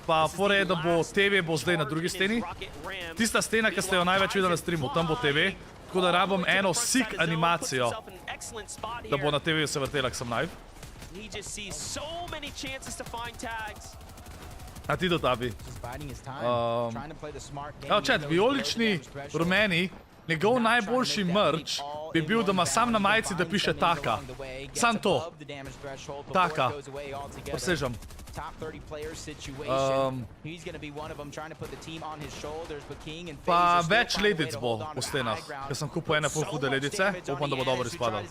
Pa fora je, da bo TV bo zdaj na drugi steni. Tista stena, ki ste jo največ videli na streamu, tam bo TV. Tako da rabim eno sick animacijo, da bo na TV-ju se vrtela, k sem live. A ti do tabi. Evo chat, vijolični, rumeni, njegov najboljši merch bi bil, da ima sam na majici, da piše taka. Sam to. Taka. Presežem. Pa več ledic bo v stenah, ker sem kupil ene full hude ledice, upam, da bo dobro izpadal.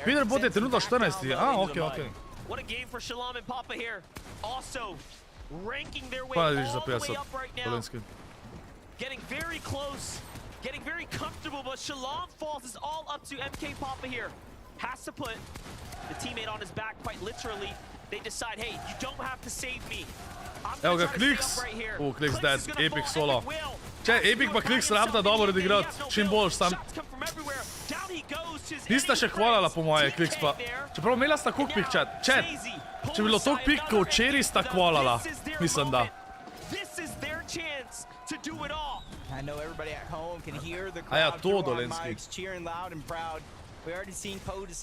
Peter Bot je trenutno 14. Okej. Pa ne diš za 50, Dolenski. Getting very comfortable, but Shalom Falls is all up to MK Papa here. Has to put the teammate on his back quite literally. They decide, hey, you don't have to save me. Evo ga, Kliks. Kliks dead, epic solo. Če, epic pa Kliks rabta dobro odigrat, čim boljš sam. Nista še hvalala po moje, Kliks pa. Čeprav imela sta koliko pik, chat. Če bi bilo toliko pik, ko včeraj sta hvalala. Mislim, da. Aja, to Dolenski.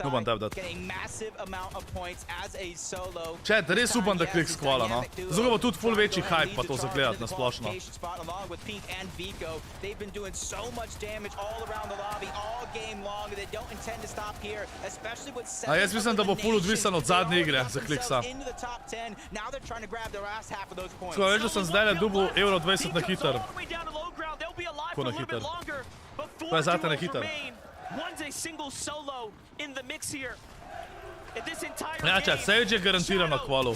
Upam teb dat. Chat, res upam, da Kliks hvala, no. Zato bo tudi ful večji hype pa to zagledat na splošno. A jaz mislim, da bo ful odvisen od zadnje igre za Kliksa. Tako, veš, da sem zdaj dubil euro 20 na hiter. Ko na hiter. To je zate na hiter. Ja, čat, Savage je garantirano kvalu.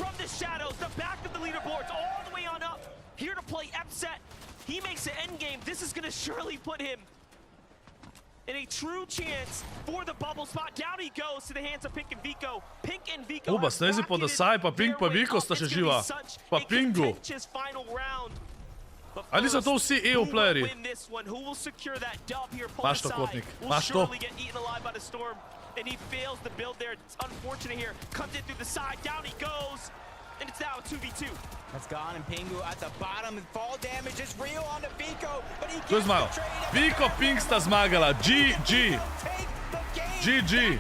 Uba, Snezi PODLOGA pa Pink pa Viko sta še živa. Pa Pingu. Ali so to vsi EU playeri? Maš to, Kotnik. Maš to. To je zmagal. Viko, Pink sta zmagala. GG. GG.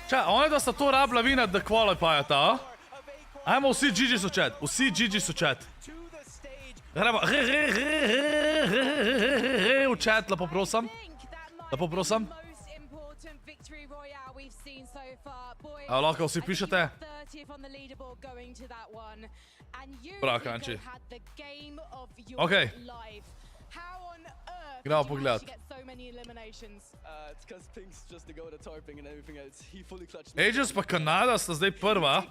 Čaj, one da sta to rabila vina, da qualifyata, a? Ajmo, vsi GG so chat. Vsi GG so chat. Gremo. V chat, lepo prosim. Lepo prosim. A lahko vsi pišete? Prav, Kanči. Okej. Gremo pogledat. Aegis pa Kanada sta zdaj prva.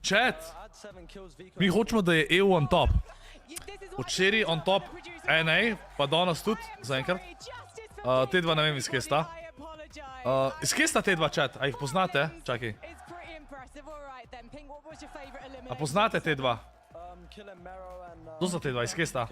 Chat. Mi hočemo, da je EU on top. Včeraj on top NA, pa danes tudi, zaenkrat. Te dva ne vem, iz kje sta. Iz kje sta te dva, chat? A jih poznate? Čakaj. A poznate te dva? Kdo so te dva, iz kje sta?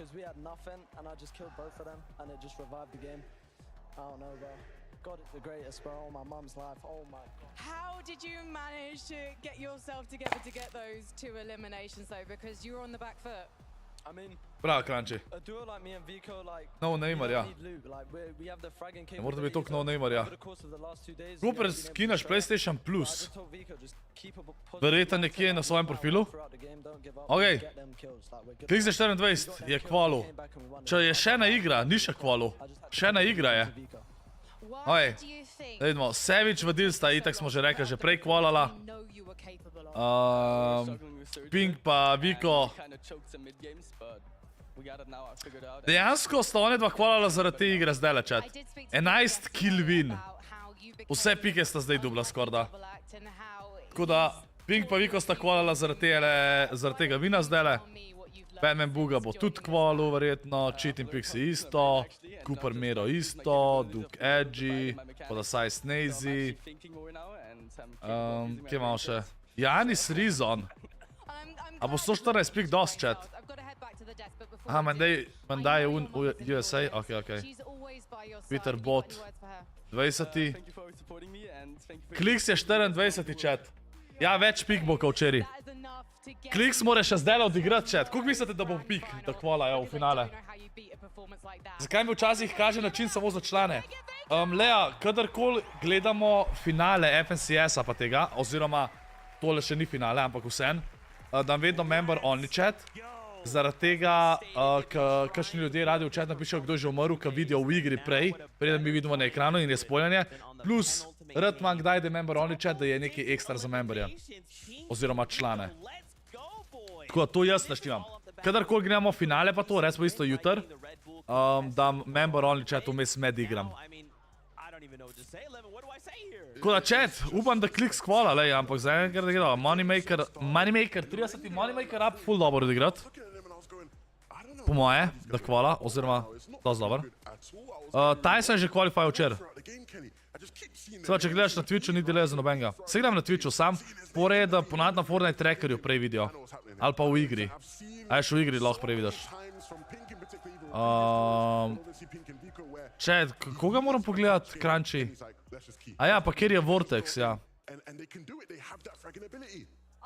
How did you manage to get yourself together to get those two eliminations though? Because you were on the back foot. Prav, Kranči. No namer, ja. Ne morate biti toliko no namer, ja. Super, skinaš PlayStation Plus. Verjetno nekje na svojem profilu. Okej. Klik za 24 je kvalu. Če je še ena igra, ni še kvalu. Še ena igra je. Okej. Da vidimo, Savage vadil sta, itak smo že rekli, že prej kvalala. Pink pa Viko. Dejansko sta one dva hvalala zaradi te igre zdaj, chat. 11 kill win. Vse pike sta zdaj dubla skorda. Tako da, Pink pa Viko sta hvalala zaradi tega vina zdaj. Batman Buga bo tudi hvalil verjetno, Cheating Pixie isto, Cooper Mero isto, Duke Edgy, Podasai Snazy. Kje imamo še? Janis Rizon. A bo 114 pik dost, chat? Aha, Mandaj je USA, okej. Peter Bot 20. Kliks je 24, chat. Ja, več pik bo kot včeraj. Kliks mora še zdaj odigrati, chat. Koliko mislite, da bo pik, da kvalajo v finale? Zakaj mi včasih kaže način samo za člane? Lea, kadarkoli gledamo finale FNCS-a pa tega, oziroma tole še ni finale, ampak vsem, dam vedno member only chat. Zaradi tega, kakšni ljudje radi v chat napišejo, kdo je že umrl, ki vidijo v igri prej, preden mi vidimo na ekranu in je spoiljanje. Plus, rad imam kdaj, da je member only chat, da je nekaj ekstra za memberja. Oziroma člane. Tako da to jaz naštimam. Kadarkoli gremo finale pa to, recimo isto jutr, dam member only chat vmes med igram. Tako da chat, upam, da klik skvala, lej, ampak za enkrat da gledal, Moneymaker, 30. Moneymaker up, full dobro odigrat. Po moje, da kvala, oziroma, dosti dober. Tyson je že qualified včer. Seveda, če gledaš na Twitchu, ni delay za nobenega. Se gledam na Twitchu sam, pore je, da ponad na Fortnite trackerju prej vidijo. Ali pa v igri. A ješ v igri lahko prej vidiš. Chat, koga moram pogledati, Crunchy? A ja, pa kjer je Vortex, ja.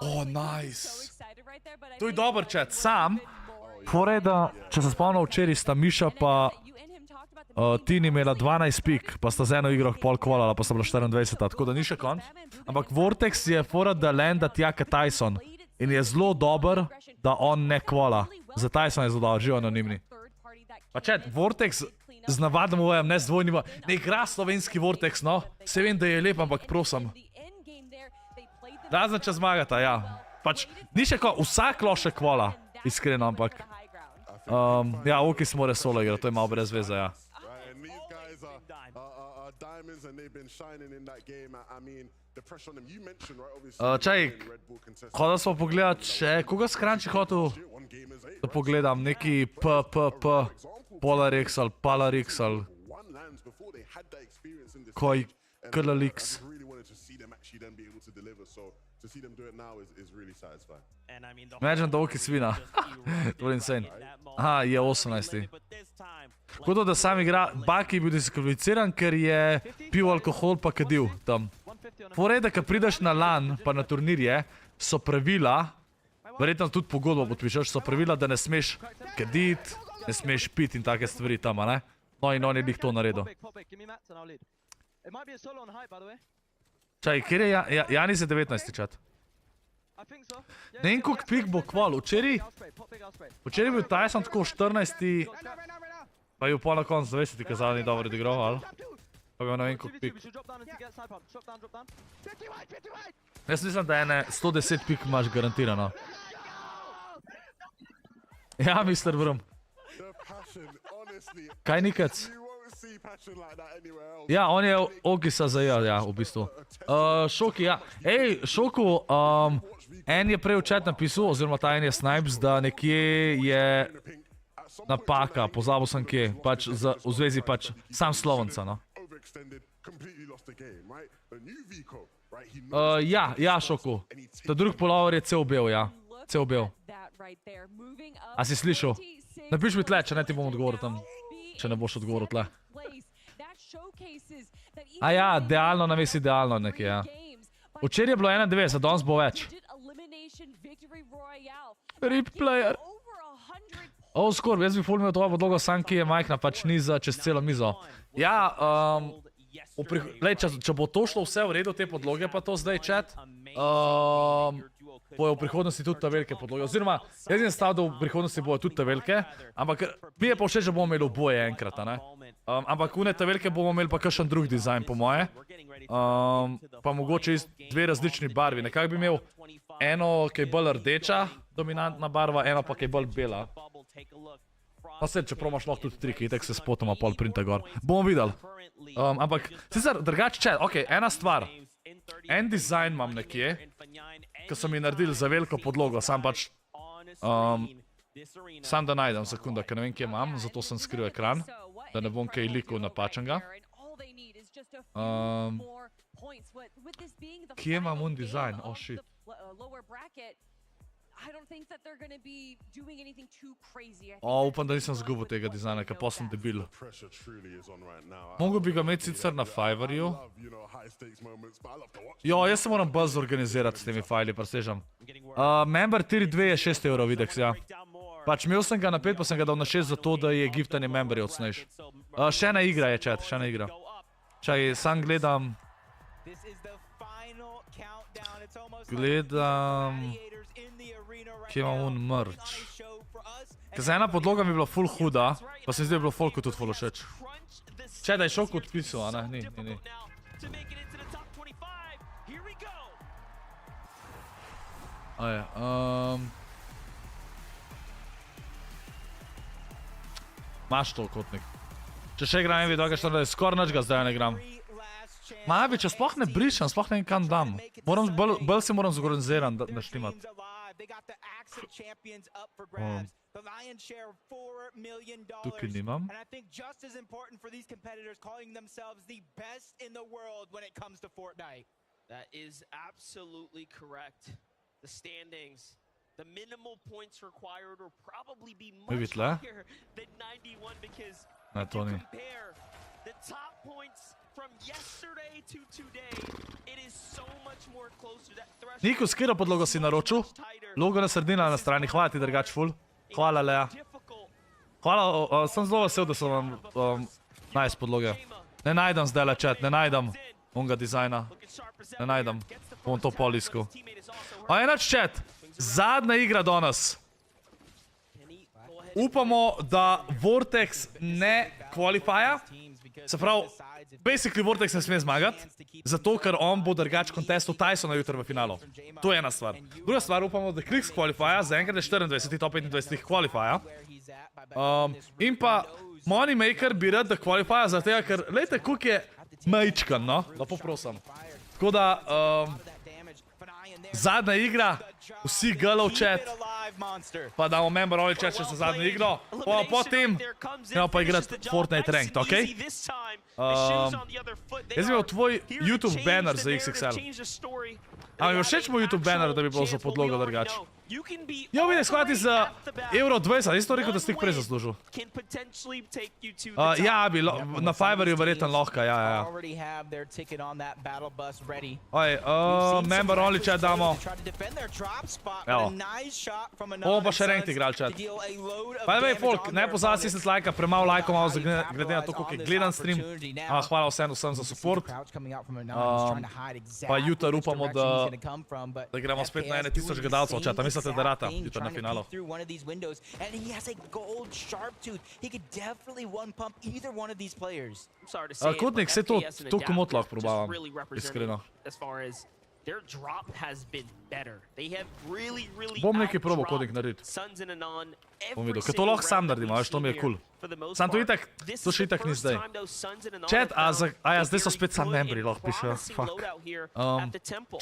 Oh, nice. To je dober chat, sam. Fore je, da, če se spomnim včeraj, sta Miša pa Tini imela 12 pik, pa sta z eno igro pol kvalala, pa sta bila 24, tako da ni še konc. Ampak Vortex je fora, da lenda tja ka Tyson. In je zelo dober, da on ne kvala. Za Tyson je zelo dober, živo anonimni. Pa chat, Vortex z navadnim vojem, ne z dvojnim vojem. Ne igra slovenski Vortex, no. Se vem, da je lep, ampak prosim. Razen če zmagata, ja. Pač, ni še ko, vsak lo še kvala. Iskreno, ampak. Ja, ok, smo mora solo igrati, to je malo brez veze, ja. Čaj, hodal smo pogledat še, koga s Crunchy hotel, da pogledam, neki Polarix ali Palarix ali Koj Krlalix. Imagine, da oki svina. To je insane. Aha, je 18. Tako to, da sam igra, Baki je bil diskvalificiran, ker je pil alkohol pa kadil tam. Fore je, da kad prideš na LAN pa na turnirje, so pravila, verjetno tudi pogodbo podpišeš, so pravila, da ne smeš kadit, ne smeš pit in take stvari tam, a ne? No in on je lih to naredil. Čaj, kjer je Janis je 19. čat? Ne vem, koliko pik bo kval. Včeraj je bil Tyson tako 14. Pa je v pol na koncu 20. kazal, ni dobro odigral, ali? Pa bi ne vem, koliko pik. Jaz mislim, da ene 110 pik imaš garantirano. Ja, Mr. Brum. Kaj nikec? Ja, on je Ogisa zajel, ja, v bistvu. Šoki, ja. Ej, Šoku, en je prej v chat napisal, oziroma ta en je Snipez, da nekje je napaka, pozabil sem kje, pač v zvezi pač sam Slovenca, no. Ja, Šoku. Ta drug polover je cel bel, ja. Cel bel. A si slišal? Napiš mi tle, če ne ti bom odgovoril tam. Če ne boš odgovoril tle. A ja, idealno names idealno nekje, ja. Včeraj je bilo 91, danes bo več. Rip player. Scorp, jaz bi ful imel tvojo podlogo sam, ki je majhna, pač ni za čez celo mizo. Ja, če bo to šlo vse v redu, te podloge pa to zdaj chat, bojo v prihodnosti tudi ta velike podloge. Oziroma, jaz sem stav, da v prihodnosti bojo tudi ta velike, ampak mi je pa všeč, da bomo imeli oboje enkrat, ne? Ampak une ta velike bomo imeli pa kakšen drug dizajn, po moje. Pa mogoče dve različni barvi. Nekako bi imel eno, ki je bolj rdeča, dominantna barva, eno pa, ki je bolj bela. Pa se, čeprav imaš lahko tudi tri, ki itek se spotoma pol printa gor. Bomo videli. Ampak, sicer drugače chat, ok, ena stvar. En dizajn imam nekje, ki so mi naredili za veliko podlogo, sam pač, sam da najdem sekunda, ker ne vem, kje imam, zato sem skril ekran, da ne bom kaj likov napačenega. Kje imam un dizajn? Oh shit. O, upam, da nisem zgubil tega dizajna, ker posem debil. Mogo bi ga imeti sicer na Fiverrju. Jo, jaz se moram bolj zorganizirati s temi fajli, presežem. Member tier 2 je 6 evrov, videks, ja. Pač imel sem ga na 5, pa sem ga dal na 6 zato, da je giftanje memberje odsneš. Še ena igra je, chat, še ena igra. Čaj, sam gledam... Kje imam un merch. Ker za ena podloga mi je bila ful huda, pa se mi zdi, da je bilo folku tudi ful všeč. Če da je šok odpisal, a ne? Ni. Aje, Maš to, kotnik. Če še igram MV2, da je skor nič ga zdaj ne igram. Mavi, če sploh ne brišem, sploh ne vem kam dam. Bolj se moram zorganizirati, da štimat. Tukaj nimam. That is absolutely correct. The standings, the minimal points required will probably be much higher than 91 because if you compare the top points from yesterday to today, it is so much more closer. That threshold. Niko, skira podlogo si naročil? Logo na sredina na strani, hvala ti drugač ful. Hvala, Lea. Hvala, sem zelo vesel, da sem vam nice podloge. Ne najdem zdaj le chat, ne najdem onga dizajna. Ne najdem, bom to poliskal. A enač chat, zadnja igra danes. Upamo, da Vortex ne kvalifija. Se pravi, basically Vortex ne sme zmagati, zato ker on bo drugač kontestil Tysona jutri v finalu. To je ena stvar. Druga stvar, upamo, da Krix kvalifija, zaenkrat je 24, top 25 kvalifija. In pa Moneymaker bi rad, da kvalifija, zato tega, ker, lejte, koliko je majčkan, no? Lepo prosim. Tako da, zadnja igra, vsi galov chat, pa damo member only chat še za zadnjo igro, potem gremo pa igrati Fortnite Ranked, okej? Jaz bi imel tvoj YouTube banner za XXL. A mi bo všeč moj YouTube banner, da bi bilo za podlogo drugač? Jo, vidiš, hvala ti za €20, jaz to rekel, da si tih prej zaslužil. Ja, bi, na Fiverju verjetno lahko, ja. Oj, member only chat damo. Evo. Ovo pa še ranked igral chat. Pa ne vej, folk, ne pozabi si lajka, premalo lajkov malo glede na to, koliko je gledan stream. Hvala vsem za support. Pa jutri upamo, da gremo spet na 1000 gledalcev chata. Mislite, da rata jutri na finalu? Kotnik, se to komot lahko probavam, iskreno. Bom nekaj probal Kotnik narediti. Bom videl, ker to lahko sam naredim, veš, to mi je cool. Sam to itak, to še itak ni zdaj. Chat, a ja, zdaj so spet sam membri, lahko pišejo, fuck.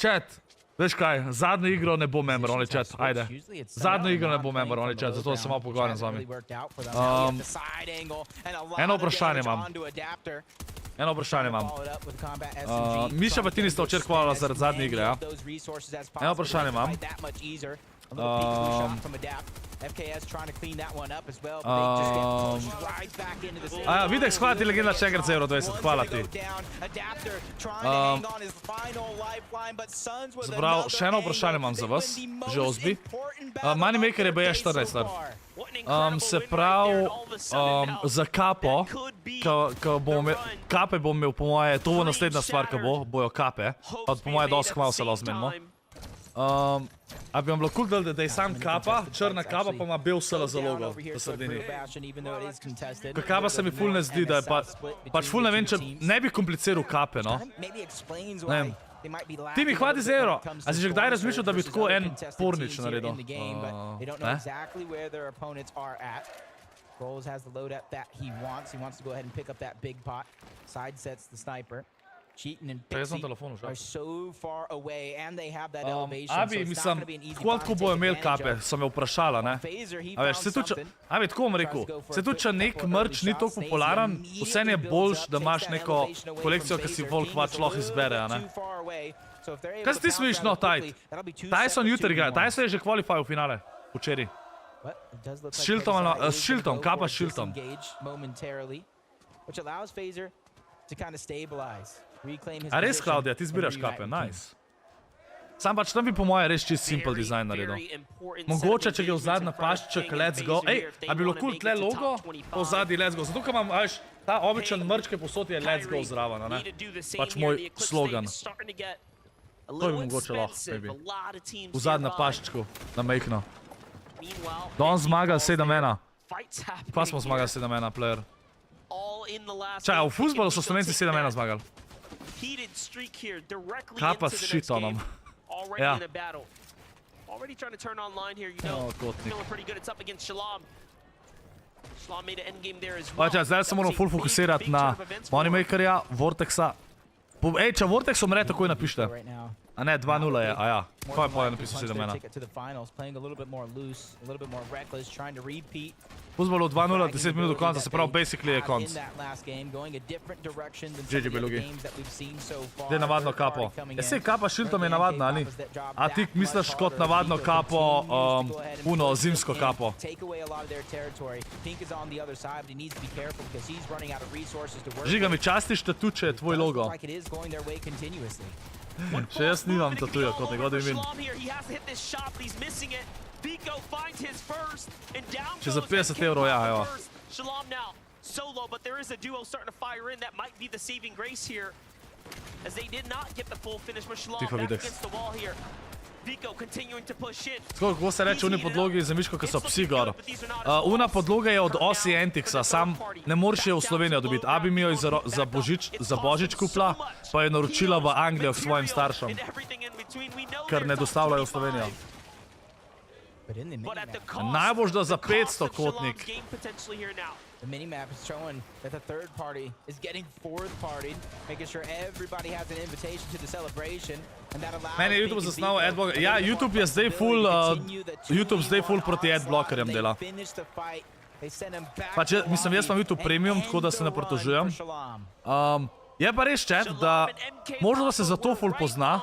Chat, veš kaj, zadnjo igro ne bo member only chat, ajde. Zadnjo igro ne bo member only chat, zato se malo pogovarjam z vami. Eno vprašanje imam. Miša pa ti niste včeraj hvala zaradi zadnje igre, ja? Eno vprašanje imam. Videk, hvala ti legenda še enkrat za €20, hvala ti. Zaprav, še eno vprašanje imam za vas, že ozbi. Moneymaker je BE 14 star. Se pravi, za kapo, kape bom imel po moje, to bo naslednja stvar, ko bojo kape. Po moje dosti hvala se lahko zmenimo. A bi vam bilo cool, da je sam kapa, črna kapa, pa ima bel SLZ logo v sredini. Ko kapa se mi ful ne zdi, da je pač ful ne vem, če ne bi kompliciral kape, no. Ne vem. Ti mi hvati za euro. A si že kdaj razmišljal, da bi tako en pornič naredil? Ne? Cheating and Čakaj, sem Pixie telefon are užal. so far away and they have that elevation, so Abi, it's not mislim, going to be an easy tako find to bojo take imeli advantage kape, of. so me vprašala, ne. A veš, se tudi, Abi, tako bom rekel, se tudi, če nek merch ni toliko popularen, vseeno je boljš, da imaš neko kolekcijo, ki si Volk pač lahko izbere, a ne. Kaj se ti smiš, no, Tide? Tyson jutri igra, Tyson je že qualified v finale, včeraj. S Shiltom, s Shiltom, kapa s Shiltom. A res, Klaudija, ti zbiraš kape, nice. Sam pač tam bi po moje res čist simple design naredil. Mogoče, če ga v zadnji pašček, let's go. Ej, a bi bilo cool tle logo, pa v zadnji let's go. Zato, ker imam, veš, ta običan merch, ki posod je let's go zraven, ne? Pač moj slogan. To bi mogoče lahko, baby. V zadnji paščku, na mejkno. Don zmagal 7-1. Pa smo zmagali 7-1, player. Čaj, v futbolu so Slovenci 7-1 zmagali. Kapa s shitonom. Ja. Kotnik. Čaj, zdaj se moramo full fokusirati na Moneymakerja, Vortexa. Ej, če Vortex umre, takoj napište. A ne, 2-0 je, a ja. Kaj pa je napisal 7-1? Futbol v 2-0, 10 minut do konca, se pravi, basically je konc. GG Belugi. Gdje je navadno kapo? Sej kapa s Shiltom je navadna, ali? A ti misliš kot navadno kapo, uno, zimsko kapo? Žiga, mi častiš tatu, če je tvoj logo. Še jaz nimam tatuja, kot nekdo imen. Če za 50 evrov, ja, evo. Tiho videk. Tako, kako se reče, uni podlogi za Miško, ki so psi gor. Una podloga je od Osi Antixa, sam ne moreš je v Slovenijo dobiti. Abi mi jo za Božič kupila, pa je naročila v Anglijo k svojim staršem, ker ne dostavljajo v Slovenijo. Najboljš da za 500, Kotnik. The minimap is showing that the third party is getting fourth partied, making sure everybody has an invitation to the celebration, and that allows... Meni je YouTube zasnal adblocker. Ja, YouTube je zdaj full, YouTube zdaj full proti adblockerjem dela. Pač, mislim, jaz imam YouTube Premium, tako da se ne pritožujem. Je pa res chat, da možno da se zato full pozna.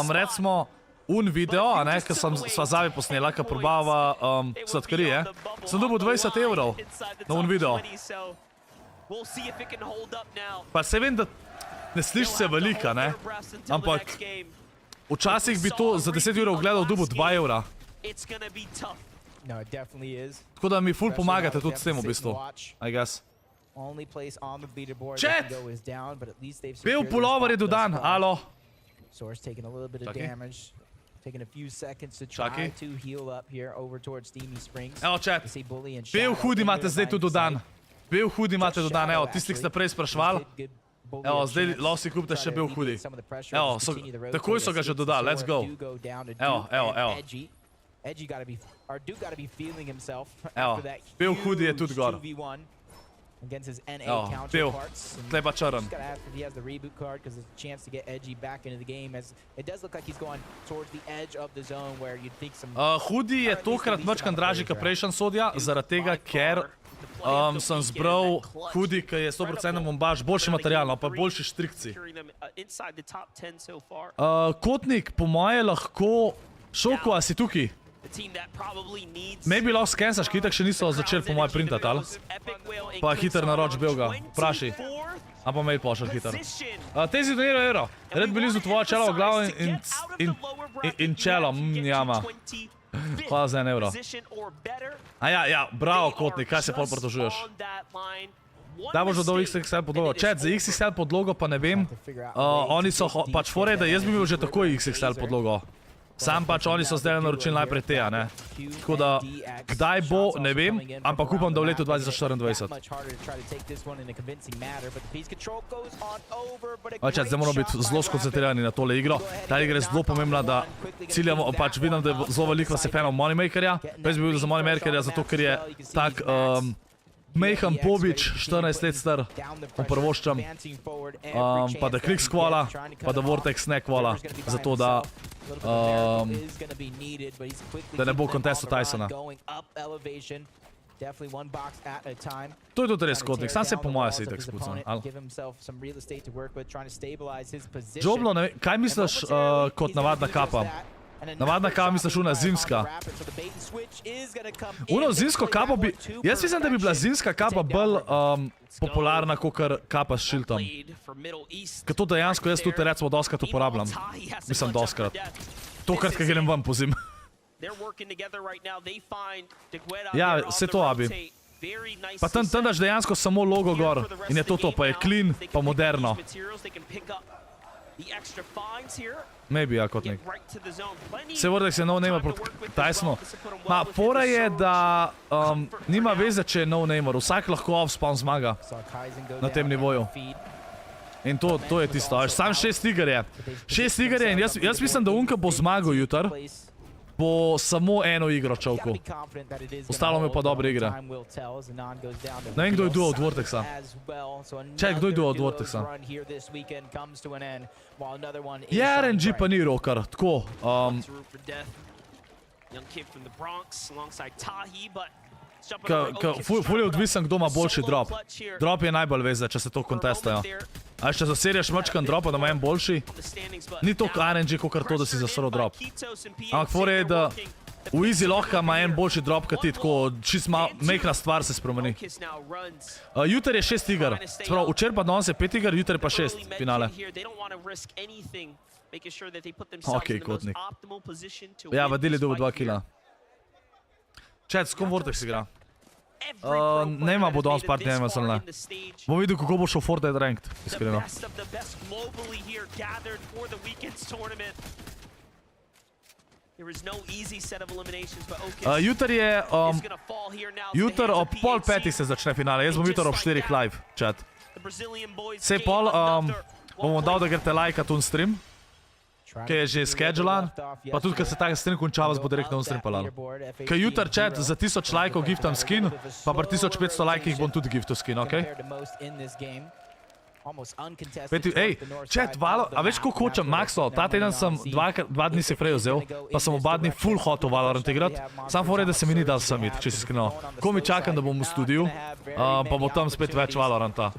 Recimo, un video, a ne, ki sva Zavi posnela, ki probava sladkarije, sem dobil 20 evrov na un video. Pa se vem, da ne sliši se velika, ne, ampak včasih bi to za 10 evrov gledal dobil 2 evra. Tako da mi ful pomagate tudi s tem v bistvu, I guess. Chat! Bel pulover je dodan, alo. Taking a few seconds to try to heal up here over towards Steamy Springs. Evo, chat. Bel hudi imate zdaj tudi dodan. Bel hudi imate dodan, evo, tisti, ki ste prej sprašvali. Evo, zdaj lahko si kupite še bel hudi. Evo, takoj so ga že dodali, let's go. Evo, evo, evo. Evo, bel hudi je tudi gor. Against his NA evo, counterparts. Tle pa črn. He's got to ask if he has the reboot card because there's a chance to get Edgy back into the game, as it does look like he's going towards the edge of the zone where you'd think some... Hudi je tokrat mečkan dražji, kot prejšnji sodja, zaradi tega, ker sem zbral Hudi, ki je 100% bombaž, boljši material, pa boljši štrikci. Kotnik, po moje lahko... Šoko, a si tukaj? Maybe lahko skensaš, ki itak še niso začeli po moje printati, ali? Pa hiter naroč belga, vpraši. A pa mail pošel hiter. Tezi donira euro. Red blizu tvoja čela v glavo in čelo, jama. Hvala za 1 euro. A ja, bravo Kotnik, kaj se pol pritožuješ? Da boš dodal XXL podlogo. Chat, za XXL podlogo pa ne vem. Oni so, pač fore, da jaz bi imel že takoj XXL podlogo. Sam pač oni so zdaj naročili najprej te, a ne. Tako da, kdaj bo, ne vem, ampak upam, da v letu 2024. Oče, zdaj moramo biti zelo skoncentrirani na tole igro. Ta igra je zelo pomembna, da ciljamo, pač vidim, da je zelo veliko se fanov Moneymakerja. Prej bi bil za Moneymakerja, zato ker je tak Mejhan Pobič, 14 let star, mu prvoščam, pa da Klik skvala, pa da Vortex ne kvala, zato da ne bo kontestu Tysona. To je tudi res kotnik, sam se po moje si itak spucam. Džoblo, kaj misliš kot navadna kapa? Navadna kapa misliš una zimska. Uno zimsko kapo bi... Jaz mislim, da bi bila zimska kapa bolj popularna kakor kapa s šiltom. Ker to dejansko jaz tudi recimo doskrat uporabljam. Mislim doskrat. Tokrat, kaj grem ven po zim. Ja, vse to abi. Pa tam daš dejansko samo logo gor in je to, pa je clean, pa moderno. Maybe, ja, kot nek. Se Vortex je no-namer proti Tysonu. Ma, fora je, da nima veze, če je no-namer. Vsak lahko off-spawn zmaga na tem nivoju. In to je tisto. Sam 6 iger je. 6 iger je in jaz mislim, da Unka bo zmagal jutr. Bo samo eno igro čovku. Ostalo mi pa dobre igre. Ne vem, kdo je duo od Vortexa. Čaj, kdo je duo od Vortexa? Je RNG pa ni rocker, tako. Ful je odvisen, kdo ima boljši drop. Drop je najbolj veze, če se to kontestajo. A če zaserijaš mačkan dropa, da ima en boljši, ni to RNG, kakor to, da si zasrl drop. Ampak fora je, da v easy lahka ima en boljši drop, kad ti tako čist mehna stvar se spremeni. Jutr je 6 iger. Spravo, včer pa danes je 5 iger, jutr je pa 6 finale. Ok, kotnik. Ja, vadili dobo 2 kila. Čet, s kom Vortex igra? Nema bo danes part nema zelo ne. Bom videl, kako bo šel Fortnite ranked, iskreno. Jutr je... Jutr ob 4:30 se začne finale, jaz bom jutr ob 4 live, chat. Sej pol bomo dal, da grete lajkat un stream, ki je že schedulan, pa tudi, ker se tak stream konča, vas bo direktno un stream palal. Ker jutr, chat, za 1000 lajkov giftam skin, pa pri 1500 lajkih bom tudi giftal skin, okej? Ej, chat, Valo, a veš, koliko hočem, Maxo, ta teden sem 2 dni si Frejo vzel, pa sem oba dni full hotel Valorant igrat, sam fore, da se mi ni dal summit, če si iskreno. Ko mi čakam, da bom v studiu, pa bo tam spet več Valoranta.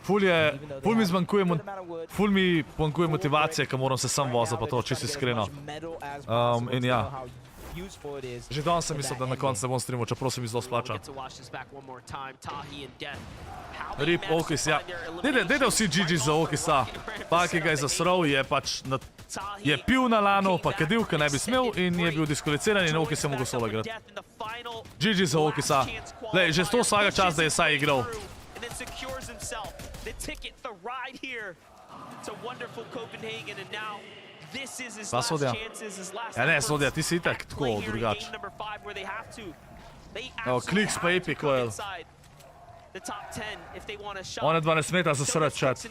Ful mi zmanjkuje motivacije, ker moram se sam voziti, pa to, če si iskreno. In ja. Že danes sem mislil, da na koncu se bom streamal, čeprav se mi zelo splača. Rip Okis, ja. Dejte vsi GG za Okisa. Pa, ki ga je zasral, je pač... Je pil na lanu, pa kadil, ker ne bi smel in je bil diskvaliciran in Okis je mogel solo igrati. GG za Okisa. Lej, že 100 vsega čas, da je saj igral. Pa Sodja? Ja ne, Sodja, ti si itak tako drugač. Kliks pa Epic Oil. One dva ne smeta zasrati, chat.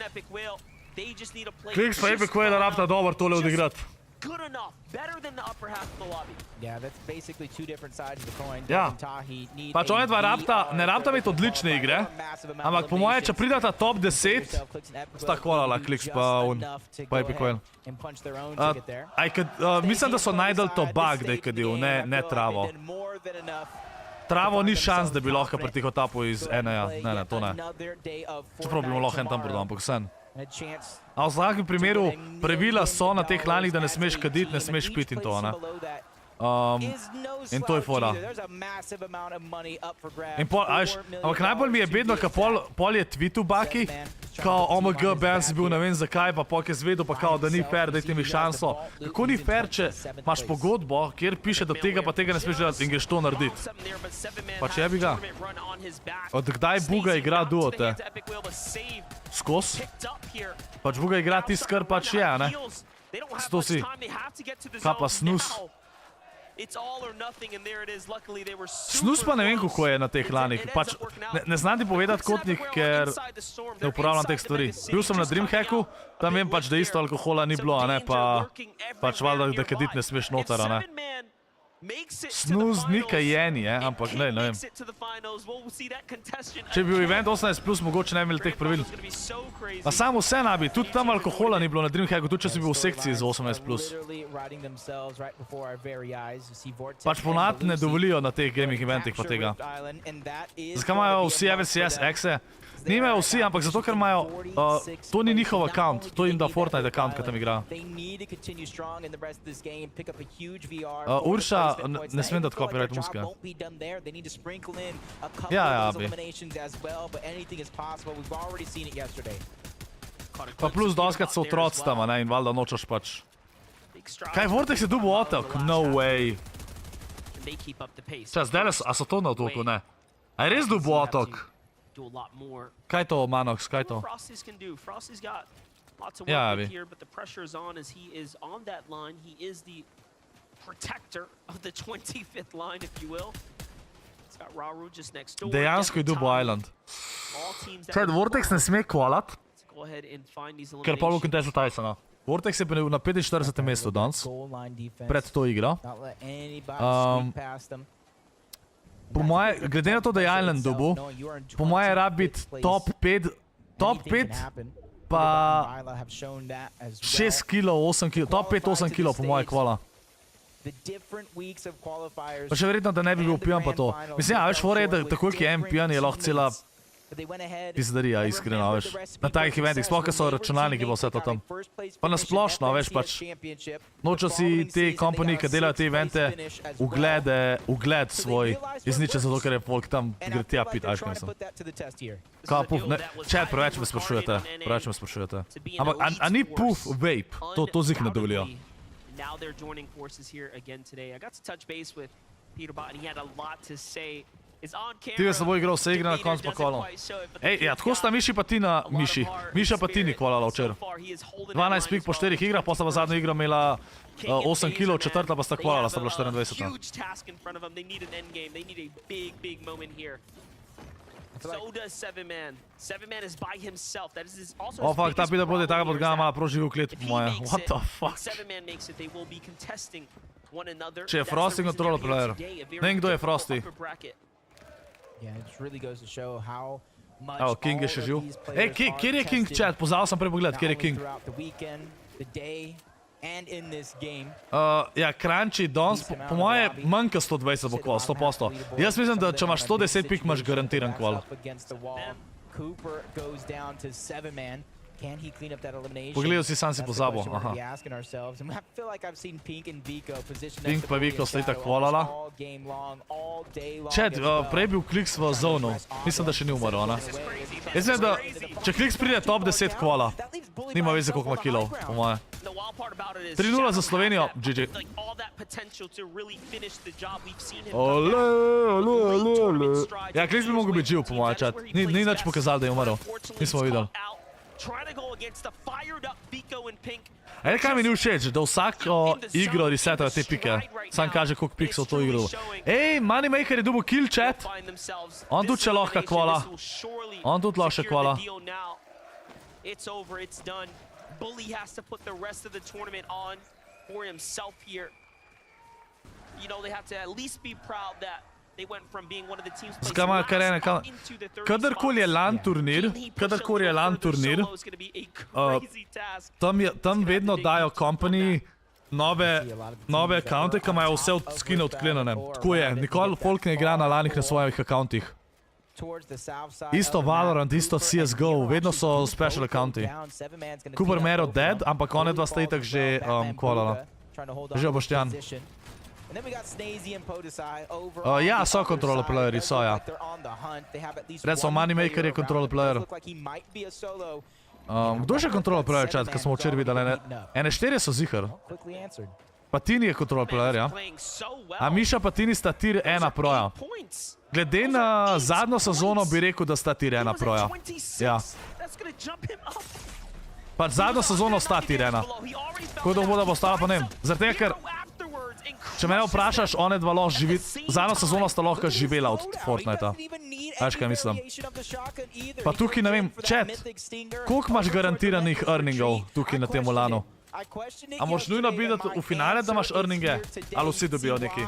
Kliks pa Epic Oil rabta dober tole odigrat. Ja, pač one dva ne rabta biti odlične igre, ampak po moje, če pridata top 10, sta hvalala Kliks pa Epic Oil. Mislim, da so najdel to bug, da je kadil, ne travo. Travo ni šans, da bi lahko pretihotapil iz NA-ja. Ne, to ne. Čeprav bi mu lahko en tam prodal, ampak sen. A v vsakem primeru pravila so na teh lanih, da ne smeš kaditi, ne smeš piti in to, ne. In to je fora. Ampak najbolj mi je bedno, ka pol je tweetu Baki, kao OMG ban si bil ne vem zakaj, pa pol je zvedel, pa kao da ni fair, dajte mi šanso. Kako ni fair, če imaš pogodbo, kjer piše, da tega pa tega ne smeš delati in greš to narediti. Pač jebi ga. Od kdaj Buga igra duo te? Skos? Pač Buga igra tist, kar pač je, ne? Sto si. Kaj pa snus? Snus pa ne vem, kako je na teh lanih. Pač ne znam ti povedati kotnik, ker ne uporabljam teh stvari. Bil sem na Dreamhacku, tam vem pač, da isto alkohola ni bilo, a ne, pa pač valjda, da kadit ne smeš noter, a ne. Snooze ni kajenji, ampak ne vem. Če bi bil event 18+, mogoče ne bi imeli teh pravil. Pa samo vse nabi, tudi tam alkohola ni bilo na Dreamhacku, tudi če si bil v sekciji z 18+. Pač ponad ne dovolijo na teh gaming eventih pa tega. Zakaj imajo vsi FCS exe? Nimajo vsi, ampak zato, ker imajo, to ni njihov account, to jim da Fortnite account, kad tam igra. Urša, ne smem dati copyright muske. Ja, bi. Pa plus doskrat so otroci tam, ne, in valjda nočeš pač. Kaj, Vortex je dubo otok? No way. Čas, zdaj, a so to na otoku, ne? A je res dubo otok? Kaj to, Manox, kaj to? Ja, bi. Dejansko je Dubo Island. Čaj, Vortex ne sme kvalat, ker pa bo contestal Tysona. Vortex je na 45. mestu danes, pred to igro. Po moje, glede na to, da je Island dobil, po moje rabi biti top 5, pa 6 kilo, 8 kilo, top 5, 8 kilo po moje kvala. Pa še verjetno, da ne bi bil pijan pa to. Mislim, ja, veš, fora je, da tako ki je en pijan, je lahko cela pizdarija, iskreno, veš. Na takih eventih, sploh, kad so računalniki pa vse to tam. Pa nasplošno, veš, pač, nočo si te kompanije, ki delajo te evente, ugled svoj izniče, zato ker je folk tam gre tja pit, ajš, kaj mislim. Kao puf, ne, čet, preveč me sprašujete. Ampak, a ni puf vape, to zik ne dovolijo. Now they're joining forces here again today. I got to touch base with Peterbot and he had a lot to say. Ti je s teboj igral, se igra na konc pa kolom. Ej, ja, tako sta Miši pa ti na Miši. Miša pa ti ni kvalala včer. 12 pik po 4 igrah, pa sta pa zadnjo igro imela 8 kg, četrta pa sta kvalala, sta bila 24. So does 7-man. 7-man is by himself. That is also oh fuck, ta pita proti taka podgana malo proživil klet po moje. What the fuck? 7-man makes it, they will be contesting one another. Če je Frosty control player. Ne vem, kdo je Frosty. Evo, King je še živ. Ej, kjer je King chat? Pozval sem prej pogled, kjer je King. Ja, Crunchy, Dons, po moje manjka 120 bo kval, 100%. Jaz mislim, da če imaš 110 pik, imaš garantiran kval. Pogledal si, sam si pozabil. Pink pa Viko sta itak kvalala. Chat, prej bil Kliks v zonu. Mislim, da še ni umrl, ne? Jaz mislim, da če Kliks pride top 10 kvala, nima veze koliko ima kilov, po moje. 3-0 za Slovenijo, GG. Ole. Ja, Kliks bi mogel biti živ, po moje, chat. Ni nič pokazal, da je umrl. Nismo videli. A je kaj mi ni všeč, da vsako igro resetajo te pike. Sam kaže, koliko pik so v to igro. Ej, Moneymaker je dobil kill, chat. On tudi še lahko kvala. On tudi lahko še kvala. Bully has to put the rest of the tournament on for himself here. You know, they have to at least be proud that they went from being one of the teams placed last into the third spot. Kadarkoli je LAN turnir, tam vedno dajo company nove accounte, ki imajo vse skine odklenene. Tako je, nikoli folk ne igra na LANih na svojih accountih. Isto Valorant, isto CSGO, vedno so special accounti. Cooper Mero dead, ampak one dva sta itak že kvalala. Že Boštjan. Ja, so controller playeri, so ja. Recimo Moneymaker je controller player. Kdo je še controller player, chat, kad smo včeraj videli? Ene 4 so zihar. Patini je controller player, ja. A Miša Patini sta tier 1 proja. Glede na zadnjo sezono bi rekel, da sta tier 1 proja. Ja. Pač zadnjo sezono sta tier 1. Kako dolgo bo ostala, pa ne vem. Zaradi tega, ker če mene vprašaš, one dva lahko živi, zadnjo sezono sta lahko živela od Fortnite-a. Veš, kaj mislim. Pa tukaj, ne vem, chat, koliko imaš garantiranih earningov tukaj na tem LANu? A moraš nujno biti v finale, da imaš earninge? Ali vsi dobijo neki?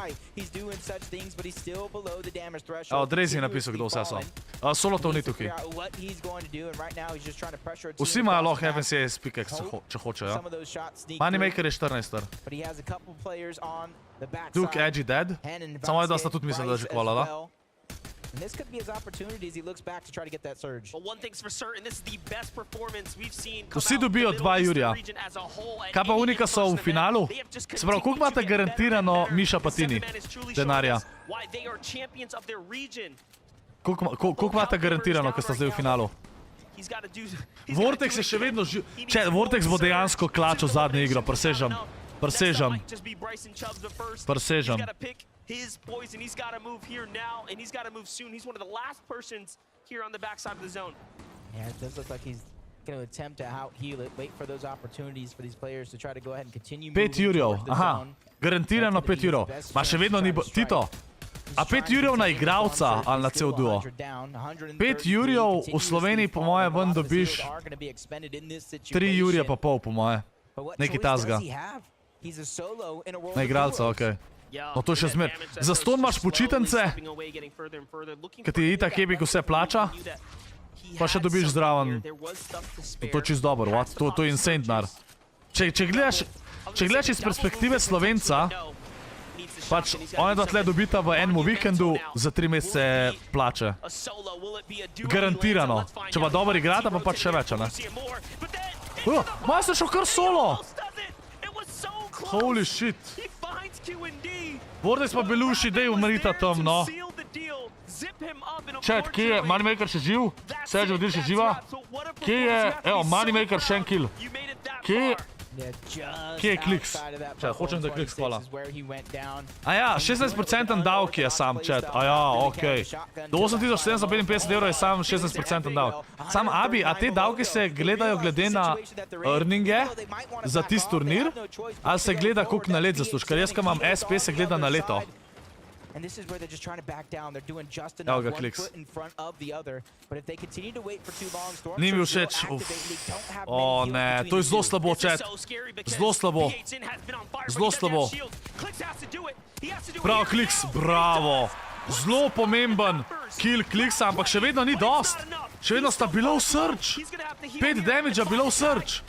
Drezi je napisal, kdo vse so. Solotov ni tukaj. Vsi imajo lahko FNCS pikek, če hočejo. Moneymaker je 14. Duke, Edgy, Dead. Samo je, da sta tudi mislili, da že kvalala. And this could be his opportunity as he looks back to try to get that surge. But one thing's for certain, this is the best performance we've seen. Vsi dobijo 2 Jurija. Kaj pa unika so v finalu? Se pravi, koliko imate garantirano Miša Patini denarja? Koliko imate garantirano, ko ste zdaj v finalu? Vortex je še vedno živ. Vortex bo dejansko klačal zadnjo igro, presežem. Presežem. Presežem. His poison, he's got to move here now, and he's got to move soon. He's one of the last persons here on the backside of the zone. Yeah, it does look like he's going to attempt to out-heal it, wait for those opportunities for these players to try to go ahead and continue moving 5 Jurjev, aha, garantirano 5 Jurjev. Ma še vedno ni... Tito, a 5 Jurjev na igralca ali na cel duo? 5 Jurjev v Sloveniji, po moje, ven dobiš 3 Jurje pa pol, po moje. Nekaj tazga. Na igralca, okej. No to še zmer. Zaston imaš počitence, ki ti itak jebik vse plača, pa še dobiš zdraven. To je čist dobro, to je insane denar. Če gledaš iz perspektive Slovenca, pač one dva tle dobita v enem vikendu za 3 mesece plače. Garantirano. Če pa dobro igrata, pa pač še več, ne? Maj se šel kar solo! Holy shit. Vortex pa Belushi, dej umrita tam, no. Chat, kje je? Moneymaker še živ? Sergio Odil še živa? Kje je? Evo, Moneymaker še en kill. Kje je? Kje je Kliks? Chat, hočem da Kliks, hvala. Aja, 16% davki je sam, chat. Aja, okej. Do 8755 € je sam 16% davk. Sam, Abi, a te davki se gledajo glede na earninge za tisti turnir? Ali se gleda, koliko na let zasluž? Ker jaz, ko imam SP, se gleda na leto. And this is where they're just trying to back down. They're doing just enough, one foot in front of the other. But if they continue to wait for too long, Storm Ni mi všeč. O ne, to je zelo slabo, chat. Zelo slabo. Zelo slabo. Prav, Kliks, bravo. Zelo pomemben kill Kliksa, ampak še vedno ni dost. Še vedno sta below surge. 5 damage-a below surge.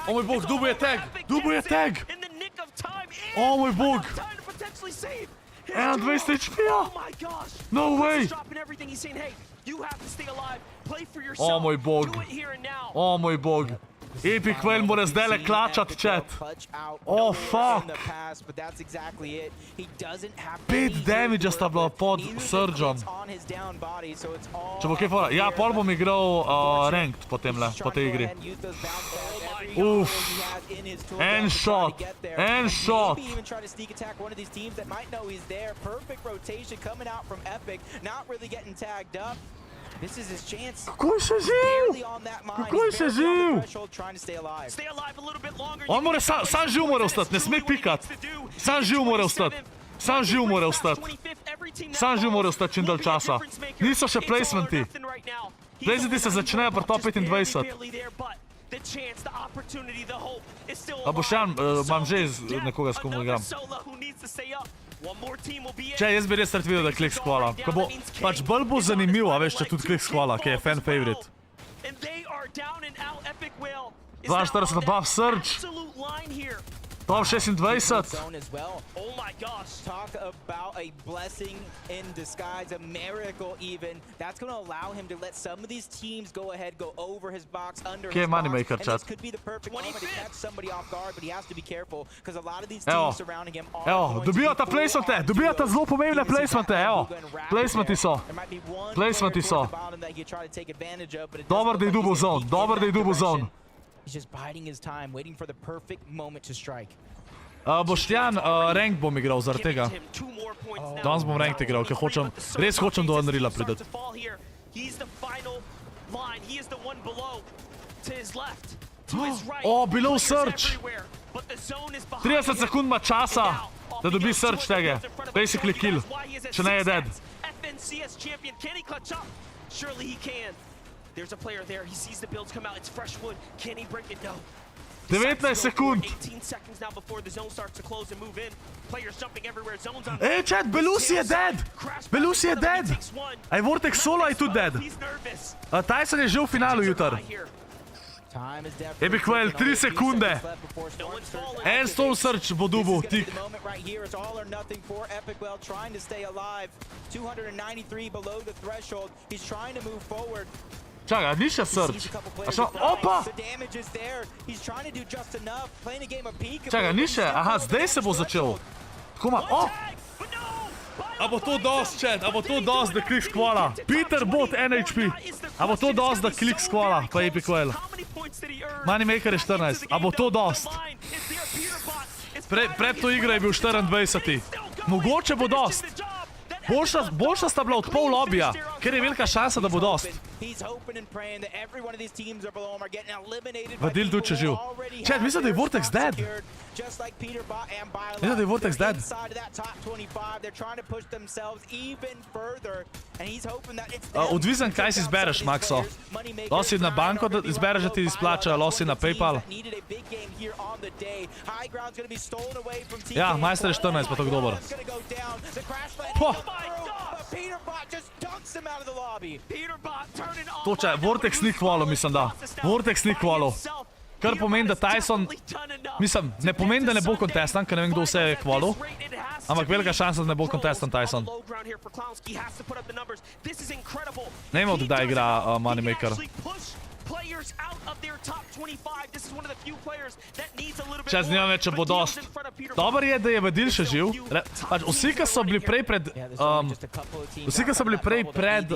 O moj bog, dubo je tag! Dubo je tag! O moj bog! 21 HP-ja! No way! O moj bog! O moj bog! Epic Whale mora zdajle klačat, chat. Oh, fuck. 5 damage-a sta bila pod surgeom. Če bo kaj fora. Ja, pol bom igral ranked po tej igri. Uff. En shot. En shot. Kako je še živ? Kako je še živ? On mora, sam živ mora ostati, ne sme pikat. Sam živ mora ostati. Sam živ mora ostati. Sam živ mora ostati čim dalj časa. Niso še placementi. Placementi se začnejo pri top 25. A Boštjan, imam že nekoga, s kom igram. Če, jaz bi res rad videl, da je Kliks hvala. Ko bo, pač bolj bo zanimivo, a veš, če tudi Kliks hvala, ki je fan favorite. 42 buff surge. Top 26. Oh my gosh. Talk about a blessing in disguise, a miracle even. That's going to allow him to let some of these teams go ahead, go over his box, under his box. And this could be the perfect moment to catch somebody off guard, but he has to be careful because a lot of these teams surrounding him are going to be... Dobijata placemente, dobijata zelo pomembne placemente, evo. Placementi so. Placementi so. Dobar, da je double zone, dobar, da je double zone. He's just biding his time, waiting for the perfect moment to strike. Boštjan, rank bom igral zaradi tega. Danes bom rank igral, ker hočem, res hočem do Unreala pridati. O, below search! 30 sekund ima časa, da dobi search tege. Basically kill, če ne je dead. There's a player there. He sees the builds come out. It's fresh wood. Can he break it? No. 19 sekund. 18 seconds now before the zone starts to close and move in. Players jumping everywhere. Zones on. Ej, chat, Belusi je dead! Belusi je dead! Aj Vortex solo je tudi dead. Tyson je že v finalu jutar. Epic Well, 3 sekunde. En Storm Surge bo dubu, tik. Čakaj, ni še Surge. Opa! Čakaj, ni še. Aha, zdaj se bo začel. Tako ma, A bo to dost, chat? A bo to dost, da klik skvala? Peter bot NHP. A bo to dost, da klik skvala? Pa Epic Well. Moneymaker je 14. A bo to dost? Pred to igro je bil 24. Mogoče bo dost. Boljša sta bila od pol lobija, ker je velika šansa, da bo dost. Vadil tu, če živ. Chat, mislim, da je Vortex dead. Mislim, da je Vortex dead. Odvisen, kaj si izbereš, Maxo. Losi na banko, da izbereš, da ti izplačajo, losi na PayPal. Ja, Majster je 14, pa tako dober. Toče, Vortex ni hvalo, mislim da. Vortex ni hvalo. Kar pomeni, da Tyson... Mislim, ne pomeni, da ne bo kontestan, ker ne vem, kdo vse je hvalo. Ampak velika šansa, da ne bo kontestan Tyson. Ne vem, od kdaj igra Moneymaker. Če z njome, če bo dost. Dobar je, da je Vadil še živ. Vsi, ki so bili prej pred... Vsi, ki so bili prej pred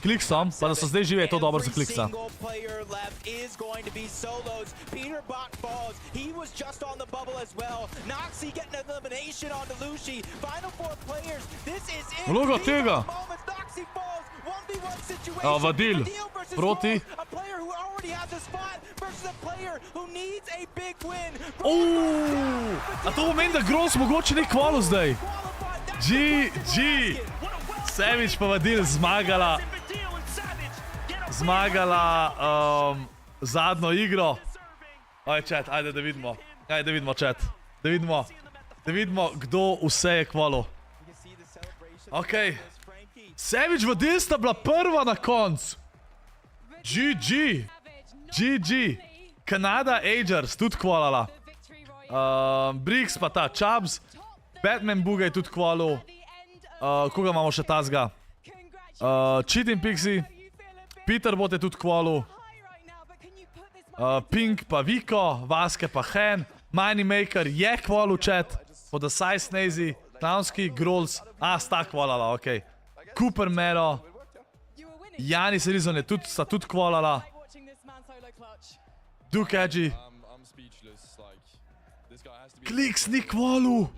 Kliksom, pa da so zdaj živi, je to dobro za Kliksa. Vloga tega. Vadil. Proti. A to pomeni, da Gross mogoče ni kvalo zdaj. GG. Savage pa Vadil zmagala. Zmagala zadnjo igro. Ajde, chat, ajde da vidimo. Ajde da vidimo, chat. Da vidimo, kdo vse je kvalo. Okej. Savage Vadil sta bila prva na koncu. GG. GG. Kanada Agers, tudi kvalala. Briggs pa ta Chubbs. Batman Buga je tudi kvalil. Koga imamo še tazga? Cheating Pixie. Peter Bot je tudi kvalil. Pink pa Viko. Vaske pa Hen. Moneymaker je kvalil, chat. Pod Asai Snazy. Clownski, Grolls. Sta kvalala, okej. Cooper Mero. Janis Rizon je sta tudi kvalala. Duke Edgy. Kliks ni kvalu.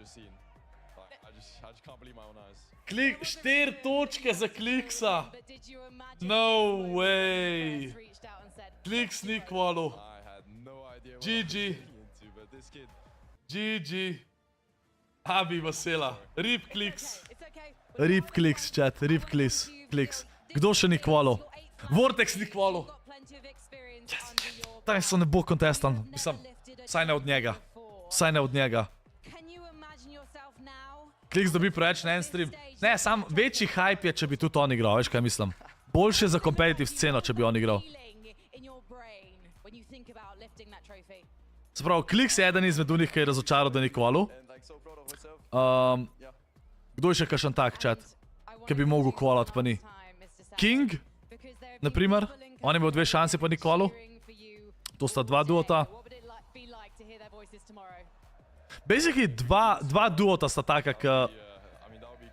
Klik, 4 točke za Kliksa. No way. Kliks ni kvalu. GG. GG. Abi Vasela. Rip Kliks. Rip Kliks, chat. Rip Kliks. Kdo še ni kvalu? Vortex ni kvalu. Tyson ne bo kontestan. Mislim, vsaj ne od njega. Vsaj ne od njega. Kliks dobi preveč na en stream. Ne, sam večji hype je, če bi tudi on igral, veš kaj mislim. Boljše za competitive sceno, če bi on igral. Se pravi, Kliks je eden izmed unih, ki je razočaral, da ni kvalu. Kdo je še kakšen tak, chat? Ki bi mogel kvalat, pa ni. King, naprimer. On je imel 2 šansi, pa ni kvalu. To sta 2 duota. Basically, 2 duota sta taka,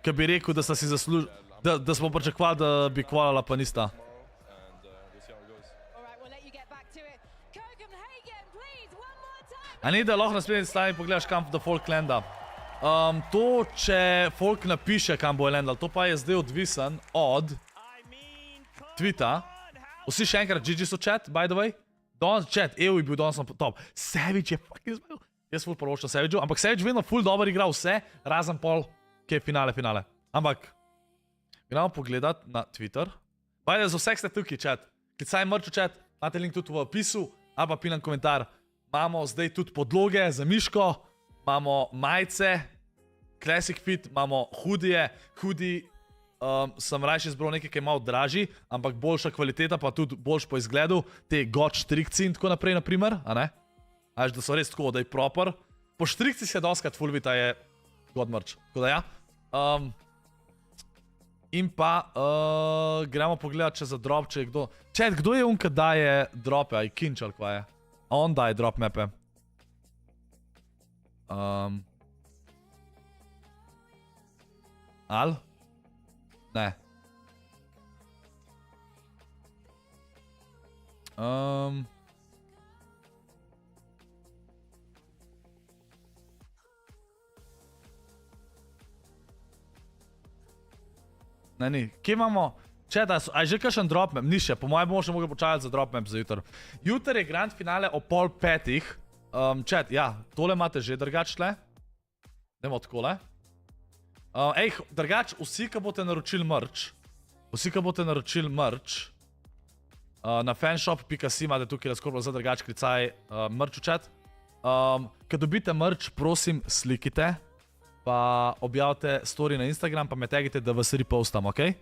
ki bi rekel, da sta si zaslužili, da smo pričakovali, da bi kvalala, pa nista. A ni, da lahko na spletni strani pogledaš, kam do folk landa. To, če folk napiše, kam bo landal, to pa je zdaj odvisen od tweeta. Vsi še enkrat, GG so chat, by the way. Chat, EU je bil danes na top. Savage je fucking zmagal. Jaz ful proročam Savageu, ampak Savage vedno ful dober igra vse, razen pol, ki je finale. Ampak, gremo pogledat na Twitter. Bajde, za vseh ste tukaj, chat. klicaj merch v chat, imate link tudi v opisu, ali pa pinan komentar. Imamo zdaj tudi podloge za miško, imamo majice, Classic Fit, imamo hoodie. Hoodie sem rajši izbral nekaj, ki je malo dražji, ampak boljša kvaliteta, pa tudi boljš po izgledu. Te God štrikci in tako naprej, naprimer, a ne? Až da so res tako, da je proper. Po štrikci se doskrat fulvita je God merch. Tako da ja. In pa gremo pogledat, če za drop, če je kdo... Chat, kdo je unka daje drope, a je Kinč ali kva je? A on daje drop mape. Al? Ne. Ne, ni. Kje imamo? Če da, a je že kakšen drop map? Ni še, po mojem bomo še mogli počakati za drop map za jutr. Jutr je grand finale o 4:30. Chat, ja, tole imate že drugač tle. Dajmo takole. Ej, drugač, vsi, ki boste naročili merch, na fanshop.si imate tukaj ScorpVL za drugač klicaj merch v chat. Ko dobite merch, prosim, slikite, pa objavite story na Instagram, pa me tagite, da vas repostam, okej?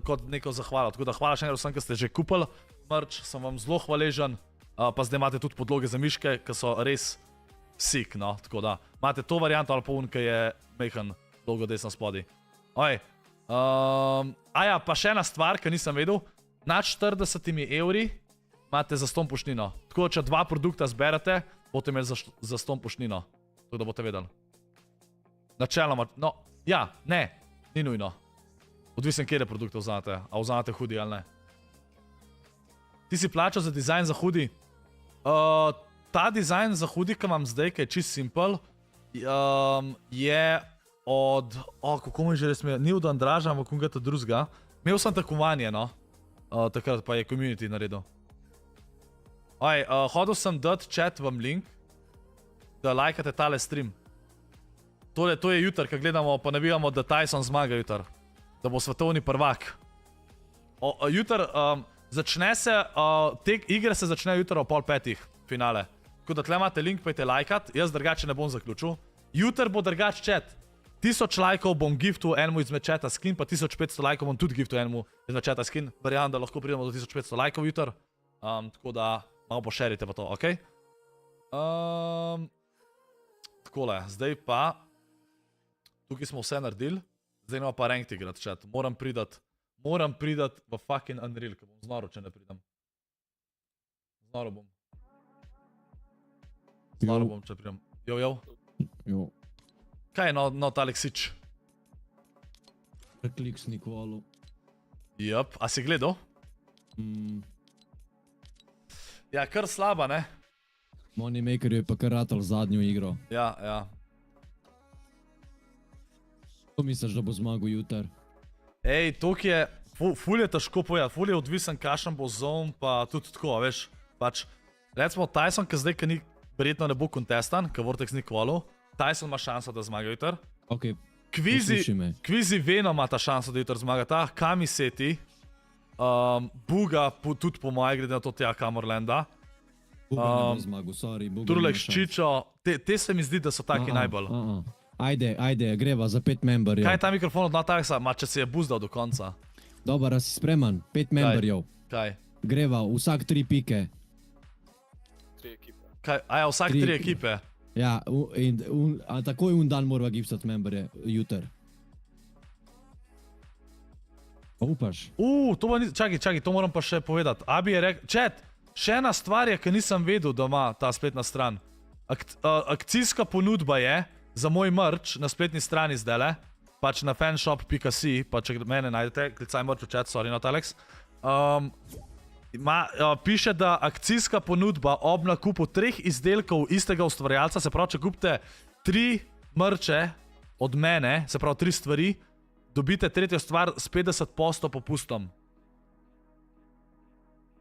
Kot neko zahvalo. Tako da hvala še enkrat vsem, ki ste že kupili merch, sem vam zelo hvaležen, pa zdaj imate tudi podloge za miške, ki so res sick, no, tako da. Imate to varianto ali pa un, ki je mehen, dolgo desno spodaj. Oj. Aja, pa še ena stvar, ki nisem vedel. Nad 40 € imate za ston poštnino. Tako da, če 2 produkta zberete, boste imeli za ston poštnino. Tako da boste vedeli. Načeloma, no, ja, ne, ni nujno. Odvisen, kjer je produktov vzamete. A vzamete hoodie ali ne. Ti si plačal za dizajn za hoodie? Ta dizajn za hoodie, ki imam zdaj, ki je čist simple, je od... kako mi že res imel? Ni od Andraža, ampak kongata drugega. Imel sem takovanje, no. Takrat pa je community naredil. Hodil sem dati chat vam link, da lajkate tale stream. To je jutr, ko gledamo, pa navijamo, da Tyson zmaga jutr. Da bo svetovni prvak. Jutr začne se, te igre se začnejo jutr o 4:30 finale. Tako da tle imate link, pojte lajkat, jaz drugače ne bom zaključil. Jutr bo drugač chat. 1000 lajkov bom giftul enemu izmed chata skin, pa 1500 lajkov bom tudi giftul enemu izmed chata skin. Verjamem, da lahko pridemo do 1500 lajkov jutr. Tako da malo pošerite pa to, okej? Takole, zdaj pa... Tukaj smo vse naredili. Zdaj imamo pa ranked igrat, chat. Moram pridat v fucking Unreal, ko bom znoro, če ne pridem. Znoro bom. Znoro bom, če pridem. Jo. Kaj je not Aleksič? Rekliks Nikolu. Jep, a si gledal? Ja, kar slaba, ne? Moneymaker je pa kar ratal zadnjo igro. Ja. Ko misliš, da bo zmagal jutr? Ej, tok je, ful je težko povedati, ful je odvisen kašen bo zone, pa tudi tako, veš, pač, recimo Tyson, ki zdaj, ki verjetno ne bo kontestan, ki Vortex ni kvalil, Tyson ima šanso, da zmaga jutr. Ok, posluši me. Kvizi Venom ima ta šanso, da jutr zmaga ta, Kami Seti, Buga tudi po moje, glede na to tja Kamorlanda. Buga ne bo zmagal, sorry, Buga Turlek Ščičo, te se mi zdi, da so taki najbolj. Ajde, greva za 5 memberjev. Kaj je ta mikrofon od Nataksa? Ma, če si je buzdal do konca. Dobar, a si spreman? 5 memberjev. Kaj? Greva, vsak 3 pike. 3 ekipe. Kaj? Aja, vsak 3 ekipe? Ja, a takoj un dan morava giftati memberje, jutr. Pa upaš? To pa ni... Čakaj, to moram pa še povedati. Abi je rekel... Chat, še ena stvar je, ki nisem vedel, da ima ta spletna stran. Akcijska ponudba je za moj merch na spletni strani zdajle, pač na fanshop.si, pa če mene najdete, klicaj merch v chat, sorry not Alex. Piše, da akcijska ponudba ob nakupu 3 izdelkov istega ustvarjalca, se pravi, če kupite 3 merče od mene, se pravi 3 stvari, dobite tretjo stvar s 50% popustom.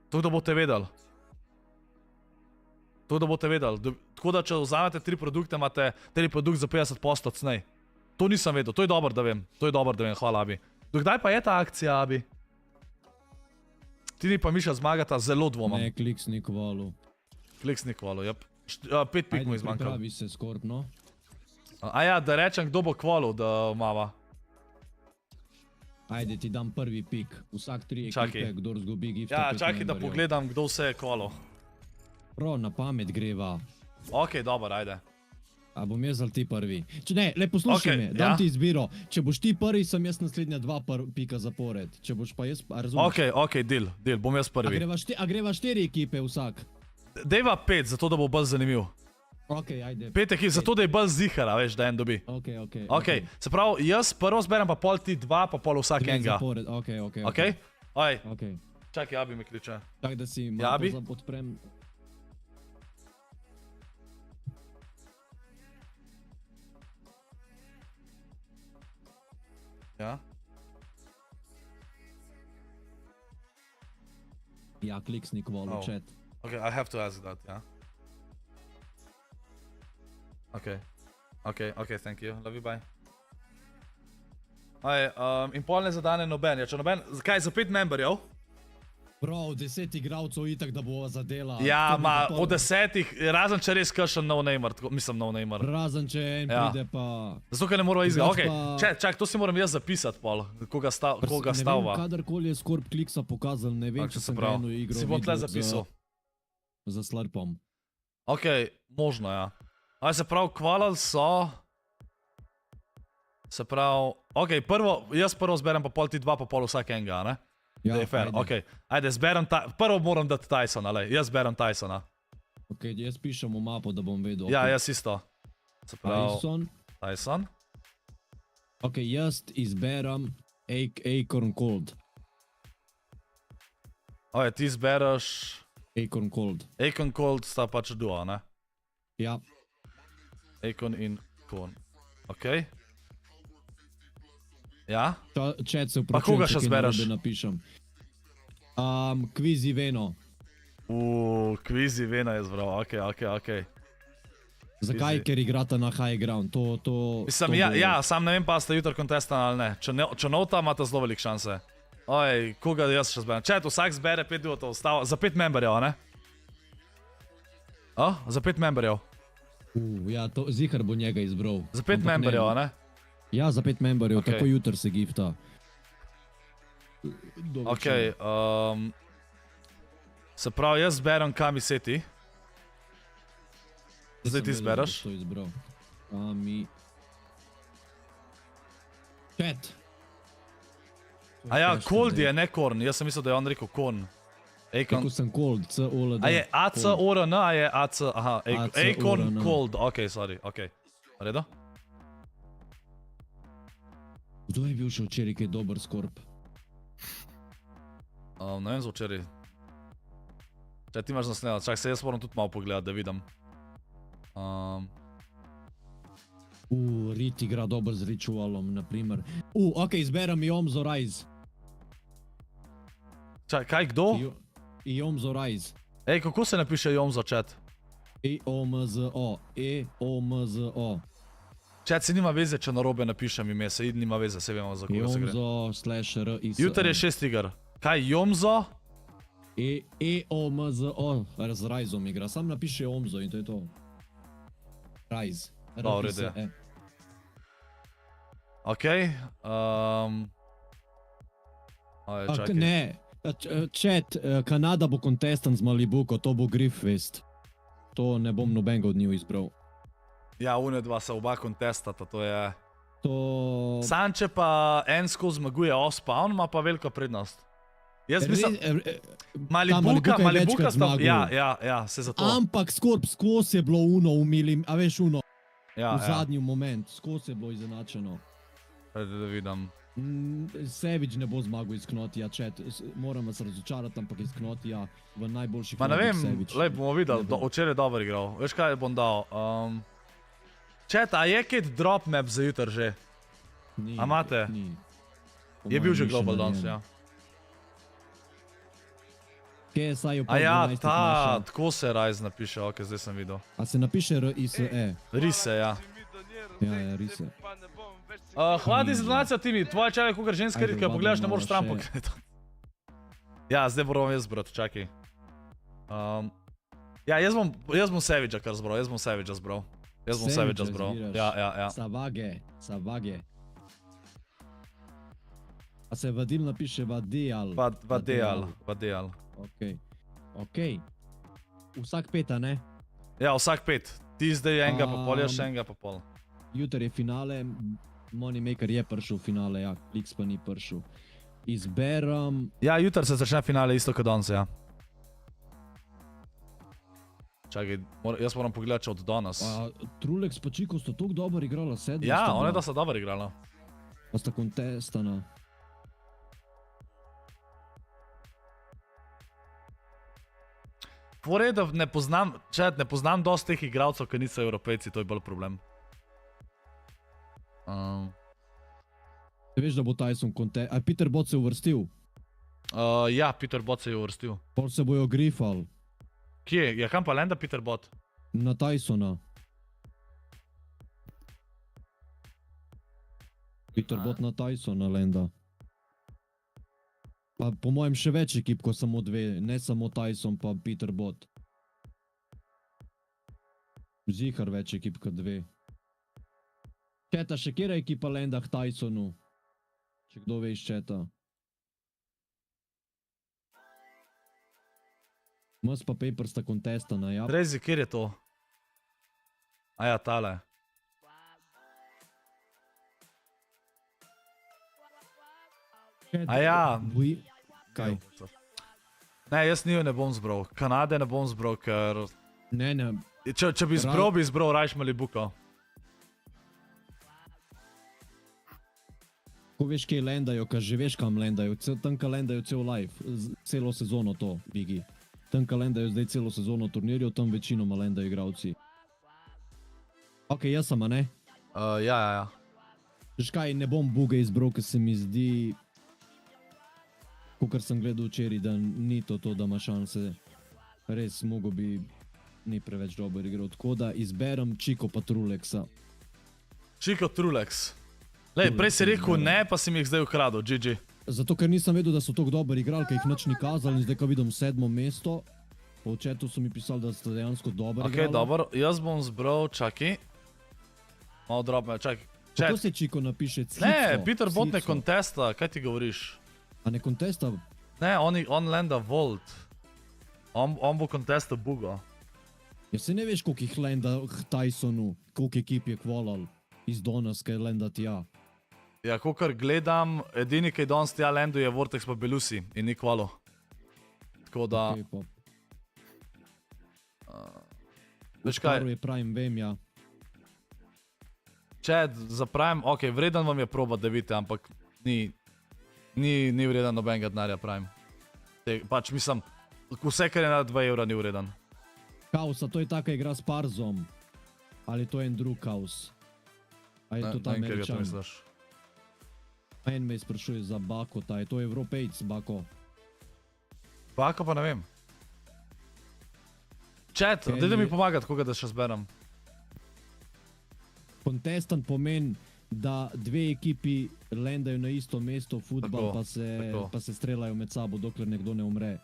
To, da boste vedeli. Tako da, če vzamete 3 produkte, imate 3 produkt za 50% cnej. To nisem vedel, to je dobro, da vem. Hvala, Abi. Dokdaj pa je ta akcija, Abi? Tini pa Miša zmagata, zelo dvomam. Ne, kliks ni kvalu. Kliks ni kvalu, jep. 5 pik mu izmanjkalo. Pripravi se Scorp, no. A ja, da rečem, kdo bo kvalu, da mava. Ajde, ti dam prvi pik. Vsak 3 ekipe, kdo zgubi gifta. Ja, čakaj, da pogledam, kdo vse je kvalu. Prav, na pamet greva. Ok, dober, ajde. A bom jaz ali ti prvi? Če ne, le poslušaj me, dam ti izbiro. Če boš ti prvi, sem jaz naslednja 2 pika zapored. Če boš pa jaz, a razumeš? Ok, deal, bom jaz prvi. A greva 4 ekipe vsak? Dejva 5, zato da bo bolj zanimiv. Ok, ajde. 5 ekip, zato da je bolj zihara, veš, da en dobi. Ok, se pravi, jaz prvo zberem, pa pol ti 2, pa pol vsak enega. Ok? Ok. Čakaj, Abi mi kliče. Čakaj, da si malo odprem. Ja? Ja, kliksni kvalu, chat. Ok, I have to ask that, ja. Ok, thank you, love you, bye. In pol ne zadane noben, ja, če noben, zakaj, za 5 memberjev? Prav, 10 igralcev itak, da bo zadela. Ja, ma, od 10, razen če res kršen no-namer, mislim no-namer. Razen če en pride pa... Zato, ker ne moramo izgledati, ok, čak, to si moram jaz zapisati, pol, koga stavva. Ne vem, kadarkoli je Scorp kliksa pokazal, ne vem, če sem ga eno igro si bom tle zapisal. Za slurpom. Ok, možno, ja. Aj, se pravi, kvalali so... Se pravi, ok, jaz prvo zberem pa pol ti 2, pa pol vsak enega, ne? Ja, da je fair, ok. Ajde, zberem, prvo moram dati Tysona, lej, jaz zberem Tysona. Ok, jaz pišem v mapo, da bom vedel. Ja, jaz isto. Se pravi, Tyson. Ok, jaz izberem Acorn Cold. Ok, ti zbereš... Acorn Cold. Acorn Cold sta pač duo, ne? Ja. Acorn in Corn. Ok. Ja? Chat se pa koga še zbereš? Kvizi Veno. Kvizi Veno je zbral, ok. Zakaj? Ker igrata na high ground, Mislim, ja, sam ne vem pa ste jutro kontestan ali ne. Če nota, imate zelo velik šanse. Oj, koga jaz še zberem? Chat, vsak zbere 5 duotov, za 5 memberjev, ne? Za 5 memberjev. Ja, zihar bo njega izbral. Za 5 memberjev, ne? Ja, za 5 memberjev, tako jutr se gifta. Ok, se pravi, jaz zberem Kami Seti. Zdaj ti zbereš? Kami... Chat. A ja, Cold je, ne Korn, jaz sem mislil, da je on rekel Korn. Kako sem Cold, C-O-L-D. A je A-C-O-R-N, a je A-C, aha, Acorn Cold, ok, sorry, ok. Redo? Kdo je bil še včeraj, kaj je dober Scorp? Ne vem za včeraj. Če ti imaš naslednjo, čak se jaz moram tudi malo pogledati, da vidim. Rit igra dober z Ritualom, naprimer. Ok, izberem Iomzo Rise. Čak, kaj, kdo? Iomzo Rise. Ej, kako se napiše Iomzo, chat? E-O-M-Z-O. E-O-M-Z-O. Chat, se nima veze, če narobe napišem ime, se nima veze, se vemo, za koga se gre. Iomzo/R-I-S-O. Jutr je 6 iger. Kaj, Iomzo? E-O-M-Z-O. Z Riseom igra, sam napiše Iomzo in to je to. Rise. Dobro, ide. Ok. Ne, chat, Kanada bo kontestant z Malibuko, to bo Griffest. To ne bom nobenega od njih izbral. Ja, une dva se oba kontestata, to je... Sanče pa ensko zmaguje Ospa, on ima pa veliko prednost. Jaz mislim... Malibuka sta... Ja, se zato. Ampak Scorp skos je bilo uno umilim, a veš uno. V zadnji moment, skos je bilo izenačeno. Da vidim. Savage ne bo zmagal iz Knotija, chat. Moram vas razočarati, ampak iz Knotija v najboljših Ma ne vem, lej bomo videli, včeraj je dober igral. Veš kaj bom dal? Chat, a je kaj drop map za jutr že? Ni. A imate? Je bil že Global Dance, ja. A ja, tako se Rise napiše, ok, zdaj sem videl. A se napiše R-I-S-E? Rise, ja. Ja, Rise. Hvala ti za donacijo, Timi, tvoja čaj je kukar ženska, ki jo pogledaš, ne moraš stran pogledati. Ja, zdaj moram jaz zbrati, čakaj. Ja, jaz bom Savage-a kar zbral, jaz bom Savage-a zbral. Ja. Savage. A se vadil napiše vadijal? Vadijal. Okej. Vsak 5, ne? Ja, vsak 5. Ti zdaj enega pa pol, jaz še enega pa pol. Jutri je finale, Moneymaker je prišel v finale, ja, X pa ni prišel. Izberem... Ja, jutri se začne finale isto kot danes, ja. Čakaj, jaz moram pogledati, če od danes. Trulex pa Čiko sta toliko dobro igrala, 7. Ja, one da sta dobro igrala. Pa sta kontestana. Fore, da ne poznam dosti teh igralcev, ki niso Evropejci, to je bolj problem. Veš, da bo Tyson kontest... A Peter Bot se uvrstil? Ja, Peter Bot se je uvrstil. Pol se bojo grifal. Kje? Ja, kam pa lenda Peter Bot? Na Tysona. Peter Bot na Tysona lenda. Pa po mojem še več ekip, ko samo 2, ne samo Tyson pa Peter Bot. Zihar več ekip kot 2. Četa, še kjera ekipa lenda k Tysonu? Če kdo ve iz četa. Mus pa Paper sta kontestana, ja. Rezi, kjer je to? Aja, tale. Aja. Kaj? Ne, jaz njo ne bom zbral. Kanade ne bom zbral, ker... Ne. Če bi zbral rajš Malibuko. Ko veš, kje lendajo, ka že veš, kam lendajo. Tanka lendajo cel live, celo sezono to, Bigi. Tanka lendajo zdaj celo sezono turnirjev, tam večinoma lendajo igravci. Ok, jaz sem, a ne? Ja. Veš kaj, ne bom buge izbral, ker se mi zdi... Kakor sem gledal včeraj, da ni to, da ima šanse. Res, mogo bi ni preveč dober igral. Tako da izberem Čiko pa Trulexa. Čiko Trulex. Lej, prej si rekel ne, pa si mi jih zdaj ukradel, GG. Zato, ker nisem vedel, da so tako dober igral, ker jih nič ni kazali in zdaj, ko vidim 7. mesto, po četu so mi pisali, da sta dejansko dober igral. Ok, dobro, jaz bom zbral, čaki. Malo drobno, čaki. Kako se Čiko napiše? Cico? Ne, Peter Bot ne kontesta, kaj ti govoriš? A ne kontesta? Ne, on lenda Volt. On bo kontestal Bugo. Ja se ne veš, koliko jih lenda k Tysonu, koliko ekip je kvalal iz Donas, kaj lenda tja. Ja, kakor gledam, edini, ki je danes tja lendu, je Vortex pa Belusi in ni kvalo. Tako da... Veš kaj? Prvo je Prime, vem, ja. Čed, za Prime, ok, vreden vam je probat, da vidite, ampak ni vreden nobenega denarja Prime. Pač mislim, vse, kar je na 2 evra, ni vreden. Kaos, a to je taka igra s Parzom? Ali to je en drug Kaos? A je to ta Američan? En me sprašuje za Bako, je to Evropejc, Bako. Bako pa ne vem. Čet, dajte mi pomagati, koga da še zberem. Kontestant pomeni, da 2 ekipi lendajo na isto mesto, futbal pa se strelajo med sabo, dokler nekdo ne umre.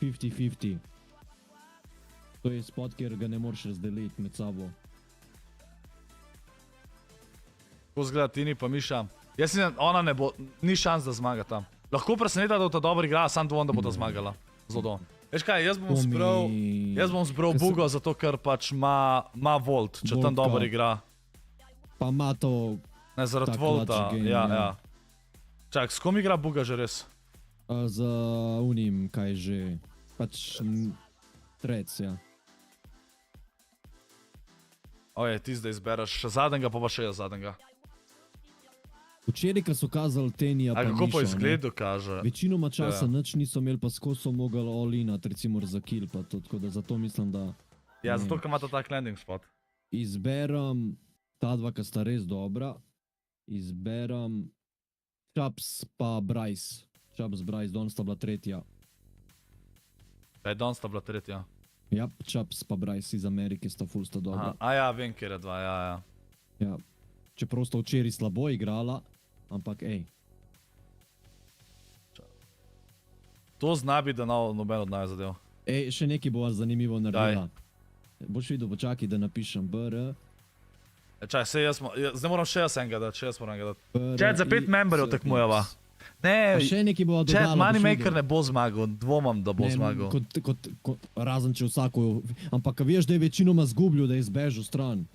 50-50. To je spot, kjer ga ne moreš razdeliti med sabo. Ko zgleda Tini pa Miša. Jaz mislim, ona ne bo, ni šans, da zmaga tam. Lahko preseneta, da bo ta dobro igrala, sam dvom, da bo ta zmagala. Zelo. Veš kaj, jaz bom zbral Bugo, zato ker pač ima Volt, če tam dobro igra. Pa ima to... Ne, zaradi Volta, ja. Čak, s kom igra Buga že res? Z unim, kaj že, pač Trec, ja. Oje, ti zdaj izbereš zadnjega, pa še jaz zadnjega. Včeraj, ko so kazali Tenija pa Mišo, kako po izgledu kaže? Večinoma časa nič niso imeli, pa skoro so mogli all-inat, recimo za kill, pa to, tako da zato mislim, da... Ja, zato, ker imata tak landing spot. Izberem ta dva, ki sta res dobra. Izberem Chaps pa Bryce. Chaps, Bryce, danes sta bila 3. Danes sta bila 3. Ja, Chaps pa Bryce iz Amerike sta ful sta dobra. Ja, vem, kjer je 2, ja. Ja, čeprav sta včeraj slabo igrala, ampak ej. To zna bi, da noben od naj zadev. Ej, še nekaj bo vas zanimivo naredila. Boš videl, počakaj, da napišem BR. Čaj, zdaj moram še jaz enega dati, Chat, za 5 memberjev tekmujeva. Ne, še nekaj bo dodala. Chat, Moneymaker ne bo zmagal, dvomam, da bo zmagal. Razen če vsako, ampak veš, da je večinoma zgubljiv, da je izbežal stran.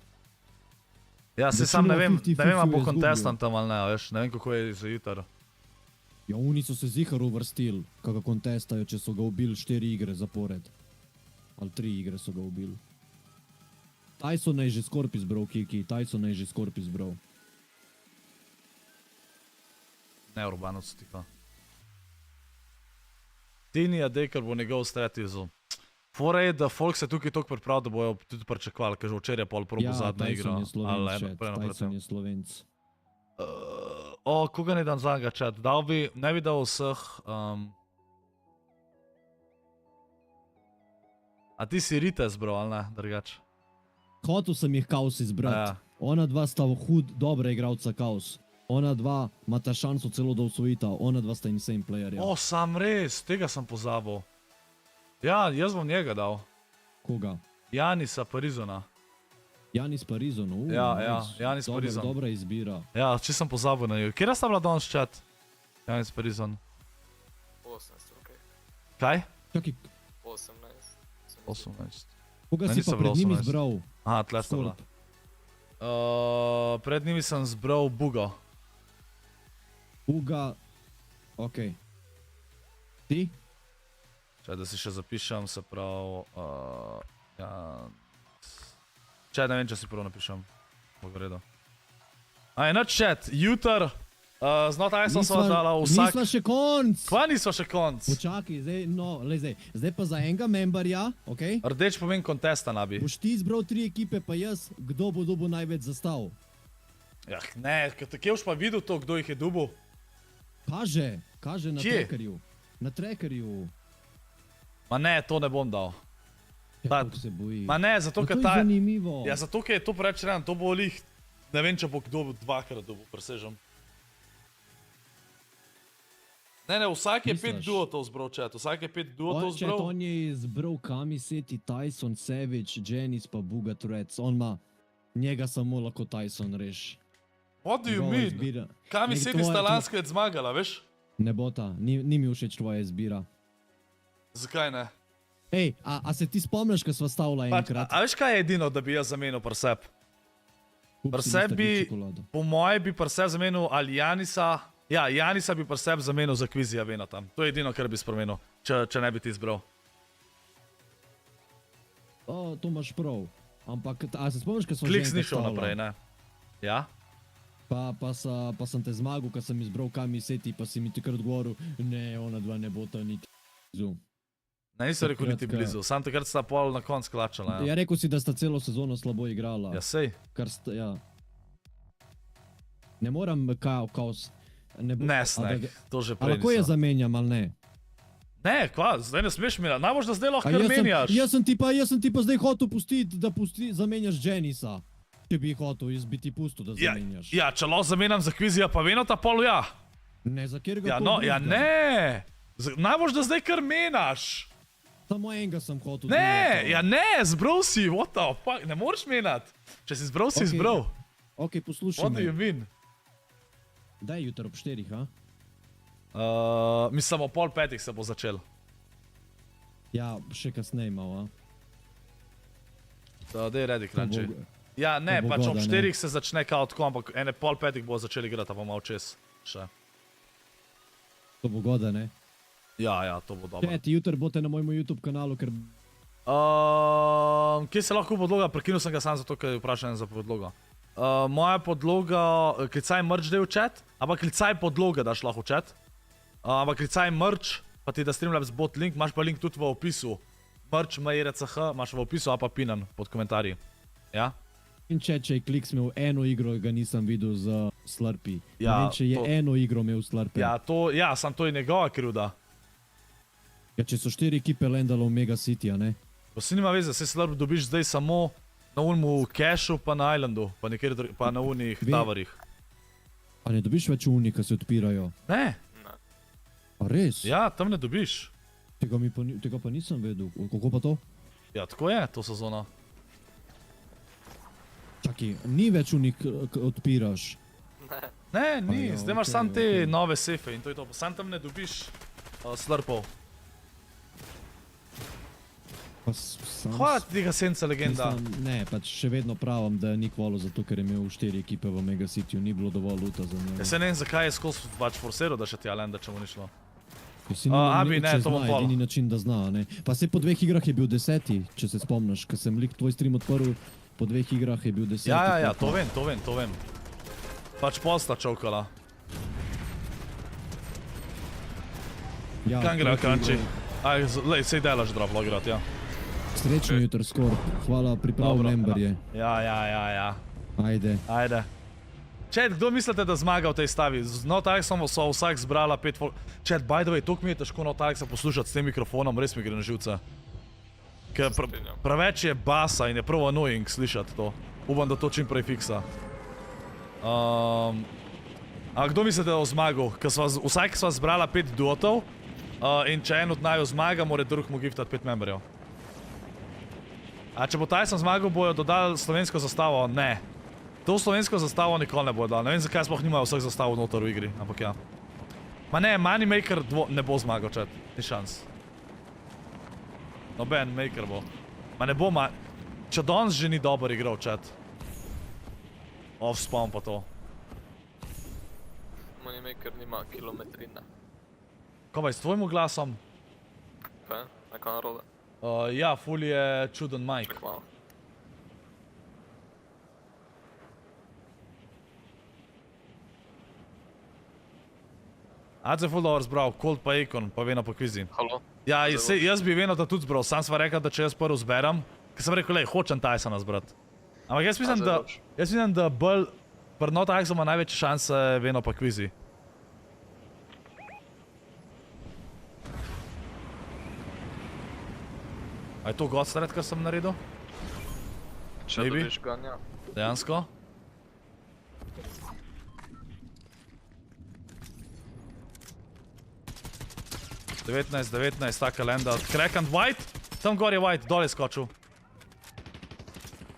Ja, se sam ne vem, bo kontestant tam ali ne, veš, ne vem, kako je za jutar. Ja, oni so se zihar uvrstili, kako kontestajo, če so ga ubili 4 igre zapored. Ali 3 igre so ga ubili. Tyson je že scorp izbral, Kiki, Tyson je že scorp izbral. Ne, Urbano se tika. Tini je dekar bo njegov stratizu. Fora je, da folk se tukaj toliko priprav, da bojo tudi pričakovali, ker že včeraj pol probo zadnja igra. Tyson je Slovenc. Koga ne dan zadnjega, Chat? Ne bi dal vseh... A ti si Rite zbral, ali ne, drugač? Hotel sem jih kaos izbrati. Ona dva sta dobra igralca kaos. Ona dva imata šanso celo da osvojita. Ona dva sta insane playerja. Sam res, tega sem pozabil. Ja, jaz bom njega dal. Koga? Janisa Parizona. Janis Parizon, Janis Parizon. Dobra izbira. Ja, če sem pozabil na njega. Kjera sta bila danes, Chat? Janis Parizon. 18, okej. Kaj? Čakaj. 18. Koga si pa pred njimi zbral? Aha, tle sta bila. Pred njimi sem zbral Bugo. Buga, okej. Ti? Čaj, da si še zapišem, se prav... Čaj, ne vem, če si prvo napišem. Bogo redo. Noč, Chat, jutar, znotraj sem sva dala vsak... Nisva še konc! Kva nisva še konc? Počakaj, zdaj pa za enega memberja, okej? Rdeč pomeni kontesta, nabi. Boš ti izbral 3 ekipe, pa jaz, kdo bo dobil največ zastav? Jah, ne, kje boš pa videl to, kdo jih je dobil? Kaže na trackerju. Na trackerju. Ma ne, to ne bom dal. Kako se boji. Ma ne, zato ker To je zanimivo. Ja, zato ker je to preveč rejeno, to bo lih... Ne vem, če bo kdo dvakrat dobil, presežem. Ne, vsak je 5 duotov zbral, Chat, vsak je 5 duotov zbral. Chat, on je izbral Kamiseti, Tyson, Savage, Janis pa Buga Threads. On ima, njega samo lahko Tyson reš. What do you mean? Kamiseti sta lanskrat zmagala, veš? Ne bo ta, ni mi všeč tvoja izbira. Zakaj ne? Ej, a se ti spomniš, ko sva stavila enkrat? A veš kaj je edino, da bi jaz zamenil Prsep? Prsep bi, po moje bi Prsep zamenil ali Janisa... Ja, Janisa bi Prsep zamenil za Kvizija Vena tam. To je edino, kar bi spremenil, če ne bi ti izbral. To imaš prav. Ampak, a se spomniš, ko sva že Kliks ni šel naprej, ne? Ja? Pa sem te zmagal, ko sem izbral Kamiseti, pa si mi takrat odgovoril, ne, ona dva ne bo ta niti blizu. Ne, niso rekel niti blizu, sam takrat sta pol na konc klačala. Ja, rekel si, da sta celo sezono slabo igrala. Ja, sej. Ja. Ne moram kaos... Ne, Snek, to že prej nisem. A lahko je zamenjam, ali ne? Ne, kva, zdaj ne smeš menjati, najbolj da zdaj lahko kar menjaš. Jaz sem ti pa zdaj hotel pustiti, da zamenjaš Janisa. Če bi hotel, jaz bi ti pustil, da zamenjaš. Ja, če lahko zamenjam za Kvizija pa Venota, pol ja. Ne, za kjer ga Ja, ne. Najbolj da zdaj kar menjaš. Samo enega sem hotel. Ne, ja ne, zbral si, what the fuck, ne moreš menjati. Če si zbral, si zbral. Ok, poslušaj me. What do you mean? Daj jutro ob 4, ha? Mislim, ob 4:30 se bo začel. Ja, še kasneje malo, Dej redi, Kranči. Ja, ne, pač ob 4 se začne kao tako, ampak 4:30 bo začeli igrati, pa malo čez še. To bo goda, ne? Ja, to bo dobro. Chat, jutro bote na mojem YouTube kanalu, ker... Kje se lahko podloga? Prekinul sem ga sam zato, ker je vprašanje za podlogo. Moja podloga, klicaj merch del chat, ampak klicaj podloga daš lahko chat. Ampak klicaj merch, pa ti da Streamlabs bot link, imaš pa link tudi v opisu. Merch MRCH, imaš v opisu, a pa pinan pod komentarji. Ja? In chat, če je Kliks imel eno igro, ga nisem videl z Slurpi. Ja, ne vem, če je eno igro imel Slurpi. Ja, sam to je njegova krivda. Ja, če so 4 ekipe landalo v Mega City, a ne? Pa si nima veze, se Slurp dobiš zdaj samo na unmu cashu, pa na islandu, pa na unih tavarih. A ne dobiš več unih, ki se odpirajo? Ne. A res? Ja, tam ne dobiš. Tega pa nisem vedel, kako pa to? Ja, tako je, to sezono. Čakaj, ni več unik, odpiraš. Ne, ni, zdaj imaš sam te nove sefe in to je to, pa sam tam ne dobiš slurpov. Hvala ti tega senca legenda. Ne, pač še vedno pravim, da ni kvalo zato, ker je imel 4 ekipe v Mega Cityju, ni bilo dovolj luta za njega. Ja se ne vem, zakaj je skozi pač forseral, da še ti Alenda, če mu ni šlo. Abi, ne, to bom pol. Edini način, da zna, ne. Pa se po 2 igrah je bil 10, če se spomniš, ko sem lik tvoj stream odprl, po 2 igrah je bil 10. Ja, to vem. Pač posta čovkala. Kam gre, Kanči? Aj, lej, sej delaš drop lograt, ja. Srečno jutro, Scorp. Hvala, priprav memberje. Ja. Ajde. Chat, kdo mislite, da zmaga v tej stavi? Z Notaxom so vsak zbrala 5 folk. Chat, by the way, toliko mi je težko Notaxa poslušati s tem mikrofonom, res mi gre na živce. Ker preveč je basa in je prav annoying slišati to. Upam, da to čim prej fiksa. A kdo mislite, da je zmagal? Vsak sva zbrala 5 duotov in če en od naju zmaga, mora drug mu giftati 5 memberjev. A če bo Tyson zmagal, bojo dodali slovensko zastavo? Ne. To slovensko zastavo nikoli ne bojo dali. Ne vem, zakaj sploh nimajo vseh zastav noter v igri, ampak ja. Ma ne, Moneymaker ne bo zmagal, chat. Ni šans. Noben Maker bo. Ma ne bo Če danes že ni dober igral, chat. Off-spawn pa to. Moneymaker nima kilometrina. Kaj pa je s tvojim glasom? Kaj? Neka narobe. Ja, ful je čuden mic. Ček malo. Adze ful dobro zbral, Cold pa Icon, pa Veno pa Kvizi. Halo? Ja, jaz bi Veno ta tudi zbral, sam sva rekla, da če jaz prvo zberam, ker sem rekel, lej, hočem Tysona zbrat. Ampak jaz mislim, da bolj pri Notaxu ima največje šanse Veno pa Kvizi. A je to god strat, kar sem naredil? Če dobiš ganja. Dejansko? Devetnaest, ta kalenda. Kraken White? Tam gor je White, dol je skočil.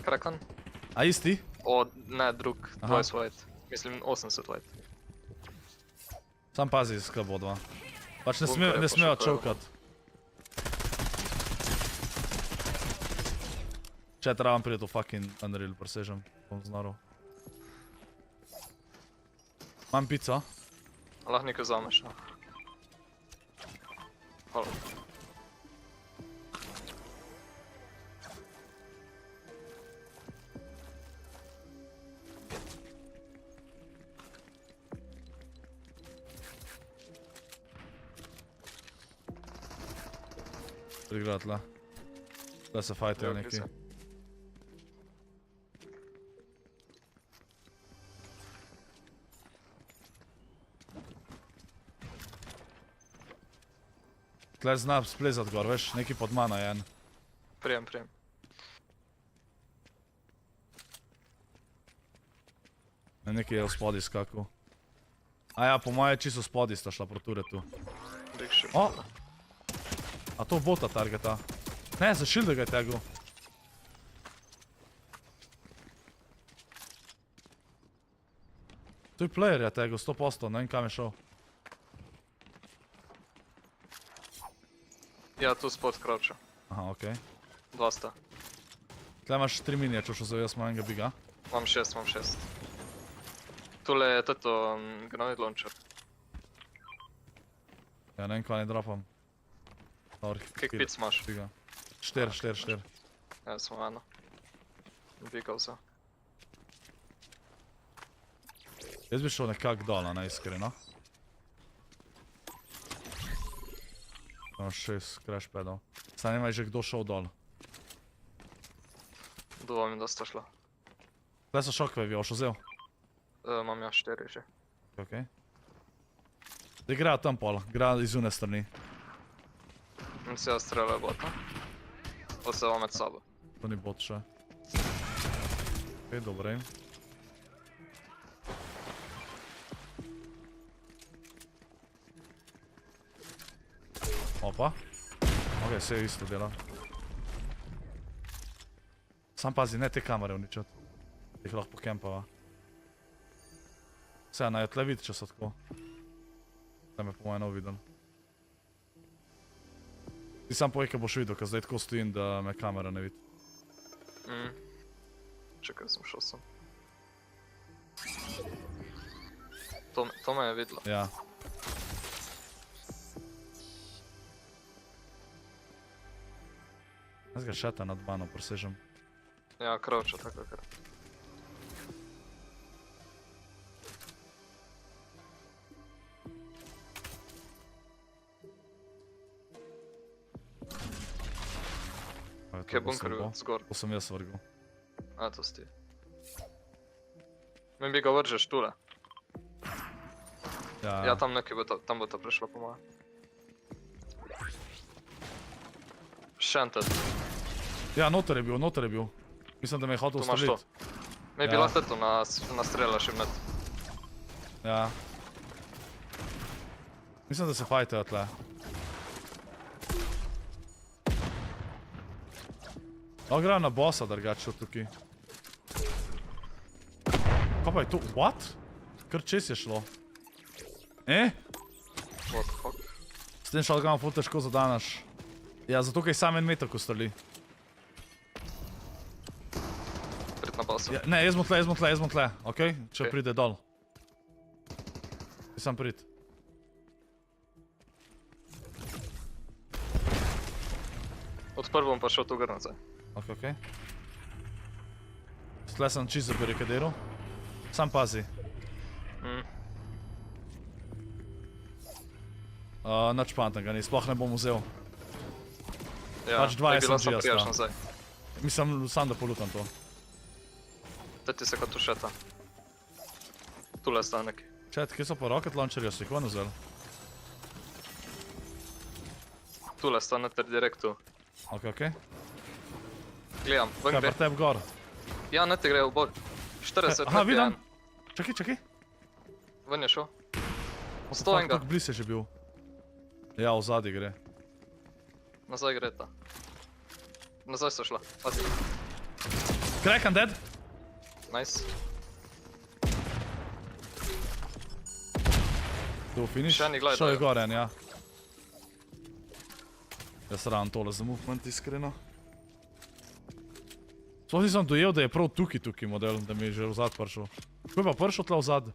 Kraken? A isti? Ne, drug. 20 White. Mislim 80 White. Sam pazi, skaj bo dva. Pač ne smejo čovkat. Če trebam priti v fucking Unreal, presežem. Bom znaral. Imam pico. Lahko nekaj vzameš, no. Hvala. Prigrad, la. Da se fajtajo neki. Tle zna splezat gor, veš, neki pod mano je en. Prijem. Neki je v spodi skakal. A ja, po moje čisto v spodi sta šla proture tu. O! A to bota targeta. Ne, za shield ga je tegel. Tu je player je tegel, 100%, ne vem kam je šel. Ja, tu spod croucha. Aha, okej. 200. Tle imaš 3 minije, če šel zavijaz malo enega biga. Imam 6. Tule je to granit launcher. Ja, ne vem kaj ne dropam. Kak pic imaš? 4. Ja, smo eno. Bigal se. Jaz bi šel nekak dol, ne iskreno. Imam 6 crash padov. Saj nema že kdo šel dol. Dvomim, da sta šla. Tle so shockwave'i, boš vzel? Imam ja 4 že. Okej. Da igra tam pol, igra iz une strani. In se ja streljajo bota. Pa se vam med sabo. To ni bot še. Okej, dobre. Opa. Ok, vse isto dela. Sam pazi, ne te kamere uničati. Jih lahko pokempava. Vse, naj tle vidi, če so tako. Tle me po moje nov videl. Ti sam povej, kaj boš videl, ker zdaj tako stojim, da me kamera ne vidi. Čekaj, sem šel sem. To me je videlo. Ja. Jaz ga šeta nad mano presežem. Ja, kravča, tako kar. Kje je bunker zgor? To sem jaz vrgel. A, to si ti. Mi bi ga vržeš tule. Ja, tam nekaj bo tam bo to prišlo po moje. Shanted. Ja, noter je bil. Mislim, da me je hotel ustaviti. Tu imaš to. Mi bi lahko to nastrelaš in med. Ja. Mislim, da se fajtajo tle. Lahko grejo na bossa drugače tukaj. Kaj pa je to? What? Kar čez je šlo. What the fuck? S tem shotgunom ful težko zadanaš. Ja, zato kaj sam en meter, ko streli. Prid na bossa. Ne, jaz bom tle, okej? Če pride dol. Ti sam prid. Odprl bom pa šel tu gor nazaj. Okej. Tle sem čisto zabarikadiral. Sam pazi. Nič pametnega ni, sploh ne bom vzel. Pač 2 SMG-ja sta. Mislim, sam da polutam to. Te ti se kot ušeta. Tule sta neki. Čet, kje so pa rocket launcherja, so jih ven vzel? Tule sta neter direkt tu. Okej. Gledam, ven Kaj, gre. pa teb gor? Ja, ne ti gre v bor. 40 Aha, metrov je vidim. en. Čakaj. Ven je šel. Stojem ga. Kako bliz je že bil? Ja, v zadnji gre. Nazaj gre ta. Nazaj so šla, pazi. Crack and dead. Nice. Tu finish. Še eni gledajo. Šel je gor en, ja. Jaz rabim tole za movement, iskreno. Sploh nisem dojel, da je prav tukaj model, da mi je že v zad prišel. Kako je pa prišel tle v zad?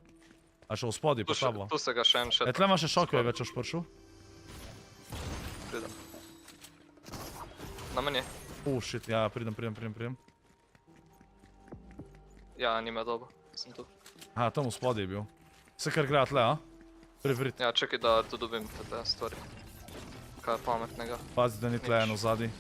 A še v spodji, pa tabo? Tu se ga še en šeta. Tle ima še šokove, če boš prišel. Pridem. Na meni. Shit, ja, pridem. Ja, ni me dobro. Sem tu. Aha, tam v spodji je bil. Se kar gleda tle, a? Privrit. Ja, čekaj, da tu dobim te stvari. Kaj je pametnega. Pazi, da ni tle eno zadnji.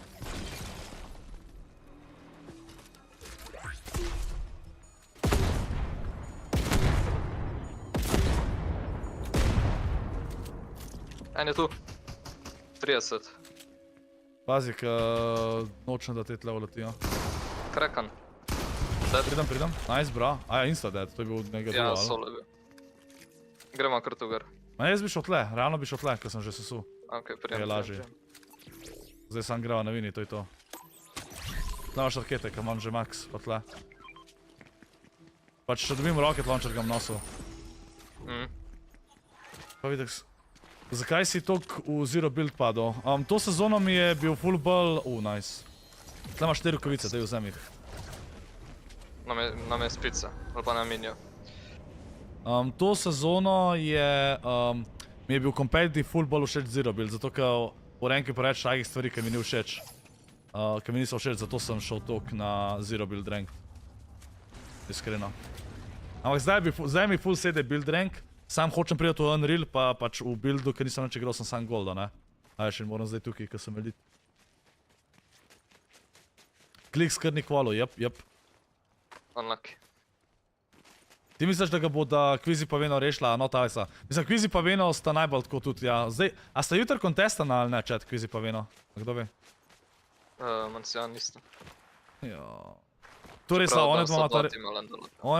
En je tu. 30. Pazi, nočem, da te tle uletijo. Krakan. Pridem. Nice, bra. Aja, insta dead, to je bil nekaj duo, ali? Ja, solo je bil. Gremo kar tu gor. Jaz bi šel tle, realno bi šel tle, ker sem že sesul. Ok, prijem. Je lažje. Zdaj sam greva na vini, to je to. Tle imaš rakete, ker imam že max, pa tle. Pač, če dobim rocket launcher, ga nosil. Pa vidik, zakaj si toliko v zero build padel? To sezono mi je bil full ball, nice. Tle imaš 4 rukavice, daj vzem jih. Nam je spica, ali pa na minijo. To sezono mi je bil competitive full ball všeč zero build, zato ker v ranki poreč takih stvari, ki mi ni všeč. Ki mi niso všeč, zato sem šel toliko na zero build rank. Iskreno. Ampak zdaj mi full sede build rank, sam hočem prijeti v Unreal, pa pač v buildu, ker nisem nič igral, sem sam golda, ne? Ajaj, še moram zdaj tukaj, ker sem elit. Klik skrni kvalo, jep. Unlucky. Ti misliš, da ga bo da Kvizi pa Veno rešila, no ta vesa. Mislim, Kvizi pa Veno sta najbolj tako tudi, ja. Zdaj, a sta jutri kontestana ali ne, chat, Kvizi pa Veno? Kdo ve? Manj si ja nisem. Jo. To res, one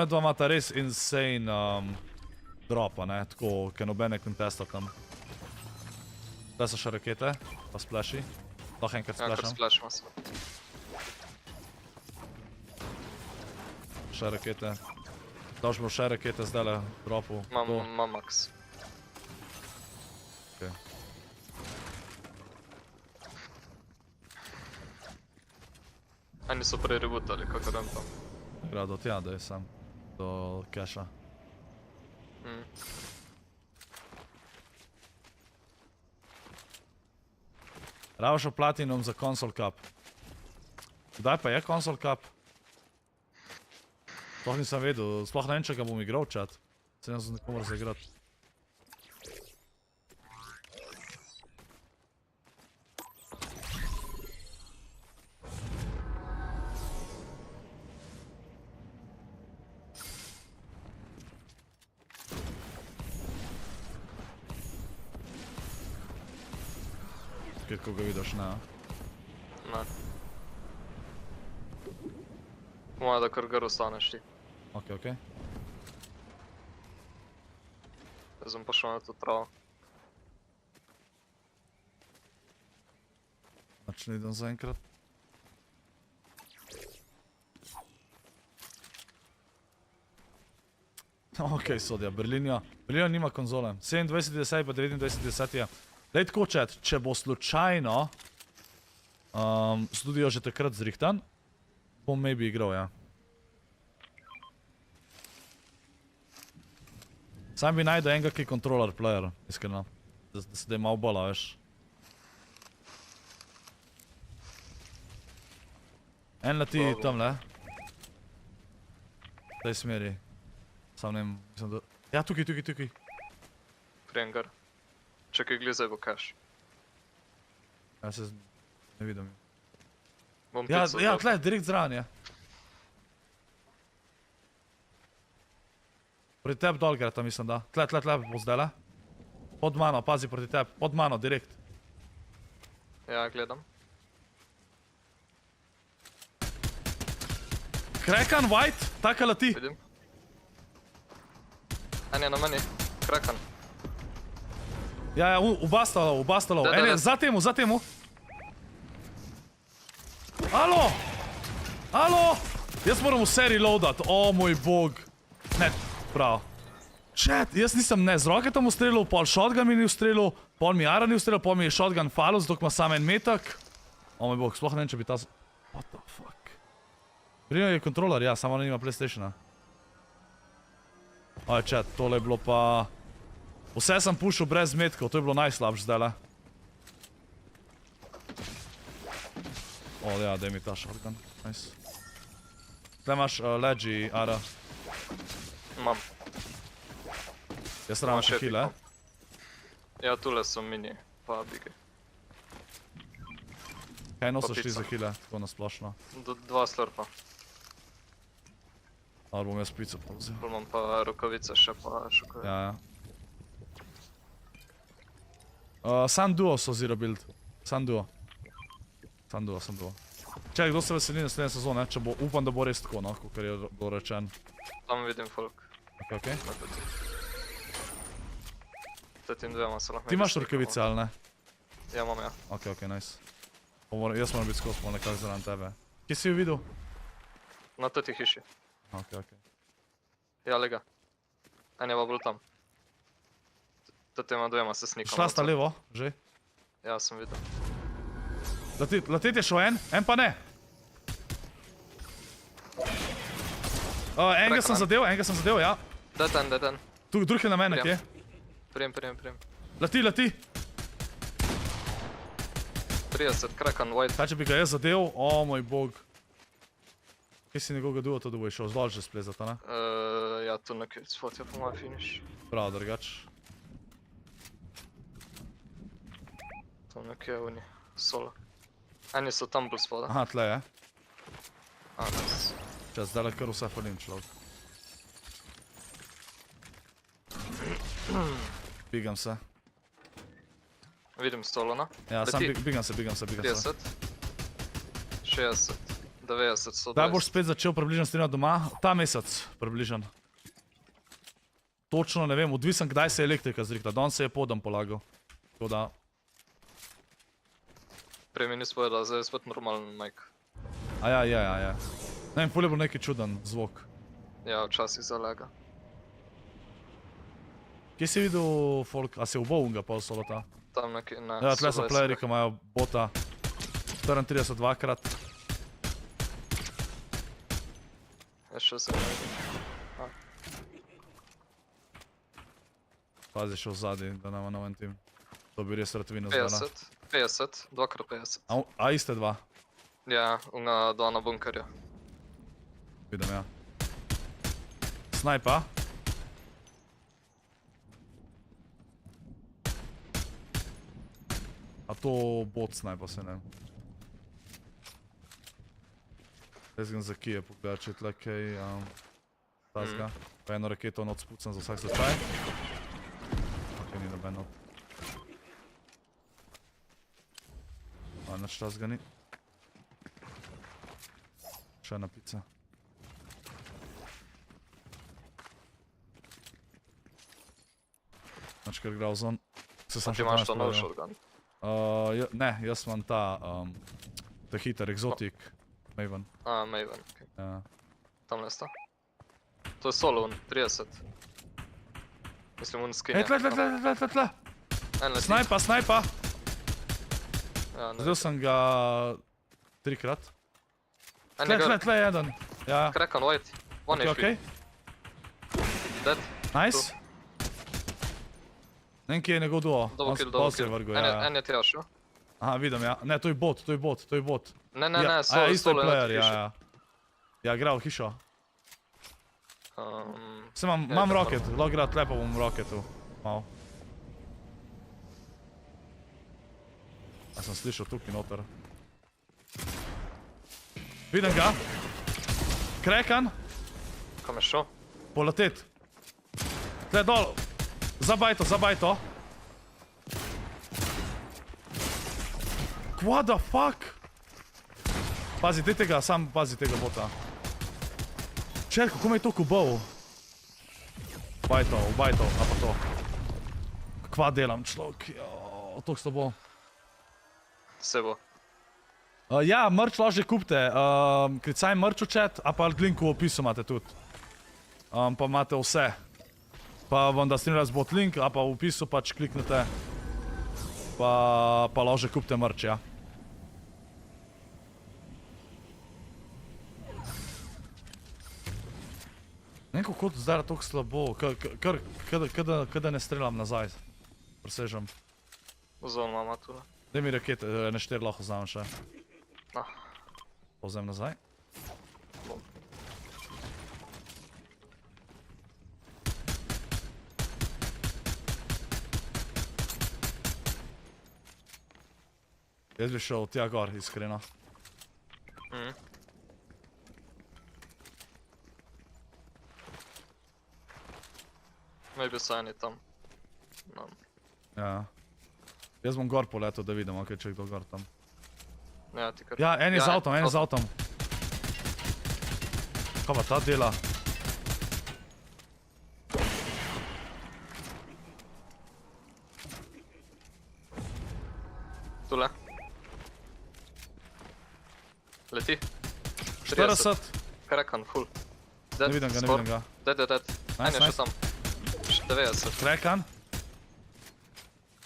dva imata res insane dropa, ne, tako, ker nobene kontesta tam. Zdaj so še rakete, pa splashi. Lahko enkrat Ja, kar splašam. splashimo se. Še rakete. Daš bo še rakete zdajle v dropu. Imam max. Okay. Oni so prej rebutali, kako dan tam. Igra do tja, da je sam. Do cache-a. Ravaš v Platinum za Console Cup. Kdaj pa je Console Cup? Sploh nisem vedel, sploh ne vem, če ga bom igral čat. Se ne znam nekomu razigrati. Ko ga vidiš, ne? Ne. Moja, da kar gr ostaneš ti. Ok. Jaz sem pa šel na to travo. Znači ne idem zaenkrat. Ok, sodja, Berlinja. Berlinja nima konzole. 27.10 pa 29.10 je. Lej tako chat, če bo slučajno studio že takrat zrihtan, bom maybe igral, ja. Sam bi najdel enega, ki je controller player, iskreno. Da se da je malo bola, veš. En leti tamle. V tej smeri. Sam ne vem, mislim da... Ja, tukaj. Prijem gr. Čekaj, glizaj bo cache. Ja se ne vidim. Ja, tle, direkt zraven je. Proti tebi dol gre, mislim da. Tle bo zdajle. Pod mano, pazi proti tebi. Pod mano, direkt. Ja, gledam. Kraken, white, taka leti. Vidim. En je na meni. Kraken. Ja, ubastalo. Za temu. Alo! Jaz moram vse reloadat, o moj bog. Ne, prav. Chat, jaz nisem ne z roketom ustrelil, pol shotgun mi ni ustrelil, pol mi ara ni ustrelil, pol mi je shotgun falil, zato ima samo en metak. O moj bog, sploh ne vem, če bi ta... What the fuck? Prino je kontroler, ja, samo nima PlayStationa. Oj, chat, tole je bilo pa... Vse sem pušil brez metkov, to je bilo najslabše zdajle. O, ja, daj mi ta shotgun. Nice. Tle imaš ledži, Ara. Imam. Jaz rabim še kile. Ja, tule so mini, pa bige. Kaj nosiš ti za kile, tako nasplošno? 2 slurpa. Ali bom jaz pico povzel. Imam pa rokavice še pa šokove. Ja. Sam duo so zero build. Sam duo. Čekaj, kdo se veseli naslednje sezone, če bo, upam, da bo res tako, no, kakor je bilo rečen. Tam vidim folk. Ok. Tetim dvema se lahko... Ti imaš rokavice, ali ne? Ja, imam, ja. Ok, nice. Jaz moram biti skos nekako zraven tebe. Kje si jo videl? Na teti hiši. Ok. Ja, lega. En je pa bil tam. Tema dvema se snikam. Šla sta levo, že? Ja, sem videl. Leteti je šel en pa ne. Enega sem zadev, ja. Dead. Drug je na mene, kje? Prijem. Leti. 30, kraken, white. Kaj, če bi ga jaz zadev? O moj bog. Kje si njegovega duo to, da bo išel? Zdol že splezata, ne? Ja, tu nekaj spot je po moj finish. Prav, drugač. Tam nekaj je oni, solo. Eni so tam bolj spoda. Aha, tle je. Nice. Čas, zdaj kar vse falim človek. Bigam se. Vidim solo, no? Ja, sam bigam se. 50. 60. 90, 120. Kdaj boš spet začel približno streamati doma? Ta mesec, približno. Točno ne vem, odvisen kdaj se je elektrika zrihta. Danes se je podam polagal. Tako da... Prej mi nisi povedal, zdaj je spet normalen mic. A ja. Ne vem, pol je bil neki čuden zvok. Ja, včasih zalega. Kje si videl folk, a si v Bounga pol solota? Tam neki, ne. Ja, tle so playeri, ki imajo bota 34 dvakrat. Še se ne. Pazi še v zadnji, da nama noven tim. To bi res ratvino zdala. 50, 2x50. A iste dva? Ja, unga dva na bunkerju. Vidim, ja. Snajpa. A to bot snajpa se ne. Jaz grem za Kije pogledati, če je tle kaj tazga. Pa eno raketo not spucam za vsak slučaj. Ok, ni noben not. A nič tazga ni. Še ena pica. Nič kar igra v zon. A ti imaš to nov shotgun? Ne, jaz imam ta hiter, exotic, Maven. A, Maven, okej. Ja. Tam ne sta. To je solo, 30. Mislim, on skinja. Tle! Snajpa! Zdaj sem ga 3-krat. Tle, jeden. Crack on white. One HP. Dead. Nice. Ne vem, kje je njegov duo. Double kill. En je tja šel. Aha, vidim, ja. Ne, to je bot. Ne, isto je solo player, je ja. Ja, igra v hišo. Se imam rocket, lahko igra tle pa bom v rocketu. Malo. Ja sem slišal tukaj noter. Vidim ga. Krekan. Kam je šel? Poletet. Tle dol. Zabajto. What the fuck? Pazi, daj tega, sam pazi tega bota. Čer, kako me je to kubal? Bajto, a pa to. Kva delam, človek? Toliko s tabo. Se bo. Ja, merch lahko že kupite. Klicaj merch v chat, a pa link v opisu imate tudi. Pa imate vse. Pa vam da streamless bot link, a pa v opisu pač kliknete. Pa lahko že kupite merch, ja. Ne vem, kako to zdaj je toliko slabo, kada ne streljam nazaj. Presežem. Zon mama tule. Daj mi rakete, ne 4 lahko vzamem še. Povzem nazaj. Jaz bi šel tja gor, iskreno. Maybe sign tam. Ja. Jaz bom gor poletel, da vidim, ok, če je kdo gor tam. Ja, ti kar. Ja, en je z avtom, Kaj pa ta dela? Tule. Leti. 40. Crackan, full. Ne vidim ga. Dead. En je še sam. 90. Crackan.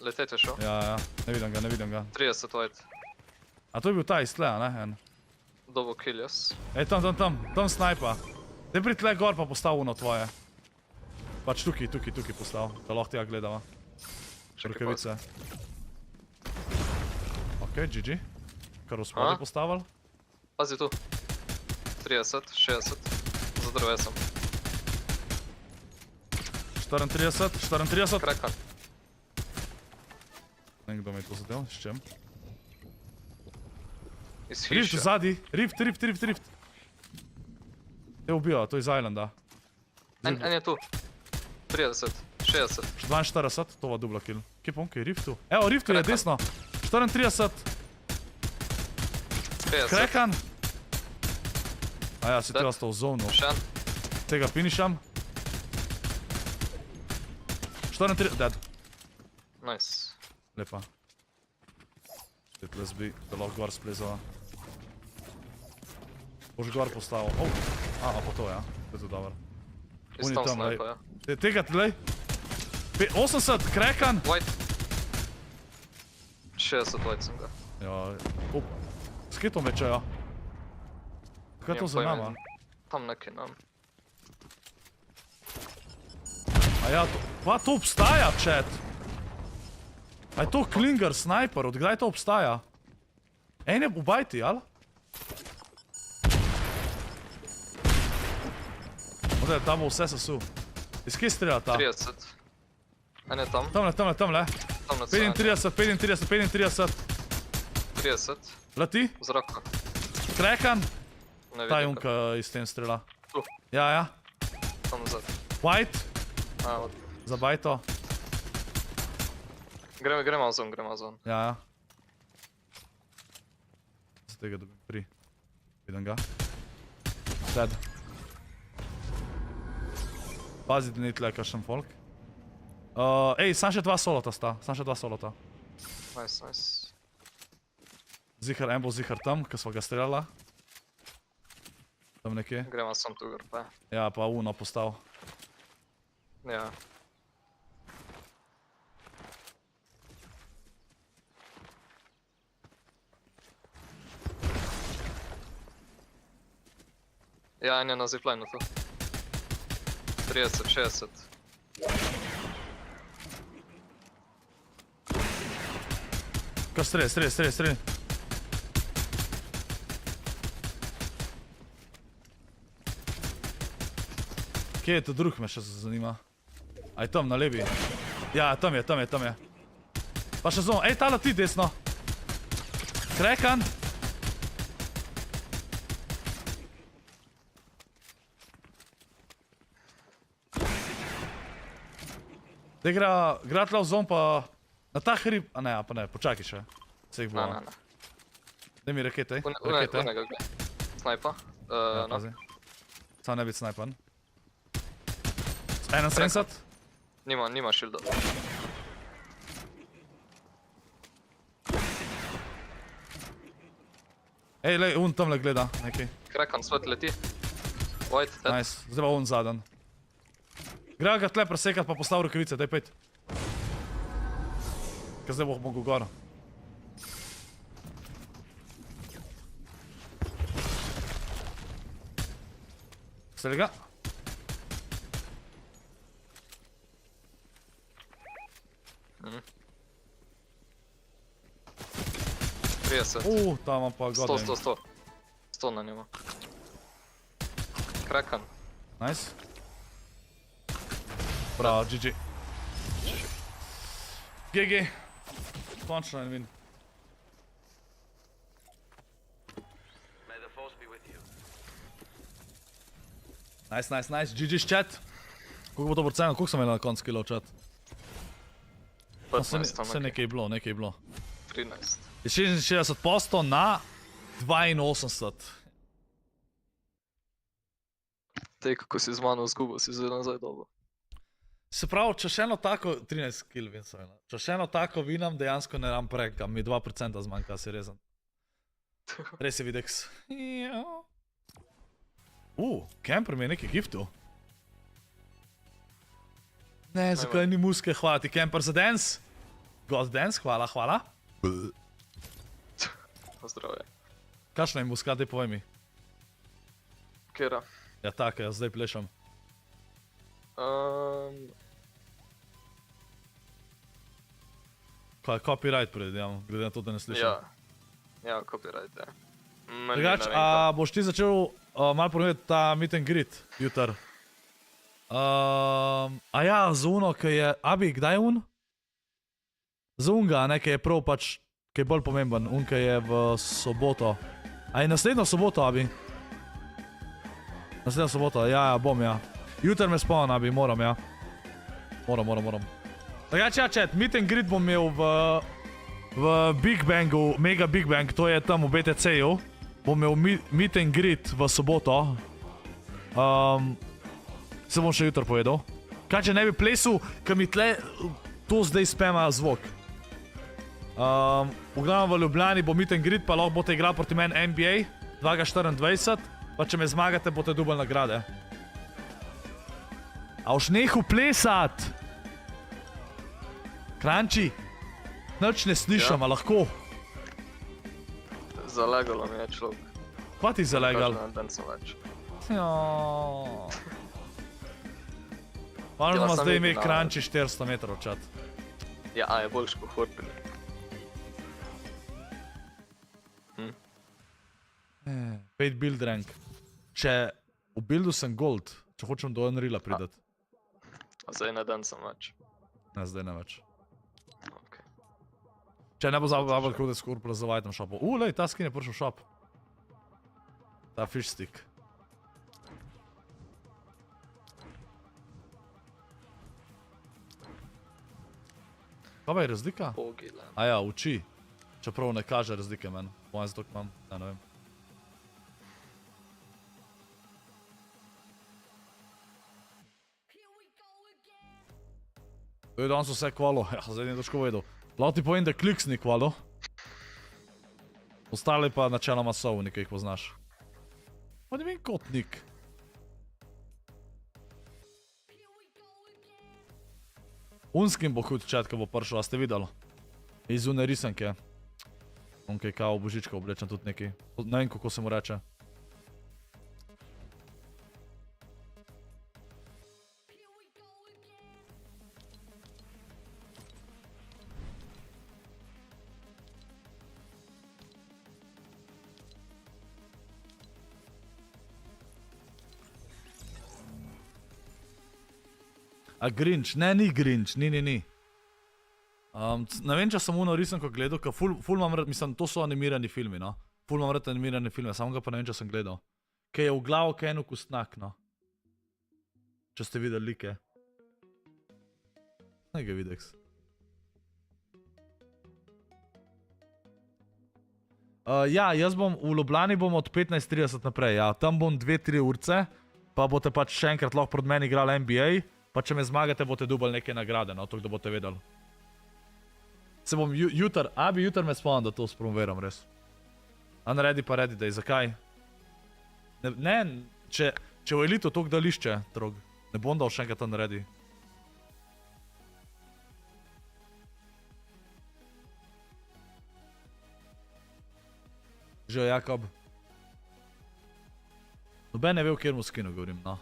Letete šel. Ja, ne vidim ga. 30 white. A to je bil ta iz tle, ne? Double kill, yes. Ej, tam snajpa. Daj pri tle gor pa postav uno tvoje. Pač tukaj postav, da lahko tega gledava. Rukavice. Ok, GG. Kar v spodaj postavil. Pazi tu. 30, 60. Za drvesom. 34. Crackan. Ne vem, kdo me je to zadev, s čem? Iz hiše. Rift vzadi, rift. Te ubijo, to je iz Islanda. En je tu. 30, 60. 42, to va dubla kill. Kje pomke je riftu? Evo, riftu je desno. 34. 50. Crackan. A ja, si ti ostal v zonu. Tega finišam. 34, dead. Nice. Lepa. Let's be, da lahko gor splezava. Boš gor postavil. Pa to, ja. To je to dobro. Iz tam snipa, ja. Tega, glej. 80, krekan. White. 60 white sem ga. Ja, s kje to mečajo? Kaj je to za nama? Tam nekaj nam. A ja, pa to obstaja, chat. A je to Klinger sniper, od kdaj to obstaja? En je v bajti, jel? Odaj, tam bo vse sesul. Iz kje strela ta? 30. En je tam. Tamle. 35, 30. Leti? V zraku. Krekan? Ne Ta vidim. junka iz tem strela. Tu. Ja. Tam nazad. White? Od... Za bajto. Gremo zon. Ja. Z tega dobim 3. Vidim ga. Dead. Pazi, da ni tle kakšen folk. Ej, sam še 2 solota sta. Nice. Zihar, en bo zihar tam, ko smo ga streljala. Tam nekje. Gremo sam tu gor, pa. Ja, pa uno postav. Ja. Ja, en je na ziplineu tu. 30, 60. Kar streli. Kje je to drug, me še zanima? A je tam, na levi? Ja, tam je. Pa še zon, ej, ta leti desno. Krekan. Da igra tle v zon pa... Na ta hrib... A ne, počakaj še. Se jih bo. Ne. Daj mi rakete. Unega gre. Snajpa. Ja, pazi. Sam ne biti snajpan. 71? Nima shielda. Ej, lej, tamle gleda nekaj. Krekan svet leti. White, dead. Nice, zdaj pa zadan. Gre ga tle presekat pa postav rokavice, daj 5. Kaj zdaj bo mogel gor. Streli ga. Tam imam pa godim. 100 na njemu. Krekan. Nice. Bravo, GG. GG. Končno en win. Nice. GG's chat. Koliko bo to proceno? Koliko sem imel na koncu kilo chat? Vse nekaj je bilo. 13. Je 66% na 82. Tej, kako si z mano zgubil, si zdaj nazaj dobro. Se pravi, če še eno tako, 13 kill vin sem imel. Če še eno tako vinam, dejansko ne ram preka, mi 2% zmanjka, si rezen. Res je videks. Camper mi je nekaj giftu. Ne, zakaj ni muske, hvala ti Camper za dance. God dance, hvala. Zdravje. Kakšna je muska, daj povej mi. Kjera? Ja, tako, jaz zdaj plešam. Kaj, copyright predvidjam, glede na to, da ne slišam. Ja, copyright, ja. Drugač, a boš ti začel malo ponoviti ta meet and greet, jutar? A ja, za uno, ki je... Abi, kdaj je un? Za unga, ne, ki je prav pač, ki je bolj pomemben, un, ki je v soboto. A je naslednjo soboto, Abi? Naslednjo soboto, ja, bom, ja. Jutar me spomnim, Abi, moram, ja. Moram. Drugač, ja, chat, meet and greet bom imel v Big Bangu, Mega Big Bang, to je tam v BTC-ju. Bom imel meet and greet v soboto. Se bom še jutro povedal. Kaj, če ne bi plesal, kaj mi tle to zdaj spema zvok. V glavnem v Ljubljani bo meet and greet, pa lahko boste igrali proti meni NBA 2024, pa če me zmagate, boste dobili nagrade. A už nehal plesat? Kranči, nič ne slišam, a lahko? Zalegalo mi je človek. Kva ti zalegal? Dan sem več. Malo ima zdaj ime Kranči 400 metrov čat. Ja, a je boljš po Horpini. 5 build rank. Če v buildu sem gold, če hočem do Unreala pridati. A zdaj na dan sem več. Ne, zdaj ne več. Če ne bo zabaval, kako da scorplz za item shopu. Lej, ta skin je prišel v shop. Ta fish stick. Kaj je razlika? Pogile. A ja, uči. Čeprav ne kaže razlike meni. Pojem zato, ko imam, ne vem. To je danes vse kvalo, ja, zdaj ne težko vedel. Lahko ti povem, da kliks ni kvalo. Ostali pa načeloma so, nekaj jih poznaš. Pa ne vem kotnik. Unskin bo hud chat, ko bo prišel, a ste videli? Iz une risanke. On kaj kao božička oblečen tudi neki. Ne vem, kako se mu reče. A Grinch? Ne, ni Grinch, ni. Ne vem, če sem uno risanko gledal, ker ful imam rad, mislim, to so animirani filmi, no. Ful imam rad animirani filme, samo ga pa ne vem, če sem gledal. Kaj je v glavo, kaj je eno kostnak, no. Če ste videli like. Ne ga videks. Ja, jaz bom, v Ljubljani bom od 15:30 naprej, ja. Tam bom 2-3 urce, pa boste pač še enkrat lahko proti meni igrali NBA. Pa če me zmagate, boste dobili neke nagrade, no, to, da boste vedeli. Se bom jutr, bi jutr me spomnil, da to spromoviram, res. Unready pa ready day, zakaj? Ne, če v elitu toliko dališče, drog, ne bom dal še enkrat unready. Živo, Jakob. Noben ne ve, v kjermu skinu govorim, no.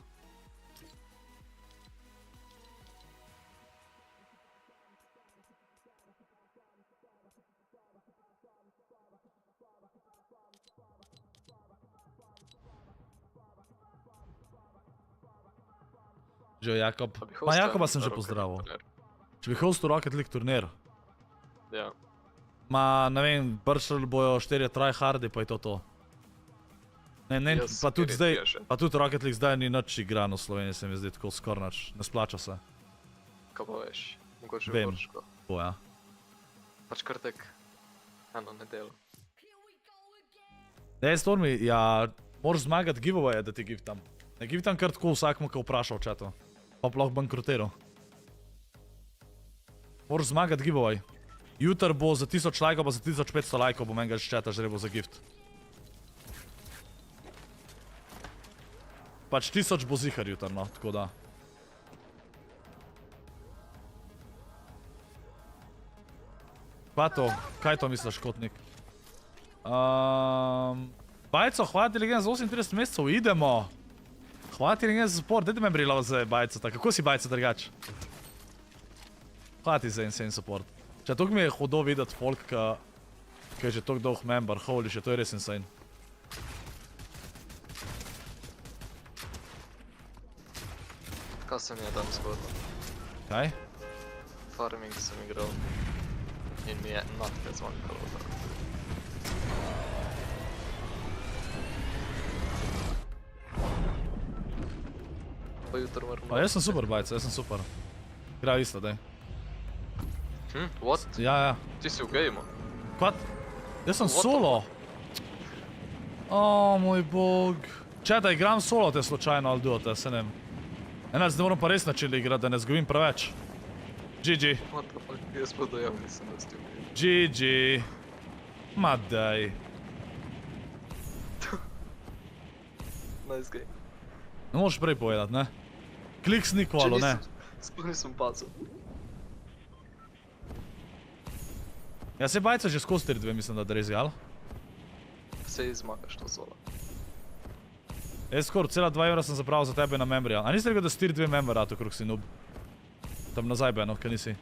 Živo, Jakob. Ma Jakoba sem že pozdravil. Če bi hostil Rocket League turnir. Ja. Ma, ne vem, prišli bojo 4 tryhardi, pa je to to. Ne, pa tudi zdaj, pa tudi Rocket League zdaj ni nič igran v Sloveniji, se mi zdi tako skor nič. Ne splača se. Kaj pa veš? Mogoče Vem, vrško. bo ja. Pač kar tek eno nedelo. Ne, Stormi, ja, moraš zmagati giveaway, da ti giftam. Ne giftam kar tako vsakmu, ko vpraša v chatu. Pa lahko bankrotiral. Moraš zmagati giveaway. Jutr bo za 1000 lajkov, pa za 1500 lajkov bom enega iz chata žrebal za gift. Pač 1000 bo zihar jutr, no, tako da. Pa to, kaj to misliš, kotnik? Bajco, hvala ti legenda za 38 mesecev, idemo! Hvala ti legenda za support, dajte me brilov za Bajco, kako si Bajco drugač? Hvala ti za insane support. Če toliko mi je hudo videti folk, ki je že toliko dolg member, holy shit, to je res insane. Kaj se mi je danes zgodilo? Kaj? Farming sem igral in mi je natke zmanjkalo. Pa jutro moram... Pa jaz sem super, Bajco, jaz sem super. Igra isto, daj. What? Ja. Ti si v gameu? Kvat? Jaz sem solo. Moj bog. Če da igram solo te slučajno ali duote, se ne vem. Enac, ne moram pa res načeli igrati, da ne zgovim preveč. GG. What the fuck, jaz pa dojel nisem, da ste v gameu. GG. Ma daj. Nice game. Ne možeš prej povedati, ne? Kliks ni kvalo, ne? Sploh nisem pacil. Ja, se bajca že skozi 4-2 mislim, da drezi, ali? Se izmagaš to solo. Scorp, cela 2 evra sem zapravil za tebe na memory, a nisi rekel, da si 4-2 member rato, krok si noob? Tam nazaj beno, kaj nisi?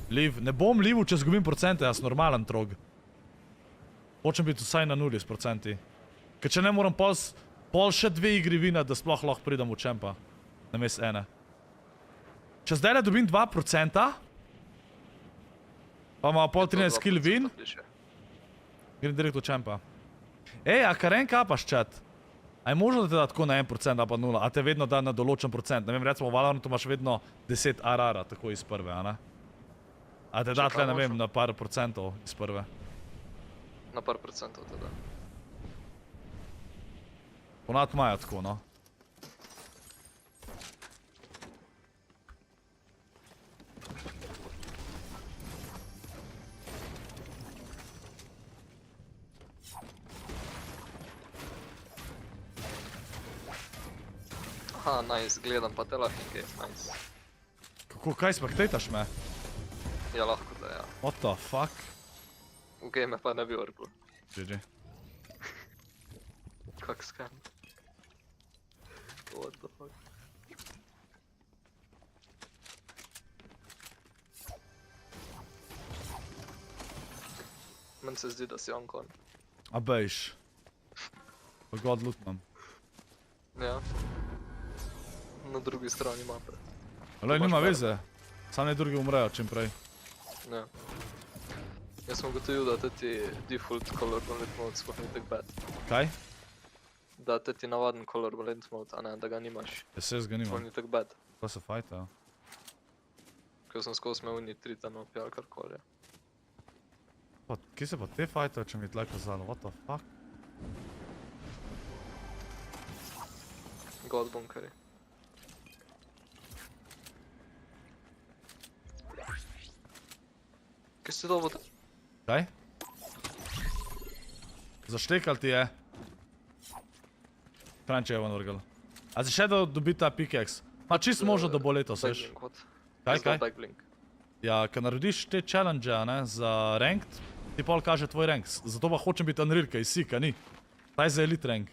Liv, ne bom livu, če zgubim procente, jaz normalen trog. Hočem biti vsaj na 0 s procenti. Ker če ne moram pol še 2 igri vinati, da sploh lahko pridem v čempa. Namesto ene. Če zdaj dobim 2%, pa ima pol 13 kill win, grem direkt v čempa. Ej, a karen kapaš, chat? A je možno, da te da tako na 1% ali pa 0, a te vedno da na določen procent? Ne vem, recimo v Valorantu imaš vedno 10 RR-a, tako iz prve, a ne? A te da tle, ne vem, na par procentov iz prve? Na par procentov te da. Ponad maja tako, no. Aha, nice, gledam pa te lahinge, nice. Kako, kaj spektataš me? Ja, lahko da, ja. What the fuck? V game pa ne bi vrglo. GG. Kak scan? What the fuck? Meni se zdi, da si on-con. A bejš. Pa god lootnam. Ja. Na drugi strani mape. Ale nima veze. Sam ne drugi umrejo čim prej. Ja. Jaz sem ugotovil, da ti default color balance mode sploh ni tak bad. Kaj? Da ti navaden color balance mode, a ne, da ga nimaš. SS ga nimam. Sploh ni tak bad. Pa se fajta. Ker sem skozi imel uni 3 tanopi ali karkoli. Pa, kje se pa te fajtajo, če mi je tle kazalo? What the fuck? God bunkeri. Kaj si dobo? Kaj? Zaštekal ti je. Franče je van vrgal. A si še da dobi ta pickaxe? Ma čist možno, da bo letos, veš? Kaj? Ja, kad narediš te challenge, ne, za ranked, ti pol kaže tvoj rank. Zato pa hočem biti unreal, kaj si, kaj ni. Taj za elite rank.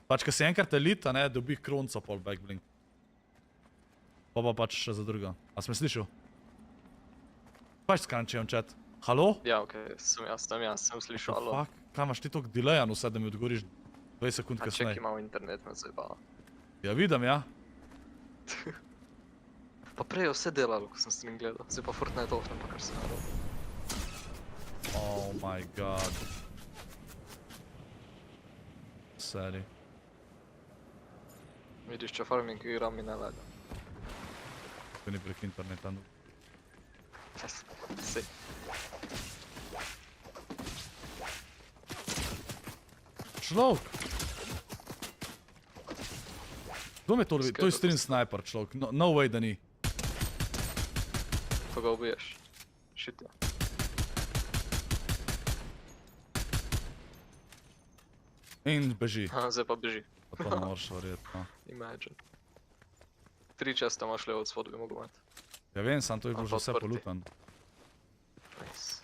Pač, kad si enkrat elite, ne, dobi kronco pol backblink. Pa pač še za drugo. A si me slišal? Pač skančujem chat. Halo? Ja, okej, sem slišal, halo. Fuck, kaj imaš ti toliko delayan vse, da mi odgovoriš 20 sekund kasneje? A ček, imam internet, me zajebava. Ja, vidim, ja. Pa prej je vse delalo, ko sem stream gledal. Zdaj pa Fortnite offnem, pa kar se narob. Oh my god. Seri. Vidiš, če farming igram mi ne laga. To ni prek interneta. Sej. Človek! Kdo me to vidi? To je stream sniper, človek. No way, da ni. To ga ubiješ. Shit, ja. In beži. Aha, zdaj pa beži. Pa to ne moraš verjeti, no. Imagine. 3 česta imaš levo od spod, bi mogo imeti. Ja vem, sam to je bilo že vse polutan. Nice.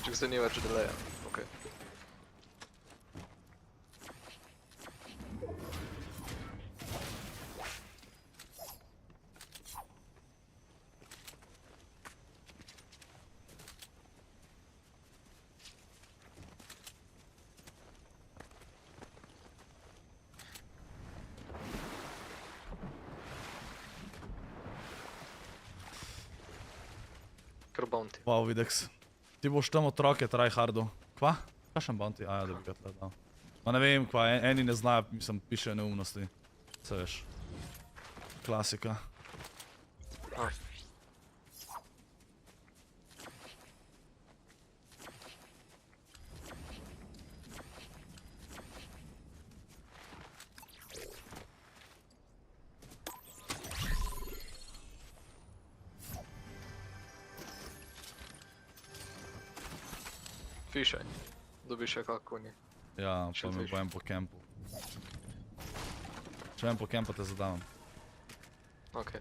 Ček se ni več deleja, okej. Kar bounty. Wow, Videx. Ti boš tam otroke tryhardu. Kva? Kakšen bounty? Aja, da bi ga tle dal. Ma ne vem, kva, eni ne znajo, mislim, pišejo neumnosti. Se veš. Klasika. Fišaj. Dobi še kako ni. Ja, pa mi bojem po kempu. Če vem po kempu, te zadavam. Ok.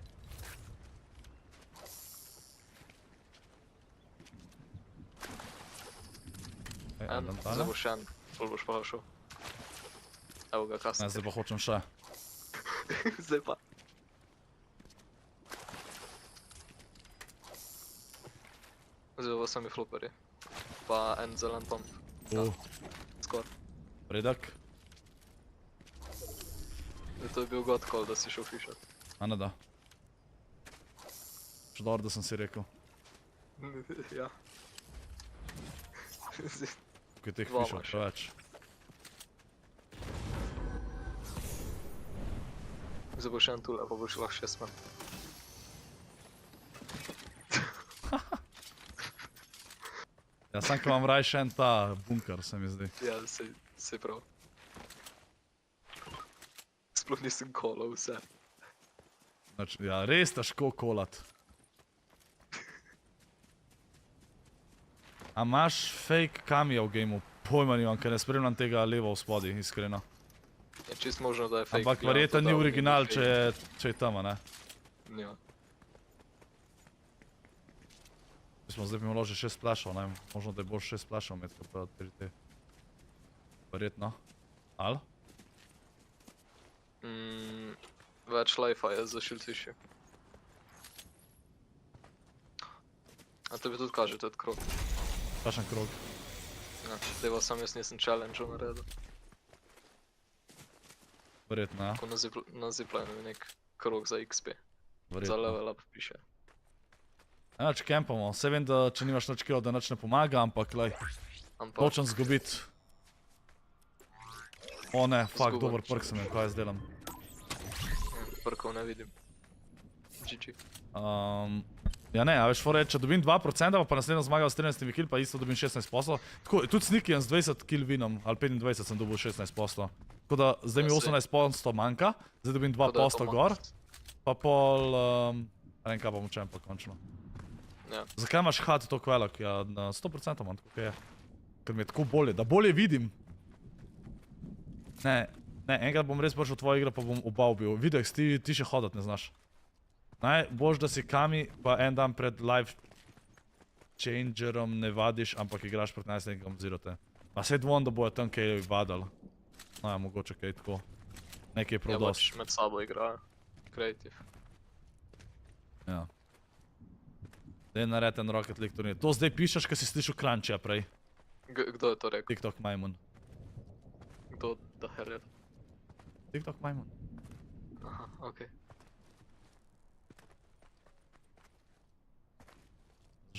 Zdaj boš še en, ful boš pa šel. Evo ga kasno. Ne, zdaj pa hočem še. Zdaj pa. Zdaj pa sami floperji. Pa en zelen pump. Skor. Predek. To je bil god call, da si šel fišat. A ne da. Še dobro, da sem si rekel. Ja. Kaj teh fišat preveč. Zdaj bo še en tule, pa boš lahko 6 man. Ja, sam ko vam raj še en ta bunker, se mi zdi. Ja, se prav. Sploh nisem kolal vse. Ja, res težko kolat. A imaš fake kamija v gameu? Pojma nimam, ker ne spremljam tega levo v spodi, iskreno. Je čist možno, da je fake. Ampak verjetno ni original, če je tam, ne? Ja. Smo zdaj bi imelo že 6 splashov, ne vem, možno da je bolj 6 splashov med, kot pa 3T. Verjetno. Al? Več life-a je za shield fishi. A tebi tudi kaže, to je krog. Kakšen krog? Ja, teba sam jaz nisem challenge-ov naredil. Verjetno, ja. Ko na zipline je nek krog za XP. Verjetno. Za level up piše. Ja, če campamo, vse vem, da če nimaš nič kilo, da nič ne pomaga, ampak lej, hočem zgubit. O ne, fuck, dober perk sem, kaj jaz delam. Perkov ne vidim. GG. Ja ne, a veš, fora je, če dobim 2%, pa naslednjo zmagal s 13 kill, pa isto dobim 16%. Tako, tudi snikijem z 20 kill vinom, ali 25 sem dobil 16%. Tako da, zdaj mi 18% manjka, zdaj dobim 2% gor, pa pol, ne vem kaj pa močem pa končno. Zakaj imaš HUD toliko velik? Ja, na 100% imam tako, kaj je. Ker mi je tako bolje, da bolje vidim. Ne, enkrat bom res prišel v tvojo igro, pa bom oba ubil. Videx, ti še hodat ne znaš. Najboljš, da si kami, pa en dan pred live changerom ne vadiš, ampak igraš proti najslednikom zerote. Pa sej dvom, da bojo tam kaj vadali. No ja, mogoče kaj tako. Nekaj prav dosti. Ja, med sabo igrajo. Creative. Ja. Daj nared en Rocket League turnir. To zdaj pišeš, kaj si slišal Crunchja prej. Kdo je to rekel? TikTok majmun. Kdo da hell je? TikTok majmun. Aha, okej.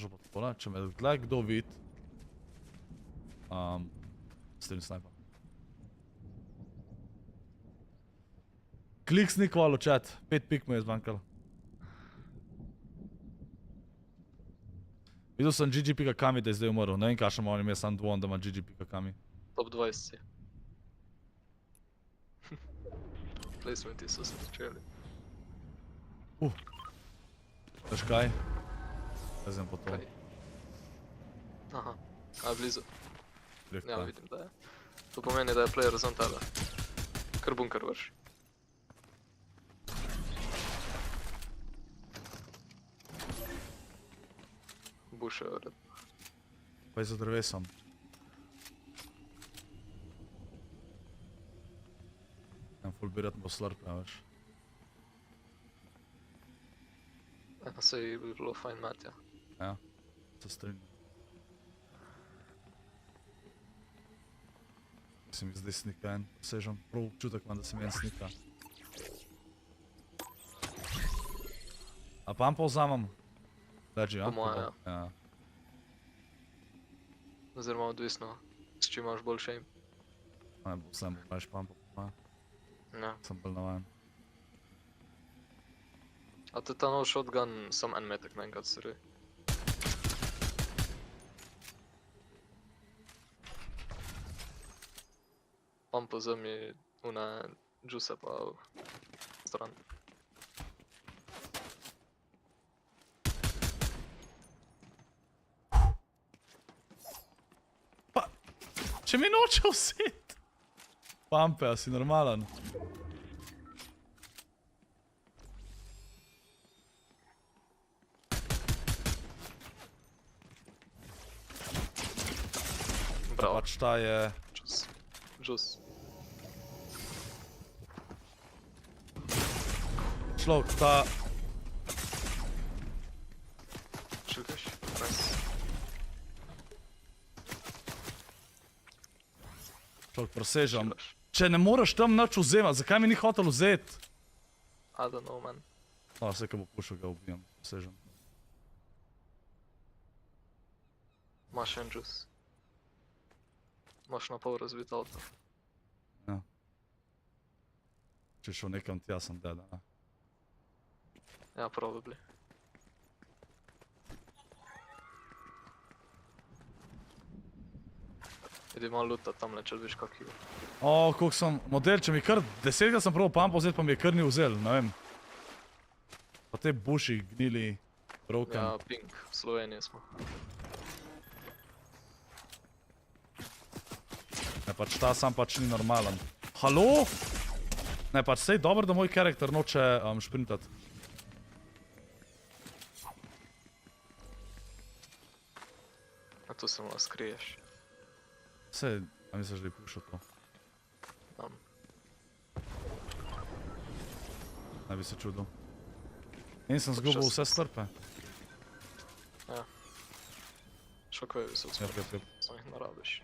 Žal pa takole, če me gleda kdo vid. Stream Sniper. Klik snikvalo chat, 5 pik mu je zbankalo. Videl sem GG.kami, da je zdaj umrl. Ne vem kakšen on ime, sam dvom, da ima GG.kami. Top 20 si. Placementi so se začeli. Veš kaj? Jaz sem po to. Aha, a je blizu. Preko. Ja, vidim, da je. To pomeni, da je player zon tebe. Kar bunker vrši. Buše je vred. Pa je za drevesom. Ja, ful bi rad bo slurp, ne veš. Ja, sej bi bilo fajn mat, ja. Ja, se strinjam. Se mi zdaj snika en, sežem prav občutek imam, da se mi en snika. A pumpa vzamem? Leži, ja? Po moje, ja. Ja. Oziroma odvisno, s čim imaš bolj shame. Ne, vsem imaš pumpa, po moje. Ja. Sem bolj navajen. A te ta nov shotgun sam en metek naenkrat sredi. Pumpa vzemi une džuse pa v stran. Če mi noče vzeti. Pampe, a si normalen. Bravo. Pač ta je... Jusko. Človek, ta... Šutiš? Nice. Človek, presežam. Če ne moreš tam nič vzemati, zakaj mi ni hotel vzeti? I don't know, man. Vse, ko bo pušel, ga ubijam. Presežam. Imaš en Jusko. Imaš na pol razbit avto. Ja. Če šel nekam tja, sem dead, ne? Ja, probably. Idi malo lutat tamle, če viš kak je. O, koliko sem... Model, če mi kar 10 sem probal pampa vzeti, pa mi je kar ni vzel, ne vem. Pa te buši gnili, broken. Ja, pink, v Sloveniji smo. Ne, pač ta sam pač ni normalen. Halo? Ne, pač sej dobro, da moj karakter noče šprintati. A tu se malo skriješ. Sej, a misliš, da je pušel to? Tam. Ne bi se čudil. In sem zgubil vse skorpe. Ja. Šokvevi so od skorpe, samo jih narabiš.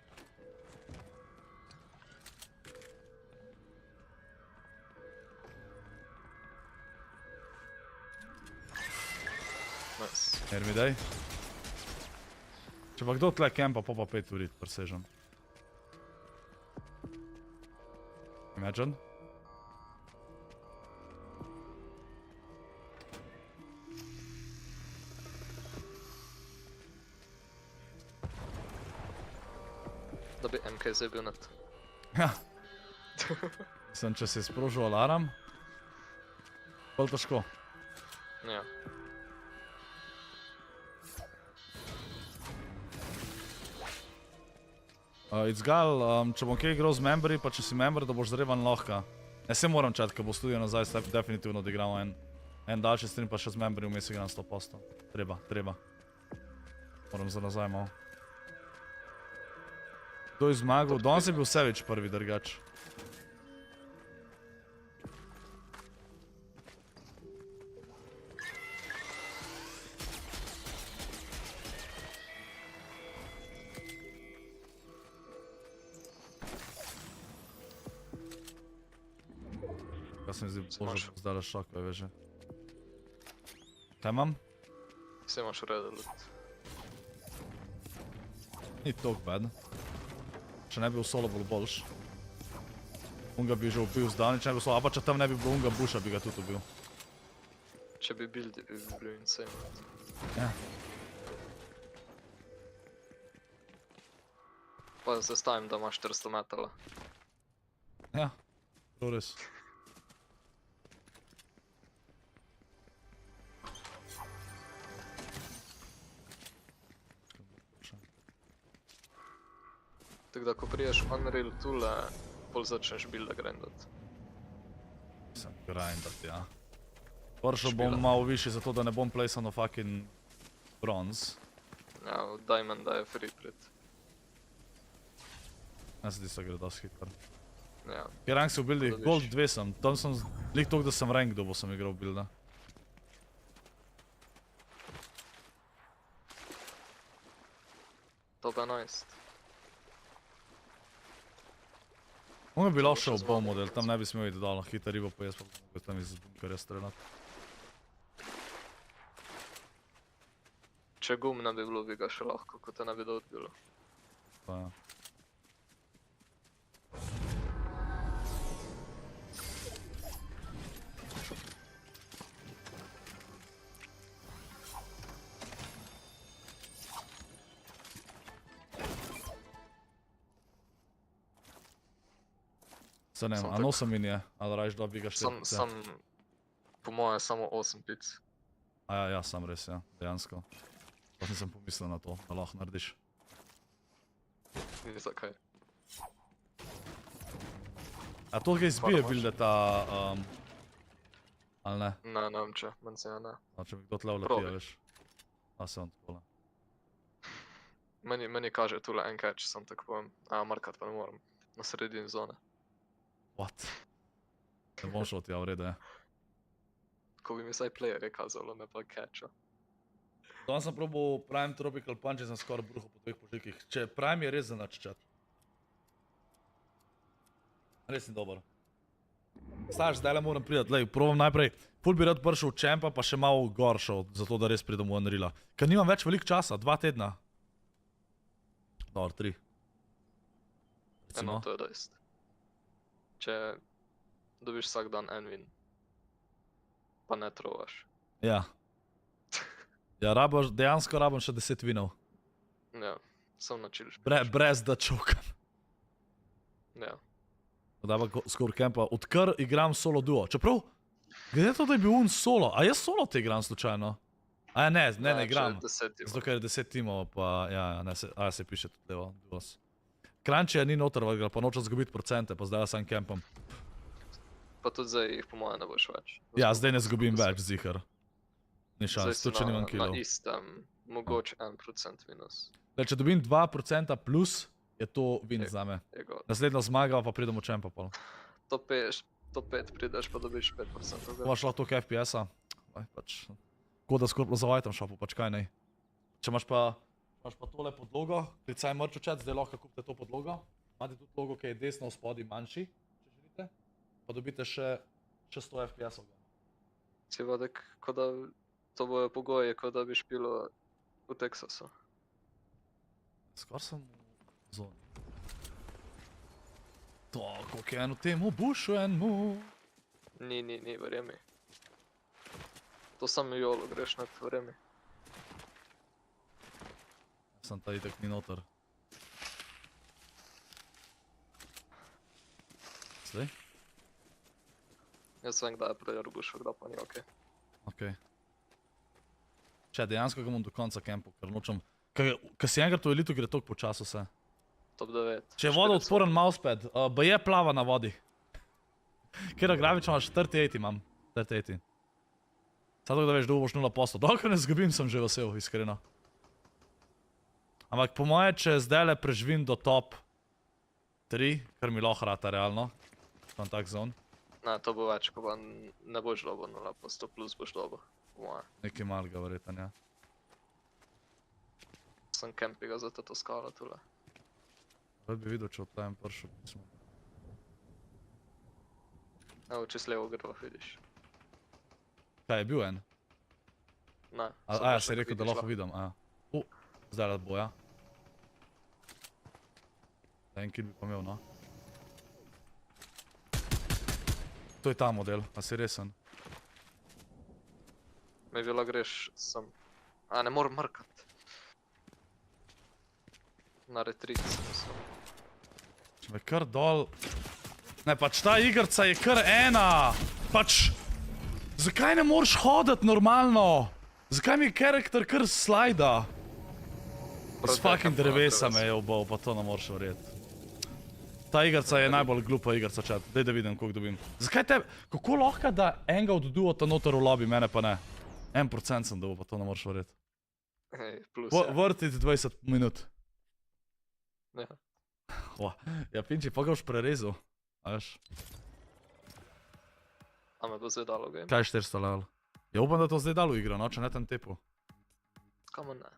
Nice. Jer mi daj. Če pa kdo tle kempa, pa 5 urit presežem. Imagine. Da bi MKZ bil net. Ja. Mislim, če si sprožil alarm, bolj težko. Ja. Itzgal, če bom kaj igral z membri, pa če si member, da boš zrevan lahka. Ne se moram čati, ko bo studio nazaj, definitivno odigramo en daljši stream, pa še z membri vmes igram 100%. Treba. Moram za nazaj malo. Kdo je zmagal? Danes je bil Sevič prvi drgač. Kaj se mi zdi, božo zdale šokve, veš. Kaj imam? Vse imaš reda loot. Ni tok bad. Če ne bi v solo bolj boljš. Unga bi že ubil zdalnič, ne bi solo, a pa če tam ne bi bilo unga busha, bi ga tudi ubil. Če bi buildi, bi bil insane. Ja. Pa se stavim, da imaš 400 metala. Ja, to res. Tako da, ko priješ v Unreal tule, pol začneš builda grindat. Mislim, grindat, ja. Pršel bom malo višji, zato da ne bom placeal na fucking bronze. Ja, v Diamant daje free prit. Ne se ti se gre dosti hitro. Ja. Kaj rank si v buildi? Gold 2 sem. Tam sem lik toliko, da sem rank dobil, sem igral v builda. Top 11. On bi lahko šel v bomb model, tam ne bi smel iti dol, hita ribo pojez, pa bi mogel tam iz bunkerja streljati. Če gum ne bi bilo, bi ga še lahko, ko te ne bi da odbilo. Pa ja. Se ne, a 8 min je, ali rajš da bi ga 4 pice. Po moje, samo 8 pic. A ja, sam res, ja, dejansko. Pa nisem pomislil na to, da lahko narediš. Ni zakaj. A to ga izbije bilde ta... ali ne? Ne, ne vem če, manj se ja ne. Če mi kdo tle vleti, veš. A se on takole. Meni kaže tule en catch, sem tako povem. Markat pa ne moram. Na sredini zone. What? Ne bom šel ti, ja, v redu, ja. Ko bi mi saj playerje kazalo, ne pa catcha. Danes sem probal Prime Tropical Punch in sem skoraj bruhal po tvojih požikih. Če Prime je res za načečat. Res ni dober. Staš, zdaj le moram pridati, lej, probam najprej. Ful bi rad prišel v Champa, pa še malo gor šel, zato da res pridem v Unreala. Ker nimam več veliko časa, 2 tedna. Dobar, 3. Eno, to je dojst. Če dobiš vsak dan en win, pa ne trovaš. Ja. Ja, dejansko rabim še 10 winov. Ja, sem načil. Brez da čokam. Ja. Da pa skor campa, odkar igram solo duo. Čeprav, glede to, da je bil un solo, a jaz solo te igram slučajno? A ja, ne igram. Zato, ker je 10 timov, pa ja, se piše tudi levo, duos. Crunchija ni noter, pa nočem zgubiti procente, pa zdaj sam campam. Pa tudi zdaj jih po moje ne boš več. Ja, zdaj ne zgubim več, zihar. Ni šans, tudi če nimam killov. Na istem, mogoče 1% minus. Če dobim 2% plus, je to win zame. Naslednja zmaga, pa pridem v Champa pol. Top 5 prideš, pa dobiš 5%. Imaš lahko toliko FPS-a. Pač, ko da skorp za item shopu, pač kaj nej. Če imaš pa tole podlogo, klicaj merch v chat, zdaj lahko kupite to podlogo. Imate tudi logo, ki je desno v spodi manjši, če želite. Pa dobite še 100 FPS-ov. Si vodek, ko da to bojo pogoje, ko da bi špilo v Teksasu. Skor sem v zoni. To, koliko je eno temu, bušu enmu. Ni, verjemi. To sam jolo greš nad, verjemi. Sem ta itek ni noter. Zdaj? Jaz vem, kdaj je prejer bušu, kdaj pa ni okej. Okej. Če dejansko ga bom do konca campu, ker nočem... Ker si enkrat v elitu gre toliko počas vse. Top 9. Če je voda odporen mousepad, je plava na vodi. Kjera grafiča imaš 38 imam. 38. Zato da veš, da boš 0%. Dokaj ne zgubim, sem že vesel, iskreno. Ampak po moje, če zdaj le preživim do top 3, kar mi lahko rata realno. Tam tak zon. Ne, to bo več, ko pa ne boš dobo 0%, plus boš dobo. Nekaj malega verjetan, ja. Sem campiga za to skalo tule. Rad bi videl, če odtajem pršel. Evo, če s levo grlo vidiš. Kaj, je bil en? Ne. Ja, si je rekel, da lahko vidim, zdaj rad bo, ja. En kill bi pa imel, no. To je ta model, a si resen? Me bila greš sem. A ne moram mrkat. Na retreat sem mislim. Če me kar dol... Ne, pač ta igrca je kar ena! Pač... Zakaj ne moreš hoditi normalno? Zakaj mi karakter kar slajda? S fucking drevesa me je ubal, pa to ne moreš verjeti. Ta igrca je najbolj glupa igrca, čat. Daj da vidim, koliko dobim. Zakaj tebe... Kako lahko da enega od duota noter v lobby, mene pa ne? 1% sem dobil, pa to ne moreš verjeti. Plus je. Vrtit 20 minut. Ja. Ja, Pinči, pa ga boš prerezal. A veš? A me bo zdaj dalo game? Kaj je 400 level? Ja, upam, da to zdaj dalo igra, no, če ne tem tepu. Kamo ne.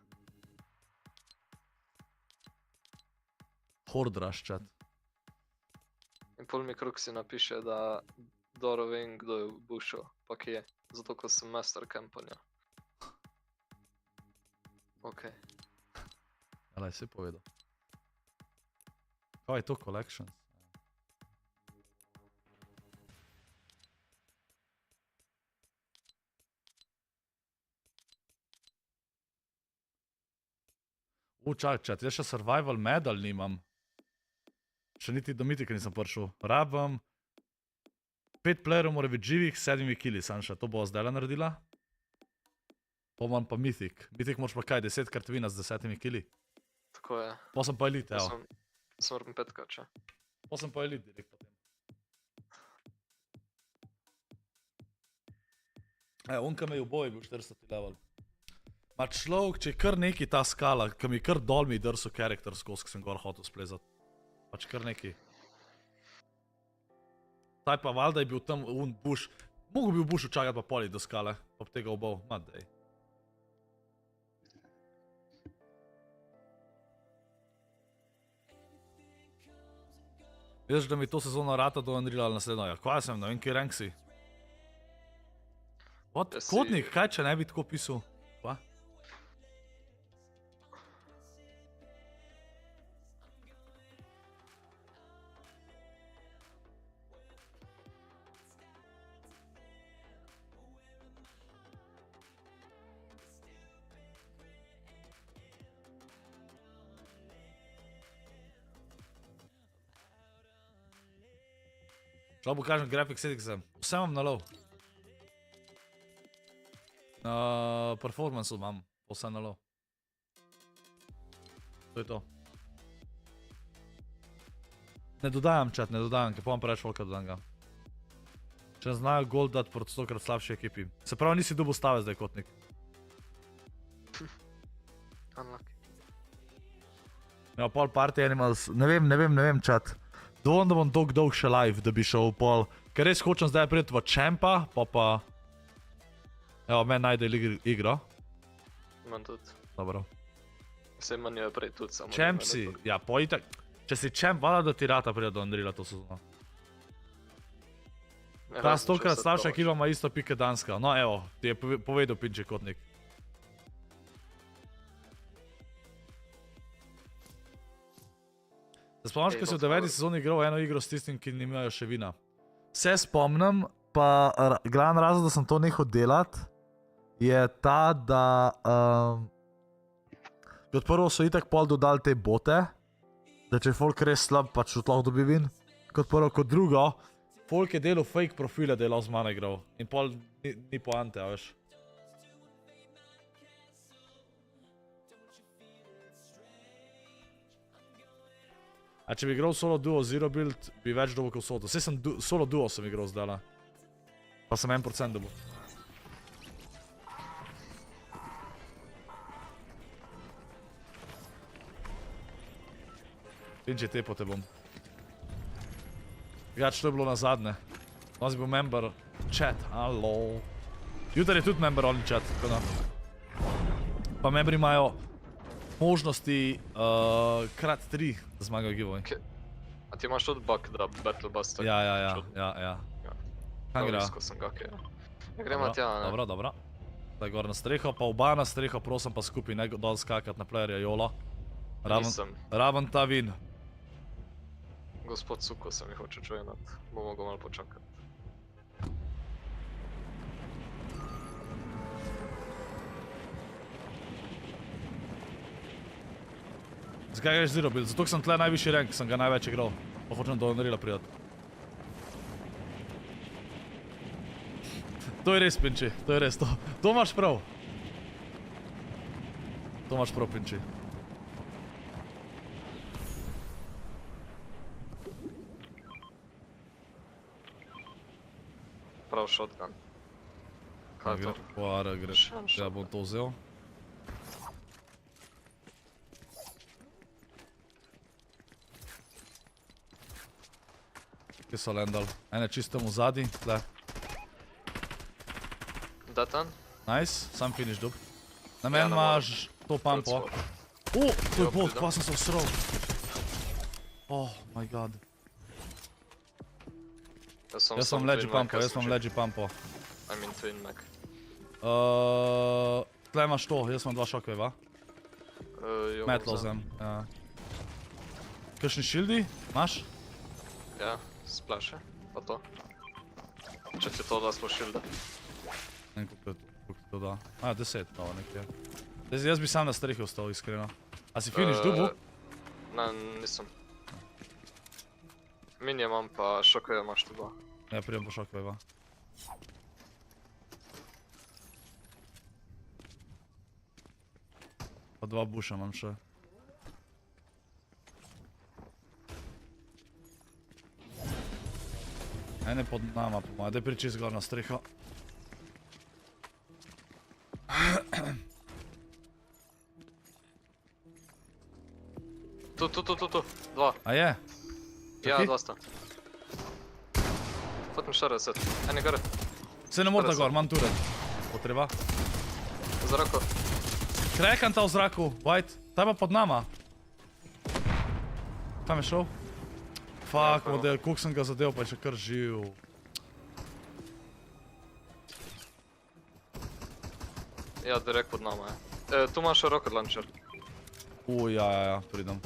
Hordraš, čat. In pol mi Kruksi napiše, da dobro vem, kdo je v bushu, pa kje. Zato, ko sem master campanja. Okej. Alaj, si povedal. Kaj je to collections? Čak, čat, jaz še survival medal nimam. Še niti do mitika nisem prišel. Rabam 5 playerov mora biti živih, 7 killi, Sanša. To bo zdaj naredila. Pomam pa mythic. Mythic moraš pa kaj, 10 kartovina z 10 killi. Tako je. Pa sem pa elite, evo. Sem moram 5 če. Pa sem pa elit direkt potem. On, ki me je v boju bil 400 level. Ma človek, če je kar neki ta skala, ki mi kar dol mi drso karakter skozi, ki sem gor hotel splezat. Pač kar neki. Taj pa valjda je bil tam un buš. Mogo bi v bušu čakati pa poli do skale, pa bi tega obal. Ma dej. Vidiš, da mi to sezono rata do Unreal ali naslednjo. Ja, kaj sem, ne vem, kje rank si? Kodnik, kaj če ne bi tako pisal? Pa? Šel bo kažem grafik settings-em. Vse imam na low. Performance imam, vse na low. To je to. Ne dodajam chat, ne dodajam, ker povem preveč volka dodam ga. Če ne znajo gold dati proti 100krat slabši ekipi. Se pravi, nisi dobil stave zdaj, kotnik. Unlucky. Ja, pol party animals, ne vem chat. Dovolj, da bom dolg še live, da bi šel v pol. Ker res hočem zdaj priti v Champa, pa... Evo, meni najde igro. Imam tudi. Dobro. Se manj je prej tudi samo. Champ si, ja, pojitek. Če si Champ, vala da ti rata pride do Unreala to sezono. Ta 100krat slabša ekipa ima isto pike Danska. No evo, ti je povedal pinče kotnik. Se spomniš, ko si v 9. sezoni igral eno igro s tistim, ki nimajo še vina? Se spomnim, pa glavni razlog, da sem to nehal delat, je ta, da kot prvo so itak pol dodali te bote, da če je folk res slab, pač lahko dobi vin. Kot prvo, kot drugo, folk je delal fake profile, da je lahko z mano igral. In pol ni poante, a veš. A če bi igral solo duo zero build, bi več dobil kot soto. Saj sem solo duo sem igral zdajla. Pa sem 1% dobil. Pinče tepo te bom. Gač, to je bilo na zadnje. Danes bi bil member chat, alo. Jutri je tudi member only chat, tako da. Pa membri imajo možnosti krat 3 da zmagajo giveaway. A ti imaš tudi bug, da Battle Buster? Ja. Kam gre? Ko sem ga, ja, gremo tja, ne? Dobro. Zdaj gor na streho, pa oba na streho, prosim pa skupaj, ne dol skakat na playerja Jola. Raven ta vin. Gospod Suko se mi hoče joinat, bo mogel malo počakati. Zakaj greš zero build? Zato sem tle najvišji rank, sem ga največ igral. Pa hočem do Unreala prijat. To je res, Pinči, to je res, to imaš prav. To imaš prav, Pinči. Prav shotgun. Kaj je to? Poara greš, ja bom to vzel. Kje so landal? Ene čisto v zadnji, tle. Datan? Nice, sam finish dub. Na meni imaš to pampo. To je bot, kva sem se vsral. Oh my god. Jaz sem leggy pampo, I mean twin mag. Tle imaš to, jaz imam 2 shockwave-a. Metal vzem, ja. Kakšni shieldi, imaš? Ja, splaše, pa to. Če ti to da smo shielda. Ne vem, koliko ti to da. 10, no, nekje. Jaz bi sam na strehi ostal, iskreno. A si finish dubu? Ne, nisem. Mini imam pa shockwave imaš tu 2. Ja, pridem po shockwave-a. Pa 2 busha imam še. En je pod nama, po mojem, daj priči zgor na streho. Tu, dva. A je? Ja, dva sta. Potem 40, en je gore. Se ne mora gor, imam turet. Potreba. Za roko. Krekan ta v zraku, White. Ta pa pod nama. Kam je šel? Fuck, model, koliko sem ga zadev, pa je še kar živ. Ja, direkt pod nama je. Tu imaš rocket launcher. Ja, pridem.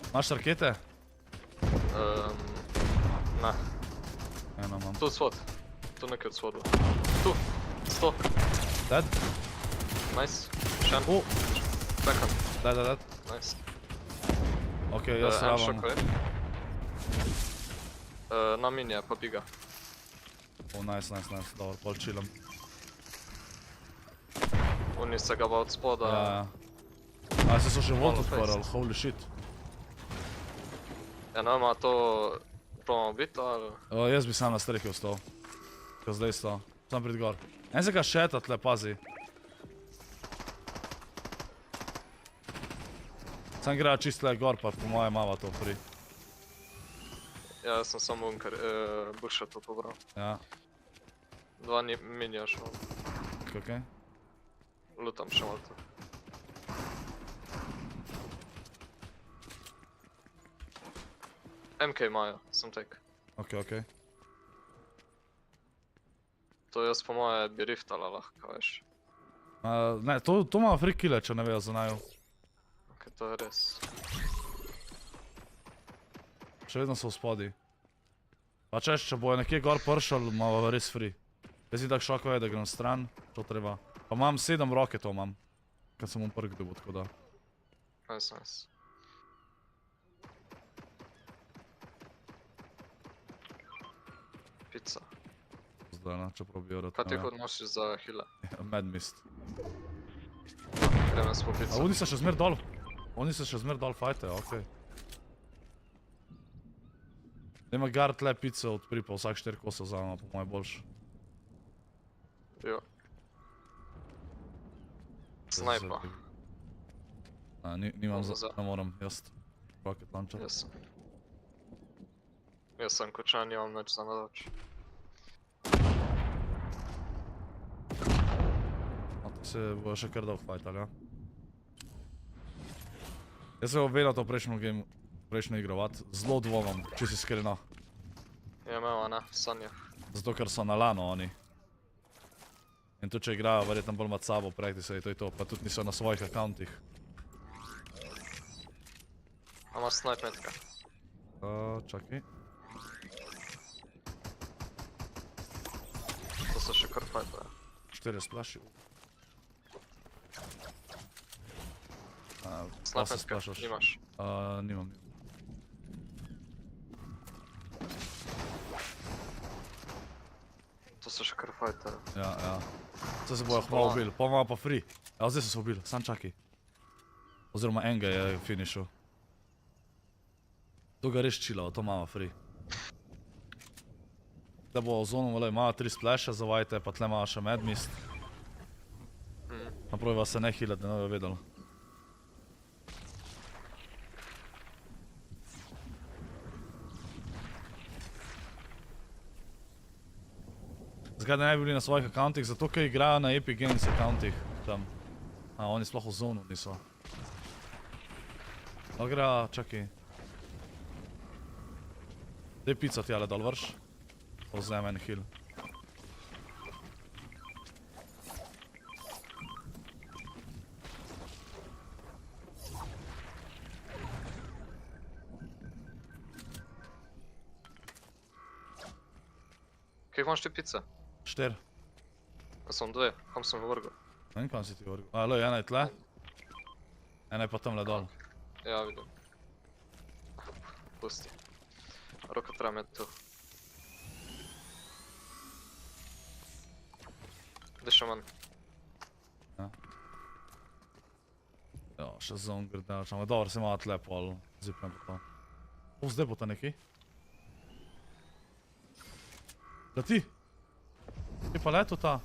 Imaš rakete? Ne. Eno imam. Tu svod. Tu nekaj od svodu. Tu. 100. Dead? Nice. Še en. Backhand. Dead. Nice. Ok, jaz En rabam. šoko je. Na mini je, pa biga. Nice. Dobro, pol chillam. Oni se ga pa od spoda. Ja. A se so še vod odporali, holy shit. Ja, no, ima to probamo biti, ali? Jaz bi sam na strehi ostal. Ko zdaj sta. Sam prid gor. En se ga šeta tle, pazi. Sam gre čist tle gor, pa po moje mava to pri. Ja, jaz sem samo bunker, buša to pobral. Ja. Dva minija šel. Okej. Lutam še malo to. MK imajo, sem tek. Okej. To jaz po moje bi riftala lahko, veš. Ne, to ima free kille, če ne vejo za naju. Ok, to je res. Še vedno so v spodi. Pa češ, če bojo nekje gor pršal, ima res free. Jaz itak šoko je, da grem stran, to treba. Pa imam 7 roketov, imam. Kad sem prk dobil, tako da. Nice. Pizza. Zdaj, ne, čeprav bi jo rad. Kaj ti hod nosiš za hile? Mad Mist. Gremo s po pizza. A oni se še zmer dol? Oni se še zmer dol fajtajo, okej. Nema gar tle pico od pripa, vsak 4 kosa vzamemo, po moje boljš. Jo. Snajpa. Nimam ne moram, jaz. Rocket launcher. Jaz sem kočan, nimam nič za nadač. Se bojo še kar dolg fajtali, ja. Jaz se bom vedel to prejšnjo igrovat, zelo dvomam, če si iskreno. Ja, imamo, ne, sanjah. Zato, ker so na lano oni. In tu če igrajo, verjetno bolj med sabo projekti se je to, pa tudi niso na svojih akauntih. A imaš snipe metka? Čakaj. To so še kar fajtajo. 4 splaši. Snipe metka, nimaš? Nimam. To so še kar fajtajo. Ja. Zdaj se bojo hvala ubili, pa imamo pa free. Ja, zdaj so se ubili, sam čakaj. Oziroma enega je finišil. To ga res chillao, to imamo free. Tle bo v zonu, imamo 3 splashe za vajte, pa tle imamo še Mad Mist. Napravi vas se ne healat, da ne bi vedel. Zakaj da ne bi bili na svojih akauntih? Zato, ker igrajo na Epic Games akauntih tam. Oni sploh v zonu niso. Gre, čakaj. Daj pico tjale dol vrš. Povzem en heal. Kaj imaš ti pice? 4. A sem 2, kam sem vrgel? Ne vem, kam si ti vrgel. Loj, ena je tle. Ena je pa tamle dol. Ja, vidim. Pusti. Roka treba imeti tu. Gdje še manj? Ja, še zon grdač, ampak dobro, se malo tle pol zipnem po to. Zdaj bo ta neki. Leti. Kje pa leto ta?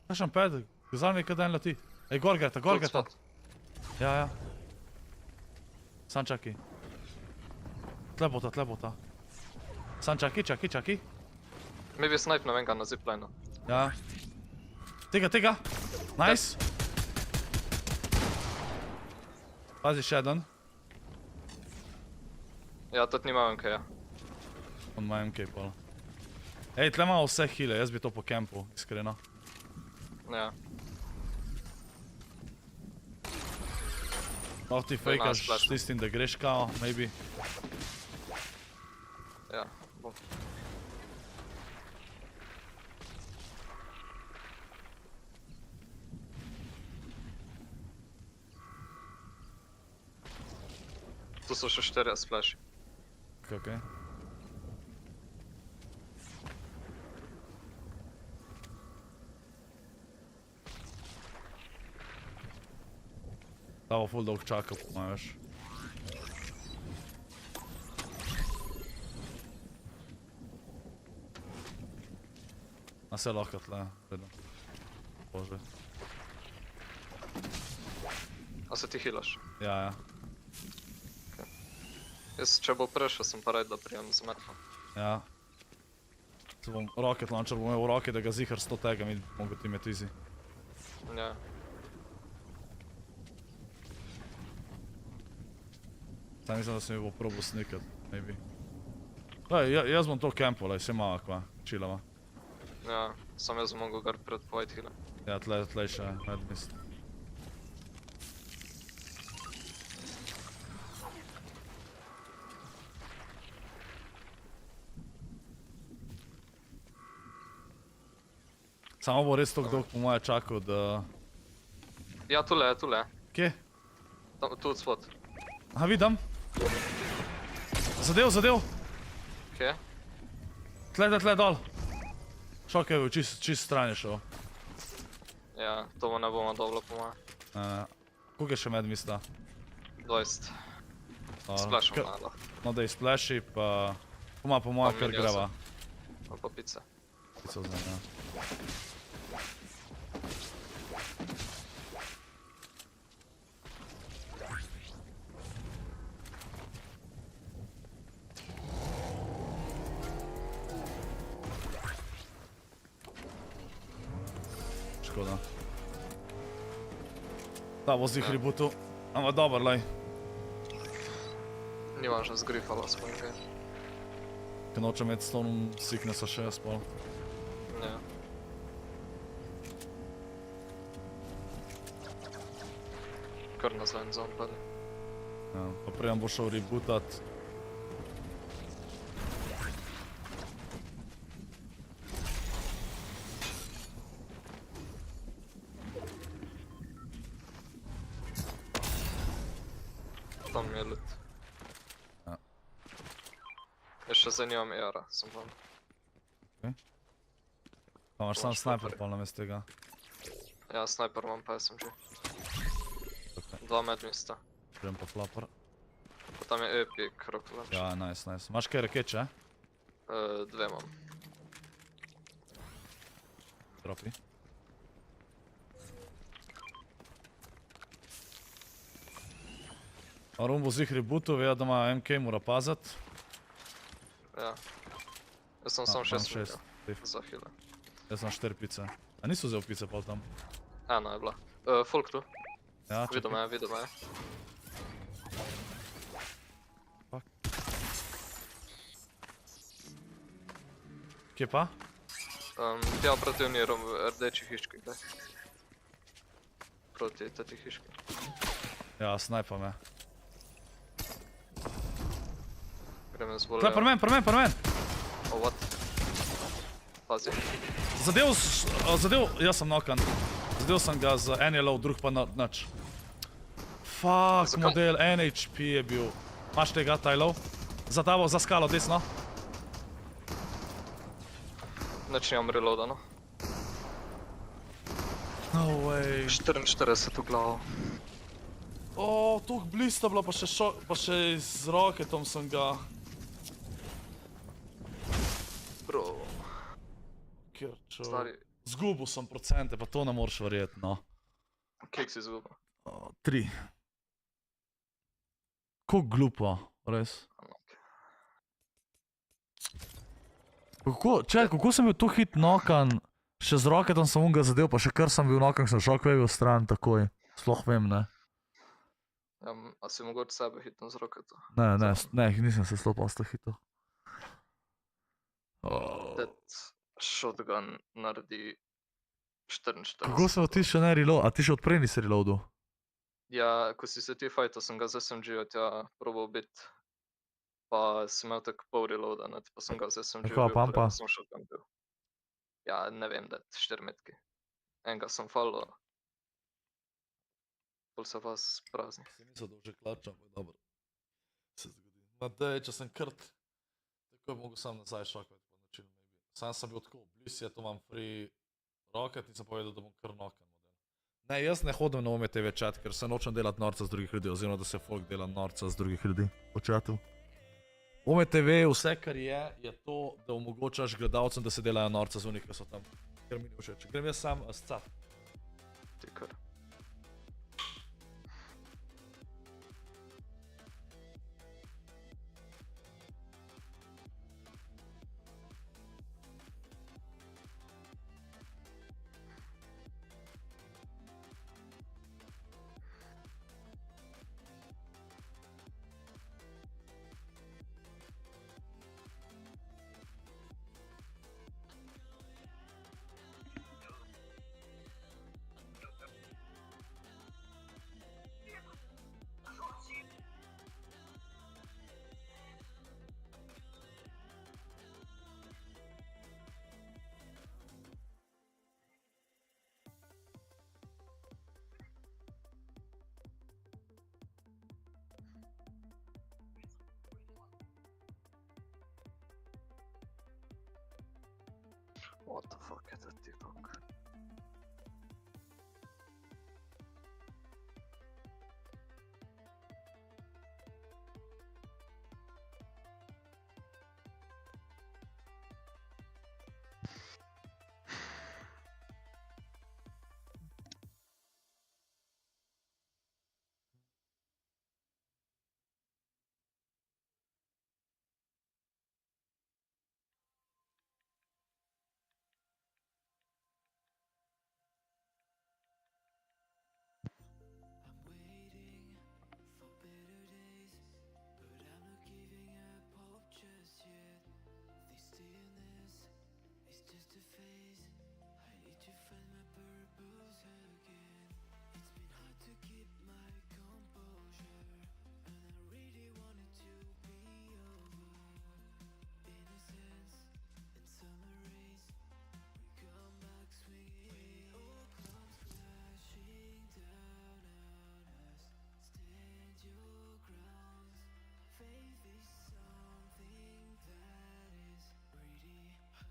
Kašem ped, gazal mi kada en leti. Ej, gor gre ta. Ja. Sam čaki. Tle bo ta. Sam čaki. Maybe snipe na venga na zipline. Ja. Tega. Nice. Pazi še eden. Ja, tudi nima MK-ja. On ima MK pol. Ej, tle imamo vse heale, jaz bi to po kempu, iskreno. Ja. Lahko ti fejkaš s tistim, da greš kao, maybe. Ja, bom. Tu so še 4 splashi. Okej. Ta bo ful dolg čakal, pomajaš. A se lahko tle, vedno. Bože. A se ti healaš? Ja. Jaz, če bo prešel, sem pa red, da prijem z metlom. Ja. Se bom rocket launcher bom imel v roki, da ga zihar 100 tega mi mogo ti imeti easy. Ja. Sam mislim, da se mi bo probal snikat, maybe. Jaz bom to campo, lej, se malo kva, chillava. Ja, sam jaz mogo gar pred white healem. Ja, tle še medmist. Samo bo res toliko dolg po moje čakal, da... Ja, tule. Kje? Tu od spod. Aha, vidim. Zadev. Kje? Tle dol. Šok je bil, čist stran je šel. Ja, to bo ne bomo dobro po moje. Koliko je še medmista? 20. Splashom malo. No da je splashi, pa... Po moje kar greva. Pa pice. Pico znam, ja. Škoda. Da bo zih rebootu, ampak dober, lej. Ni važno zgrifalo s pojim kaj. Ker nočem imeti Stone Sicknessa še jaz pol. Ja. Kar na zelen zon pade. Ja, pa prej bo šel rebootat. Tam je loot. Ja. Jeszcze za nimam AR-a, sem vam. Okej. Pa imaš sam sniper pol namest tega. Ja, sniper imam pa SMG. 2 medmista. Grem pa flapper. Pa tam je epic rocket launcher. Ja, nice. Imaš kaj rakeče? 2 imam. Dropi. Arum bo zih rebootu, vejo da ima MK, mora pazat. Ja. Jaz sem sam 6 za heal. Jaz sem 4 pice. A niso vzel pice pol tam? Ena je bila. Folk tu. Ja, čekaj. Vidim me. Fuck. Kje pa? Tja proti unirom rdeči hiški, gledaj. Proti teti hiški. Ja, snajpa me. Greme z bolje. Tle, pri men! Oh, what? Pazi. Zadev, jaz sem nokan. Zadev sem ga z NLO, drug pa nič. Fuck, model, NHP je bil. Maš tega, Tylo? Za tabo, za skalo, desno. Nič nimam reloada, no. No way. 44 v glavo. O, toliko blista bila, pa še z roketom sem ga... Bro. Kirčo. Stari. Zgubil sem procente, pa to ne moreš verjeti, no. Kek si izgubil? 3. Kako glupo, res. Kako sem bil tu hit nokan, še z roketom sem ga zadev, pa še kar sem bil nokan, sem šokvevil stran takoj. Sploh vem, ne. A si mogoče sebe hitno z roketom? Ne, nisem se sploh posta hitil. That shotgun naredi 44. Kako sem ti še ne reload, a ti še odprej nisi reloadil? Ja, ko si se ti fajtal, sem ga z SMG-jo tja probal biti. Pa si imel tak pol reloada, pa sem ga z SMG-jo bil, pa sem shotgun bil. Ja, ne vem, da 4 metki. Enega sem falil. Bolj se vas prazni. Se nisem dolže klača, ampak dobro. Se zgodi. Ma dej, če sem krt, tako je mogo sam nazaj šokati po načinu. Sam sem bil tako, bliz je, to imam free rocket in sem povedal, da bom kar nokan model. Ne, jaz ne hodim na OMTV chat, ker se nočem delati norca z drugih ljudi, oziroma da se folk dela norca z drugih ljudi po chatu. OMTV, vse kar je to, da omogočaš gledalcem, da se delajo norca z unih, ki so tam, ker mi ni všeč. Grem jaz sam s cat. Ti kar. What the fuck je to TikTok?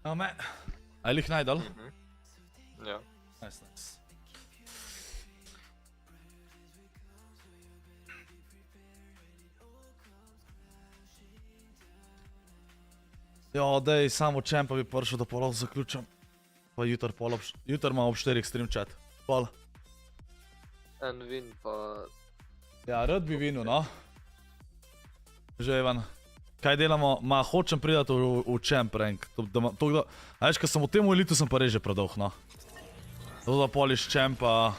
Oh man, a jih najdel? Ja. Nice, nice. Jo, dej, samo čem pa bi prišel, da polov zaključam. Pa jutr imam ob 4 stream chat. Pol. En win pa... Ja, rad bi vinil, no. Že, Ivan. Kaj delamo? Ma, hočem pridati v champ rank. A veš, ko sem v tem elitu, sem pa res že predolg, no. To da pol iz champa,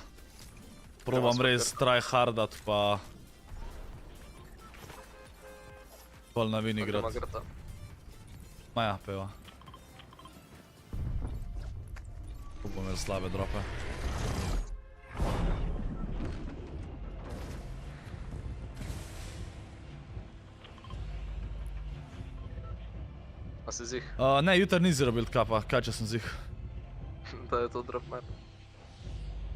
probam res tryhardat, pa... Pol na vin igrat. Ma ja, peva. Tu bom imel slabe drope. A si zih? Ne, jutr ni zero build cupa, kaj če sem zih? Da je to drop map.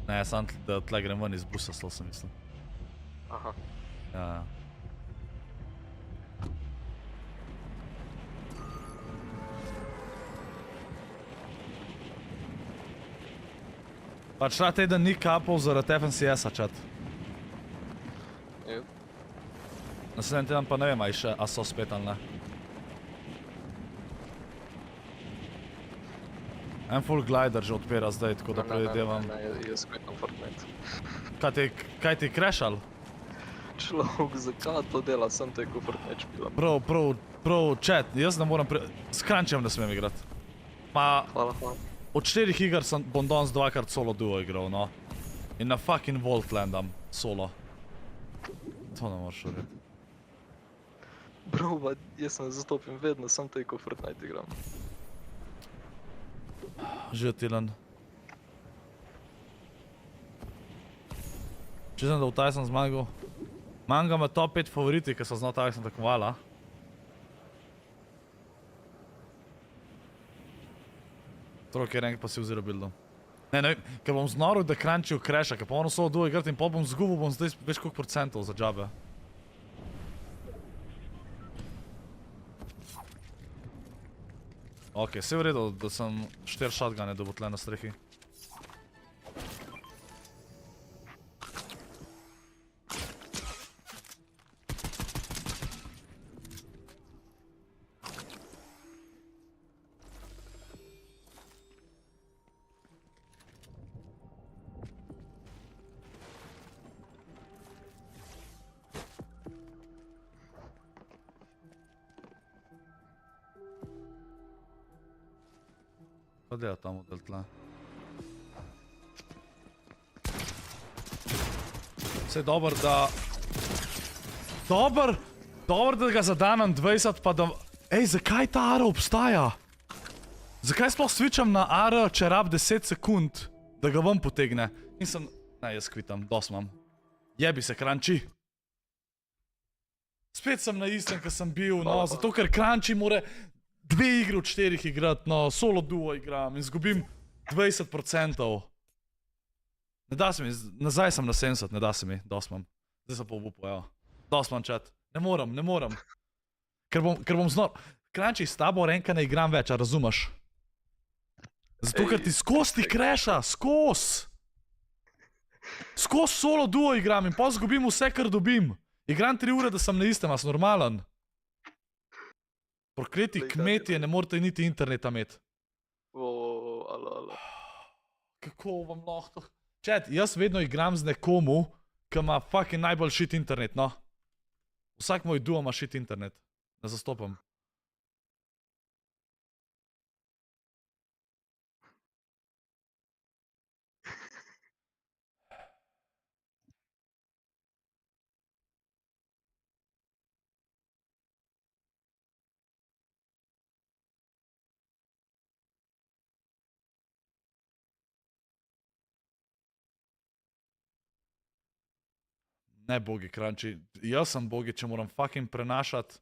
Ne, sam da tle grem ven iz busa, stol sem mislil. Aha. Ja. Pač ta teden ni kapov zaradi FNCS-a, čat. Naslednji teden pa ne vem, a so spet ali ne. En full glider že odpira zdaj, tako da predvidevam. Ne, jaz kvetam Fortnite. Kaj ti krešal? Človek, zakaj to dela, sem te ko Fortnite špilam. Prav, chat, jaz ne moram s Crunchjem ne smem igrati. Pa od 4 iger bom danes 2krat solo duo igral, no. In na fucking Vault landam solo. To ne moraš verjeti. Bro, jaz sem zastopim vedno, sem te ko Fortnite igram. Živijo Tilan. Če sem, da v Tyson zmagal. Manj ga ima top 5 favoriti, ker so znal Tyson tekmovala. Trojki rank pa si vzira buildom. Ne vem, ker bom znoril, da Crunchiju crasha, ker pa ono solo duo igrati in pol bom zgubil, bom zdaj več koliko procentov za džabe. Ok, vse je v redu, da sem 4 shotgune dobil tle na strehi. Kaj dela ta model tle? Vse je dober, da... Dober da ga zadamem 20 pa da... Ej, zakaj ta AR obstaja? Zakaj sploh switcham na AR, če rab 10 sekund, da ga ven potegne? In sem... Ne, jaz kvitam, dos imam. Jebi se, Crunchy. Spet sem na istem, ko sem bil, no, zato ker Crunchy more 2 igre od 4 igrati, no, solo duo igram in zgubim 20%. Ne da se mi, nazaj sem na 70, ne da se mi, dos imam. Zdaj sem pa obupal, evo. Dos imam, chat. Ne moram. Ker bom znor... Crunchy, s tabo renka ne igram več, a razumeš? Zato, ker ti skos ti kreša, skos! Skos solo duo igram in pa zgubim vse, kar dobim. Igram 3 ure, da sem na istem, a sem normalen. Prokleti kmetje, ne morate niti interneta imeti. Alo. Kako vam lahko... Chat, jaz vedno igram z nekomu, ki ima fucking najbolj shit internet, no. Vsak moj duo ima shit internet. Ne zastopam. Ne bogi, Crunchy. Jaz sem bogi, če moram fucking prenašati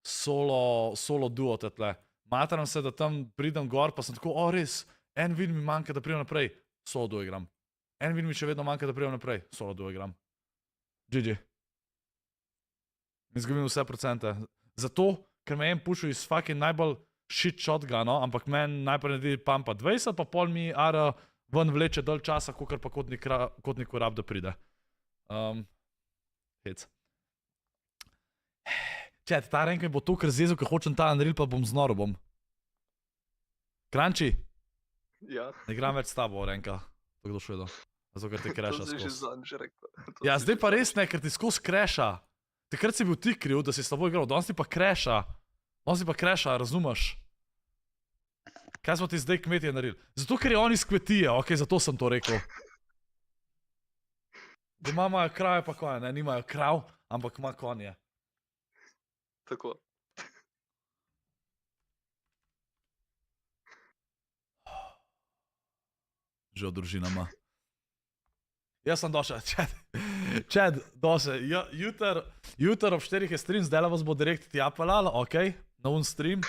solo duo tle. Matram se, da tam pridem gor, pa sem tako, o res, en win mi manjka, da pridem naprej, solo duo igram. En win mi še vedno manjka, da pridem naprej, solo duo igram. GG. Izgubim vse procente. Zato, ker me en pušil iz fucking najbolj shit shotguna, ampak meni najprej naredi pampa 20, pa pol mi AR ven vleče dalj časa, kakor pa kotniku rab, da pride. Hec. Chat, ta rank mi bo to, ker zezel, ker hočem ta Unreal, pa bom znoril bom. Crunchy? Ja. Ne igram več s tabo ranka. To kdo švedo. Zato, ker ti kreša skos. To si že zadnjič rekel. Ja, zdaj pa res ne, ker ti skos kreša. Takrat si bil ti kriv, da si s tabo igral, danes ti pa kreša. Danes ti pa kreša, razumeš? Kaj smo ti zdaj kmetje naredili? Zato, ker je on iz kmetije, okej, zato sem to rekel. Doma imajo krave pa konje, ne, nimajo krav, ampak ima konje. Tako. Že od družina ima. Jaz sem došel, Čed, došel. Jutr ob 4 je stream, zdaj vas bo direkt tja pelal, okej, na un stream.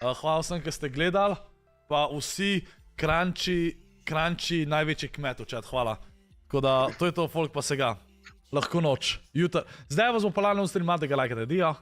Hvala vsem, ki ste gledali, pa vsi Crunchy največji kmetov, Čed, hvala. Tako da, to je to, folk pa se ga. Lahko noč. Zdaj vas bo pelal na un stream, da ga lajkate, dio.